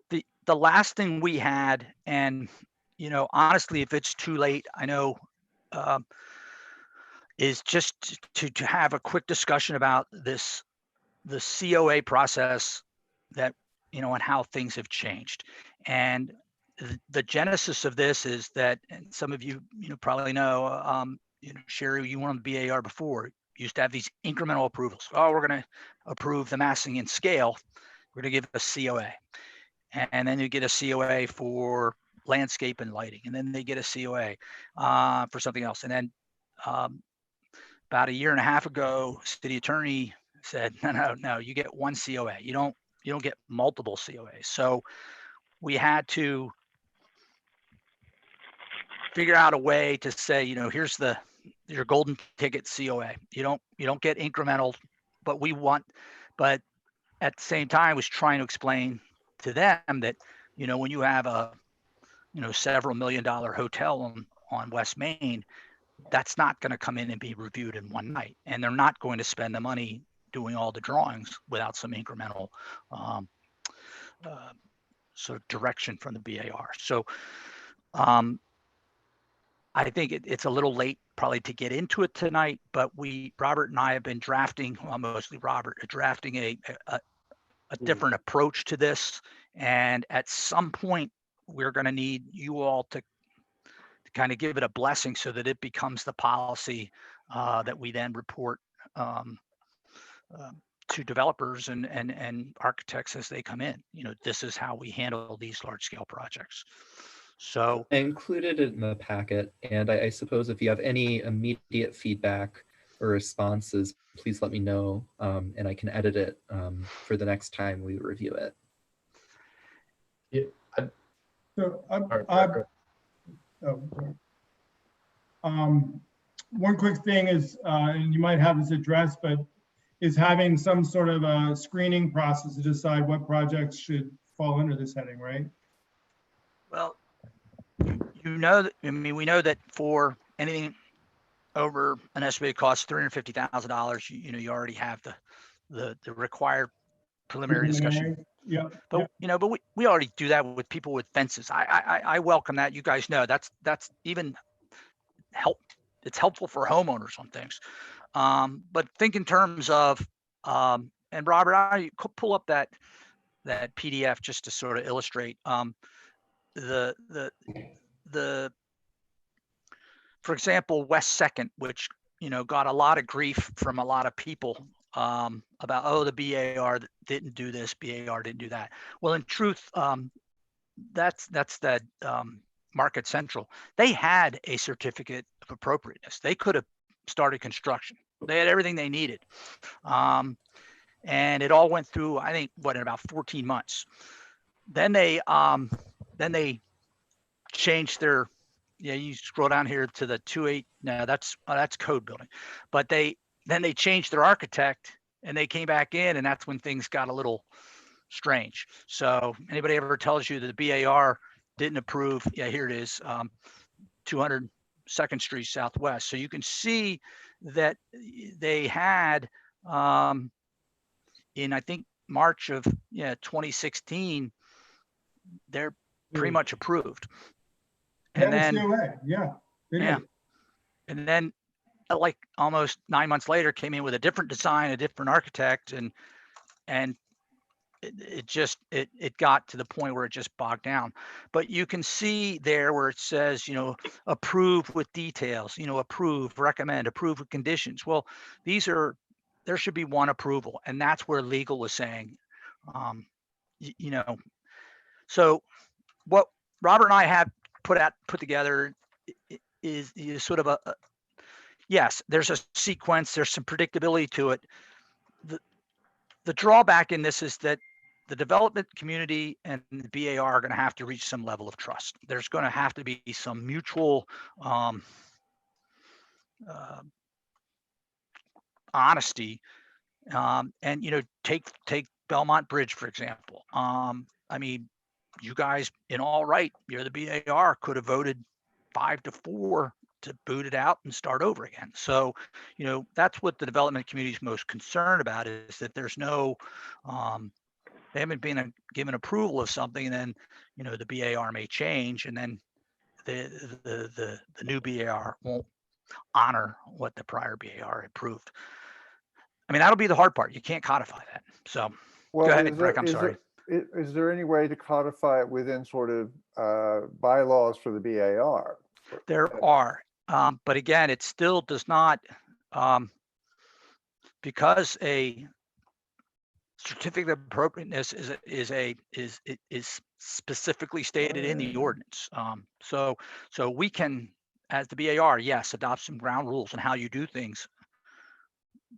the last thing we had, and, you know, honestly, if it's too late, I know, is just to have a quick discussion about the COA process that, you know, and how things have changed. And the genesis of this is that, and some of you, you know, probably know, you know, Sherry, you were on the BAR before. You used to have these incremental approvals. Oh, we're going to approve the massing and scale. We're going to give a COA. And then you get a COA for landscape and lighting. And then they get a COA for something else. And then about a year and a half ago, city attorney said, no, you get one COA. You don't get multiple COAs. So we had to figure out a way to say, you know, here's your golden ticket COA. You don't get incremental, but at the same time, I was trying to explain to them that, you know, when you have a, you know, several $1 million hotel on West Main, that's not going to come in and be reviewed in one night. And they're not going to spend the money doing all the drawings without some incremental sort of direction from the BAR. So I think it's a little late probably to get into it tonight, but Robert and I have been drafting, well, mostly Robert, drafting a different approach to this. And at some point, we're going to need you all to kind of give it a blessing so that it becomes the policy that we then report to developers and architects as they come in. You know, this is how we handle these large scale projects. So I included it in the packet, and I suppose if you have any immediate feedback or responses, please let me know, and I can edit it for the next time we review it. Yeah. So one quick thing is, and you might have this addressed, but is having some sort of a screening process to decide what projects should fall under this heading, right? Well, you know, I mean, we know that for anything over an estimated cost of $350,000, you know, you already have the required preliminary discussion. Yeah. But you know, but we already do that with people with fences. I welcome that. You guys know that's even it's helpful for homeowners on things. But think in terms of and Robert, I pull up that PDF just to sort of illustrate for example, West 2nd, which, you know, got a lot of grief from a lot of people about, oh, the BAR didn't do this, BAR didn't do that. Well, in truth, that's that Market Central. They had a certificate of appropriateness. They could have started construction. They had everything they needed. And it all went through, I think, in about 14 months. Then they changed their, you scroll down here to the 2.8. No, that's code building. But then they changed their architect and they came back in, and that's when things got a little strange. So anybody ever tells you that the BAR didn't approve, yeah, here it is, 202nd Street Southwest. So you can see that they had in, I think, March of 2016, they're pretty much approved. And then, and then like almost 9 months later, came in with a different design, a different architect, and it got to the point where it just bogged down. But you can see there where it says, approve with details, approve, recommend, approve with conditions. Well, there should be one approval, and that's where legal was saying, so what Robert and I have put together is sort of yes, there's a sequence, there's some predictability to it. The drawback in this is that the development community and the BAR are going to have to reach some level of trust. There's going to have to be some mutual honesty. And take Belmont Bridge, for example. I mean, you guys, in all right, you're the BAR, could have voted 5-4 to boot it out and start over again. So, that's what the development community is most concerned about, is that there's no, they haven't been given approval of something, and then, the BAR may change, and then the new BAR won't honor what the prior BAR approved. I mean, that'll be the hard part. You can't codify that. So well, go ahead, Rick, I'm sorry. Is there any way to codify it within sort of bylaws for the BAR? There are, but again, it still does not, because a certificate of appropriateness is specifically stated in the ordinance. So we can, as the BAR, yes, adopt some ground rules on how you do things,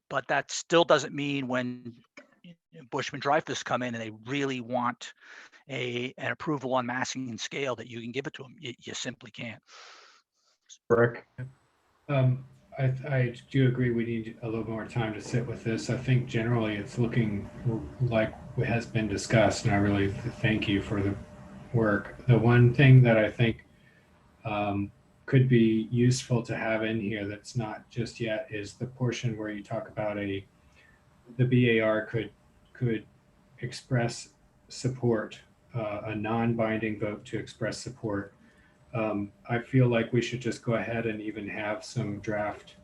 but that still doesn't mean when Bushman Dreyfus come in and they really want an approval on massing and scale that you can give it to them. You simply can't. Rick? I do agree we need a little more time to sit with this. I think generally it's looking like it has been discussed, and I really thank you for the work. The one thing that I think could be useful to have in here that's not just yet is the portion where you talk about the BAR could express support, a non-binding vote to express support. I feel like we should just go ahead and even have some draft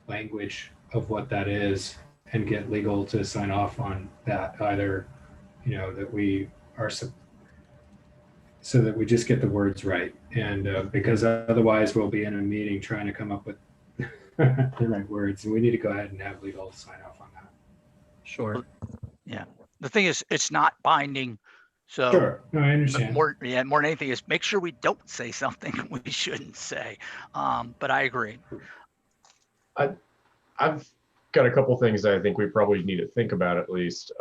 language of what that is and get legal to sign off on that, either, that we are, so that we just get the words right. And because otherwise we'll be in a meeting trying to come up with the right words, and we need to go ahead and have legal sign off on that. Sure. Yeah. The thing is, it's not binding. So sure. No, I understand. More than anything is make sure we don't say something we shouldn't say. But I agree. I've got a couple things that I think we probably need to think about at least.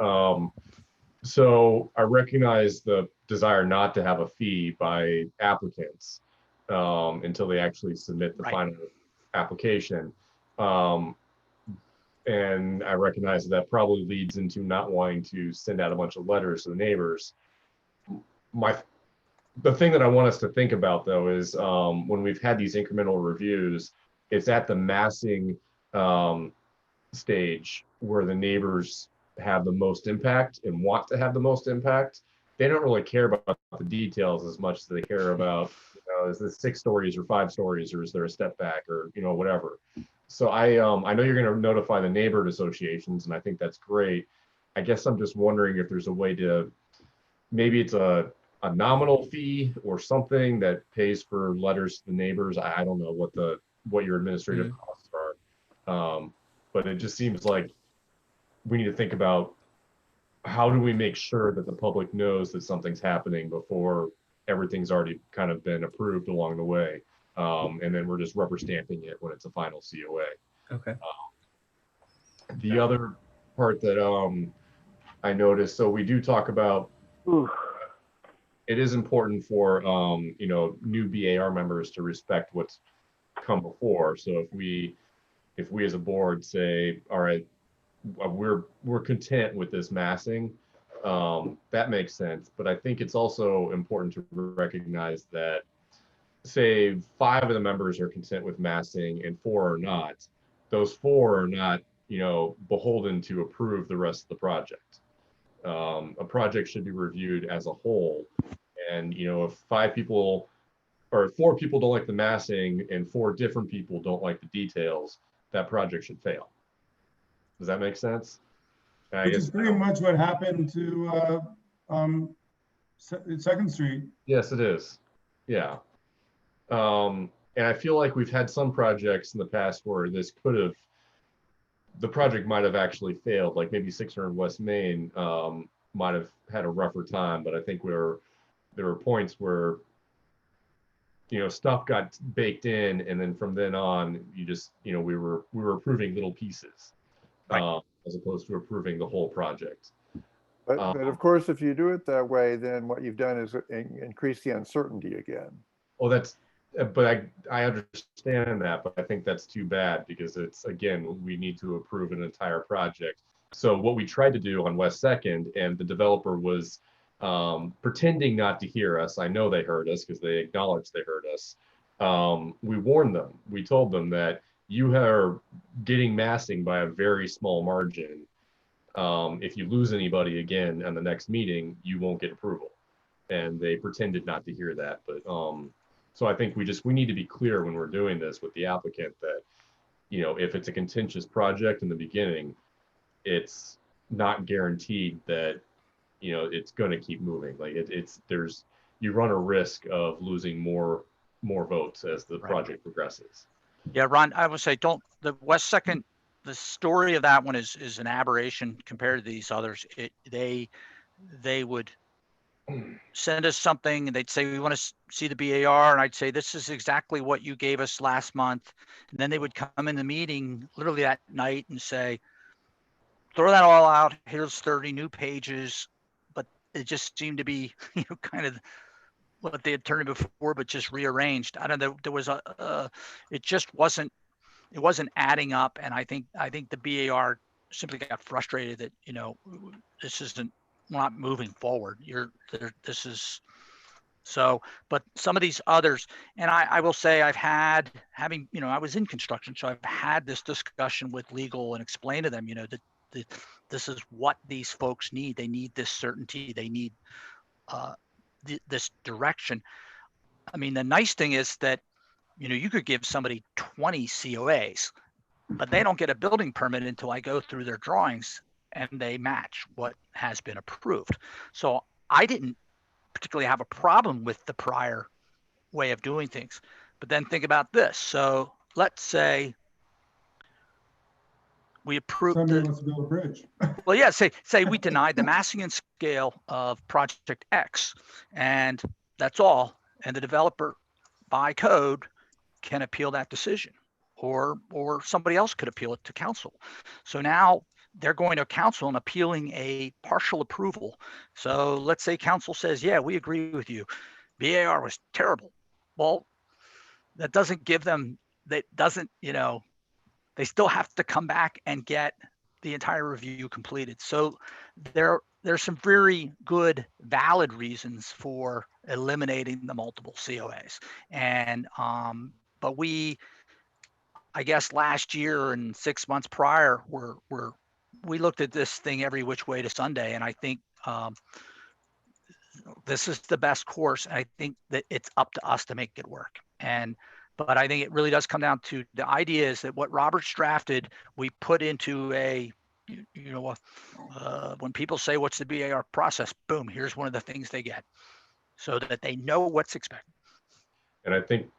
So I recognize the desire not to have a fee by applicants until they actually submit the final application. And I recognize that probably leads into not wanting to send out a bunch of letters to the neighbors. The thing that I want us to think about, though, is when we've had these incremental reviews, it's at the massing stage where the neighbors have the most impact and want to have the most impact. They don't really care about the details as much as they care about, is this 6 stories or 5 stories, or is there a step back, or whatever. So I know you're going to notify the neighborhood associations, and I think that's great. I guess I'm just wondering if there's a way to, maybe it's a nominal fee or something that pays for letters to the neighbors. I don't know what your administrative costs are, but it just seems like we need to think about how do we make sure that the public knows that something's happening before everything's already kind of been approved along the way. And then we're just rubber stamping it when it's a final COA. Okay. The other part that I noticed, so we do talk about, it is important for new BAR members to respect what's come before. So if we as a board say, all right, we're content with this massing, That makes sense. But I think it's also important to recognize that, say 5 of the members are content with massing and 4 are not. Those 4 are not, beholden to approve the rest of the project. A project should be reviewed as a whole. And, if 5 people or 4 people don't like the massing and 4 different people don't like the details, that project should fail. Does that make sense? Which is pretty much what happened to 2nd Street. Yes, it is. Yeah. And I feel like we've had some projects in the past where the project might have actually failed, like maybe 600 West Main might have had a rougher time, but I think there were points where, stuff got baked in, and then from then on, you just, we were approving little pieces, as opposed to approving the whole project. But of course, if you do it that way, then what you've done is increase the uncertainty again. Oh, but I understand that, but I think that's too bad, because it's, again, we need to approve an entire project. So what we tried to do on West 2nd, and the developer was pretending not to hear us. I know they heard us because they acknowledged they heard us. We warned them. We told them that you are getting massing by a very small margin. If you lose anybody again on the next meeting, you won't get approval. And they pretended not to hear that. But so I think we need to be clear when we're doing this with the applicant that, if it's a contentious project in the beginning, it's not guaranteed that, it's going to keep moving. Like you run a risk of losing more votes as the project progresses. Yeah, Ron, I would say the West 2nd, the story of that one is an aberration compared to these others. They would send us something and they'd say, we want to see the BAR. And I'd say, this is exactly what you gave us last month. And then they would come in the meeting literally that night and say, throw that all out. Here's 30 new pages. But it just seemed to be, kind of what they had turned in before, but just rearranged. I don't know. There was it just wasn't adding up. And I think the BAR simply got frustrated that, this isn't, we're not moving forward. This is so, but some of these others, and I will say I was in construction, so I've had this discussion with legal and explained to them, that this is what these folks need. They need this certainty. They need this direction. I mean, the nice thing is that, you could give somebody 20 COAs, but they don't get a building permit until I go through their drawings and they match what has been approved. So I didn't particularly have a problem with the prior way of doing things. But then think about this. So let's say we approved Somebody wants to build a bridge. Well, yeah, say we denied the massing and scale of project X, and that's all. And the developer by code can appeal that decision, or somebody else could appeal it to council. So now they're going to council and appealing a partial approval. So let's say council says, yeah, we agree with you. BAR was terrible. Well, that doesn't give them, they still have to come back and get the entire review completed. So there's some very good, valid reasons for eliminating the multiple COAs. And, but I guess last year and 6 months prior, we looked at this thing every which way to Sunday, and I think this is the best course. And I think that it's up to us to make it work. But I think it really does come down to the idea is that what Robert's drafted, we put into when people say, what's the BAR process? Boom, here's one of the things they get so that they know what's expected. And I think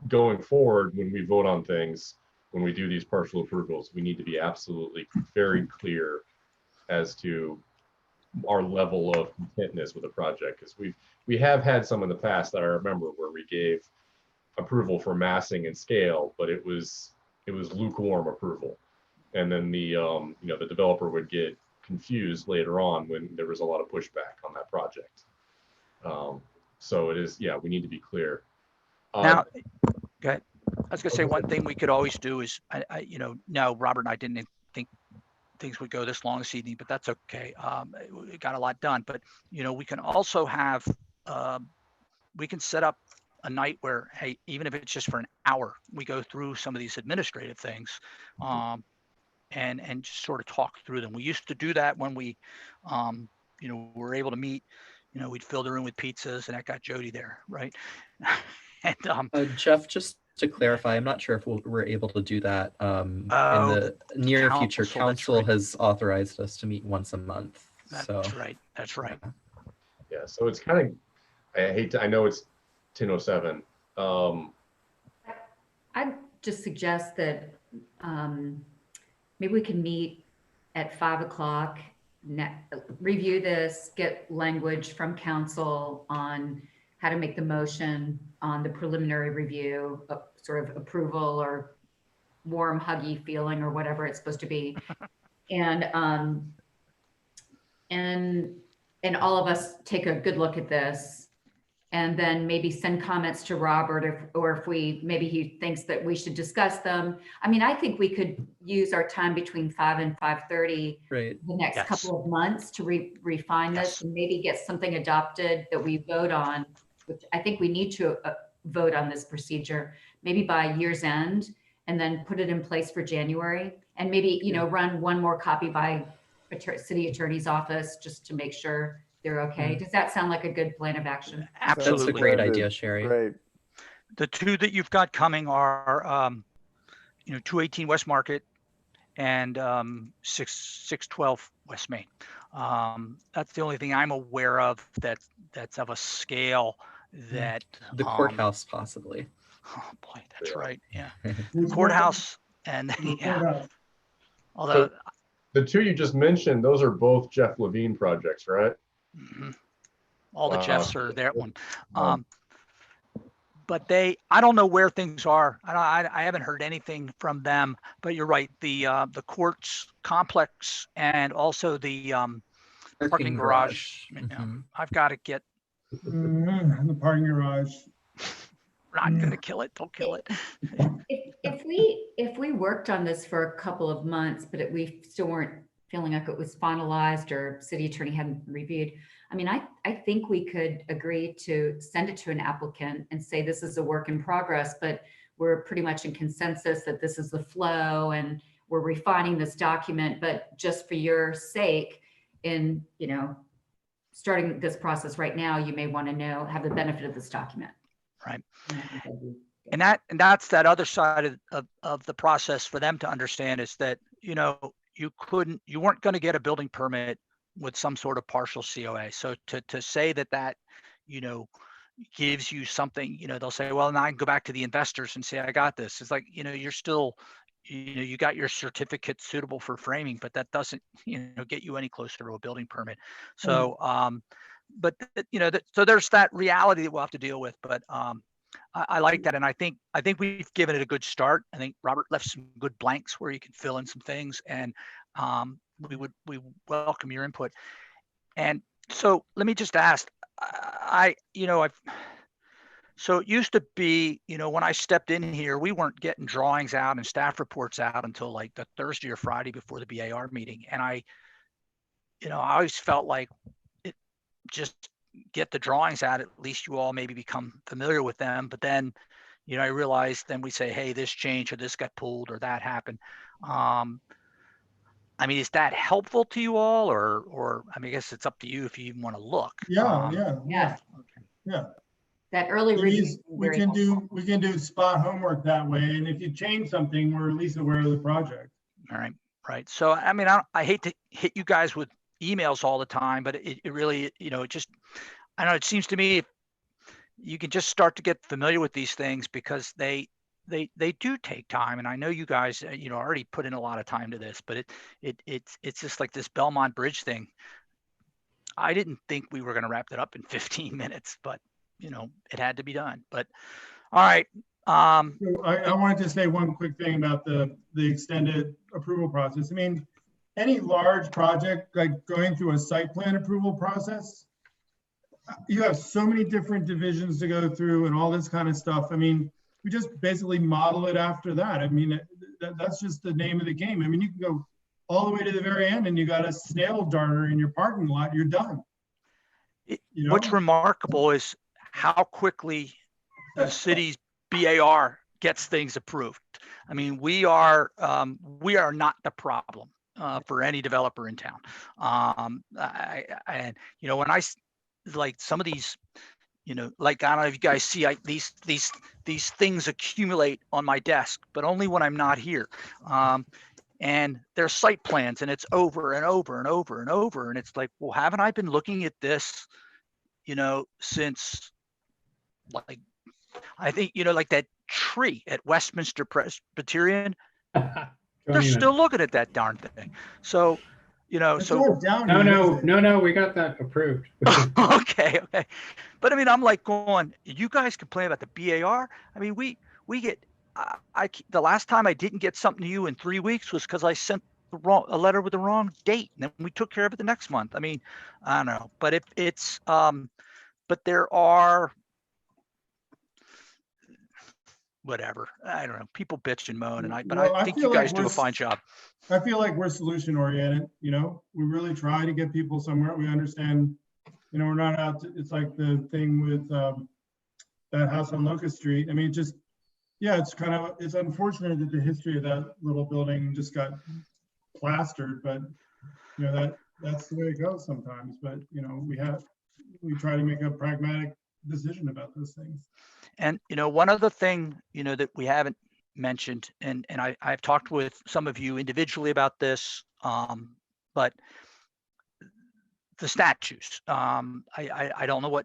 going forward, when we vote on things, when we do these partial approvals, we need to be absolutely very clear as to our level of contentness with a project, because we have had some in the past that I remember where we gave approval for massing and scale, but it was lukewarm approval, and then the the developer would get confused later on when there was a lot of pushback on that project. So it is, we need to be clear. Now, go ahead. I was going to say one thing we could always do is, no, Robert and I didn't think things would go this long this evening, but that's okay. We got a lot done, but we can also have, we can set up a night where, hey, even if it's just for an hour, we go through some of these administrative things, and just sort of talk through them. We used to do that when we, were able to meet. We'd fill the room with pizzas, and that got Jody there, right? And Jeff, just to clarify, I'm not sure if we're able to do that in the near future. Council has authorized us to meet once a month. That's right. That's right. Yeah. So it's kind of, I know it's 10:07. I'd just suggest that maybe we can meet at 5 o'clock, review this, get language from council on how to make the motion on the preliminary review, sort of approval or warm, huggy feeling or whatever it's supposed to be. And all of us take a good look at this, and then maybe send comments to Robert, or if maybe he thinks that we should discuss them. I mean, I think we could use our time between 5 and 5:30 the next couple of months to refine this and maybe get something adopted that we vote on, which I think we need to vote on this procedure, maybe by year's end, and then put it in place for January, and maybe, run one more copy by city attorney's office just to make sure they're okay. Does that sound like a good plan of action? Absolutely. That's a great idea, Sherry. Great. The two that you've got coming are, 218 West Market and 612 West Main. That's the only thing I'm aware of that's of a scale that the courthouse possibly. Oh boy, that's right. Yeah, courthouse and yeah. Although so the two you just mentioned, those are both Jeff Levine projects, right? Mm-hmm. All the Jeffs are there. One, but I don't know where things are. I haven't heard anything from them. But you're right. The courts complex and also the parking garage. Mm-hmm. I've got to get the parking garage. We're not gonna kill it. Don't kill it. If we worked on this for a couple of months, but we still weren't feeling like it was finalized or city attorney hadn't reviewed, I mean, I think we could agree to send it to an applicant and say this is a work in progress, but we're pretty much in consensus that this is the flow and we're refining this document, but just for your sake, in starting this process right now, you may want to have the benefit of this document. Right. And that's that other side of the process for them to understand is that, you weren't going to get a building permit with some sort of partial COA. So to say that, gives you something, they'll say, well, now I can go back to the investors and say, I got this. It's like, you're still, you got your certificate suitable for framing, but that doesn't, get you any closer to a building permit. So, but so there's that reality that we'll have to deal with, but I like that. And I think we've given it a good start. I think Robert left some good blanks where you can fill in some things, and we welcome your input. And so let me just ask, so it used to be, when I stepped in here, we weren't getting drawings out and staff reports out until like the Thursday or Friday before the BAR meeting. And I always felt like just get the drawings out, at least you all maybe become familiar with them. But then, I realized then we say, hey, this changed or this got pulled or that happened. I mean, is that helpful to you all, or I mean, I guess it's up to you if you even want to look. Yeah. That early review. We can do spot homework that way. And if you change something, we're at least aware of the project. All right. Right. So, I mean, I hate to hit you guys with emails all the time, but it really, I know it seems to me you can just start to get familiar with these things because they do take time. And I know you guys, already put in a lot of time to this, but it's just like this Belmont Bridge thing. I didn't think we were going to wrap it up in 15 minutes, but it had to be done. But all right. So I wanted to say one quick thing about the extended approval process. I mean, any large project, like going through a site plan approval process, you have so many different divisions to go through and all this kind of stuff. I mean, we just basically model it after that. I mean, that's just the name of the game. I mean, you can go all the way to the very end and you got a snail darter in your parking lot, you're done. You know? What's remarkable is how quickly the city's BAR gets things approved. I mean, we are not the problem for any developer in town. And you know, when I like some of these, you know, like I don't know if you guys see these things accumulate on my desk, but only when I'm not here. And there's site plans, and it's over and over and over and over, and it's like, well, haven't I been looking at this, you know, since like I think, you know, like that tree at Westminster Presbyterian, they're still looking at that darn thing. So, you know, No, we got that approved. okay. But I mean, I'm like going, you guys complain about the BAR. I mean, we get, the last time I didn't get something to you in 3 weeks was because I sent a letter with the wrong date, and then we took care of it the next month. I mean, I don't know, but if it's, but there are, whatever, I don't know, people bitch and moan, and I think you guys do a fine job. I feel like we're solution oriented, you know, we really try to get people somewhere. We understand, you know, we're not out to, it's like the thing with that house on Locus Street. I mean, just, yeah, it's unfortunate that the history of that little building just got plastered, but you know, that's the way it goes sometimes. But you know, we try to make a pragmatic decision about those things. And you know, one other thing, you know, that we haven't mentioned, and I've talked with some of you individually about this, but the statues. I don't know what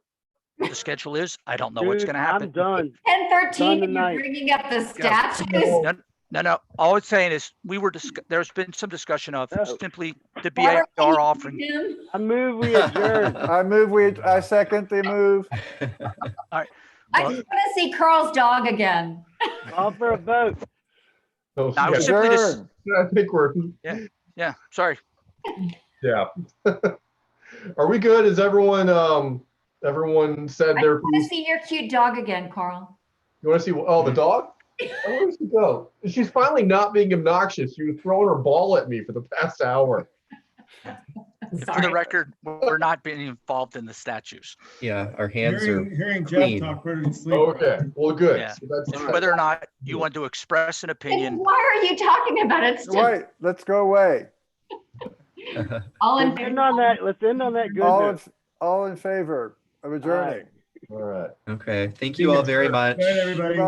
the schedule is. I don't know what's going to happen. I'm done. 10:13, and you're bringing up the statues. No. All it's saying is there's been some discussion of simply the BAR offering. I move we adjourn. I second the move. All right. I just want to see Carl's dog again. Call for a vote. So, I was simply just, I think we're. Yeah. Sorry. Yeah. Are we good? Is everyone said I their want to see your cute dog again, Carl. You want to see? Oh, the dog? Where does she go? She's finally not being obnoxious. She was throwing her ball at me for the past hour. For the record, we're not being involved in the statues. Yeah, our hands hearing clean. Jeff talk, where did he sleep? Okay, well, good. Yeah. So that's It's whether or not you want to express an opinion. Why are you talking about it? It's just Wait, let's go away. all in Let's end on that. Let's end on that good note. All in favor of adjourning. all right. Okay, thank you all very much. Good night, everybody.